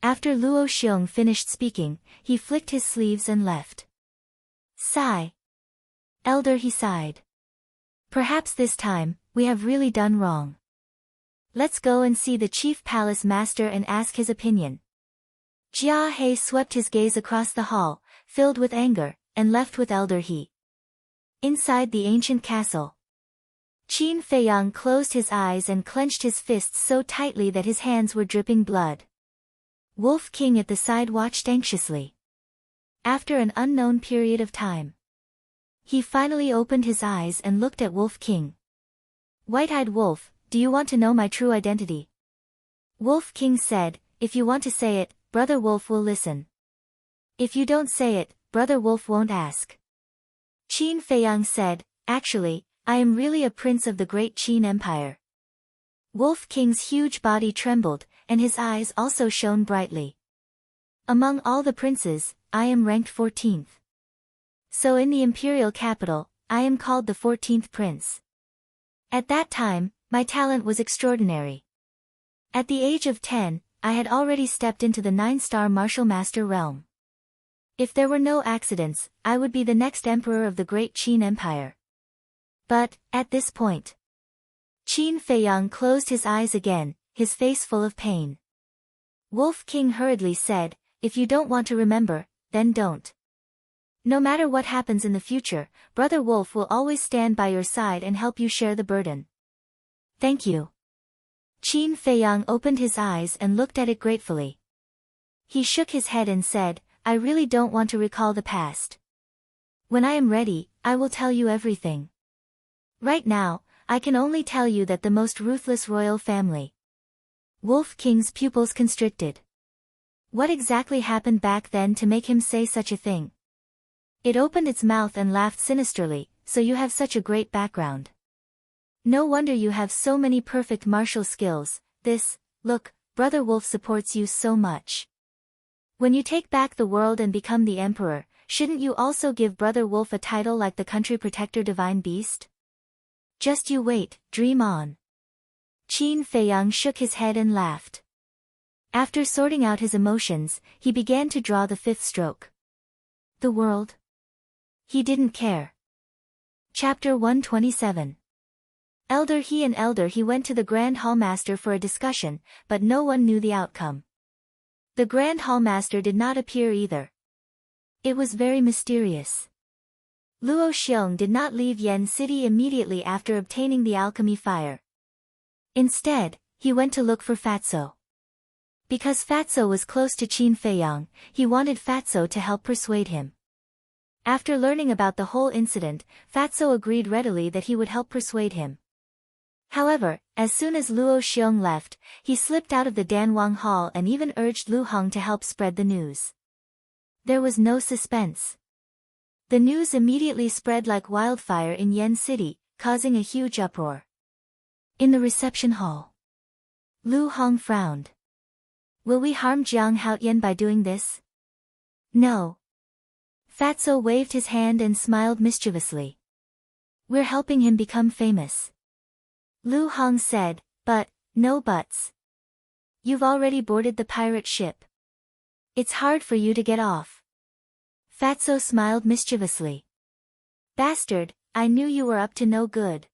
After Luo Xiong finished speaking, he flicked his sleeves and left. Sigh. Elder, he sighed. Perhaps this time, we have really done wrong. Let's go and see the chief palace master and ask his opinion. Jia He swept his gaze across the hall, filled with anger, and left with Elder He. Inside the ancient castle, Qin Feiyang closed his eyes and clenched his fists so tightly that his hands were dripping blood. Wolf King at the side watched anxiously. After an unknown period of time, he finally opened his eyes and looked at Wolf King. White-eyed Wolf, do you want to know my true identity? Wolf King said, if you want to say it, Brother Wolf will listen. If you don't say it, Brother Wolf won't ask. Qin Feiyang said, actually, I am really a prince of the great Qin Empire. Wolf King's huge body trembled, and his eyes also shone brightly. Among all the princes, I am ranked 14th. So in the imperial capital, I am called the 14th prince. At that time, my talent was extraordinary. At the age of 10, I had already stepped into the 9-star martial master realm. If there were no accidents, I would be the next emperor of the great Qin Empire. But, at this point, Qin Feiyang closed his eyes again, his face full of pain. Wolf King hurriedly said, if you don't want to remember, then don't. No matter what happens in the future, Brother Wolf will always stand by your side and help you share the burden. Thank you. Qin Feiyang opened his eyes and looked at it gratefully. He shook his head and said, I really don't want to recall the past. When I am ready, I will tell you everything. Right now, I can only tell you that the most ruthless royal family. Wolf King's pupils constricted. What exactly happened back then to make him say such a thing? It opened its mouth and laughed sinisterly, so you have such a great background. No wonder you have so many perfect martial skills. Look, Brother Wolf supports you so much. When you take back the world and become the emperor, shouldn't you also give Brother Wolf a title like the country protector divine beast? Just you wait, dream on. Qin Feiyang shook his head and laughed. After sorting out his emotions, he began to draw the fifth stroke. The world? He didn't care. Chapter 127. Elder He went to the Grand Hallmaster for a discussion, but no one knew the outcome. The Grand Hallmaster did not appear either. It was very mysterious. Luo Xiong did not leave Yen City immediately after obtaining the alchemy fire. Instead, he went to look for Fatso. Because Fatso was close to Qin Feiyang, he wanted Fatso to help persuade him. After learning about the whole incident, Fatso agreed readily that he would help persuade him. However, as soon as Luo Xiong left, he slipped out of the Danwang Hall and even urged Lu Heng to help spread the news. There was no suspense. The news immediately spread like wildfire in Yen City, causing a huge uproar. In the reception hall, Lu Heng frowned. Will we harm Jiang Haotian by doing this? No. Fatso waved his hand and smiled mischievously. We're helping him become famous. Lu Heng said, but, no buts. You've already boarded the pirate ship. It's hard for you to get off. Fatso smiled mischievously. Bastard, I knew you were up to no good.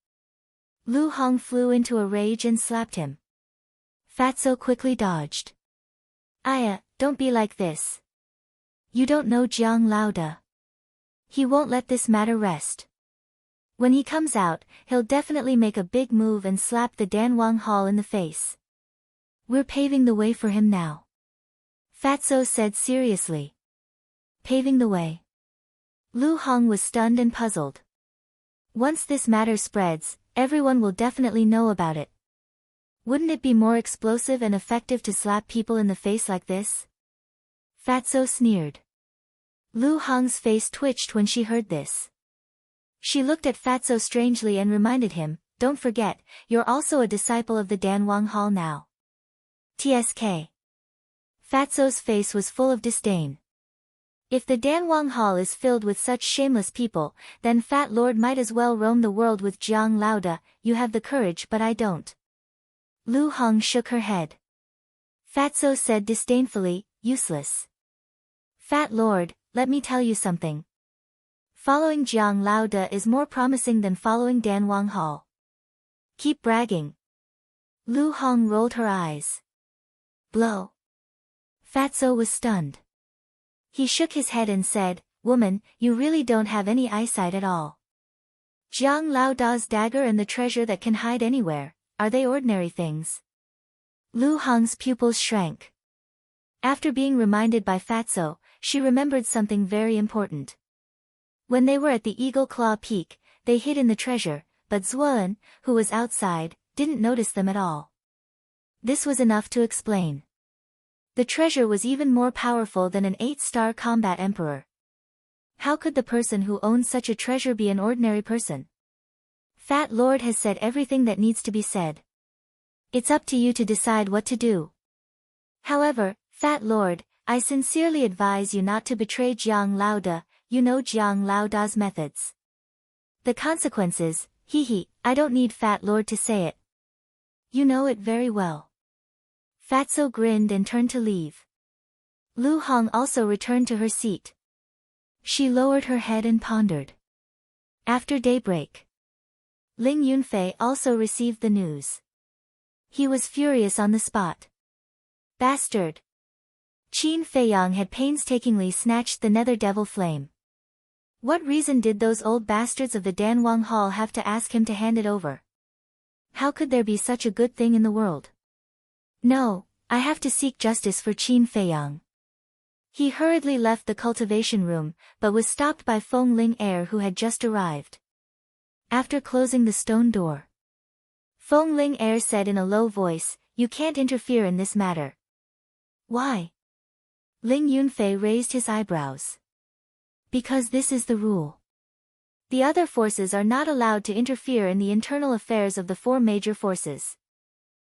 Lu Heng flew into a rage and slapped him. Fatso quickly dodged. Aya, don't be like this. You don't know Jiang Laoda. He won't let this matter rest. When he comes out, he'll definitely make a big move and slap the Danwang Hall in the face. We're paving the way for him now. Fatso said seriously. Paving the way. Lu Heng was stunned and puzzled. Once this matter spreads, everyone will definitely know about it. Wouldn't it be more explosive and effective to slap people in the face like this? Fatso sneered. Lu Heng's face twitched when she heard this. She looked at Fatso strangely and reminded him, don't forget, you're also a disciple of the Danwang Hall now. TSK. Fatso's face was full of disdain. If the Danwang Hall is filled with such shameless people, then Fat Lord might as well roam the world with Jiang Laoda. You have the courage but I don't. Lu Heng shook her head. Fatso said disdainfully, useless. Fat Lord, let me tell you something. Following Jiang Laoda is more promising than following Danwang Hall. Keep bragging. Lu Heng rolled her eyes. Blow. Fatso was stunned. He shook his head and said, woman, you really don't have any eyesight at all. Jiang Laoda's dagger and the treasure that can hide anywhere, are they ordinary things? Lu Heng's pupils shrank. After being reminded by Fatso, she remembered something very important. When they were at the Eagle Claw Peak, they hid in the treasure, but Zuan, who was outside, didn't notice them at all. This was enough to explain. The treasure was even more powerful than an 8-star combat emperor. How could the person who owned such a treasure be an ordinary person? Fat Lord has said everything that needs to be said. It's up to you to decide what to do. However, Fat Lord, I sincerely advise you not to betray Jiang Laoda. You know Jiang Laoda's methods. The consequences, I don't need Fat Lord to say it. You know it very well. Fatso grinned and turned to leave. Lu Heng also returned to her seat. She lowered her head and pondered. After daybreak, Ling Yunfei also received the news. He was furious on the spot. Bastard! Qin Feiyang had painstakingly snatched the nether devil flame. What reason did those old bastards of the Danwang Hall have to ask him to hand it over? How could there be such a good thing in the world? No, I have to seek justice for Qin Feiyang. He hurriedly left the cultivation room, but was stopped by Feng Ling heir who had just arrived. After closing the stone door, Feng Ling heir said in a low voice, "You can't interfere in this matter." "Why?" Ling Yunfei raised his eyebrows. "Because this is the rule. The other forces are not allowed to interfere in the internal affairs of the four major forces.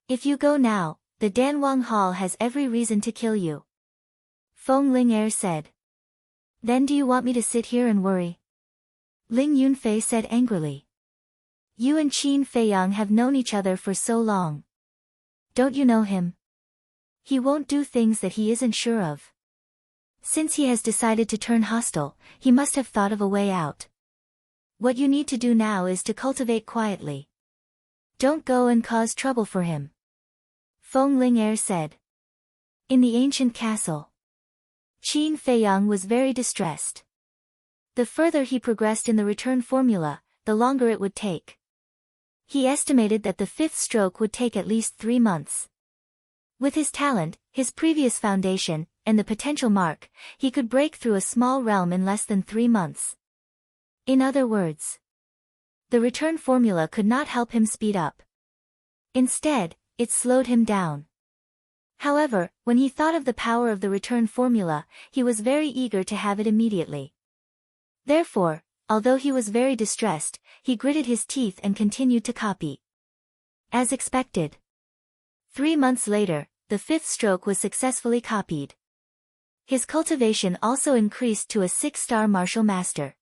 If you go now, the Danwang Hall has every reason to kill you." Feng Ling heir said. "Then do you want me to sit here and worry?" Ling Yunfei said angrily. "You and Qin Feiyang have known each other for so long. Don't you know him? He won't do things that he isn't sure of. Since he has decided to turn hostile, he must have thought of a way out. What you need to do now is to cultivate quietly. Don't go and cause trouble for him." Feng Ling heir said. In the ancient castle, Qin Feiyang was very distressed. The further he progressed in the return formula, the longer it would take. He estimated that the fifth stroke would take at least 3 months. With his talent, his previous foundation, and the potential mark, he could break through a small realm in less than 3 months. In other words, the return formula could not help him speed up. Instead, it slowed him down. However, when he thought of the power of the return formula, he was very eager to have it immediately. Therefore, although he was very distressed, he gritted his teeth and continued to copy. As expected, 3 months later, the fifth stroke was successfully copied. His cultivation also increased to a 6-star martial master.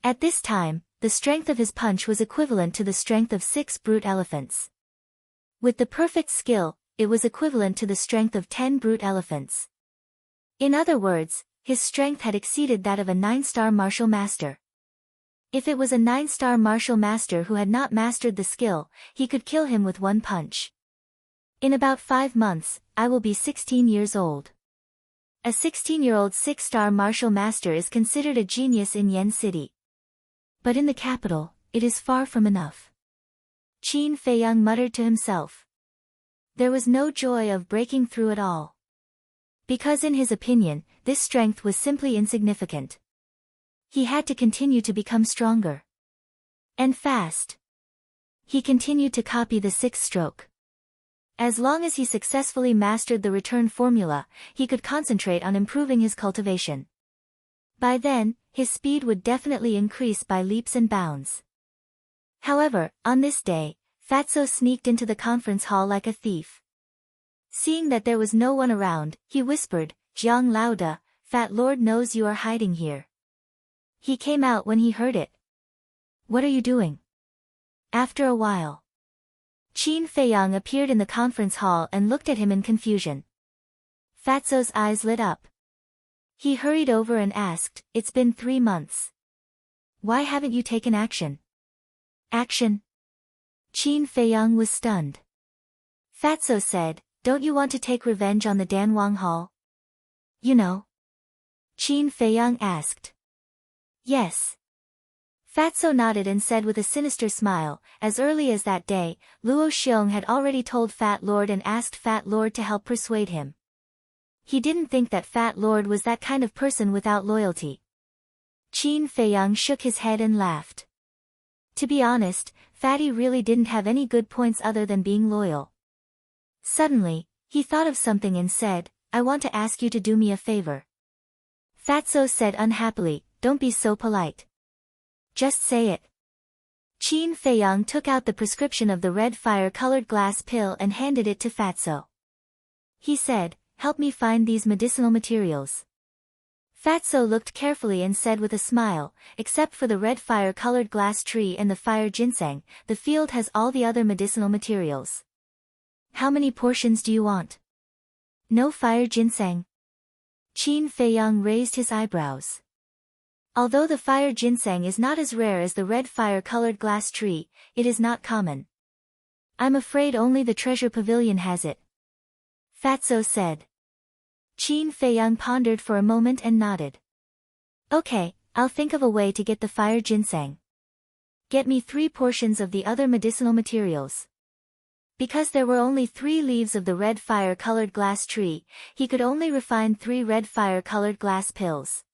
At this time, the strength of his punch was equivalent to the strength of 6 brute elephants. With the perfect skill, it was equivalent to the strength of 10 brute elephants. In other words, his strength had exceeded that of a 9-star martial master. If it was a 9-star martial master who had not mastered the skill, he could kill him with one punch. In about 5 months, I will be 16 years old. A 16-year-old 6-star martial master is considered a genius in Yen City. But in the capital, it is far from enough. Qin Feiyang muttered to himself. There was no joy of breaking through at all. Because in his opinion, this strength was simply insignificant. He had to continue to become stronger. And fast. He continued to copy the 6th stroke. As long as he successfully mastered the return formula, he could concentrate on improving his cultivation. By then, his speed would definitely increase by leaps and bounds. However, on this day, Fatso sneaked into the conference hall like a thief. Seeing that there was no one around, he whispered, "Jiang Laoda, Fat Lord knows you are hiding here." He came out when he heard it. "What are you doing?" After a while, Qin Feiyang appeared in the conference hall and looked at him in confusion. Fatso's eyes lit up. He hurried over and asked, "It's been 3 months. Why haven't you taken action?" "Action?" Qin Feiyang was stunned. Fatso said, "Don't you want to take revenge on the Danwang Hall?" "You know?" Qin Feiyang asked. "Yes." Fatso nodded and said with a sinister smile, as early as that day, Luo Xiong had already told Fat Lord and asked Fat Lord to help persuade him. He didn't think that Fat Lord was that kind of person without loyalty. Qin Feiyang shook his head and laughed. To be honest, Fatty really didn't have any good points other than being loyal. Suddenly, he thought of something and said, "I want to ask you to do me a favor." Fatso said unhappily, "Don't be so polite. Just say it." Qin Feiyang took out the prescription of the red fire-colored glass pill and handed it to Fatso. He said, "Help me find these medicinal materials." Fatso looked carefully and said with a smile, "Except for the red fire-colored glass tree and the fire ginseng, the field has all the other medicinal materials." "How many portions do you want?" "No fire ginseng." Qin Feiyang raised his eyebrows. Although the fire ginseng is not as rare as the red fire-colored glass tree, it is not common. "I'm afraid only the treasure pavilion has it," Fatso said. Qin Feiyang pondered for a moment and nodded. "Okay, I'll think of a way to get the fire ginseng. Get me 3 portions of the other medicinal materials." Because there were only 3 leaves of the red fire-colored glass tree, he could only refine 3 red fire-colored glass pills.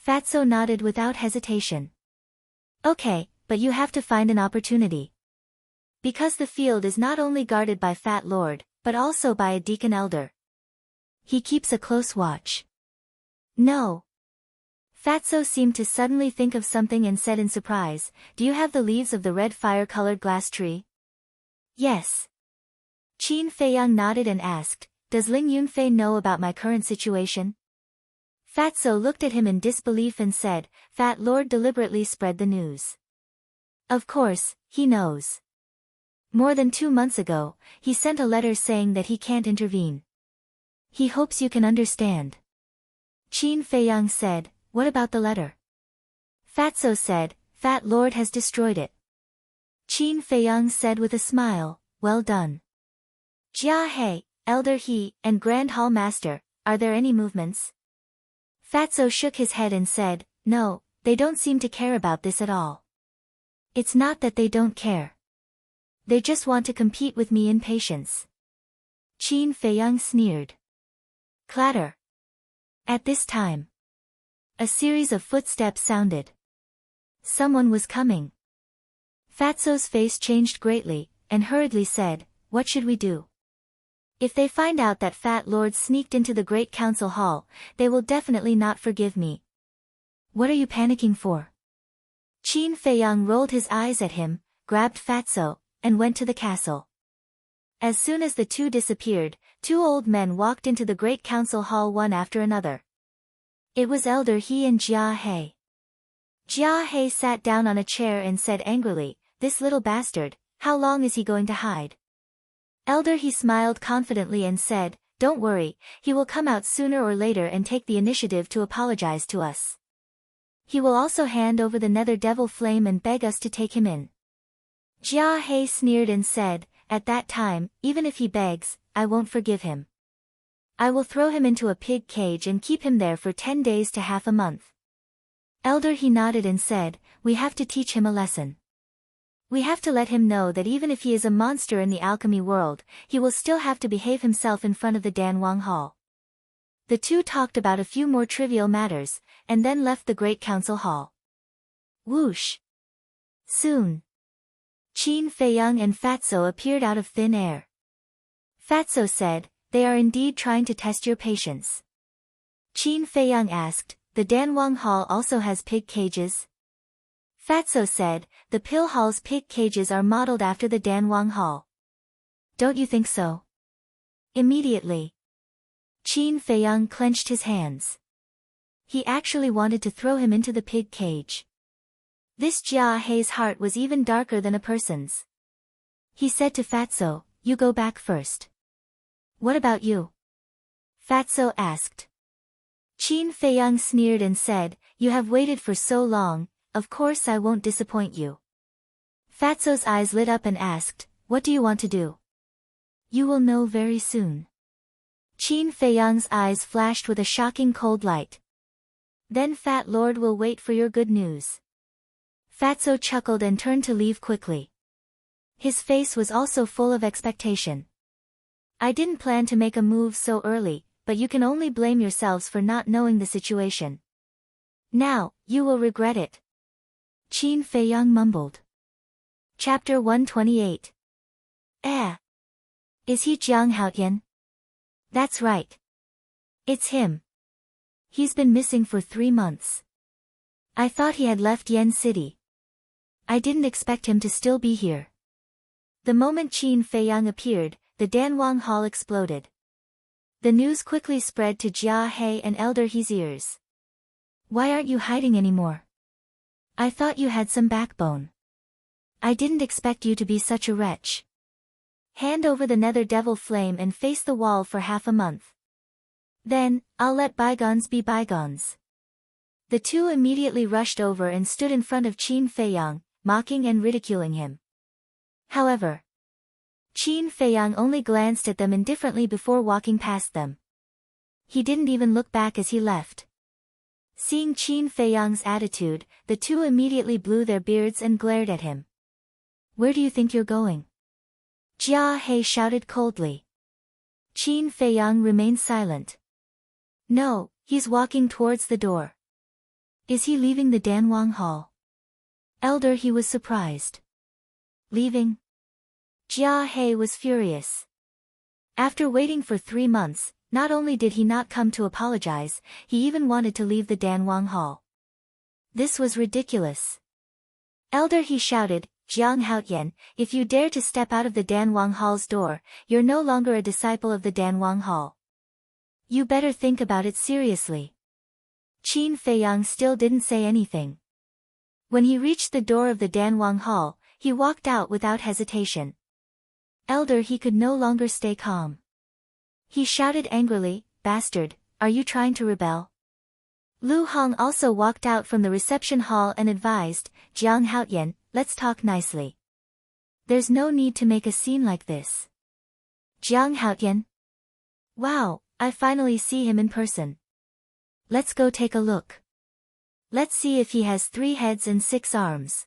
Fatso nodded without hesitation. Okay, but you have to find an opportunity. Because the field is not only guarded by Fat Lord, but also by a deacon elder. He keeps a close watch. No. Fatso seemed to suddenly think of something and said in surprise, do you have the leaves of the red fire-colored glass tree? Yes. Qin Feiyang nodded and asked, does Ling Yunfei know about my current situation? Fatso looked at him in disbelief and said, Fat Lord deliberately spread the news. Of course, he knows. More than 2 months ago, he sent a letter saying that he can't intervene. He hopes you can understand. Qin Feiyang said, what about the letter? Fatso said, Fat Lord has destroyed it. Qin Feiyang said with a smile, well done. Jia He, Elder He, and Grand Hall Master, are there any movements? Fatso shook his head and said, no, they don't seem to care about this at all. It's not that they don't care. They just want to compete with me in patience. Qin Feiyang sneered. Clatter. At this time, a series of footsteps sounded. Someone was coming. Fatso's face changed greatly, and hurriedly said, what should we do? If they find out that Fat Lord sneaked into the Great Council Hall, they will definitely not forgive me. What are you panicking for? Qin Feiyang rolled his eyes at him, grabbed Fatso, and went to the castle. As soon as the 2 disappeared, 2 old men walked into the Great Council Hall one after another. It was Elder He and Jia He. Jia He sat down on a chair and said angrily, this little bastard, how long is he going to hide? Elder He smiled confidently and said, don't worry, he will come out sooner or later and take the initiative to apologize to us. He will also hand over the nether devil flame and beg us to take him in. Jia He sneered and said, at that time, even if he begs, I won't forgive him. I will throw him into a pig cage and keep him there for 10 days to half a month. Elder He nodded and said, we have to teach him a lesson. We have to let him know that even if he is a monster in the alchemy world, he will still have to behave himself in front of the Danwang Hall. The 2 talked about a few more trivial matters, and then left the Great Council Hall. Whoosh! Soon, Qin Feiyang and Fatso appeared out of thin air. Fatso said, they are indeed trying to test your patience. Qin Feiyang asked, the Danwang Hall also has pig cages? Fatso said, the Pill Hall's pig cages are modeled after the Danwang Hall. Don't you think so? Immediately, Qin Feiyang clenched his hands. He actually wanted to throw him into the pig cage. This Jia He's heart was even darker than a person's. He said to Fatso, you go back first. What about you? Fatso asked. Qin Feiyang sneered and said, you have waited for so long, of course I won't disappoint you. Fatso's eyes lit up and asked, what do you want to do? You will know very soon. Qin Feiyang's eyes flashed with a shocking cold light. Then Fat Lord will wait for your good news. Fatso chuckled and turned to leave quickly. His face was also full of expectation. I didn't plan to make a move so early, but you can only blame yourselves for not knowing the situation. Now, you will regret it. Qin Feiyang mumbled. Chapter 128. Is he Jiang Haotian? That's right. It's him. He's been missing for 3 months. I thought he had left Yen City. I didn't expect him to still be here. The moment Qin Feiyang appeared, the Danwang Hall exploded. The news quickly spread to Jia He and Elder He's ears. Why aren't you hiding anymore? I thought you had some backbone. I didn't expect you to be such a wretch. Hand over the nether devil flame and face the wall for half a month. Then, I'll let bygones be bygones. The 2 immediately rushed over and stood in front of Qin Feiyang, mocking and ridiculing him. However, Qin Feiyang only glanced at them indifferently before walking past them. He didn't even look back as he left. Seeing Qin Feiyang's attitude, the 2 immediately blew their beards and glared at him. Where do you think you're going? Jia He shouted coldly. Qin Feiyang remained silent. No, he's walking towards the door. Is he leaving the Danwang Hall? Elder He was surprised. Leaving? Jia He was furious. After waiting for 3 months, not only did he not come to apologize, he even wanted to leave the Danwang Hall. This was ridiculous. Elder He shouted, Jiang Haotian, if you dare to step out of the Danwang Hall's door, you're no longer a disciple of the Danwang Hall. You better think about it seriously. Qin Feiyang still didn't say anything. When he reached the door of the Danwang Hall, he walked out without hesitation. Elder He could no longer stay calm. He shouted angrily, Bastard, are you trying to rebel? Lu Hong also walked out from the reception hall and advised, Jiang Haotian, let's talk nicely. There's no need to make a scene like this. Jiang Haotian? Wow, I finally see him in person. Let's go take a look. Let's see if he has 3 heads and 6 arms.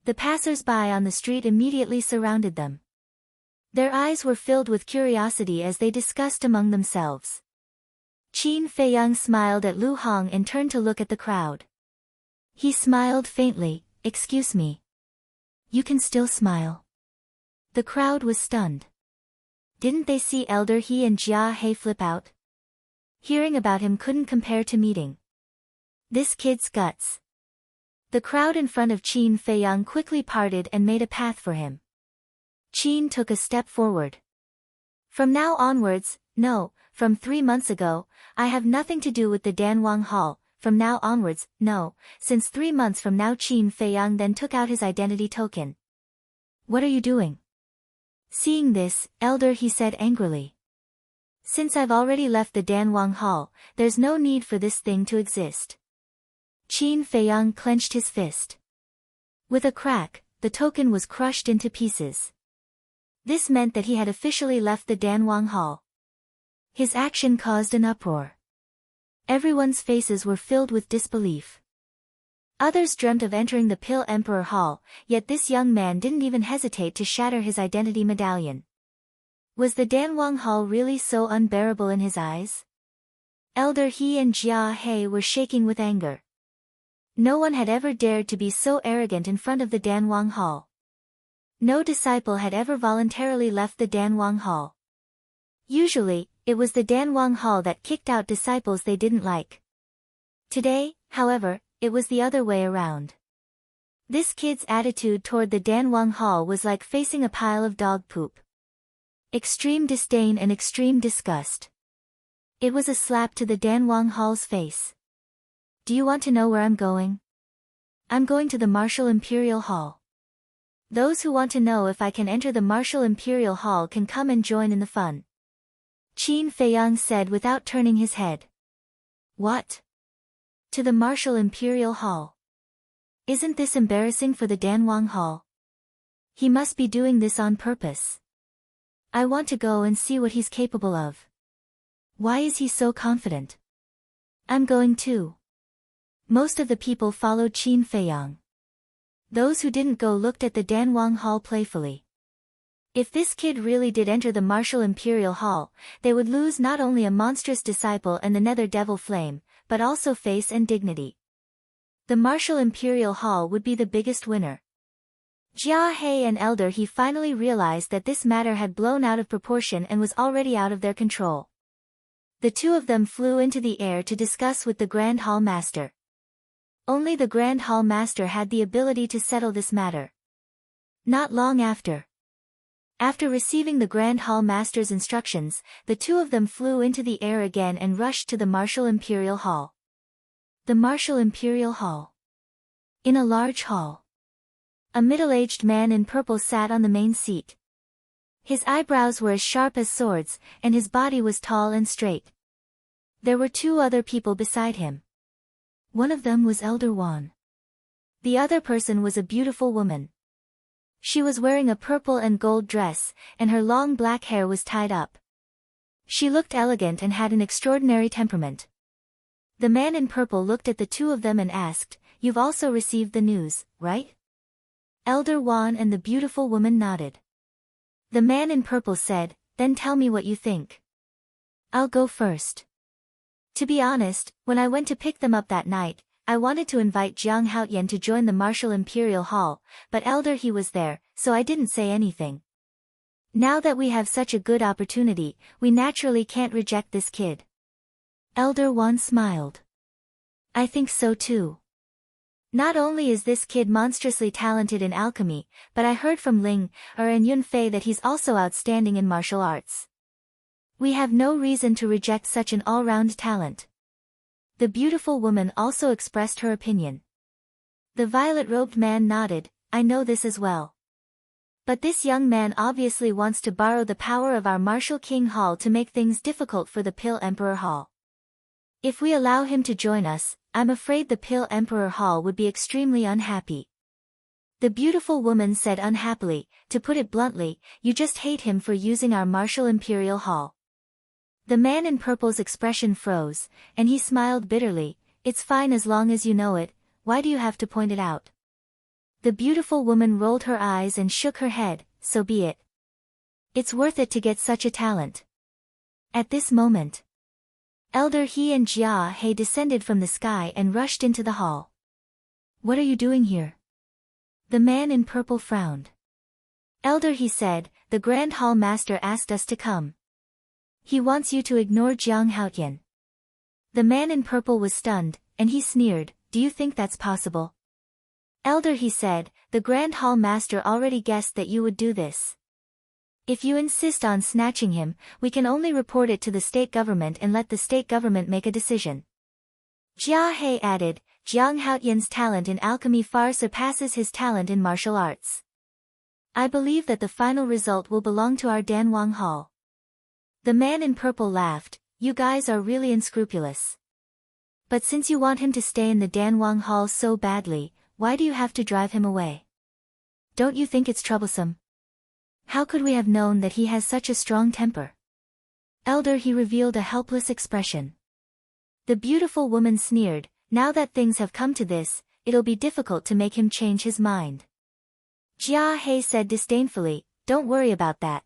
The passers-by on the street immediately surrounded them. Their eyes were filled with curiosity as they discussed among themselves. Qin Feiyang smiled at Lu Hong and turned to look at the crowd. He smiled faintly, Excuse me. You can still smile. The crowd was stunned. Didn't they see Elder He and Jia He flip out? Hearing about him couldn't compare to meeting. This kid's guts. The crowd in front of Qin Feiyang quickly parted and made a path for him. Qin took a step forward. From now onwards, no, from 3 months ago, I have nothing to do with the Danwang Hall, from now onwards, no, since 3 months from now. Qin Feiyang then took out his identity token. What are you doing? Seeing this, Elder He said angrily. Since I've already left the Danwang Hall, there's no need for this thing to exist. Qin Feiyang clenched his fist. With a crack, the token was crushed into pieces. This meant that he had officially left the Danwang Hall. His action caused an uproar. Everyone's faces were filled with disbelief. Others dreamt of entering the Pill Emperor Hall, yet this young man didn't even hesitate to shatter his identity medallion. Was the Danwang Hall really so unbearable in his eyes? Elder He and Jia He were shaking with anger. No one had ever dared to be so arrogant in front of the Danwang Hall. No disciple had ever voluntarily left the Danwang Hall. Usually, it was the Danwang Hall that kicked out disciples they didn't like. Today, however, it was the other way around. This kid's attitude toward the Danwang Hall was like facing a pile of dog poop. Extreme disdain and extreme disgust. It was a slap to the Danwang Hall's face. Do you want to know where I'm going? I'm going to the Martial Imperial Hall. Those who want to know if I can enter the Martial Imperial Hall can come and join in the fun. Qin Feiyang said without turning his head. What? To the Martial Imperial Hall? Isn't this embarrassing for the Danwang Hall? He must be doing this on purpose. I want to go and see what he's capable of. Why is he so confident? I'm going too. Most of the people followed Qin Feiyang. Those who didn't go looked at the Danwang Hall playfully. If this kid really did enter the Martial Imperial Hall, they would lose not only a monstrous disciple and the Nether Devil Flame, but also face and dignity. The Martial Imperial Hall would be the biggest winner. Jia He and Elder He finally realized that this matter had blown out of proportion and was already out of their control. The two of them flew into the air to discuss with the Grand Hall Master. Only the Grand Hall Master had the ability to settle this matter. Not long after. After receiving the Grand Hall Master's instructions, the two of them flew into the air again and rushed to the Martial Imperial Hall. The Martial Imperial Hall. In a large hall. A middle-aged man in purple sat on the main seat. His eyebrows were as sharp as swords, and his body was tall and straight. There were 2 other people beside him. One of them was Elder Wan. The other person was a beautiful woman. She was wearing a purple and gold dress, and her long black hair was tied up. She looked elegant and had an extraordinary temperament. The man in purple looked at the 2 of them and asked, "You've also received the news, right?" Elder Wan and the beautiful woman nodded. The man in purple said, then tell me what you think. I'll go first. To be honest, when I went to pick them up that night, I wanted to invite Jiang Haoyan to join the Martial Imperial Hall, but Elder He was there, so I didn't say anything. Now that we have such a good opportunity, we naturally can't reject this kid. Elder Wan smiled. I think so too. Not only is this kid monstrously talented in alchemy, but I heard from Ling and Yunfei that he's also outstanding in martial arts. We have no reason to reject such an all-round talent. The beautiful woman also expressed her opinion. The violet-robed man nodded, I know this as well. But this young man obviously wants to borrow the power of our Martial King Hall to make things difficult for the Pill Emperor Hall. If we allow him to join us, I'm afraid the Pill Emperor Hall would be extremely unhappy. The beautiful woman said unhappily, to put it bluntly, you just hate him for using our Martial Imperial Hall. The man in purple's expression froze, and he smiled bitterly, it's fine as long as you know it, why do you have to point it out? The beautiful woman rolled her eyes and shook her head, so be it. It's worth it to get such a talent. At this moment, Elder He and Jia He descended from the sky and rushed into the hall. What are you doing here? The man in purple frowned. Elder He said, the Grand Hall Master asked us to come. He wants you to ignore Jiang Haoyan. The man in purple was stunned, and he sneered, do you think that's possible? Elder He said, the Grand Hall Master already guessed that you would do this. If you insist on snatching him, we can only report it to the state government and let the state government make a decision. Jia He added, Jiang Haoyan's talent in alchemy far surpasses his talent in martial arts. I believe that the final result will belong to our Danwang Hall. The man in purple laughed, you guys are really unscrupulous. But since you want him to stay in the Danwang Hall so badly, why do you have to drive him away? Don't you think it's troublesome? How could we have known that he has such a strong temper? Elder He revealed a helpless expression. The beautiful woman sneered, now that things have come to this, it'll be difficult to make him change his mind. Jia He said disdainfully, don't worry about that.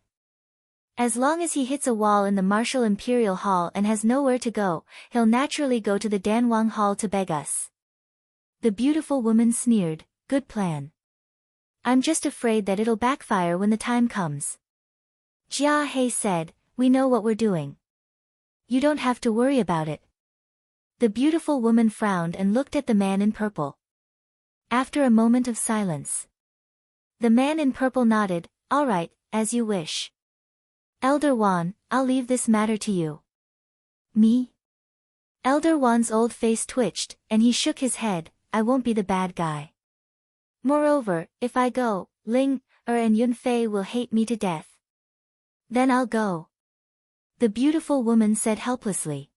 As long as he hits a wall in the Martial Imperial Hall and has nowhere to go, he'll naturally go to the Danwang Hall to beg us. The beautiful woman sneered, good plan. I'm just afraid that it'll backfire when the time comes. Jia He said, we know what we're doing. You don't have to worry about it. The beautiful woman frowned and looked at the man in purple. After a moment of silence, the man in purple nodded, all right, as you wish. Elder Wan, I'll leave this matter to you. Me? Elder Wan's old face twitched, and he shook his head, I won't be the bad guy. Moreover, if I go, Ling and Yunfei will hate me to death. Then I'll go. The beautiful woman said helplessly.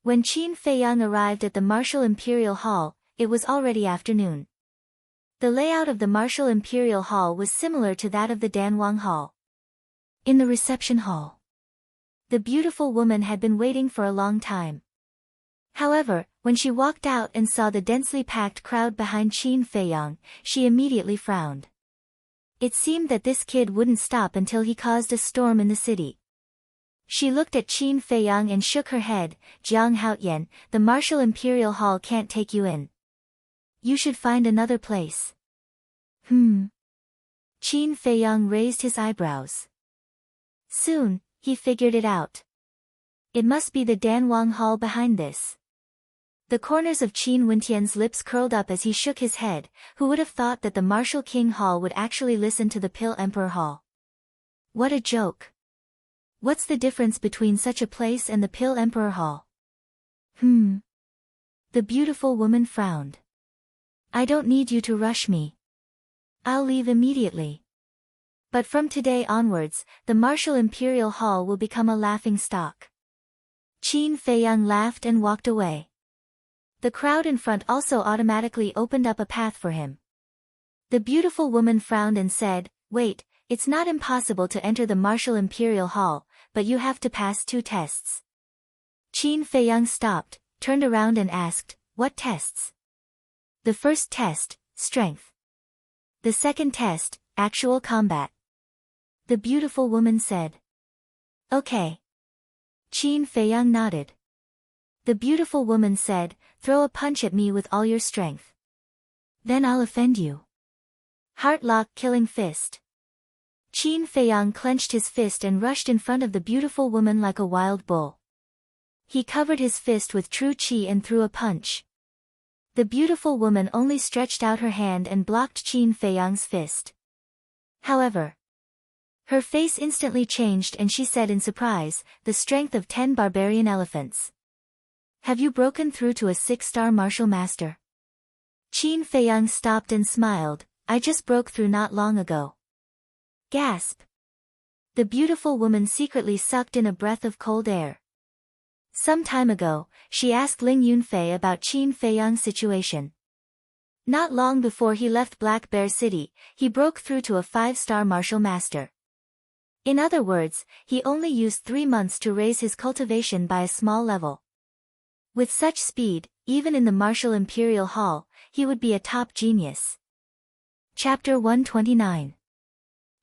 When Qin Feiyang arrived at the Martial Imperial Hall, it was already afternoon. The layout of the Martial Imperial Hall was similar to that of the Danwang Hall. In the reception hall, the beautiful woman had been waiting for a long time. However, when she walked out and saw the densely packed crowd behind Qin Feiyang, she immediately frowned. It seemed that this kid wouldn't stop until he caused a storm in the city. She looked at Qin Feiyang and shook her head, Jiang Haoyan, the Martial Imperial Hall can't take you in. You should find another place. Qin Feiyang raised his eyebrows. Soon, he figured it out. It must be the Danwang Hall behind this. The corners of Qin Wintian's lips curled up as he shook his head, who would have thought that the Martial King Hall would actually listen to the Pill Emperor Hall. What a joke. What's the difference between such a place and the Pill Emperor Hall? The beautiful woman frowned. I don't need you to rush me. I'll leave immediately. But from today onwards, the Martial Imperial Hall will become a laughing stock. Qin Feiyang laughed and walked away. The crowd in front also automatically opened up a path for him. The beautiful woman frowned and said, wait, it's not impossible to enter the Martial Imperial Hall, but you have to pass 2 tests. Qin Feiyang stopped, turned around and asked, what tests? The first test, strength. The second test, actual combat. the beautiful woman said. Okay. Qin Feiyang nodded. The beautiful woman said, throw a punch at me with all your strength. Then I'll offend you. Heartlock killing fist. Qin Feiyang clenched his fist and rushed in front of the beautiful woman like a wild bull. He covered his fist with true qi and threw a punch. The beautiful woman only stretched out her hand and blocked Qin Feiyang's fist. However, her face instantly changed and she said in surprise, the strength of 10 barbarian elephants. Have you broken through to a 6-star martial master? Qin Feiyang stopped and smiled, I just broke through not long ago. Gasp. The beautiful woman secretly sucked in a breath of cold air. Some time ago, she asked Ling Yunfei about Qin Feiyang's situation. Not long before he left Black Bear City, he broke through to a 5-star martial master. In other words, he only used 3 months to raise his cultivation by a small level. With such speed, even in the Martial Imperial Hall, he would be a top genius. Chapter 129.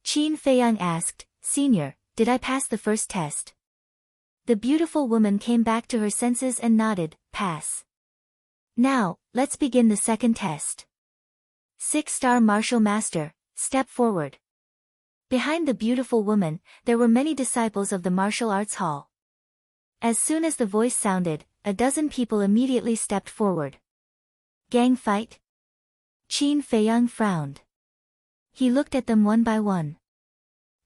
Qin Feiyang asked, Senior, did I pass the first test? The beautiful woman came back to her senses and nodded, pass. Now, let's begin the second test. 6-star martial master, step forward. Behind the beautiful woman, there were many disciples of the martial arts hall. As soon as the voice sounded, a dozen people immediately stepped forward. Gang fight? Qin Feiyang frowned. He looked at them one by one.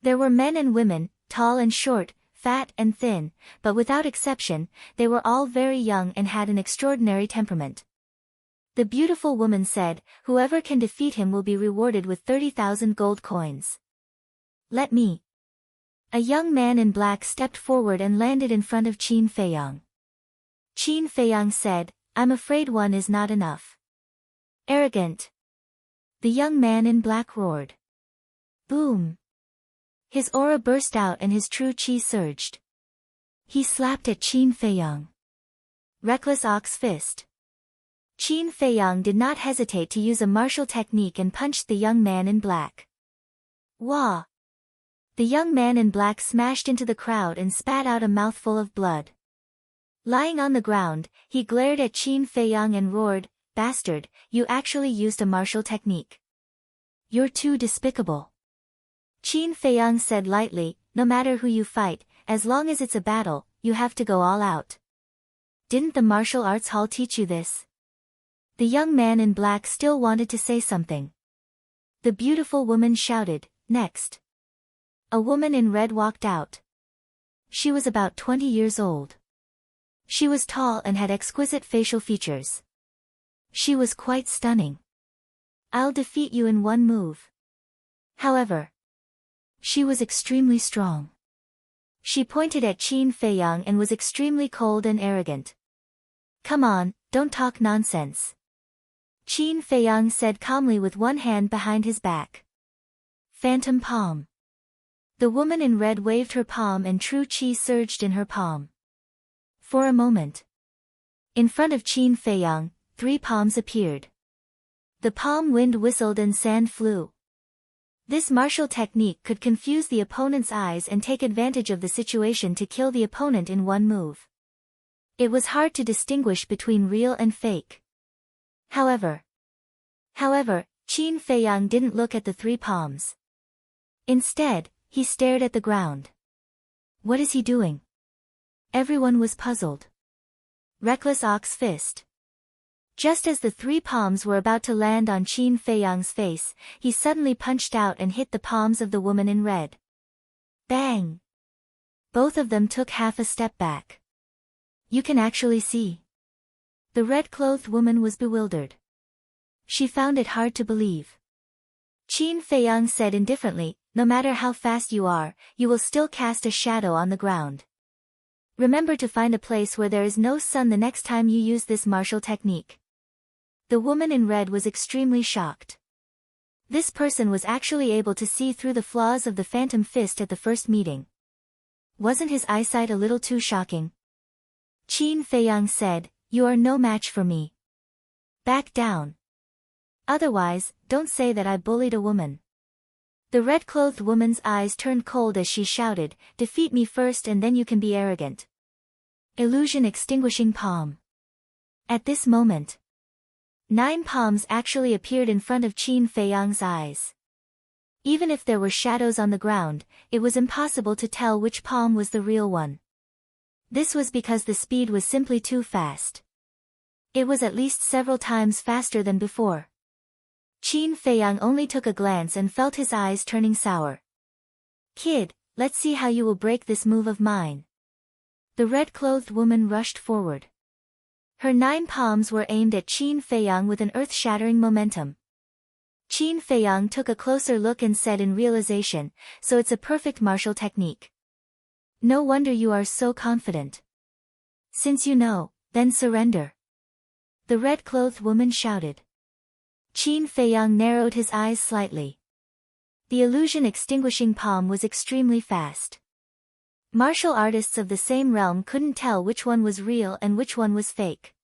There were men and women, tall and short, fat and thin, but without exception, they were all very young and had an extraordinary temperament. The beautiful woman said, whoever can defeat him will be rewarded with 30,000 gold coins. Let me. A young man in black stepped forward and landed in front of Qin Feiyang. Qin Feiyang said, I'm afraid one is not enough. Arrogant. The young man in black roared. Boom. His aura burst out and his true qi surged. He slapped at Qin Feiyang. Reckless ox fist. Qin Feiyang did not hesitate to use a martial technique and punched the young man in black. Wah! The young man in black smashed into the crowd and spat out a mouthful of blood. Lying on the ground, he glared at Qin Feiyang and roared, Bastard, you actually used a martial technique. You're too despicable. Qin Feiyang said lightly, no matter who you fight, as long as it's a battle, you have to go all out. Didn't the martial arts hall teach you this? The young man in black still wanted to say something. The beautiful woman shouted, Next. A woman in red walked out. She was about 20 years old. She was tall and had exquisite facial features. She was quite stunning. I'll defeat you in one move. However, she was extremely strong. She pointed at Qin Feiyang and was extremely cold and arrogant. Come on, don't talk nonsense. Qin Feiyang said calmly with one hand behind his back. Phantom palm. The woman in red waved her palm and true qi surged in her palm. For a moment. In front of Qin Feiyang, 3 palms appeared. The palm wind whistled and sand flew. This martial technique could confuse the opponent's eyes and take advantage of the situation to kill the opponent in one move. It was hard to distinguish between real and fake. However, Qin Feiyang didn't look at the 3 palms. Instead, he stared at the ground. What is he doing? Everyone was puzzled. Reckless ox fist. Just as the 3 palms were about to land on Qin Feiyang's face, he suddenly punched out and hit the palms of the woman in red. Bang! Both of them took half a step back. You can actually see. The red-clothed woman was bewildered. She found it hard to believe. Qin Feiyang said indifferently, no matter how fast you are, you will still cast a shadow on the ground. Remember to find a place where there is no sun the next time you use this martial technique. The woman in red was extremely shocked. This person was actually able to see through the flaws of the phantom fist at the first meeting. Wasn't his eyesight a little too shocking? Qin Feiyang said, You are no match for me. Back down. Otherwise, don't say that I bullied a woman. The red-clothed woman's eyes turned cold as she shouted, "Defeat me first and then you can be arrogant." Illusion extinguishing palm. At this moment, 9 palms actually appeared in front of Qin Feiyang's eyes. Even if there were shadows on the ground, it was impossible to tell which palm was the real one. This was because the speed was simply too fast. It was at least several times faster than before. Qin Feiyang only took a glance and felt his eyes turning sour. "Kid, let's see how you will break this move of mine." The red-clothed woman rushed forward. Her 9 palms were aimed at Qin Feiyang with an earth-shattering momentum. Qin Feiyang took a closer look and said in realization, "So it's a perfect martial technique. No wonder you are so confident. Since you know, then surrender." The red-clothed woman shouted. Qin Feiyang narrowed his eyes slightly. The illusion extinguishing palm was extremely fast. Martial artists of the same realm couldn't tell which one was real and which one was fake.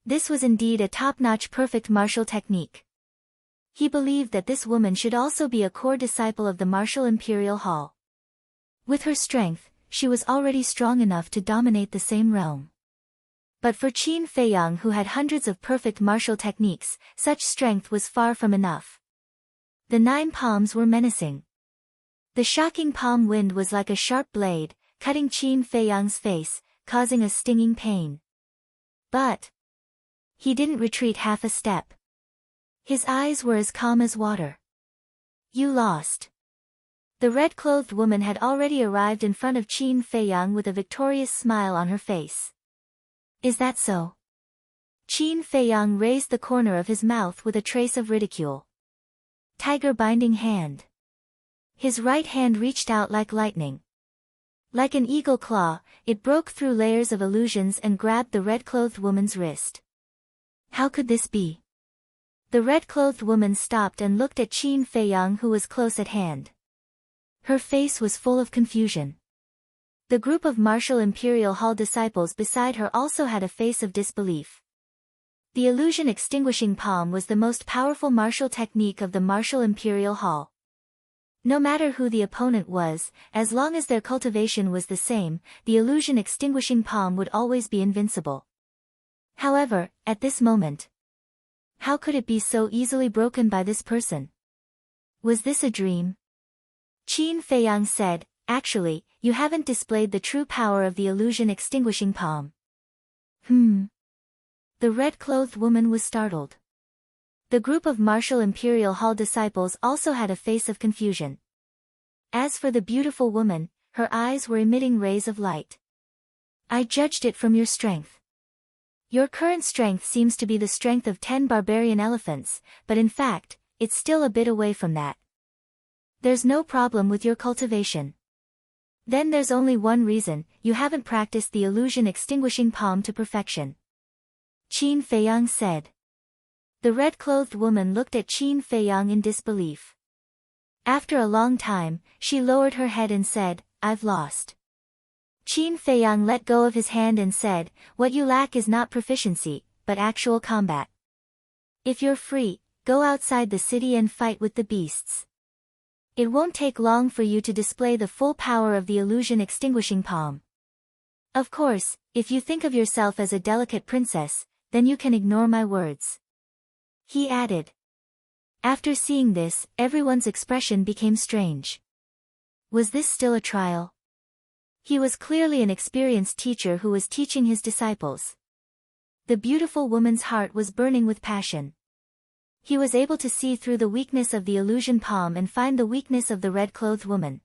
This was indeed a top-notch perfect martial technique. He believed that this woman should also be a core disciple of the martial Imperial Hall. With her strength, she was already strong enough to dominate the same realm. But for Qin Feiyang, who had hundreds of perfect martial techniques, such strength was far from enough. The 9 palms were menacing. The shocking palm wind was like a sharp blade, cutting Qin Feiyang's face, causing a stinging pain. But he didn't retreat half a step. His eyes were as calm as water. "You lost." The red-clothed woman had already arrived in front of Qin Feiyang with a victorious smile on her face. "Is that so?" Qin Feiyang raised the corner of his mouth with a trace of ridicule. Tiger binding hand. His right hand reached out like lightning. Like an eagle claw, it broke through layers of illusions and grabbed the red-clothed woman's wrist. How could this be? The red-clothed woman stopped and looked at Qin Feiyang, who was close at hand. Her face was full of confusion. The group of martial Imperial Hall disciples beside her also had a face of disbelief. The illusion extinguishing palm was the most powerful martial technique of the martial Imperial Hall. No matter who the opponent was, as long as their cultivation was the same, the illusion extinguishing palm would always be invincible. However, at this moment, how could it be so easily broken by this person? Was this a dream? Qin Feiyang said, "Actually, you haven't displayed the true power of the illusion extinguishing palm." The red-clothed woman was startled. The group of martial Imperial Hall disciples also had a face of confusion. As for the beautiful woman, her eyes were emitting rays of light. "I judged it from your strength. Your current strength seems to be the strength of 10 barbarian elephants, but in fact, it's still a bit away from that. There's no problem with your cultivation. Then there's only one reason: you haven't practiced the illusion extinguishing palm to perfection," Qin Feiyang said. The red-clothed woman looked at Qin Feiyang in disbelief. After a long time, she lowered her head and said, "I've lost." Qin Feiyang let go of his hand and said, "What you lack is not proficiency, but actual combat. If you're free, go outside the city and fight with the beasts. It won't take long for you to display the full power of the illusion extinguishing palm. Of course, if you think of yourself as a delicate princess, then you can ignore my words," he added. After seeing this, everyone's expression became strange. Was this still a trial? He was clearly an experienced teacher who was teaching his disciples. The beautiful woman's heart was burning with passion. He was able to see through the weakness of the illusion palm and find the weakness of the red-clothed woman.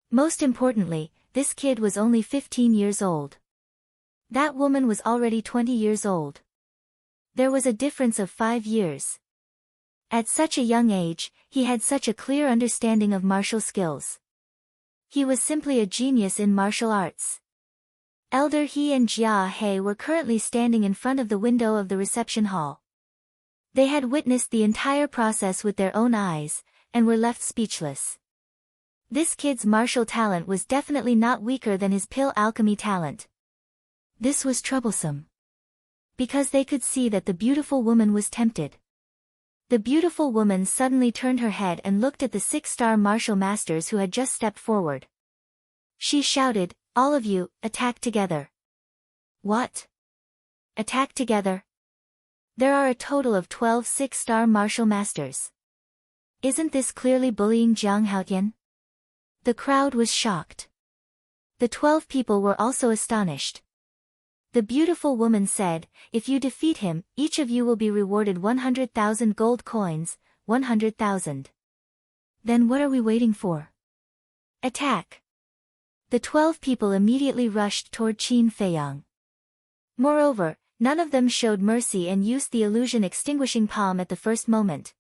Most importantly, this kid was only 15 years old. That woman was already 20 years old. There was a difference of 5 years. At such a young age, he had such a clear understanding of martial skills. He was simply a genius in martial arts. Elder He and Jia He were currently standing in front of the window of the reception hall. They had witnessed the entire process with their own eyes, and were left speechless. This kid's martial talent was definitely not weaker than his pill alchemy talent. This was troublesome. Because they could see that the beautiful woman was tempted. The beautiful woman suddenly turned her head and looked at the 6-star martial masters who had just stepped forward. She shouted, "All of you, attack together." What? Attack together? There are a total of 12 6-star martial masters. Isn't this clearly bullying Jiang Haotian? The crowd was shocked. The 12 people were also astonished. The beautiful woman said, "If you defeat him, each of you will be rewarded 100,000 gold coins, 100,000. Then what are we waiting for? Attack!" The 12 people immediately rushed toward Qin Feiyang. Moreover, none of them showed mercy and used the illusion extinguishing palm at the first moment.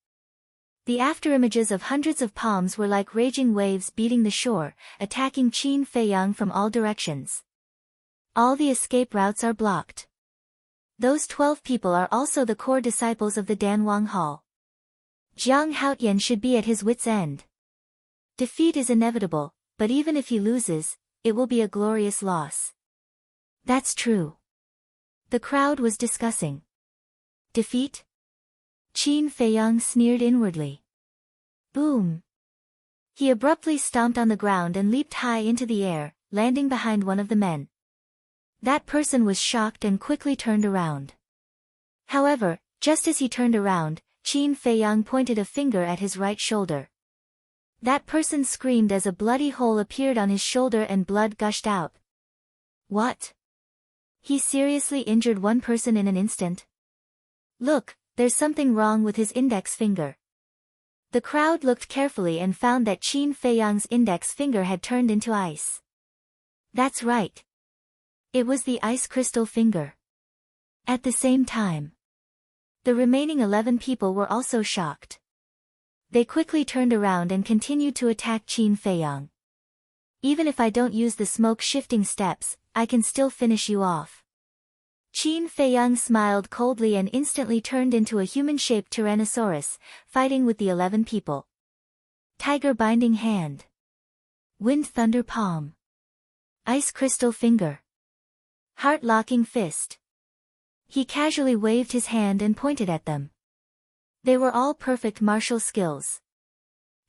The afterimages of hundreds of palms were like raging waves beating the shore, attacking Qin Feiyang from all directions. All the escape routes are blocked. Those 12 people are also the core disciples of the Danwang Hall. Jiang Haotian should be at his wits' end. Defeat is inevitable, but even if he loses, it will be a glorious loss. That's true. The crowd was discussing. Defeat? Qin Feiyang sneered inwardly. Boom! He abruptly stomped on the ground and leaped high into the air, landing behind one of the men. That person was shocked and quickly turned around. However, just as he turned around, Qin Feiyang pointed a finger at his right shoulder. That person screamed as a bloody hole appeared on his shoulder and blood gushed out. What? He seriously injured one person in an instant? Look, there's something wrong with his index finger. The crowd looked carefully and found that Qin Feiyang's index finger had turned into ice. That's right. It was the ice crystal finger. At the same time, the remaining 11 people were also shocked. They quickly turned around and continued to attack Qin Feiyang. Even if I don't use the smoke-shifting steps, I can still finish you off. Qin Feiyang smiled coldly and instantly turned into a human-shaped Tyrannosaurus, fighting with the 11 people. Tiger binding hand. Wind thunder palm. Ice crystal finger. Heart-locking fist. He casually waved his hand and pointed at them. They were all perfect martial skills.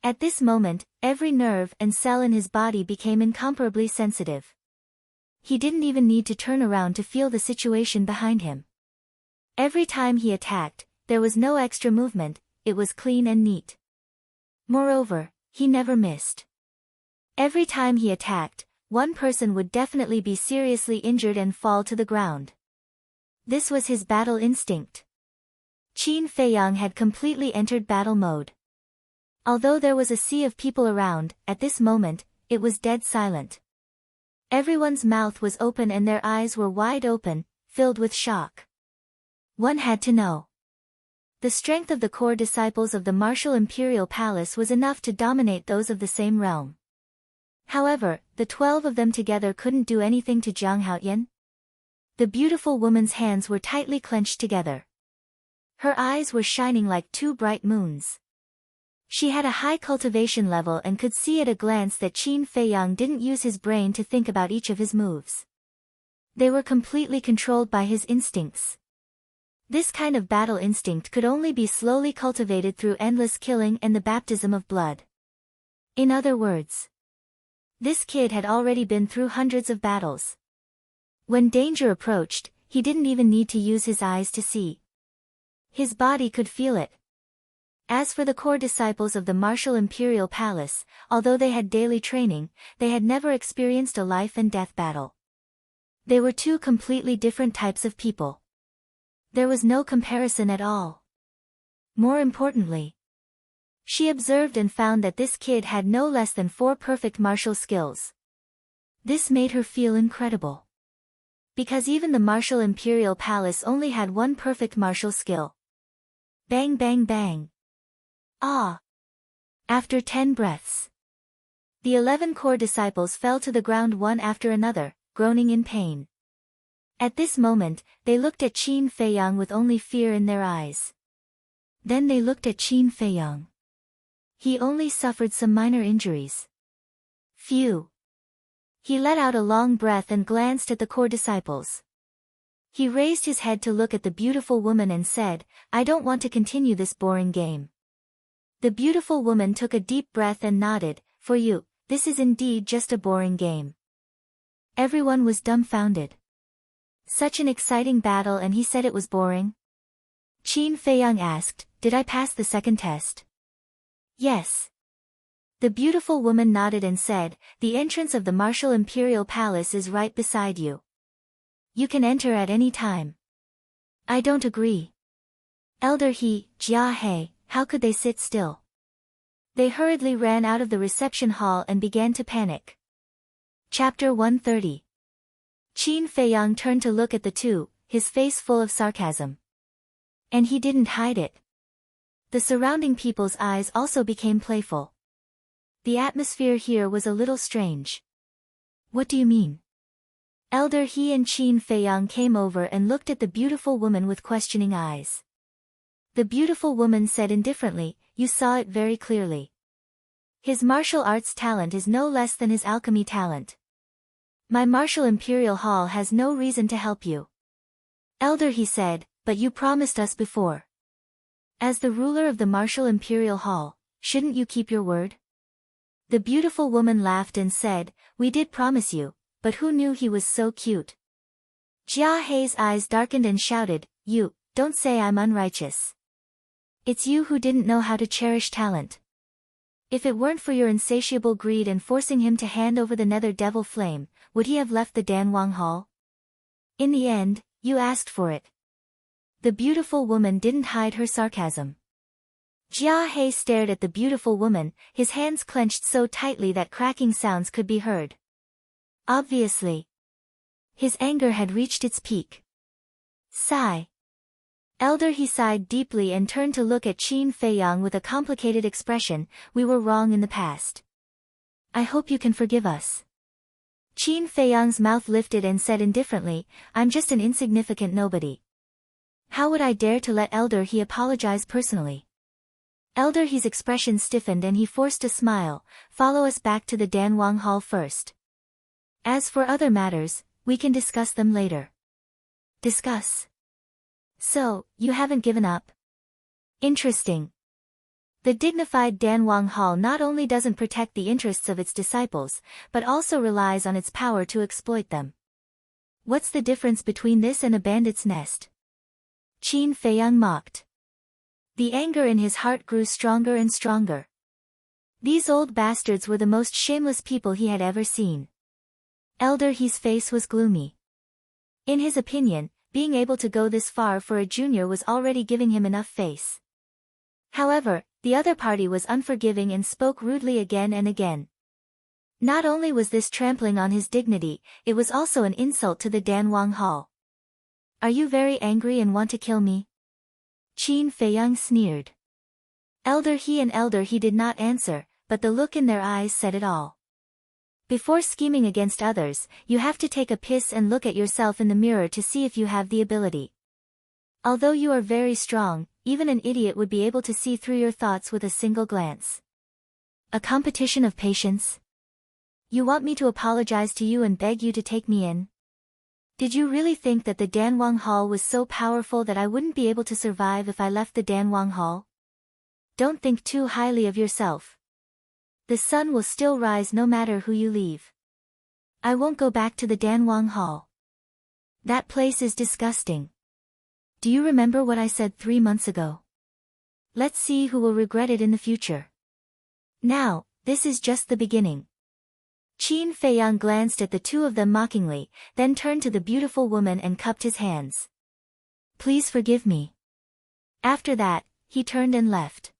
At this moment, every nerve and cell in his body became incomparably sensitive. He didn't even need to turn around to feel the situation behind him. Every time he attacked, there was no extra movement, it was clean and neat. Moreover, he never missed. Every time he attacked, one person would definitely be seriously injured and fall to the ground. This was his battle instinct. Qin Feiyang had completely entered battle mode. Although there was a sea of people around, at this moment, it was dead silent. Everyone's mouth was open and their eyes were wide open, filled with shock. One had to know. The strength of the core disciples of the martial imperial palace was enough to dominate those of the same realm. However, the 12 of them together couldn't do anything to Jiang Haotian. The beautiful woman's hands were tightly clenched together. Her eyes were shining like 2 bright moons. She had a high cultivation level and could see at a glance that Qin Feiyang didn't use his brain to think about each of his moves. They were completely controlled by his instincts. This kind of battle instinct could only be slowly cultivated through endless killing and the baptism of blood. In other words, this kid had already been through hundreds of battles. When danger approached, he didn't even need to use his eyes to see. His body could feel it. As for the core disciples of the martial imperial palace, although they had daily training, they had never experienced a life and death battle. They were 2 completely different types of people. There was no comparison at all. More importantly, she observed and found that this kid had no less than 4 perfect martial skills. This made her feel incredible. Because even the martial imperial palace only had 1 perfect martial skill. Bang bang bang. Ah! After 10 breaths, the 11 core disciples fell to the ground one after another, groaning in pain. At this moment, they looked at Qin Feiyang with only fear in their eyes. Then they looked at Qin Feiyang. He only suffered some minor injuries. Phew! He let out a long breath and glanced at the core disciples. He raised his head to look at the beautiful woman and said, "I don't want to continue this boring game." The beautiful woman took a deep breath and nodded, "For you, this is indeed just a boring game." Everyone was dumbfounded. Such an exciting battle, and he said it was boring? Qin Feiyang asked, "Did I pass the second test?" "Yes." The beautiful woman nodded and said, "The entrance of the Martial Imperial Palace is right beside you. You can enter at any time." "I don't agree. Elder He, Jia He, how could they sit still?" They hurriedly ran out of the reception hall and began to panic. Chapter 130. Qin Feiyang turned to look at the two, his face full of sarcasm. And he didn't hide it. The surrounding people's eyes also became playful. The atmosphere here was a little strange. "What do you mean?" Elder He and Qin Feiyang came over and looked at the beautiful woman with questioning eyes. The beautiful woman said indifferently, "You saw it very clearly. His martial arts talent is no less than his alchemy talent. My Martial Imperial Hall has no reason to help you." Elder He said, "But you promised us before. As the ruler of the Martial Imperial Hall, shouldn't you keep your word?" The beautiful woman laughed and said, "We did promise you, but who knew he was so cute?" Jia He's eyes darkened and shouted, "You, don't say I'm unrighteous. It's you who didn't know how to cherish talent. If it weren't for your insatiable greed and forcing him to hand over the nether devil flame, would he have left the Danwang Hall? In the end, you asked for it." The beautiful woman didn't hide her sarcasm. Jia He stared at the beautiful woman, his hands clenched so tightly that cracking sounds could be heard. Obviously, his anger had reached its peak. Sigh. Elder He sighed deeply and turned to look at Qin Feiyang with a complicated expression, "We were wrong in the past. I hope you can forgive us." Qin Feiyang's mouth lifted and said indifferently, "I'm just an insignificant nobody. How would I dare to let Elder He apologize personally?" Elder He's expression stiffened and he forced a smile, "Follow us back to the Danwang Hall first. As for other matters, we can discuss them later." Discuss? So, you haven't given up? Interesting. The dignified Danwang Hall not only doesn't protect the interests of its disciples, but also relies on its power to exploit them. What's the difference between this and a bandit's nest? Qin Feiyang mocked. The anger in his heart grew stronger and stronger. These old bastards were the most shameless people he had ever seen. Elder He's face was gloomy. In his opinion, being able to go this far for a junior was already giving him enough face. However, the other party was unforgiving and spoke rudely again and again. Not only was this trampling on his dignity, it was also an insult to the Danwang Hall. "Are you very angry and want to kill me?" Qin Feiyang sneered. Elder He and Elder He did not answer, but the look in their eyes said it all. Before scheming against others, you have to take a piss and look at yourself in the mirror to see if you have the ability. Although you are very strong, even an idiot would be able to see through your thoughts with a single glance. A competition of patience? You want me to apologize to you and beg you to take me in? Did you really think that the Danwang Hall was so powerful that I wouldn't be able to survive if I left the Danwang Hall? Don't think too highly of yourself. The sun will still rise no matter who you leave. I won't go back to the Danwang Hall. That place is disgusting. Do you remember what I said 3 months ago? Let's see who will regret it in the future. Now, this is just the beginning." Qin Feiyang glanced at the two of them mockingly, then turned to the beautiful woman and cupped his hands. "Please forgive me." After that, he turned and left.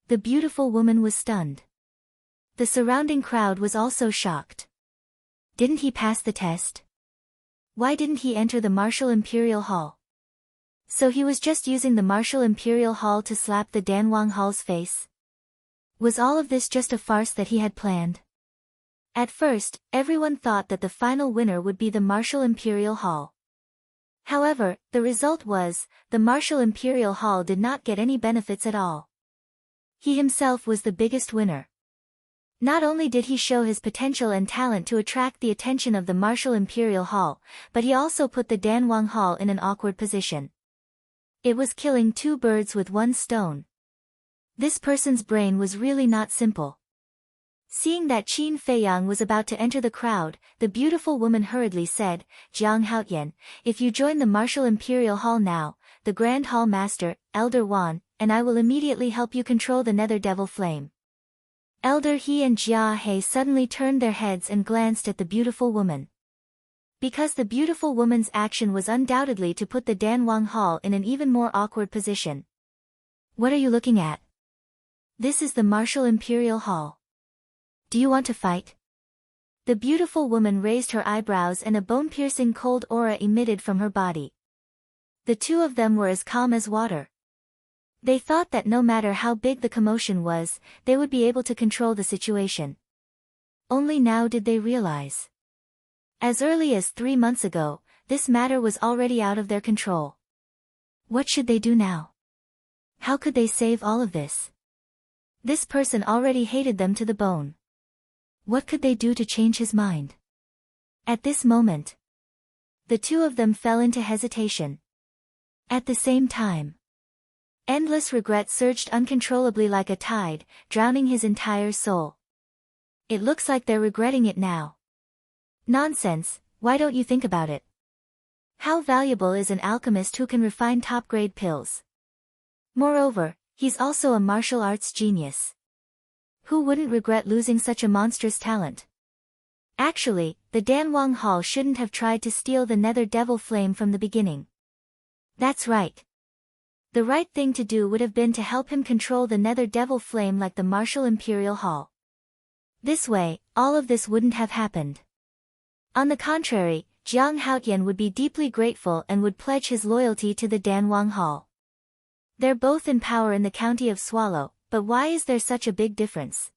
The beautiful woman was stunned. The surrounding crowd was also shocked. Didn't he pass the test? Why didn't he enter the Martial Imperial Hall? So he was just using the Martial Imperial Hall to slap the Danwang Hall's face? Was all of this just a farce that he had planned? At first, everyone thought that the final winner would be the Martial Imperial Hall. However, the result was, the Martial Imperial Hall did not get any benefits at all. He himself was the biggest winner. Not only did he show his potential and talent to attract the attention of the Martial Imperial Hall, but he also put the Danwang Hall in an awkward position. It was killing two birds with one stone. This person's brain was really not simple. Seeing that Qin Feiyang was about to enter the crowd, the beautiful woman hurriedly said, "Jiang Haotian, if you join the Martial Imperial Hall now, the Grand Hall Master, Elder Wan, and I will immediately help you control the Nether Devil Flame." Elder He and Jia He suddenly turned their heads and glanced at the beautiful woman. Because the beautiful woman's action was undoubtedly to put the Danwang Hall in an even more awkward position. "What are you looking at? This is the Martial Imperial Hall. Do you want to fight?" The beautiful woman raised her eyebrows and a bone-piercing cold aura emitted from her body. The two of them were as calm as water. They thought that no matter how big the commotion was, they would be able to control the situation. Only now did they realize. As early as 3 months ago, this matter was already out of their control. What should they do now? How could they save all of this? This person already hated them to the bone. What could they do to change his mind? At this moment, the two of them fell into hesitation. At the same time, endless regret surged uncontrollably like a tide, drowning his entire soul. It looks like they're regretting it now. Nonsense, why don't you think about it? How valuable is an alchemist who can refine top-grade pills? Moreover, he's also a martial arts genius. Who wouldn't regret losing such a monstrous talent? Actually, the Danwang Hall shouldn't have tried to steal the Nether Devil Flame from the beginning. That's right. The right thing to do would have been to help him control the Nether Devil Flame like the Martial Imperial Hall. This way, all of this wouldn't have happened. On the contrary, Jiang Haotian would be deeply grateful and would pledge his loyalty to the Danwang Hall. They're both in power in the county of Swallow, but why is there such a big difference?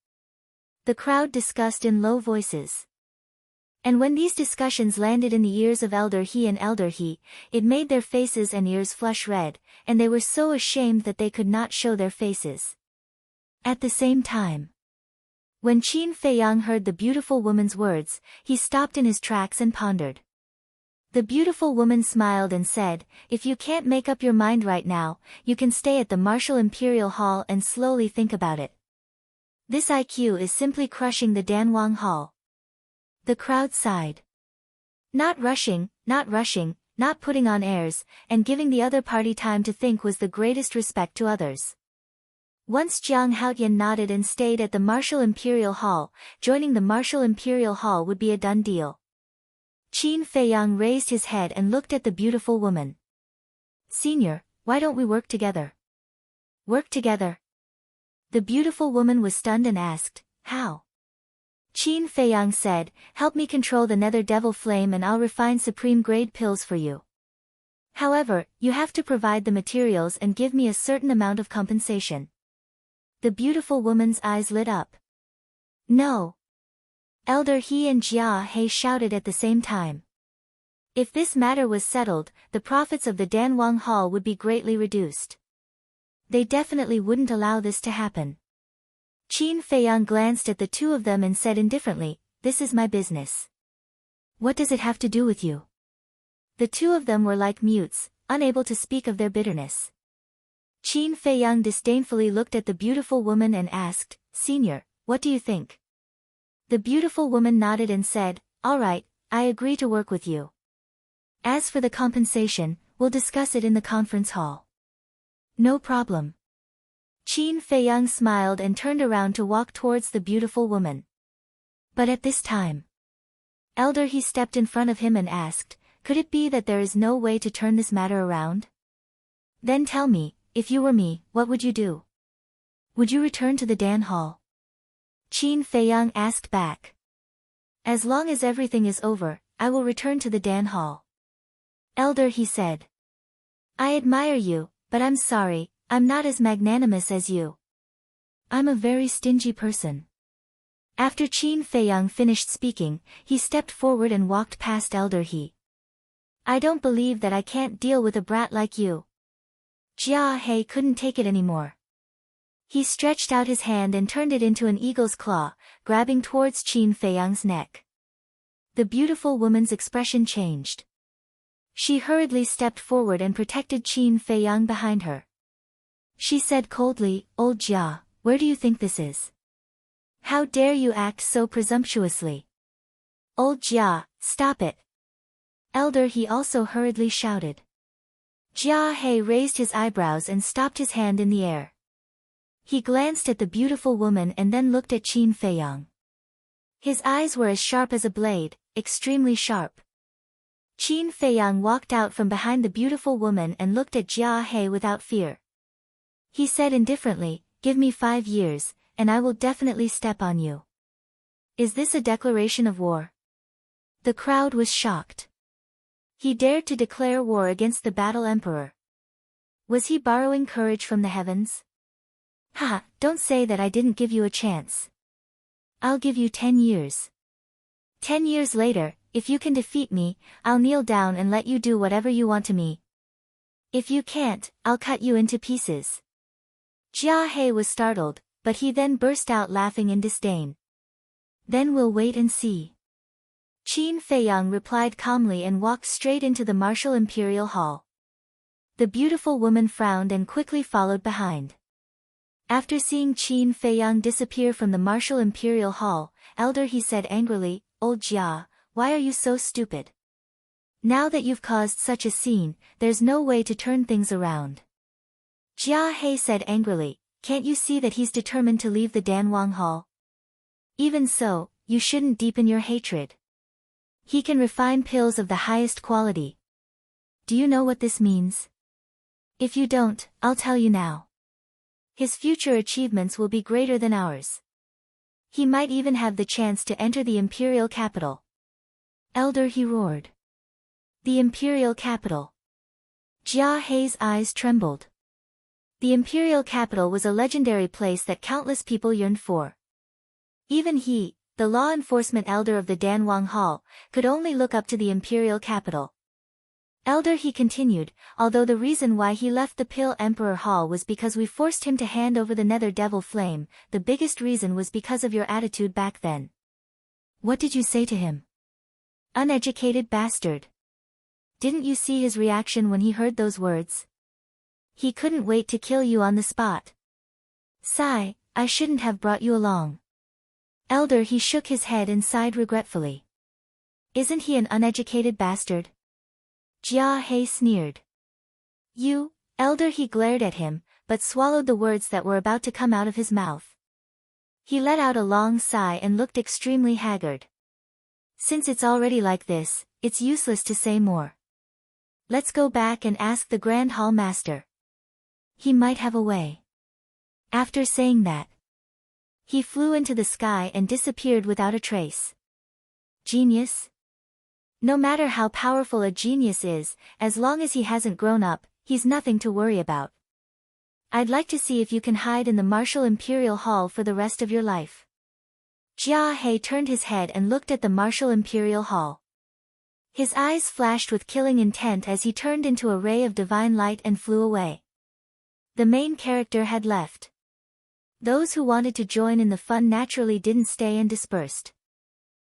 The crowd discussed in low voices. And when these discussions landed in the ears of Elder He and Elder He, it made their faces and ears flush red, and they were so ashamed that they could not show their faces. At the same time, when Qin Feiyang heard the beautiful woman's words, he stopped in his tracks and pondered. The beautiful woman smiled and said, "If you can't make up your mind right now, you can stay at the Martial Imperial Hall and slowly think about it. This IQ is simply crushing the Danwang Hall." The crowd sighed. Not rushing, not putting on airs, and giving the other party time to think was the greatest respect to others. Once Jiang Haotian nodded and stayed at the Martial Imperial Hall, joining the Martial Imperial Hall would be a done deal. Qin Feiyang raised his head and looked at the beautiful woman. "Senior, why don't we work together?" "Work together?" The beautiful woman was stunned and asked, "How?" Qin Feiyang said, "Help me control the Nether Devil Flame and I'll refine supreme grade pills for you. However, you have to provide the materials and give me a certain amount of compensation." The beautiful woman's eyes lit up. "No!" Elder He and Jia He shouted at the same time. If this matter was settled, the profits of the Danwang Hall would be greatly reduced. They definitely wouldn't allow this to happen. Qin Feiyang glanced at the two of them and said indifferently, "This is my business. What does it have to do with you?" The two of them were like mutes, unable to speak of their bitterness. Qin Feiyang disdainfully looked at the beautiful woman and asked, "Senior, what do you think?" The beautiful woman nodded and said, "All right, I agree to work with you. As for the compensation, we'll discuss it in the conference hall." "No problem." Qin Feiyang smiled and turned around to walk towards the beautiful woman. But at this time, Elder He stepped in front of him and asked, "Could it be that there is no way to turn this matter around? Then tell me, if you were me, what would you do? Would you return to the Dan Hall?" Qin Feiyang asked back. "As long as everything is over, I will return to the Dan Hall." Elder He said, "I admire you, but I'm sorry, I'm not as magnanimous as you. I'm a very stingy person." After Qin Feiyang finished speaking, he stepped forward and walked past Elder He. "I don't believe that I can't deal with a brat like you." Jia He couldn't take it anymore. He stretched out his hand and turned it into an eagle's claw, grabbing towards Qin Feiyang's neck. The beautiful woman's expression changed. She hurriedly stepped forward and protected Qin Feiyang behind her. She said coldly, "Old Jia, where do you think this is? How dare you act so presumptuously? Old Jia, stop it!" Elder He also hurriedly shouted. Jia He raised his eyebrows and stopped his hand in the air. He glanced at the beautiful woman and then looked at Qin Feiyang. His eyes were as sharp as a blade, extremely sharp. Qin Feiyang walked out from behind the beautiful woman and looked at Jia He without fear. He said indifferently, "Give me 5 years, and I will definitely step on you." Is this a declaration of war? The crowd was shocked. He dared to declare war against the Battle Emperor. Was he borrowing courage from the heavens? "Ha, don't say that I didn't give you a chance. I'll give you 10 years. 10 years later, if you can defeat me, I'll kneel down and let you do whatever you want to me. If you can't, I'll cut you into pieces." Jia He was startled, but he then burst out laughing in disdain. "Then we'll wait and see." Qin Feiyang replied calmly and walked straight into the martial imperial hall. The beautiful woman frowned and quickly followed behind. After seeing Qin Feiyang disappear from the martial imperial hall, Elder He said angrily, "Old Jia, why are you so stupid? Now that you've caused such a scene, there's no way to turn things around." Jia He said angrily, "Can't you see that he's determined to leave the Danwang Hall? Even so, you shouldn't deepen your hatred. He can refine pills of the highest quality. Do you know what this means? If you don't, I'll tell you now. His future achievements will be greater than ours. He might even have the chance to enter the imperial capital." Elder He roared. The imperial capital. Jia He's eyes trembled. The imperial capital was a legendary place that countless people yearned for. Even he, the law enforcement elder of the Danwang Hall, could only look up to the imperial capital. Elder He continued, "Although the reason why he left the Pill Emperor Hall was because we forced him to hand over the Nether Devil Flame, the biggest reason was because of your attitude back then." "What did you say to him?" "Uneducated bastard. Didn't you see his reaction when he heard those words? He couldn't wait to kill you on the spot. Sigh, I shouldn't have brought you along." Elder He shook his head and sighed regretfully. "Isn't he an uneducated bastard?" Jia He sneered. "You?" Elder He glared at him, but swallowed the words that were about to come out of his mouth. He let out a long sigh and looked extremely haggard. "Since it's already like this, it's useless to say more. Let's go back and ask the Grand Hall Master. He might have a way." After saying that, he flew into the sky and disappeared without a trace. Genius? No matter how powerful a genius is, as long as he hasn't grown up, he's nothing to worry about. I'd like to see if you can hide in the martial imperial hall for the rest of your life. Jia He turned his head and looked at the martial imperial hall. His eyes flashed with killing intent as he turned into a ray of divine light and flew away. The main character had left. Those who wanted to join in the fun naturally didn't stay and dispersed.